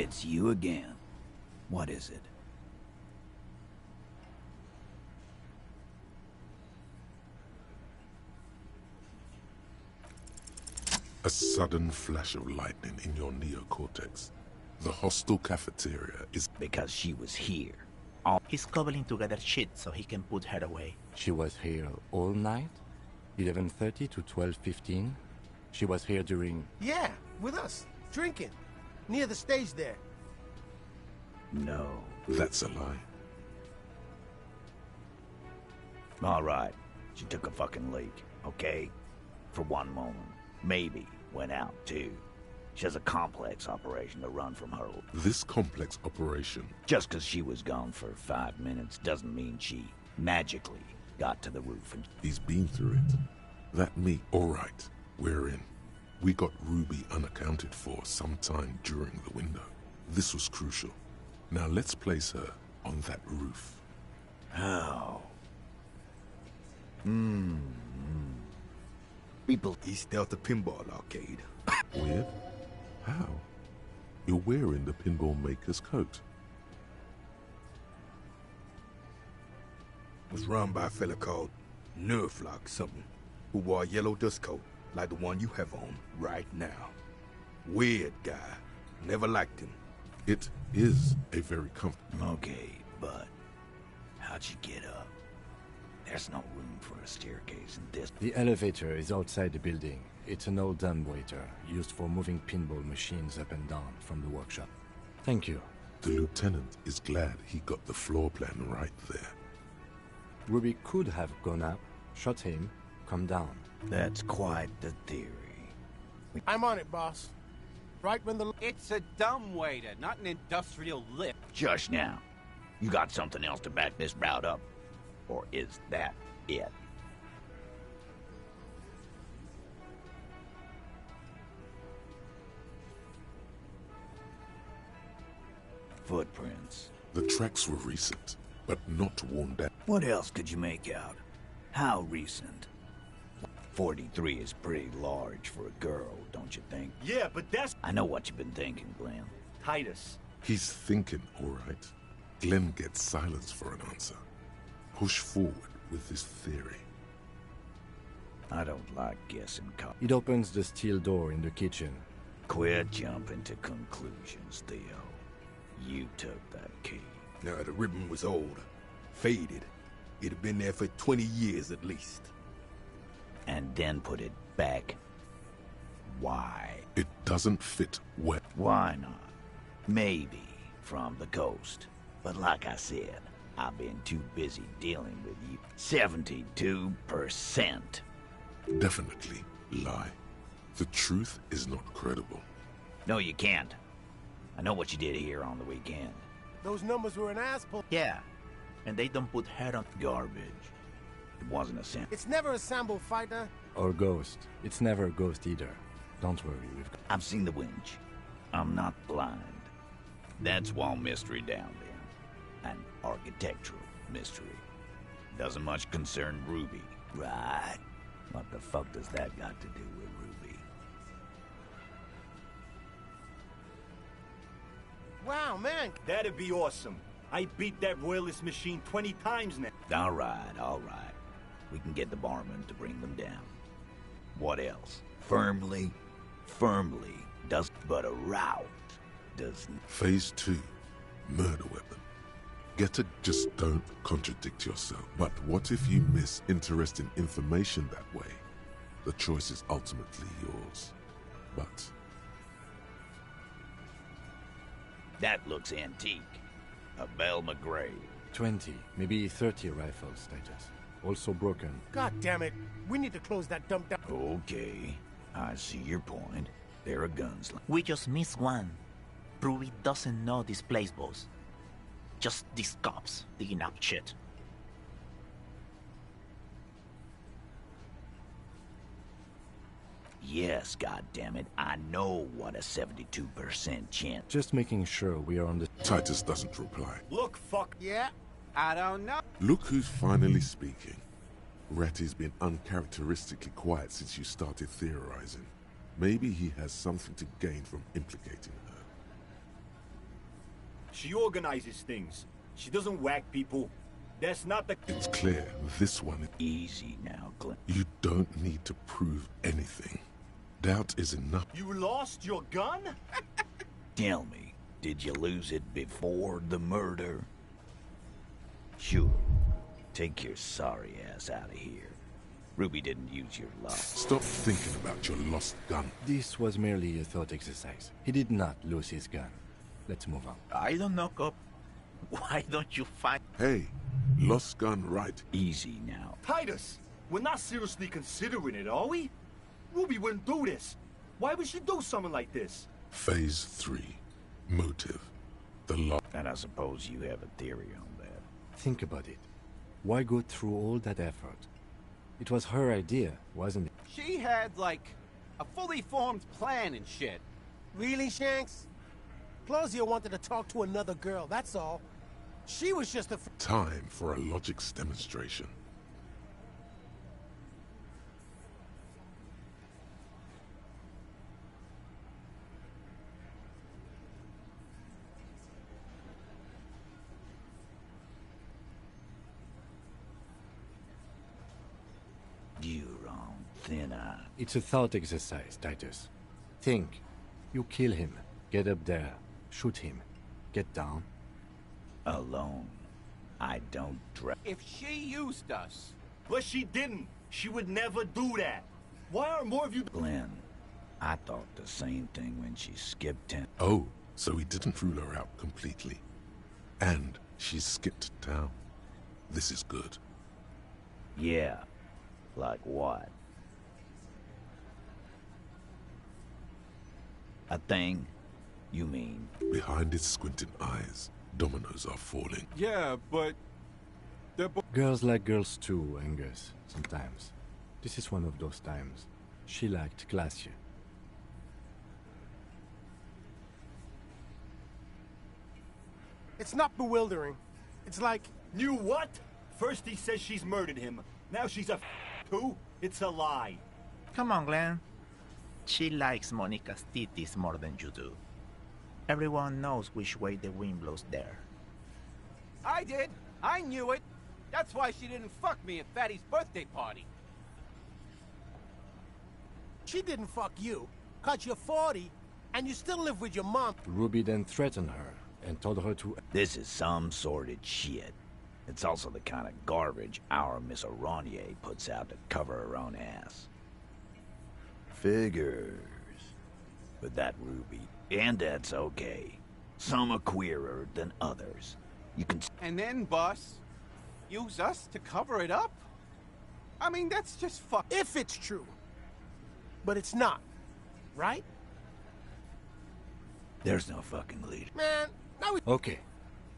It's you again. What is it? A sudden flash of lightning in your neocortex. The hostel cafeteria is... Because she was here. He's cobbling together shit so he can put her away. She was here all night? 11:30 to 12:15? She was here during... Yeah, with us, drinking. Near the stage there. No. That's a lie. All right. She took a fucking leak, okay? For one moment. Maybe went out, too. She has a complex operation to run from her. This complex operation... Just because she was gone for 5 minutes doesn't mean she magically got to the roof and... He's been through it. That me. All right, we're in. We got Ruby unaccounted for sometime during the window. This was crucial. Now let's place her on that roof. How? People... He stealthed the pinball arcade. Weird? How? You're wearing the pinball maker's coat. Was run by a fella called Nerflock something, who wore a yellow dust coat like the one you have on right now. Weird guy. Never liked him. It is a very comfortable... Okay, but how'd you get up? There's no room for a staircase in this... The elevator is outside the building. It's an old dumbwaiter, used for moving pinball machines up and down from the workshop. Thank you. The lieutenant is glad he got the floor plan right there. Ruby could have gone up, shot him, come down. That's quite the theory. I'm on it, boss. Right when the... It's a dumbwaiter, not an industrial lift. Just now. You got something else to back this route up? Or is that it? Footprints. The tracks were recent, but not worn down. What else could you make out? How recent? 43 is pretty large for a girl, don't you think? Yeah, but that's... I know what you've been thinking, Glenn. Titus. He's thinking, all right. Glenn gets silence for an answer. Push forward with this theory. I don't like guessing. It opens the steel door in the kitchen. Quit jumping to conclusions, Theo. You took that key. No, the ribbon was old. Faded. It had been there for 20 years at least. And then put it back. Why? It doesn't fit well. Why not? Maybe from the coast. But like I said, I've been too busy dealing with you. 72%. Definitely lie. The truth is not credible. No, you can't. I know what you did here on the weekend. Those numbers were an asshole. Yeah, and they don't put head on... Garbage. It wasn't a sample. It's never a sample fighter. Or ghost. It's never a ghost either. Don't worry, we've got... I've seen the winch. I'm not blind. That's wall mystery down there. An architectural mystery. Doesn't much concern Ruby, right? What the fuck does that got to do with Ruby? Wow, man. That'd be awesome. I beat that Royalist machine 20 times now. All right, all right. We can get the barman to bring them down. What else? Firmly does, but a route doesn't. Phase 2, murder weapon. Get it, just don't contradict yourself. But what if you miss interesting information that way? The choice is ultimately yours. But... That looks antique. A Belle McGray. 20, maybe 30 rifles, Titus. Also broken. God damn it. We need to close that dump down. Okay. I see your point. There are guns. We just missed one. Ruby doesn't know this place, boss. Just these cops digging up shit. Yes, goddammit. I know what a 72% chance. Just making sure we are on the... Titus doesn't reply. Look, fuck. Yeah. I don't know. Look who's finally speaking. Ratty's been uncharacteristically quiet since you started theorizing. Maybe he has something to gain from implicating her. She organizes things. She doesn't whack people. That's not the... It's clear this one is... Easy now, Clint. You don't need to prove anything. Doubt is enough. You lost your gun? Tell me, did you lose it before the murder? Sure. Take your sorry ass out of here. Ruby didn't use your lost. Stop thinking about your lost gun. This was merely a thought exercise. He did not lose his gun. Let's move on. I don't knock up. Why don't you fight? Hey, lost gun right. Easy now. Titus, we're not seriously considering it, are we? Ruby wouldn't do this. Why would she do something like this? Phase 3. Motive. The lost... And I suppose you have a theory on that. Think about it. Why go through all that effort? It was her idea, wasn't it? She had, like, a fully formed plan and shit. Really, Shanks? Claudia wanted to talk to another girl, that's all. She was just a... Time for a logics demonstration. You're on thin ice. It's a thought exercise, Titus. Think. You kill him. Get up there. Shoot him. Get down. Alone. I don't If she used us... But she didn't. She would never do that. Why aren't more of you... Glenn, I thought the same thing when she skipped town. Oh, so he didn't rule her out completely. And she skipped town. This is good. Yeah. Like what? A thing? You mean? Behind his squinting eyes, dominoes are falling. Yeah, but... Girls like girls too, Angus, sometimes. This is one of those times. She liked Glacier. It's not bewildering. It's like... Knew what? First he says she's murdered him. Now she's a too? It's a lie. Come on, Glenn. She likes Monica's titties more than you do. Everyone knows which way the wind blows there. I did. I knew it. That's why she didn't fuck me at Fatty's birthday party. She didn't fuck you, 'cause you're 40, and you still live with your mom. Ruby then threatened her and told her to... This is some sordid shit. It's also the kind of garbage our Miss Aronier puts out to cover her own ass. Figures. But that Ruby, and that's okay. Some are queerer than others. You can... And then, boss, use us to cover it up? I mean, that's just fuck... If it's true. But it's not. Right? There's no fucking lead. Man, now we... Okay.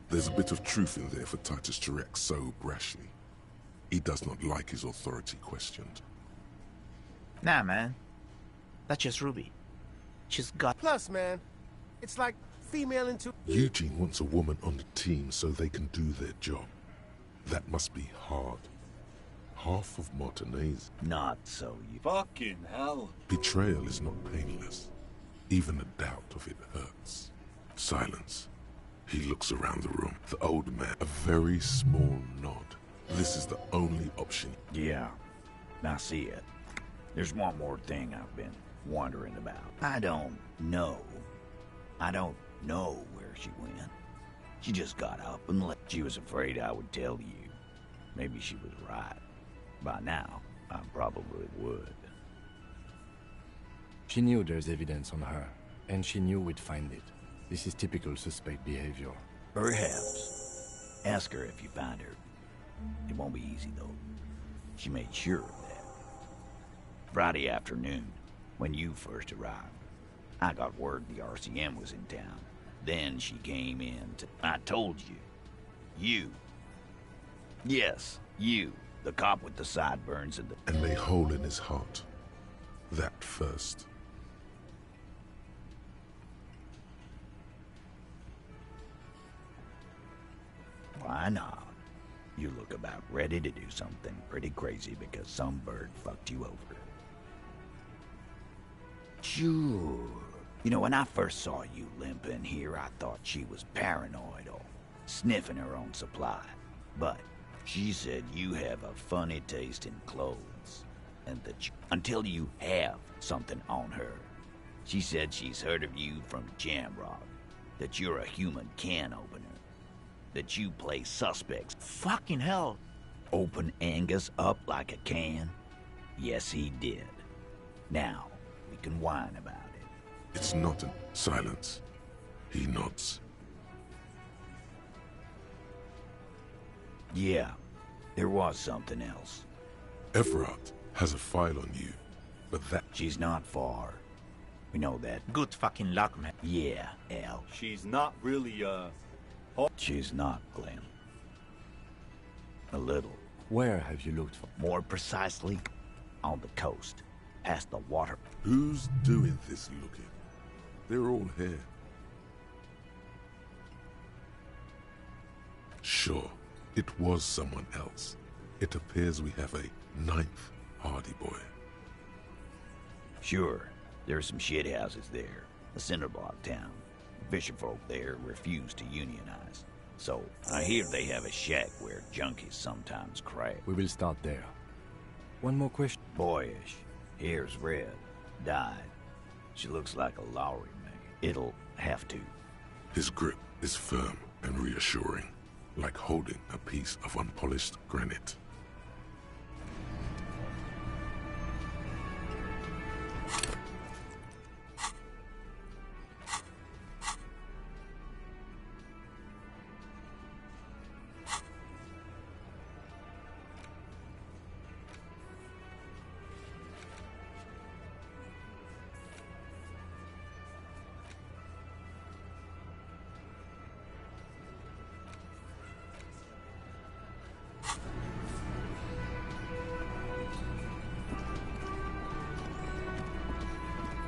There's a bit of truth in there for Titus to react so brashly. He does not like his authority questioned. Nah, man. That's just Ruby. She's got... Plus, man, it's like female into... Eugene wants a woman on the team so they can do their job. That must be hard. Half of Martinez. Not so you... Fucking hell. Betrayal is not painless. Even the doubt of it hurts. Silence. He looks around the room. The old man, a very small nod. This is the only option. Yeah, I see it. There's one more thing I've been wondering about. I don't know where she went. She just got up and left. She was afraid I would tell you. Maybe she was right. By now, I probably would. She knew there's evidence on her, and she knew we'd find it. This is typical suspect behavior. Perhaps. Ask her if you find her. It won't be easy, though. She made sure of that. Friday afternoon, when you first arrived, I got word the RCM was in town. Then she came in to... I told you. You. Yes, you. The cop with the sideburns and the... And a hole in his heart. That first. Why not? You look about ready to do something pretty crazy because some bird fucked you over. Sure. You know, when I first saw you limping here, I thought she was paranoid or sniffing her own supply. But she said you have a funny taste in clothes, and that until you have something on her. She said she's heard of you from Jamrock, that you're a human can opener, that you play suspects. Fucking hell. Open Angus up like a can? Yes, he did. Now, we can whine about it. It's not a silence. He nods. Yeah, there was something else. Everard has a file on you, but that... She's not far. We know that. Good fucking luck, man. Yeah, Al. She's not really, She's not, Glenn. A little. Where have you looked for? More precisely, on the coast, past the water. Who's doing this looking? They're all here. Sure, it was someone else. It appears we have a 9th Hardy boy. Sure, there are some shithouses there. A cinder block town. Fisherfolk there refuse to unionize. So, I hear they have a shack where junkies sometimes crash. We will start there. One more question. Boyish. Hair's red. Dyed. She looks like a Lowry man. It'll have to. His grip is firm and reassuring, like holding a piece of unpolished granite.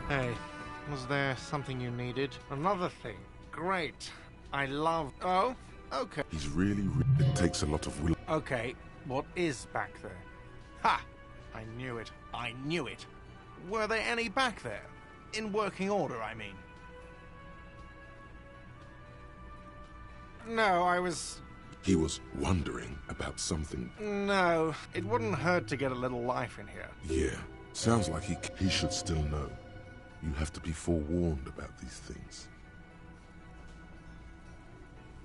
Hey, was there something you needed? Another thing. Great. I love... Oh, okay. He's really... It takes a lot of will. Okay, what is back there? Ha! I knew it. I knew it. Were there any back there? In working order, I mean. No, I was... He was wondering about something. No, it wouldn't hurt to get a little life in here. Yeah, sounds like he should still know. You have to be forewarned about these things.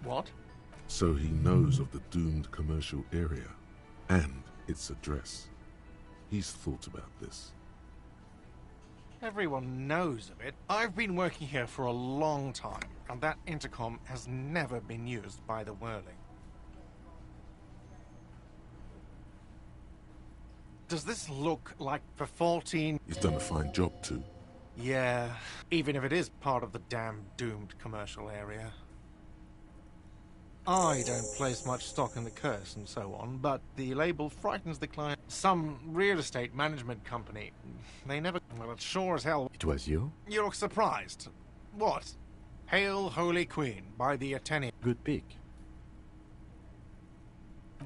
What? So he knows of the doomed commercial area and its address. He's thought about this. Everyone knows of it. I've been working here for a long time, and that intercom has never been used by the Whirling. Does this look like the 14... He's done a fine job too. Yeah, even if it is part of the damn doomed commercial area. I don't place much stock in the curse and so on, but the label frightens the client. Some real estate management company. They never... Well, it's sure as hell... It was you? You look surprised. What? Hail Holy Queen by the Ateneo. Good pick.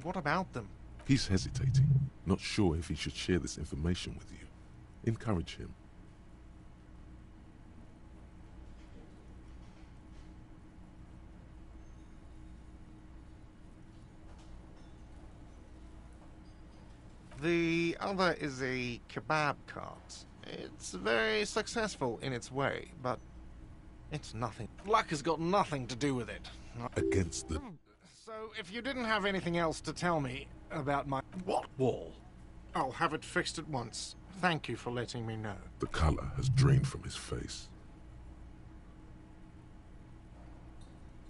What about them? He's hesitating, not sure if he should share this information with you. Encourage him. The other is a kebab cart. It's very successful in its way, but it's nothing. Luck has got nothing to do with it. Against the... So, if you didn't have anything else to tell me about my... What wall? I'll have it fixed at once. Thank you for letting me know. The color has drained from his face.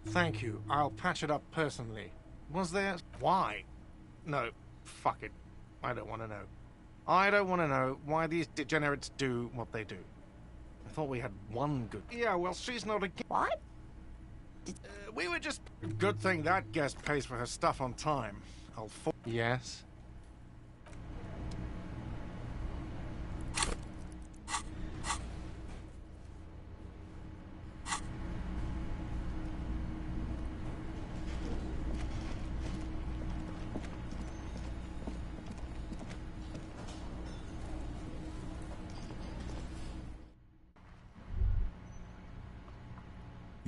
Thank you. I'll patch it up personally. Was there... Why? No, fuck it. I don't want to know. I don't want to know why these degenerates do what they do. I thought we had one good... Yeah, well, she's not a... What? We were just... Good thing that guest pays for her stuff on time. Yes?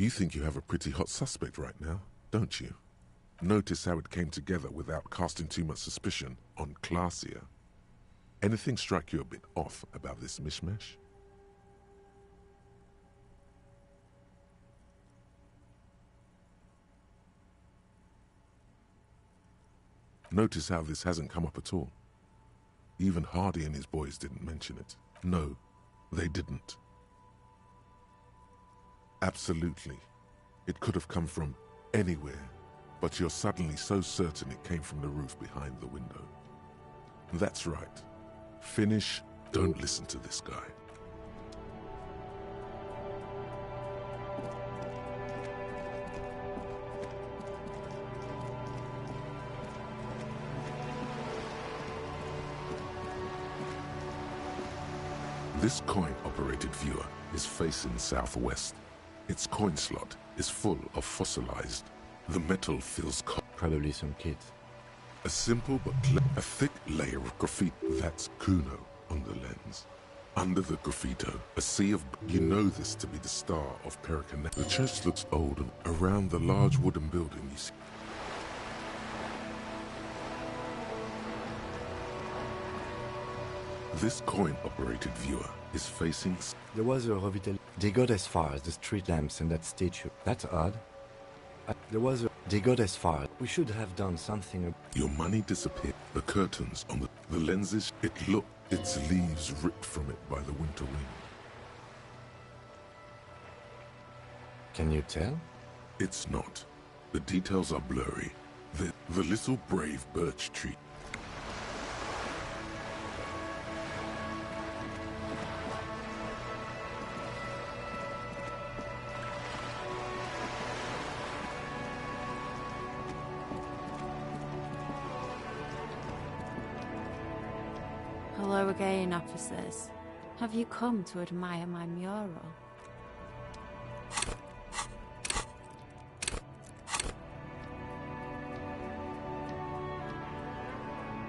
You think you have a pretty hot suspect right now, don't you? Notice how it came together without casting too much suspicion on Clasia. Anything strike you a bit off about this mishmash? Notice how this hasn't come up at all. Even Hardy and his boys didn't mention it. No, they didn't. Absolutely. It could have come from anywhere, but you're suddenly so certain it came from the roof behind the window. That's right. Finish, don't listen to this guy. This coin-operated viewer is facing southwest. Its coin slot is full of fossilized. The metal feels probably some kids. A simple but a thick layer of graffiti. That's Kuno on the lens. Under the graffito, a sea of... You know this to be the star of Pericanet. The church looks old, and around the large wooden building you see... This coin-operated viewer is facing... There was a revital. They got as far as the street lamps and that statue. That's odd. They got as far. We should have done something. Your money disappeared. The curtains on the lenses, its leaves ripped from it by the winter wind. Can you tell? It's not. The details are blurry. The little brave birch tree. Hello again, officers. Have you come to admire my mural?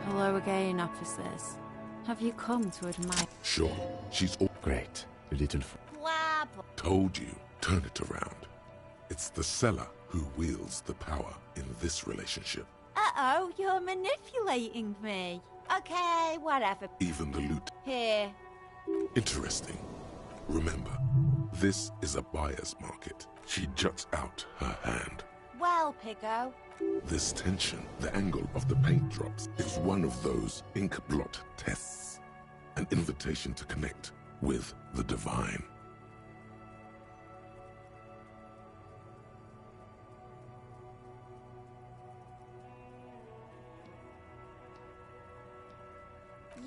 Hello again, officers. Have you come to admire... Sure, she's all... Great, you little... Blah, blah. Told you, turn it around. It's the seller who wields the power in this relationship. Uh-oh, you're manipulating me. Okay, whatever. Even the loot. Here. Interesting. Remember, this is a buyer's market. She juts out her hand. Well, Pico. This tension, the angle of the paint drops, is one of those ink blot tests. An invitation to connect with the divine.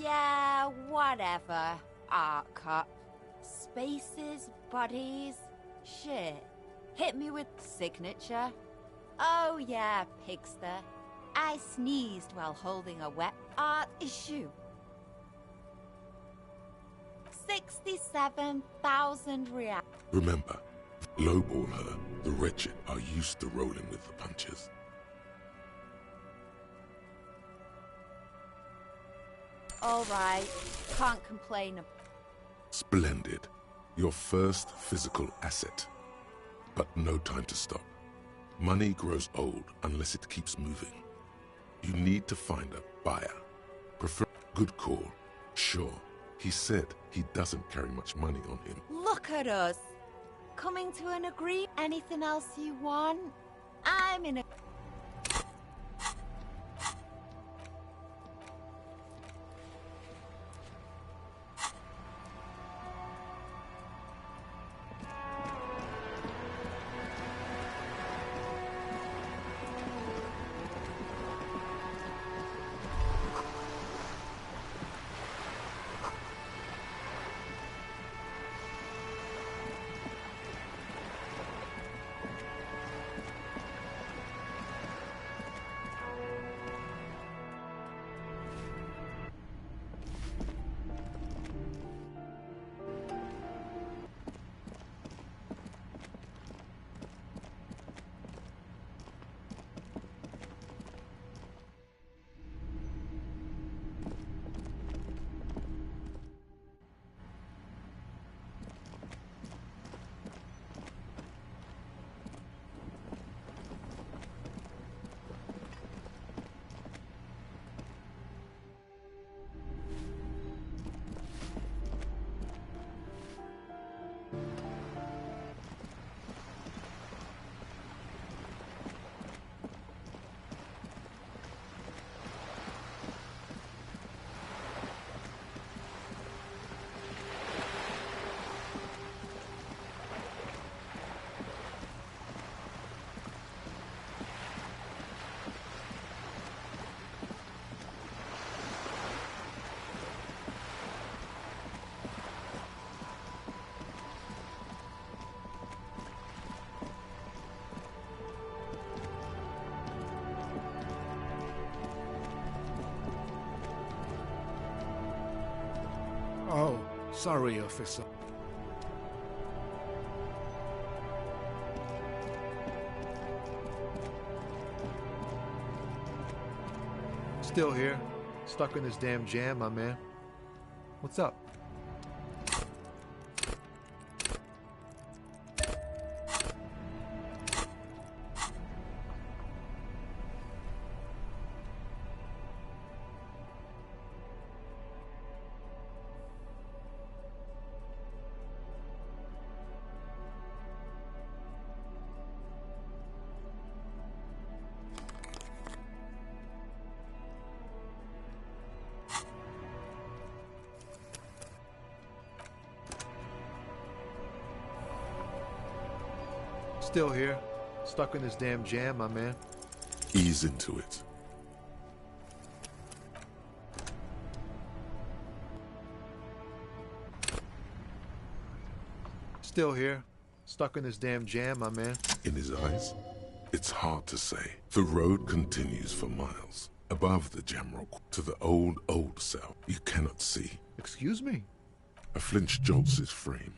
Yeah, whatever. Art cup. Spaces, bodies. Shit. Hit me with signature. Oh yeah, Pigster. I sneezed while holding a wet art issue. 67,000 real. Remember, lowball her. The wretched are used to rolling with the punches. All right, can't complain. Splendid. Your first physical asset. But no time to stop. Money grows old unless it keeps moving. You need to find a buyer. Prefer good call. Sure, he said he doesn't carry much money on him. Look at us. Coming to an agreement. Anything else you want? I'm in a... Oh, sorry, officer. Still here. Stuck in this damn jam, my man. What's up? Still here. Stuck in this damn jam, my man. Ease into it. Still here. Stuck in this damn jam, my man. In his eyes? It's hard to say. The road continues for miles. Above the Jamrock to the old cell. You cannot see. Excuse me? A flinch jolts his frame.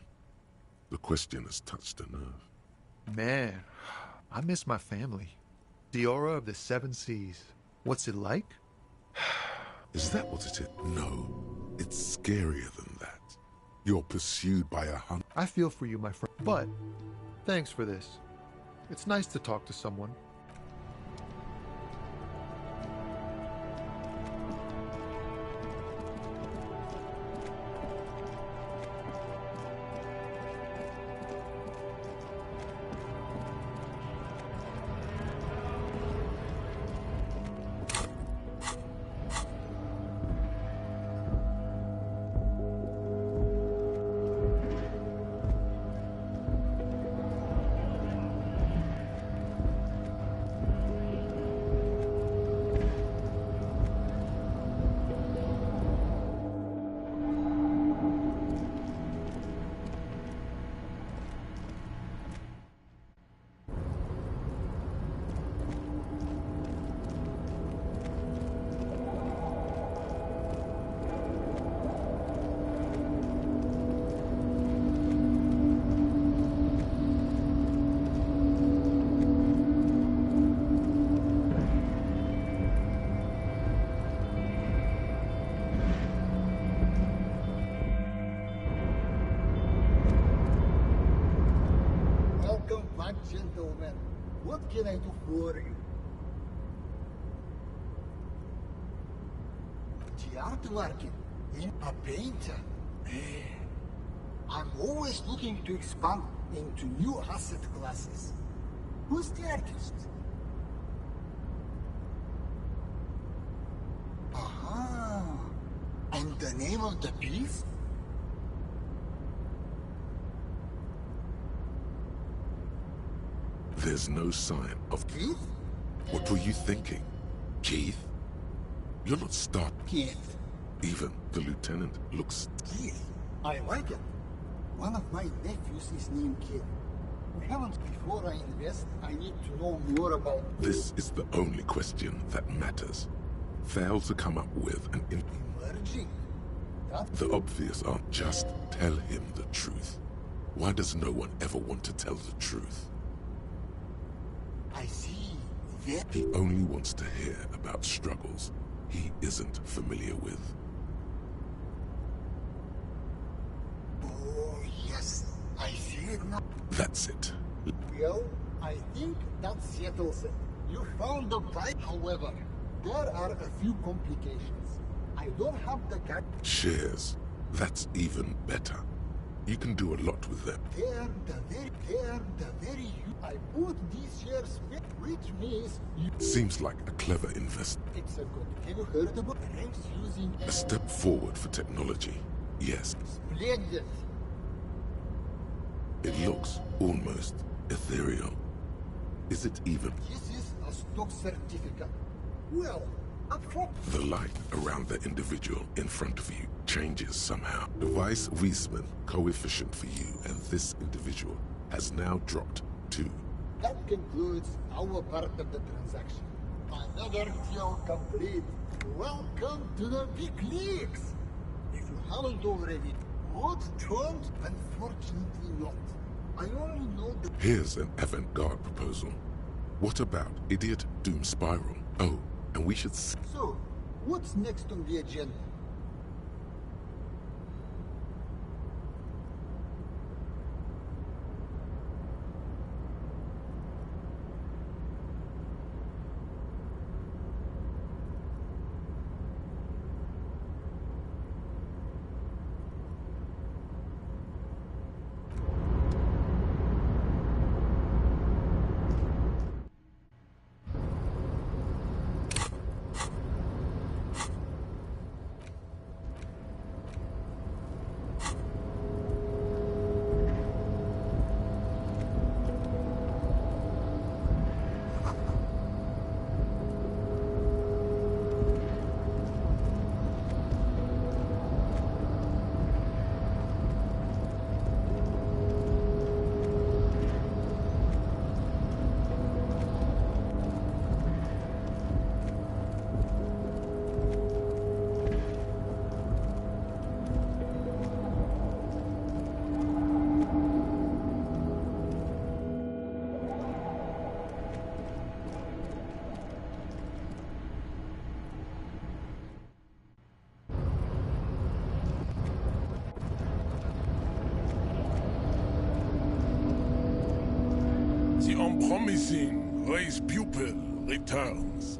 The question has touched a nerve. Man, I miss my family. The aura of the seven seas. What's it like? Is that what it is? No, it's scarier than that. You're pursued by a hunt. I feel for you, my friend. But, thanks for this. It's nice to talk to someone. Gentlemen, what can I do for you? The art market? A painter? I'm always looking to expand into new asset classes. Who's the artist? Aha! And the name of the piece? There's no sign of Keith? What were you thinking? Keith? You're not start. Keith. Even the lieutenant looks. Keith. I like it. One of my nephews is named Keith. We haven't. Before I invest, I need to know more about. This is the only question that matters. Fail to come up with an. Emerging. The obvious aren't just tell him the truth. Why does no one ever want to tell the truth? I see. He only wants to hear about struggles he isn't familiar with. Oh, yes. I see it now. That's it. Well, I think that settles it. You found the pipe. However, there are a few complications. I don't have the cat. Shares. That's even better. You can do a lot with them. They're the very I bought these shares, which means you... Seems like a clever investment. It's a good... Have you heard about Rams using... A step forward for technology, yes. Splendid. It looks almost ethereal. Is it even? This is a stock certificate. Well, up front. The light around the individual in front of you changes somehow. Device Wiesmann coefficient for you and this individual has now dropped 2. That concludes our part of the transaction. Another deal complete. Welcome to the big leagues. If you traveled already. What turned? Unfortunately not. I only know that... Here's an avant-garde proposal. What about Idiot Doom Spiral? Oh, and we should... So, what's next on the agenda? The unpromising race pupil returns.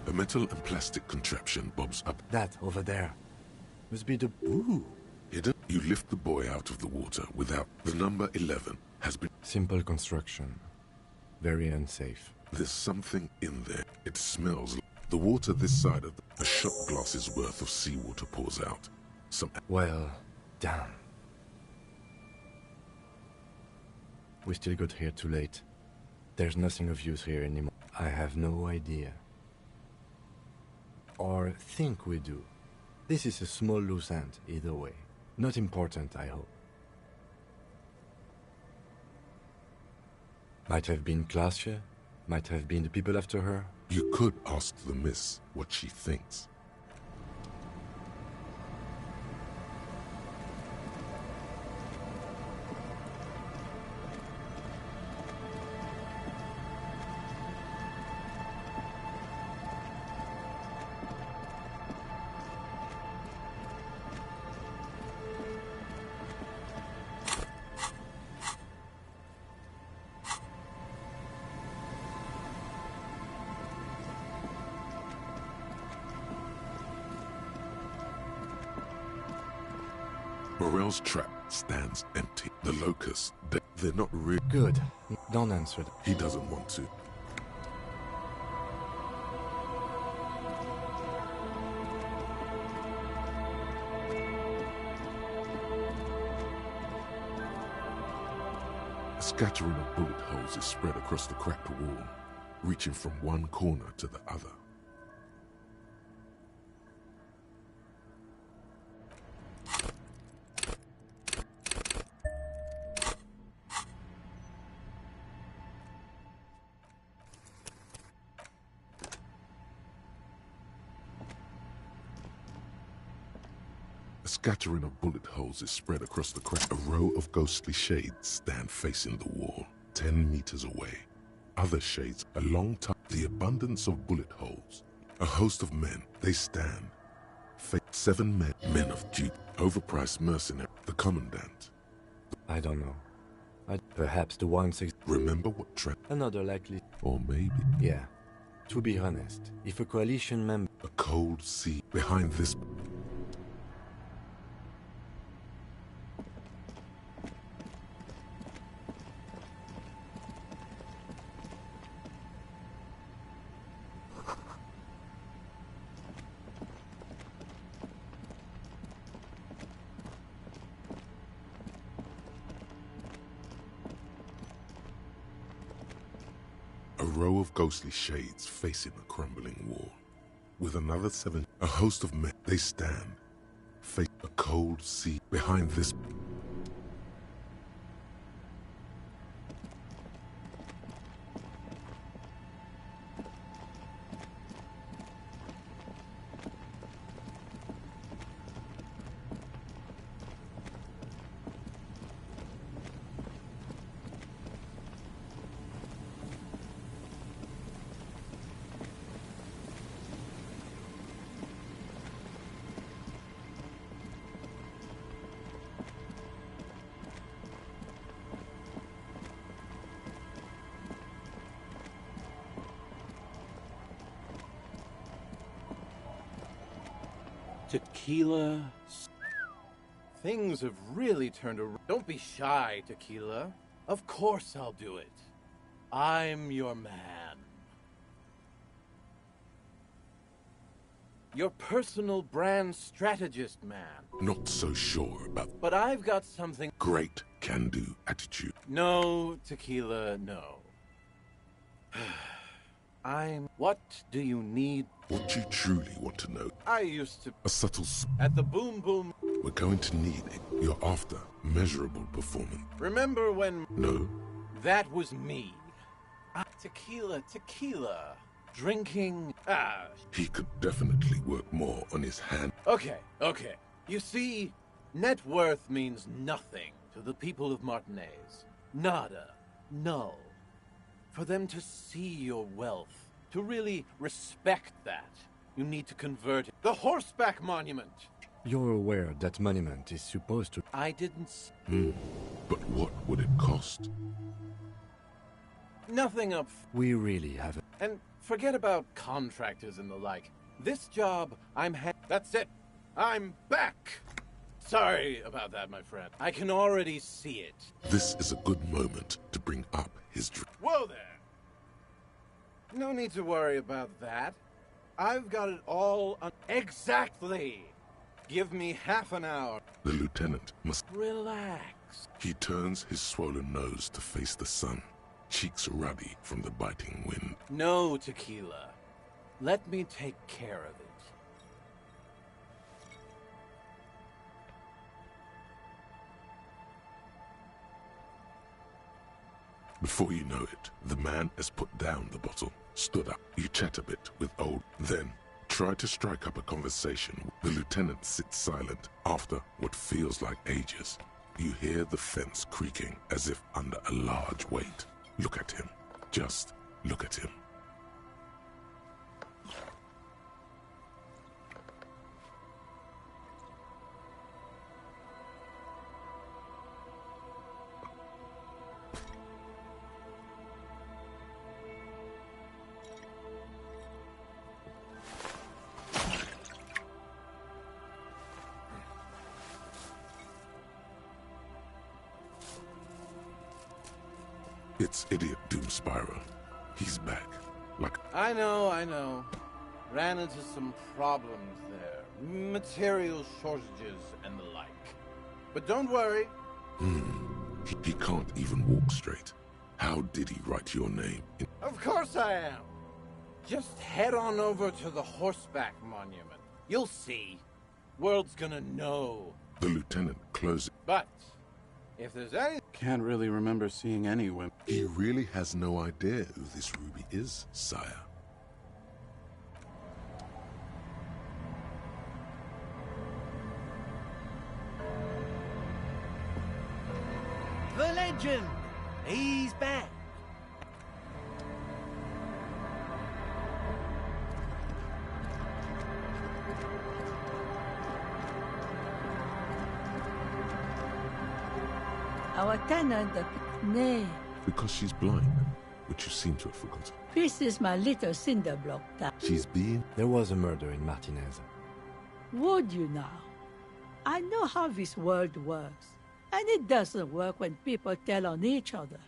A metal and plastic contraption bobs up. That over there must be the... Ooh. Hidden. You lift the boy out of the water without... The number 11 has been... Simple construction. Very unsafe. There's something in there. It smells... The water this side of a shot glass's worth of seawater pours out. Well, damn. We still got here too late. There's nothing of use here anymore. I have no idea. Or think we do. This is a small loose end, either way. Not important, I hope. Might have been Glacia, might have been the people after her. You could ask the miss what she thinks. Morel's trap stands empty. The locusts, they're not real. Good. Don't answer them. He doesn't want to. A scattering of bullet holes is spread across the cracked wall, reaching from one corner to the other. A scattering of bullet holes is spread across the crack. A row of ghostly shades stand facing the wall, 10 meters away. Other shades, a long time. The abundance of bullet holes. A host of men, they stand. 7 men, men of duty, overpriced mercenary, the commandant. I don't know. Perhaps the 1-6... Remember what trap? Another likely... Or maybe... Yeah. To be honest, if a coalition member... A cold sea behind this... A row of ghostly shades facing the crumbling wall. With another 7, a host of men, they stand. Face a cold sea behind this... Tequila. Things have really turned around. Don't be shy, Tequila. Of course I'll do it. I'm your man. Your personal brand strategist, man. Not so sure about... But I've got something... Great can-do attitude. No, Tequila, no. What do you need? What you truly want to know. I used to... A subtle... At the Boom Boom... We're going to need it. You're after measurable performance. Remember when... No. That was me. Tequila. Drinking... He could definitely work more on his hand. Okay. You see, net worth means nothing to the people of Martinez. Nada. Null. For them to see your wealth, to really respect that, you need to convert it. The Horseback Monument! You're aware that monument is supposed to... I didn't... But what would it cost? Nothing up... We really haven't... And forget about contractors and the like. This job, That's it! I'm back! Sorry about that, my friend. I can already see it. This is a good moment to bring up his dream. Whoa there! No need to worry about that. I've got it all Exactly! Give me half an hour. The lieutenant must... Relax. He turns his swollen nose to face the sun, cheeks ruddy from the biting wind. No, Tequila. Let me take care of it. Before you know it, the man has put down the bottle, stood up. You chat a bit with old, then try to strike up a conversation. The lieutenant sits silent. After what feels like ages, you hear the fence creaking as if under a large weight. Look at him. Just look at him. It's idiot Doomspyro. He's back. Like... I know. Ran into some problems there. Material shortages and the like. But don't worry. He can't even walk straight. How did he write your name? Of course I am. Just head on over to the Horseback Monument. You'll see. World's gonna know. The lieutenant closes. But if there's any... Can't really remember seeing any women. He really has no idea who this Ruby is, sire. The legend! He's back! Our tenant, nay. Because she's blind, which you seem to have forgotten. This is my little cinder block. She's being... There was a murder in Martinez. Would you now? I know how this world works. And it doesn't work when people tell on each other.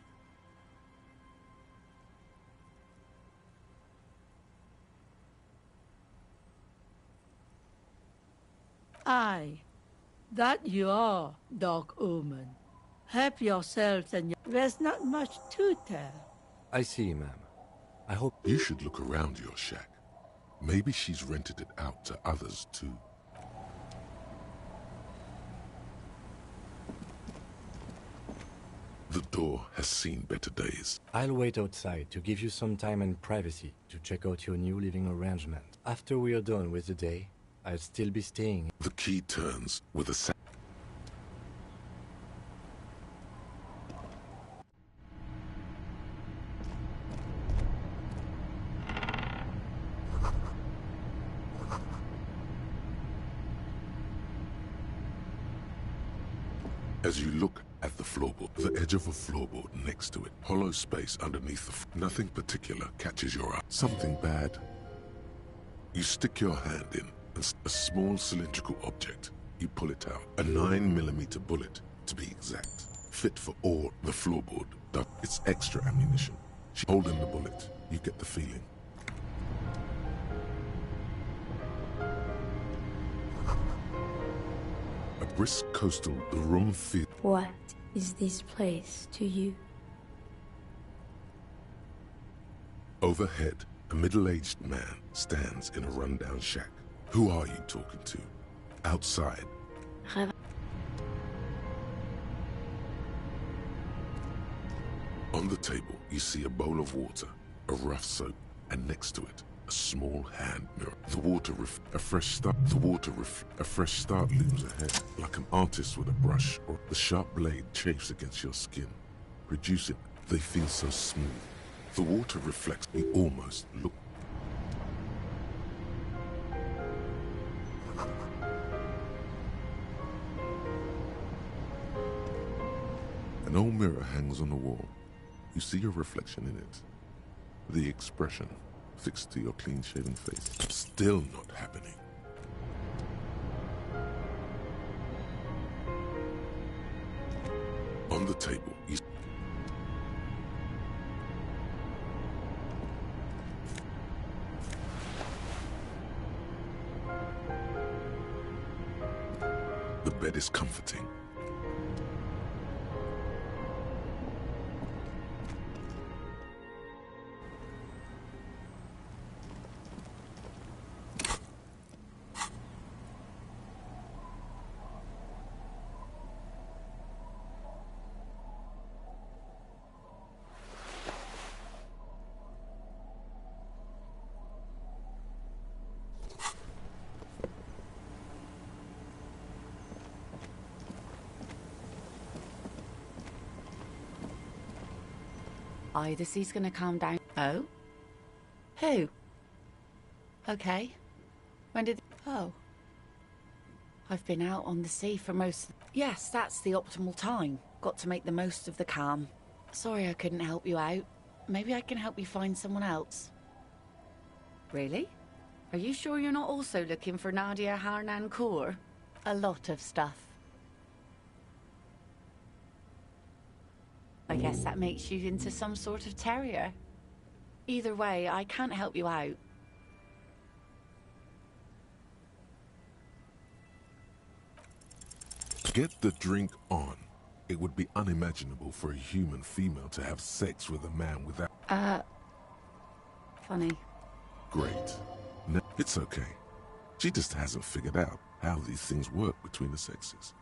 Aye, that you are, Dark Omen. Help yourselves and there's not much to tell. I see, ma'am. I hope... You should look around your shack. Maybe she's rented it out to others, too. The door has seen better days. I'll wait outside to give you some time and privacy to check out your new living arrangement. After we are done with the day, I'll still be staying. The key turns with a As you look at the floorboard, the edge of a floorboard next to it, hollow space underneath nothing particular catches your eye. Something bad. You stick your hand in, and a small cylindrical object. You pull it out. A 9mm bullet, to be exact. Fit for all the floorboard. It's extra ammunition. Holding the bullet, you get the feeling. A brisk coastal, the room feels... What is this place to you? Overhead, a middle-aged man stands in a rundown shack. Who are you talking to? Outside. On the table, you see a bowl of water, a rough soap, and next to it, a small hand mirror. A fresh start looms ahead, like an artist with a brush, or the sharp blade chafes against your skin. Reduce it, they feel so smooth. The water reflects, you almost look. An old mirror hangs on the wall. You see your reflection in it. The expression fixed to your clean-shaven face. Still not happening. On the table, you... The bed is comforting. The sea's gonna calm down. Oh? Who? Okay. When did... Oh. I've been out on the sea for most... Yes, that's the optimal time. Got to make the most of the calm. Sorry I couldn't help you out. Maybe I can help you find someone else. Really? Are you sure you're not also looking for Nadia Harnancourt? A lot of stuff. I guess that makes you into some sort of terrier. Either way, I can't help you out. Get the drink on. It would be unimaginable for a human female to have sex with a man without... Funny. Great. No, it's okay. She just hasn't figured out how these things work between the sexes.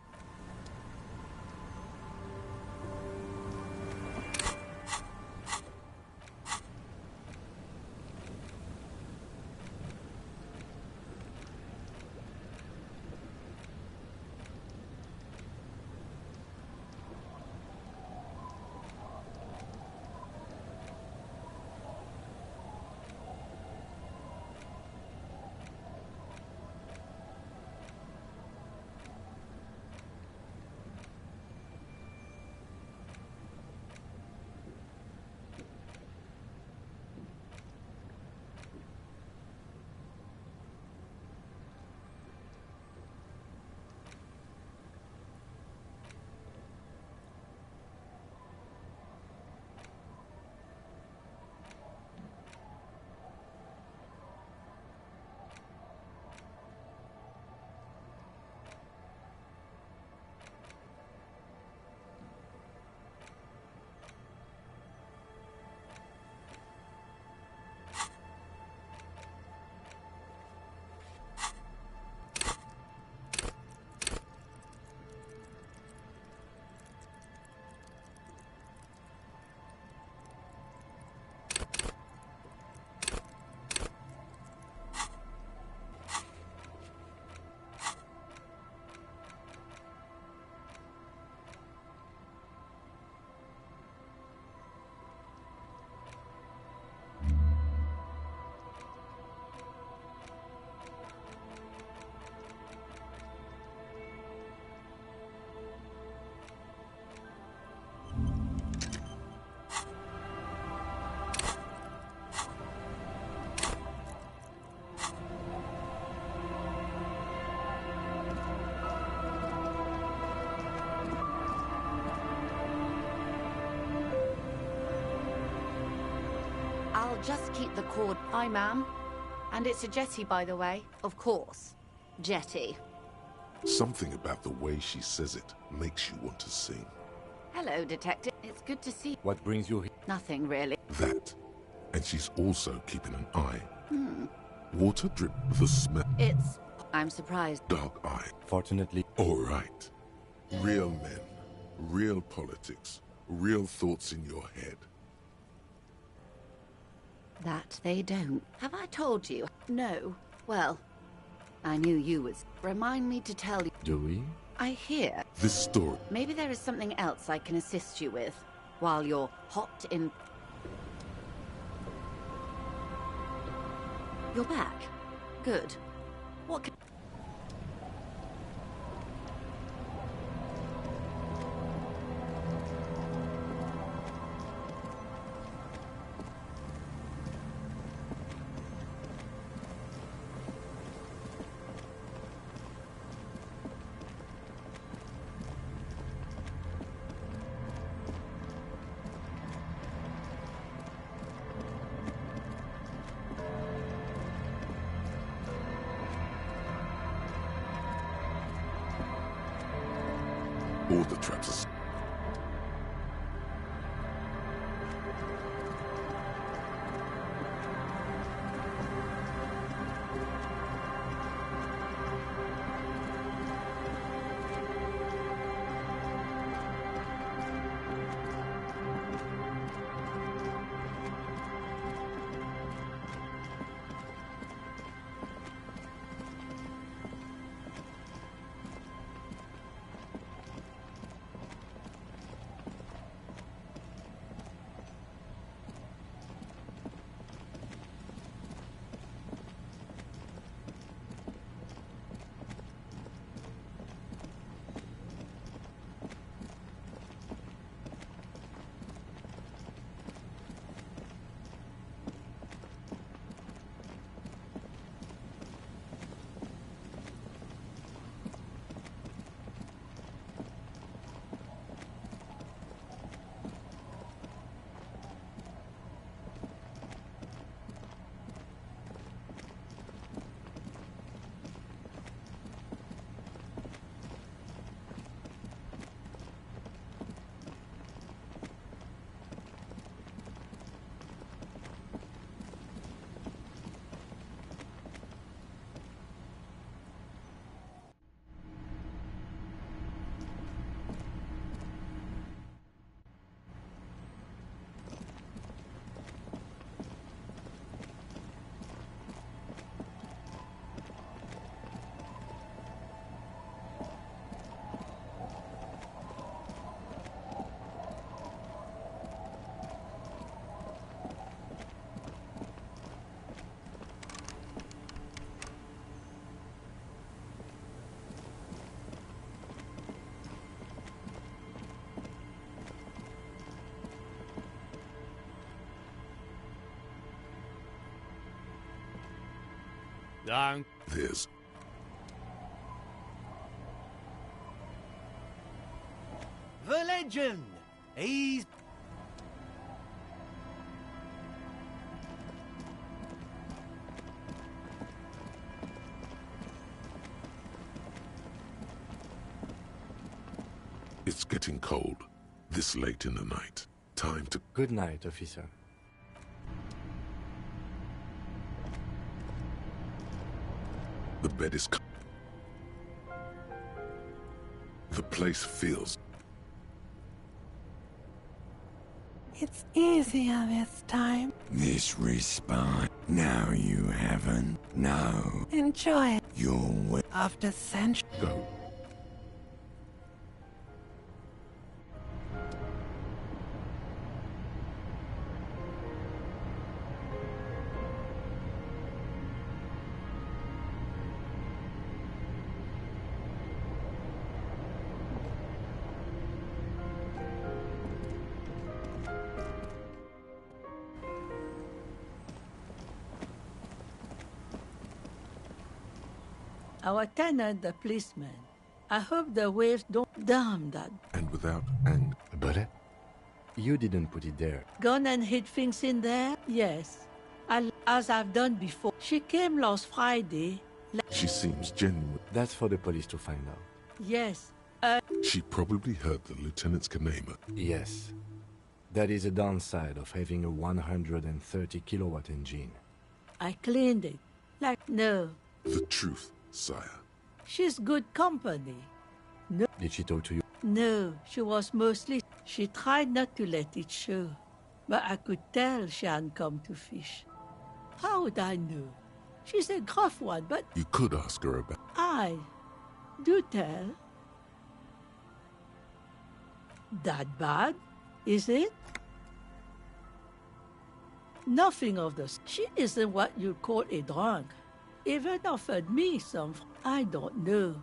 I'll just keep the cord. Hi, ma'am. And it's a jetty, by the way. Of course. Jetty. Something about the way she says it makes you want to sing. Hello, Detective. It's good to see you. What brings you here? Nothing, really. That. And she's also keeping an eye. Hmm. Water drip, the smell. It's... I'm surprised. Dark eye. Fortunately. All right. Real men. Real politics. Real thoughts in your head. That they don't. Have I told you? No. Well, I knew you was. Remind me to tell you. Do we? I hear. This story. Maybe there is something else I can assist you with while you're hot in... You're back. Good. What can... All the traps are... There's... The legend! He's... It's getting cold. This late in the night. Time to... Good night, officer. The bed is... The place feels... It's easier this time. This respawn. Now you haven't. No. Enjoy it. You'll... After centuries. Go. Our tenant, the policeman. I hope the waves don't damn that. And without anger. But you didn't put it there. Gone and hid things in there? Yes. As I've done before. She came last Friday. She seems genuine. That's for the police to find out. Yes. She probably heard the lieutenant's Kanema. Yes. That is a downside of having a 130 kilowatt engine. I cleaned it. No. The truth, sire. She's good company. No. Did she talk to you? No, she was mostly... She tried not to let it show. But I could tell she hadn't come to fish. How would I know? She's a gruff one, but... You could ask her about... Do tell. That bad, is it? Nothing of this. She isn't what you'd call a drunk. Even offered me some... I don't know.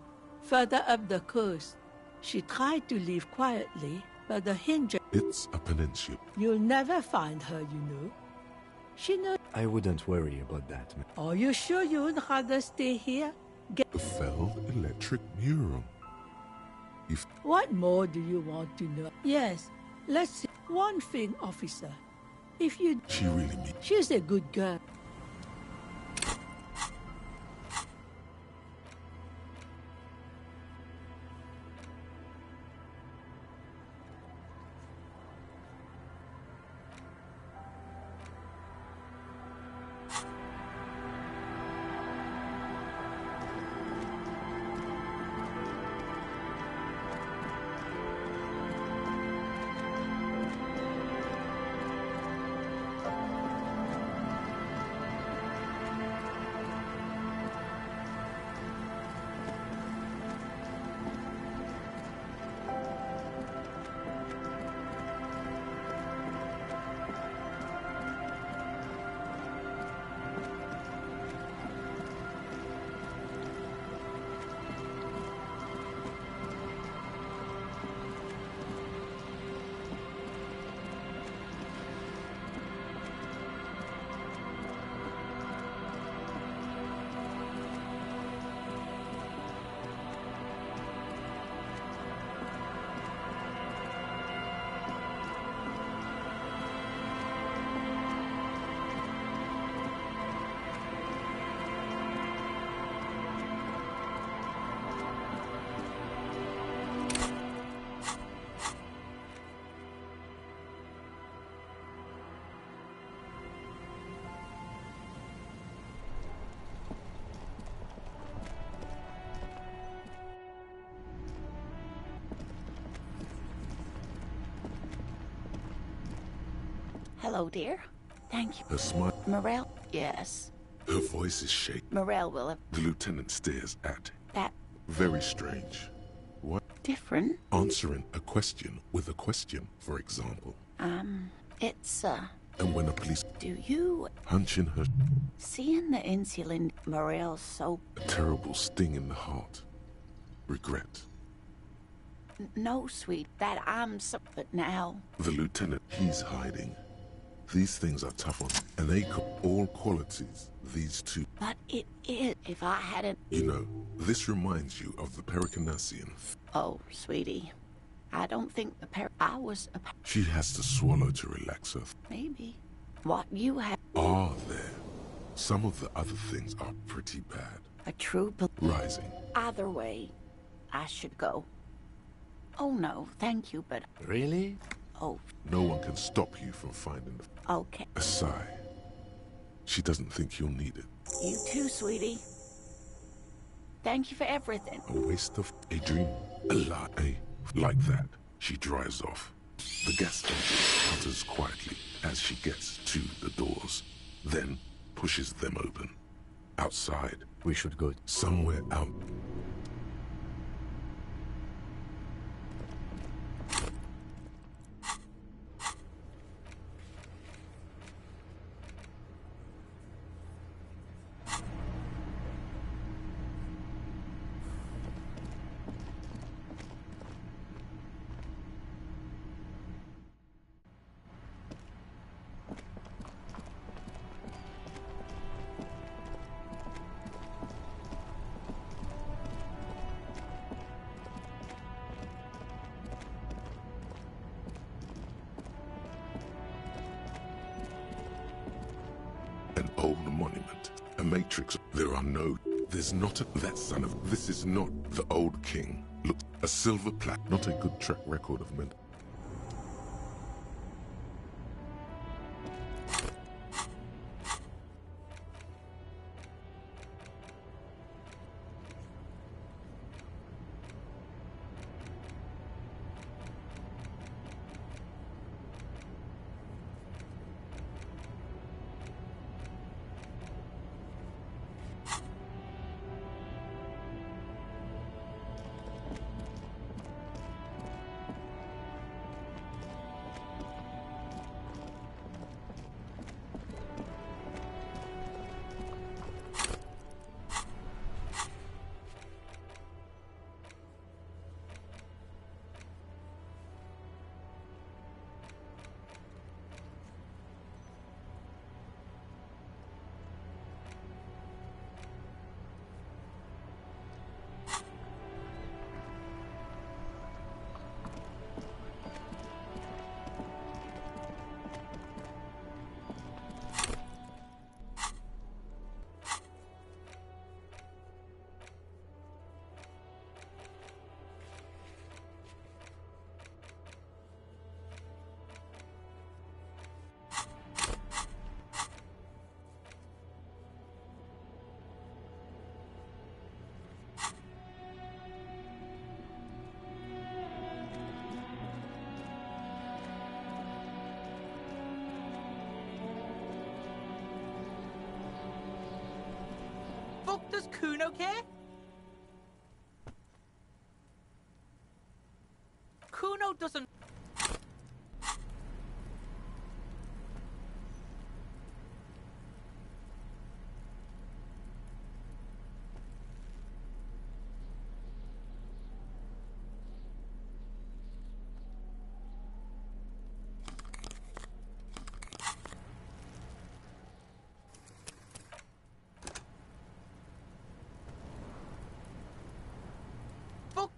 Further up the coast. She tried to leave quietly, but the hinge... It's a peninsula. You'll never find her, you know. She knows... I wouldn't worry about that. Are you sure you would rather stay here? The felled electric mural. If... What more do you want to know? Yes, let's see. One thing, officer. If you... She really means... She's a good girl. Hello, dear. Thank you. Her smile... Morel? Yes. Her voice is shaken. Morel will have... The lieutenant stares at... That... Very strange. What? Different? Answering a question with a question, for example. It's, And when a police... Do you... Hunching her... Seeing the insulin Morel's so... A terrible sting in the heart. Regret. No, sweet. That I'm so... But now... The lieutenant, he's hiding. These things are tough on, and they all qualities, these two. But it is. If I hadn't... You know, this reminds you of the Pericanassian. Oh, sweetie. I don't think I was a... She has to swallow to relax her. Maybe. What you have... Are there? Some of the other things are pretty bad. A true... Rising. Either way, I should go. Oh, no, thank you, but... Really? Oh. No one can stop you from finding the... Okay. A sigh. She doesn't think you'll need it. You too, sweetie. Thank you for everything. A waste of a dream. A lie. Like that, she drives off. The gas engine putters quietly as she gets to the doors, then pushes them open. Outside. We should go somewhere out. An old monument, a matrix. There's not that son of. This is not the old king. Look, a silver plaque, not a good track record of men. Fuck does Kuno care? Kuno doesn't...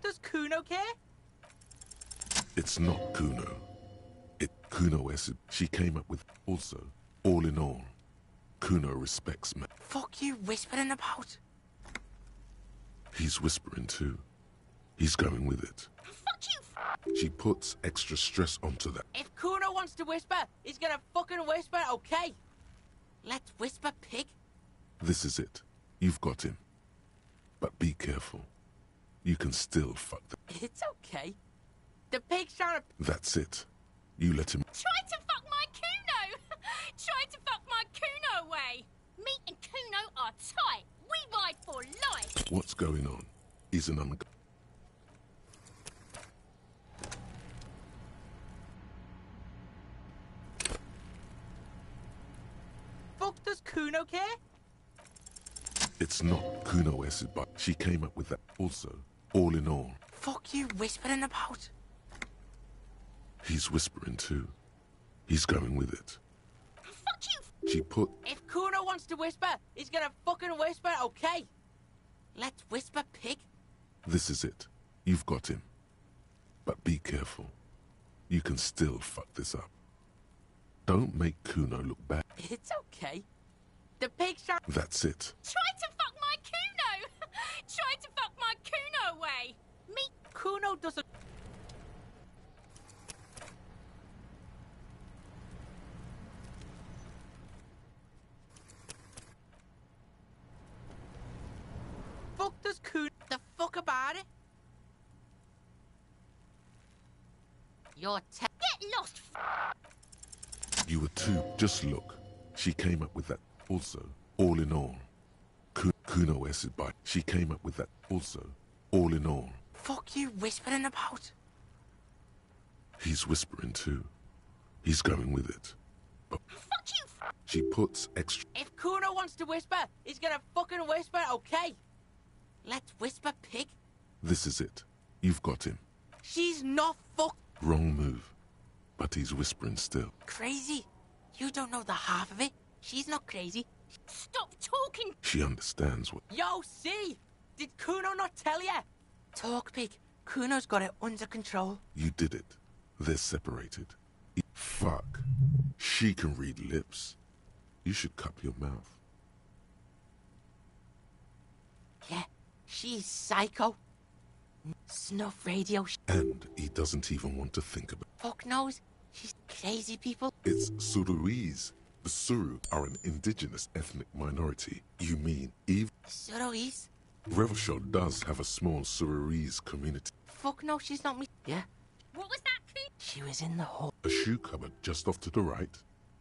Does Kuno care? It's not Kuno. Kuno Esid. She came up with also, all in all, Kuno respects me. Fuck you whispering about? He's whispering too. He's going with it. Fuck you! She puts extra stress onto that. If Kuno wants to whisper, he's gonna fucking whisper, okay? Let's whisper, pig. This is it. You've got him. But be careful. You can still fuck them. It's okay. The pig's trying to... That's it. You let him... Try to fuck my Kuno! Try to fuck my Kuno away! Me and Kuno are tight. We ride for life. What's going on? He's an Fuck does Kuno care? It's not Kuno Esid, but she came up with that also. All in all. Fuck you whispering about? He's whispering too. He's going with it. She put... If Kuno wants to whisper, he's gonna fucking whisper, okay? Let's whisper, pig. This is it. You've got him. But be careful. You can still fuck this up. Don't make Kuno look bad. It's okay. The pig's trying... That's it. Try to fuck my Kuno! Try to fuck my Kuno away! Me... Kuno doesn't... Fuck does Kuno... The fuck about it? You're Get lost! You were two. Just look. She came up with that. Also, all in all. Kuno S is by. She came up with that. Also, all in all. Fuck you whispering about? He's whispering too. He's going with it. But fuck you! She puts extra... If Kuno wants to whisper, he's gonna fucking whisper, okay? Let's whisper, pig. This is it. You've got him. She's not fuck... Wrong move. But he's whispering still. Crazy. You don't know the half of it. She's not crazy. Stop talking! She understands what... Yo, see? Did Kuno not tell ya? Talk, pig. Kuno's got it under control. You did it. They're separated. Fuck. She can read lips. You should cup your mouth. Yeah, she's psycho. Snuff radio. And he doesn't even want to think about it. Fuck knows. She's crazy, people. It's Suruese. The Suru are an indigenous ethnic minority. You mean Eve? Suruese? Revachol does have a small Suruese community. Fuck no, she's not me. Yeah. What was that, Coon? She was in the hall. A shoe cupboard just off to the right.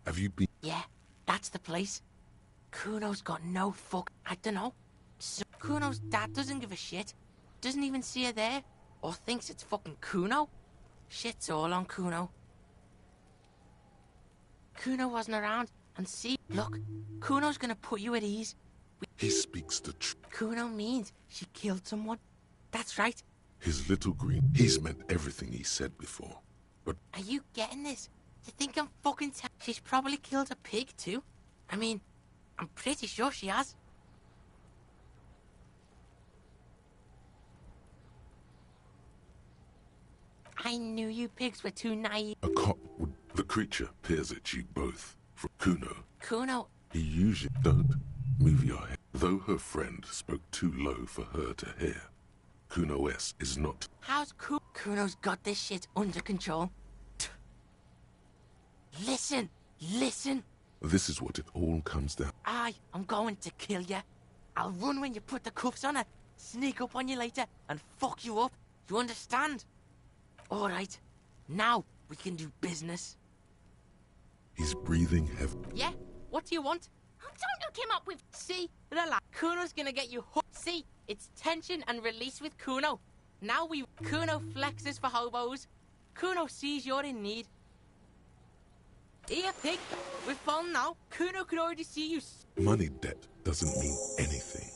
Have you been? Yeah, that's the place. Kuno's got no fuck. I don't know. So Kuno's dad doesn't give a shit. Doesn't even see her there. Or thinks it's fucking Kuno. Shit's all on Kuno. Kuno wasn't around. And see, look, Kuno's gonna put you at ease. He speaks the truth. Kuno means she killed someone. That's right. His little green. He's meant everything he said before. But are you getting this? You think I'm fucking she's probably killed a pig too? I mean, I'm pretty sure she has. I knew you pigs were too naive. A cop would... The creature peers at you both. From Kuno. Kuno... He usually don't move your head. Though her friend spoke too low for her to hear. Kuno S is not... How's Kuno's got this shit under control? Listen! Listen! This is what it all comes down. I'm going to kill you. I'll run when you put the cuffs on her, sneak up on you later, and fuck you up. You understand? All right. Now we can do business. He's breathing heavy. Yeah? What do you want? Oh, don't hook him up with... See? Relax. Kuno's gonna get you hooked. See? It's tension and release with Kuno. Now Kuno flexes for hobos. Kuno sees you're in need. Here, pig. We're falling now. Kuno can already see you. Money debt doesn't mean anything.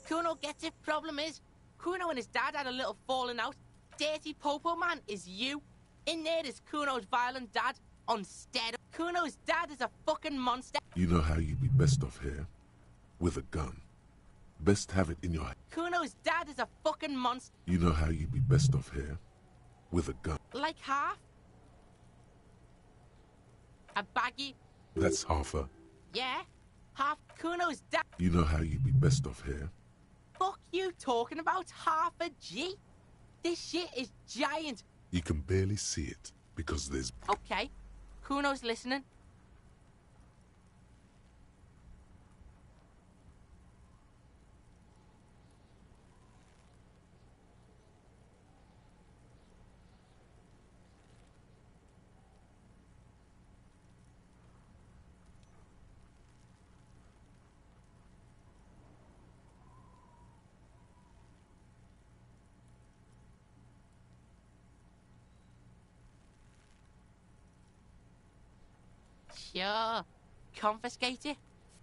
Kuno gets it. Problem is, Kuno and his dad had a little falling out. Dirty Popo Man is you. In there is Kuno's violent dad. On stead. Kuno's dad is a fucking monster. You know how you'd be best off here? With a gun. Best have it in your head. Kuno's dad is a fucking monster. You know how you'd be best off here? With a gun. Like half? A baggie? That's half a... Yeah. Half Kuno's dad. You know how you'd be best off here? Fuck you talking about half a G? This shit is giant. You can barely see it because there's... Okay. Kuno's listening. Sure. Confiscate it.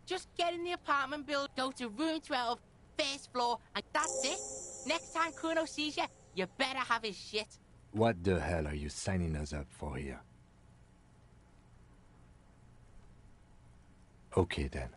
Just get in the apartment building, go to room 12, first floor, and that's it. Next time Kuno sees you, you better have his shit. What the hell are you signing us up for here? Okay then.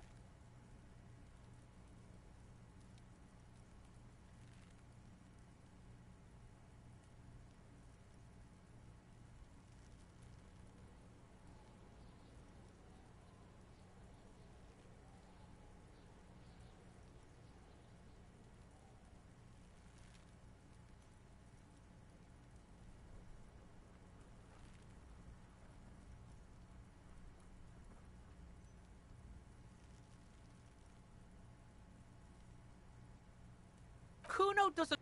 Kuno doesn't...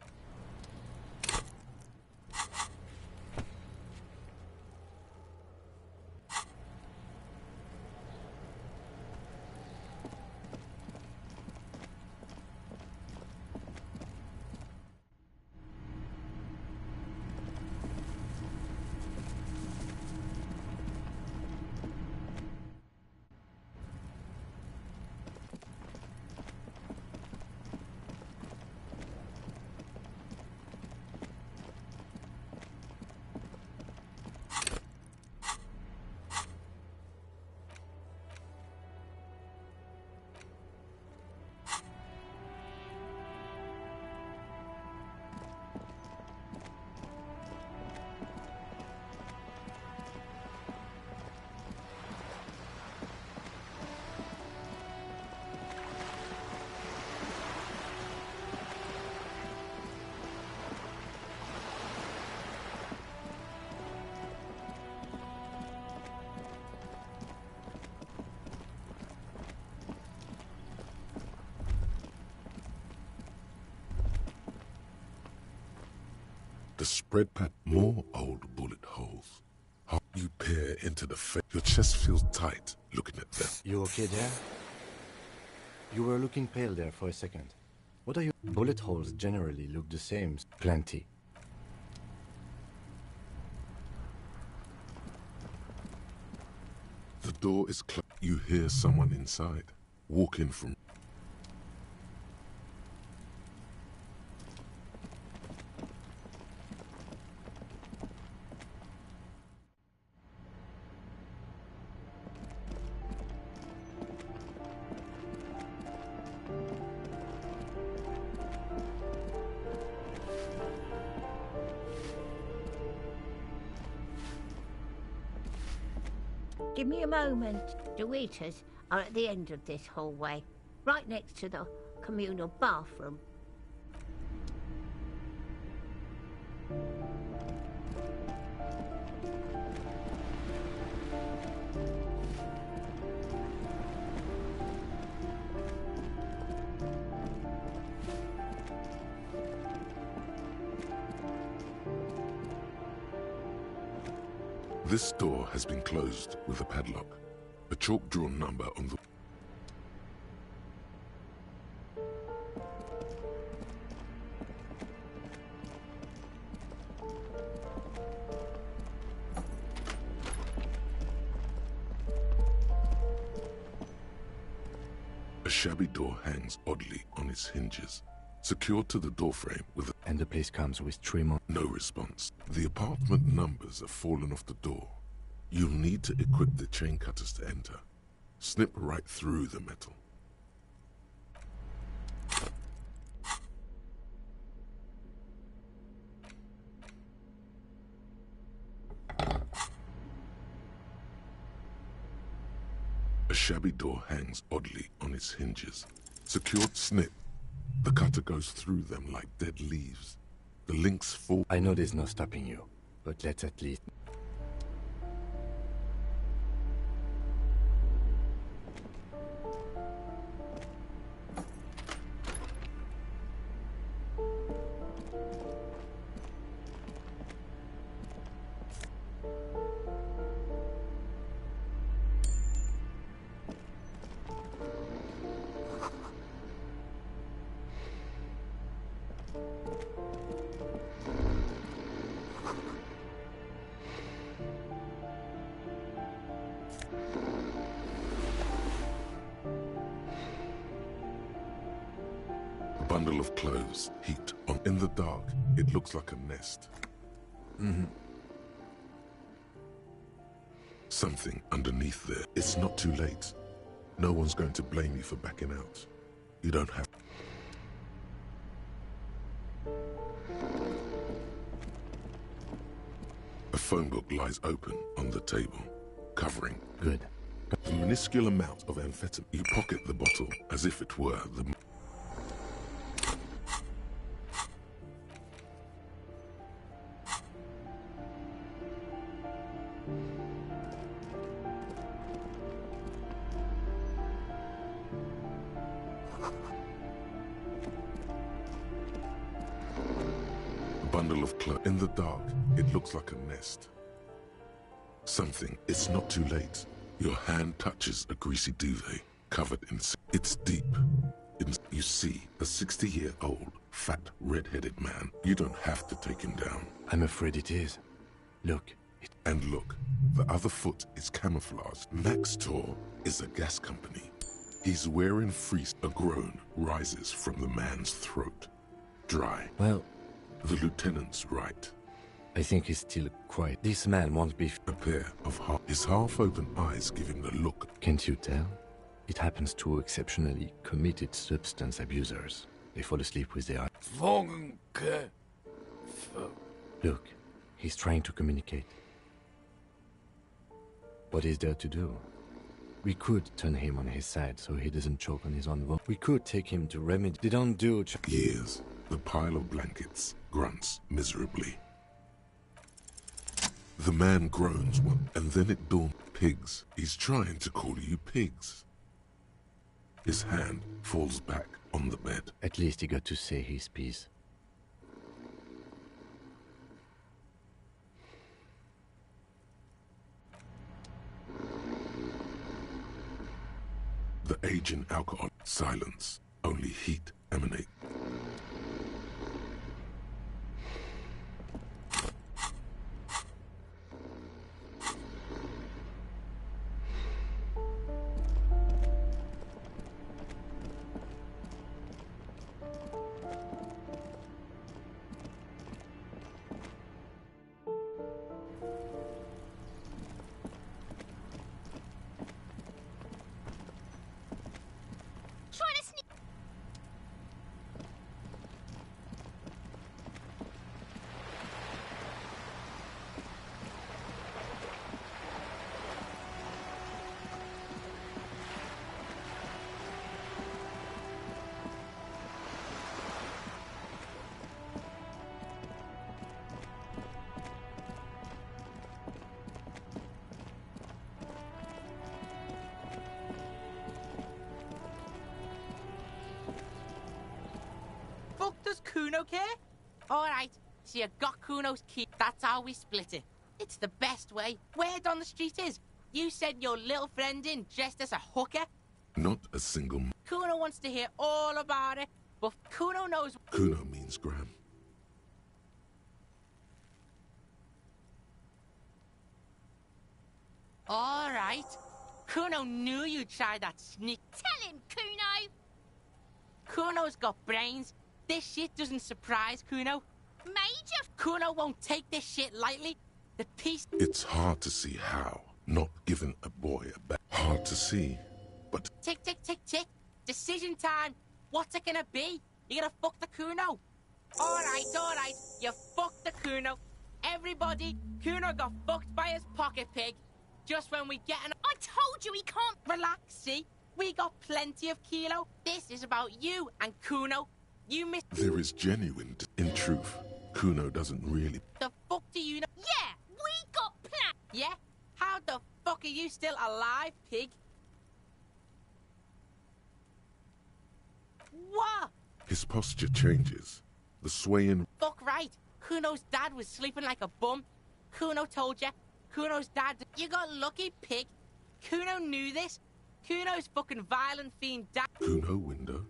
The spread pattern, more old bullet holes. How you peer into the face. Your chest feels tight looking at them. You okay there? You were looking pale there for a second. What are you? Bullet holes generally look the same. Plenty. The door is closed. You hear someone inside, walking from... Give me a moment. The waiters are at the end of this hallway, right next to the communal bathroom. This door has been closed with a padlock. A chalk-drawn number on the... A shabby door hangs oddly on its hinges, secured to the doorframe with a... And the place comes with trim on... No response. The apartment numbers have fallen off the door. You'll need to equip the chain cutters to enter. Snip right through the metal. A shabby door hangs oddly on its hinges. Secured snip. The cutter goes through them like dead leaves. The links fall... I know there's no stopping you, but let's at least... Bundle of clothes heaped on. In the dark, it looks like a nest. Something underneath there. It's not too late. No one's going to blame you for backing out. You don't have... A phone book lies open on the table, covering... Good. A minuscule amount of amphetamine. You pocket the bottle as if it were the... bundle of clothes. In the dark, it looks like a nest. Something. It's not too late. Your hand touches a greasy duvet covered in... It's deep. You see a 60-year-old, fat, red-headed man. You don't have to take him down. I'm afraid it is. Look. And look, the other foot is camouflaged. Next door is a gas company. He's wearing frieze. A groan rises from the man's throat. Dry. Well... The lieutenant's right. I think he's still quiet. This man won't be... A pair of his half-open eyes give him the look. Can't you tell? It happens to exceptionally committed substance abusers. They fall asleep with their eyes. Look, he's trying to communicate. What is there to do? We could turn him on his side so he doesn't choke on his own voice. We could take him to remedy. They don't do... Years. The pile of blankets grunts miserably. The man groans one, and then it dawns. Pigs. He's trying to call you pigs. His hand falls back on the bed. At least he got to say his piece. The aging alcohol. Silence. Only heat emanate. Does Kuno care? Alright, so you got Kuno's key. That's how we split it. It's the best way. Word on the street is, you sent your little friend in dressed as a hooker. Not a single... Kuno wants to hear all about it, but Kuno knows... Kuno means Graham. Alright. Kuno knew you'd try that sneak. Tell him, Kuno! Kuno's got brains. This shit doesn't surprise Kuno. Major... Kuno won't take this shit lightly. The piece... It's hard to see how. Not giving a boy a bat. Hard to see, but... Tick, tick, tick, tick. Decision time. What's it gonna be? You gonna fuck the Kuno? Alright. You fucked the Kuno. Everybody, Kuno got fucked by his pocket pig. Just when we get an... I told you he can't... Relax, see? We got plenty of kilo. This is about you and Kuno. You missed... There is genuine... In truth, Kuno doesn't really... The fuck do you know? Yeah, we got plans. Yeah? How the fuck are you still alive, pig? What? His posture changes. The swaying... Fuck right. Kuno's dad was sleeping like a bum. Kuno told you. Kuno's dad... You got lucky, pig. Kuno knew this. Kuno's fucking violent fiend dad... Kuno window.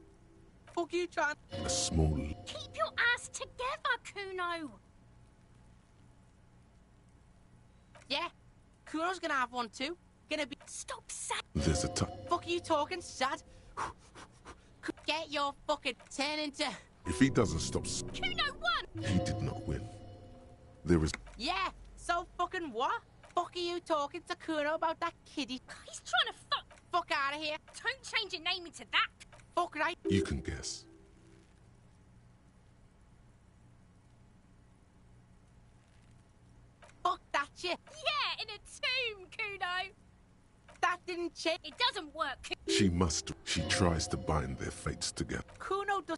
Fuck you, trying... A small... Keep your ass together, Kuno. Yeah. Kuno's gonna have one too. Gonna be... Stop saying... There's a Fuck you talking, sad? Get your fucking turn into... If he doesn't stop... Kuno won! He did not win. There is... Yeah, so fucking what? Fuck are you talking to Kuno about that kiddie? He's trying to fuck... fuck out of here. Don't change your name into that. Fuck right. You can guess. Fuck that shit. Yeah, in a tomb, Kuno. That didn't change. It doesn't work. She must. She tries to bind their fates together. Kuno does.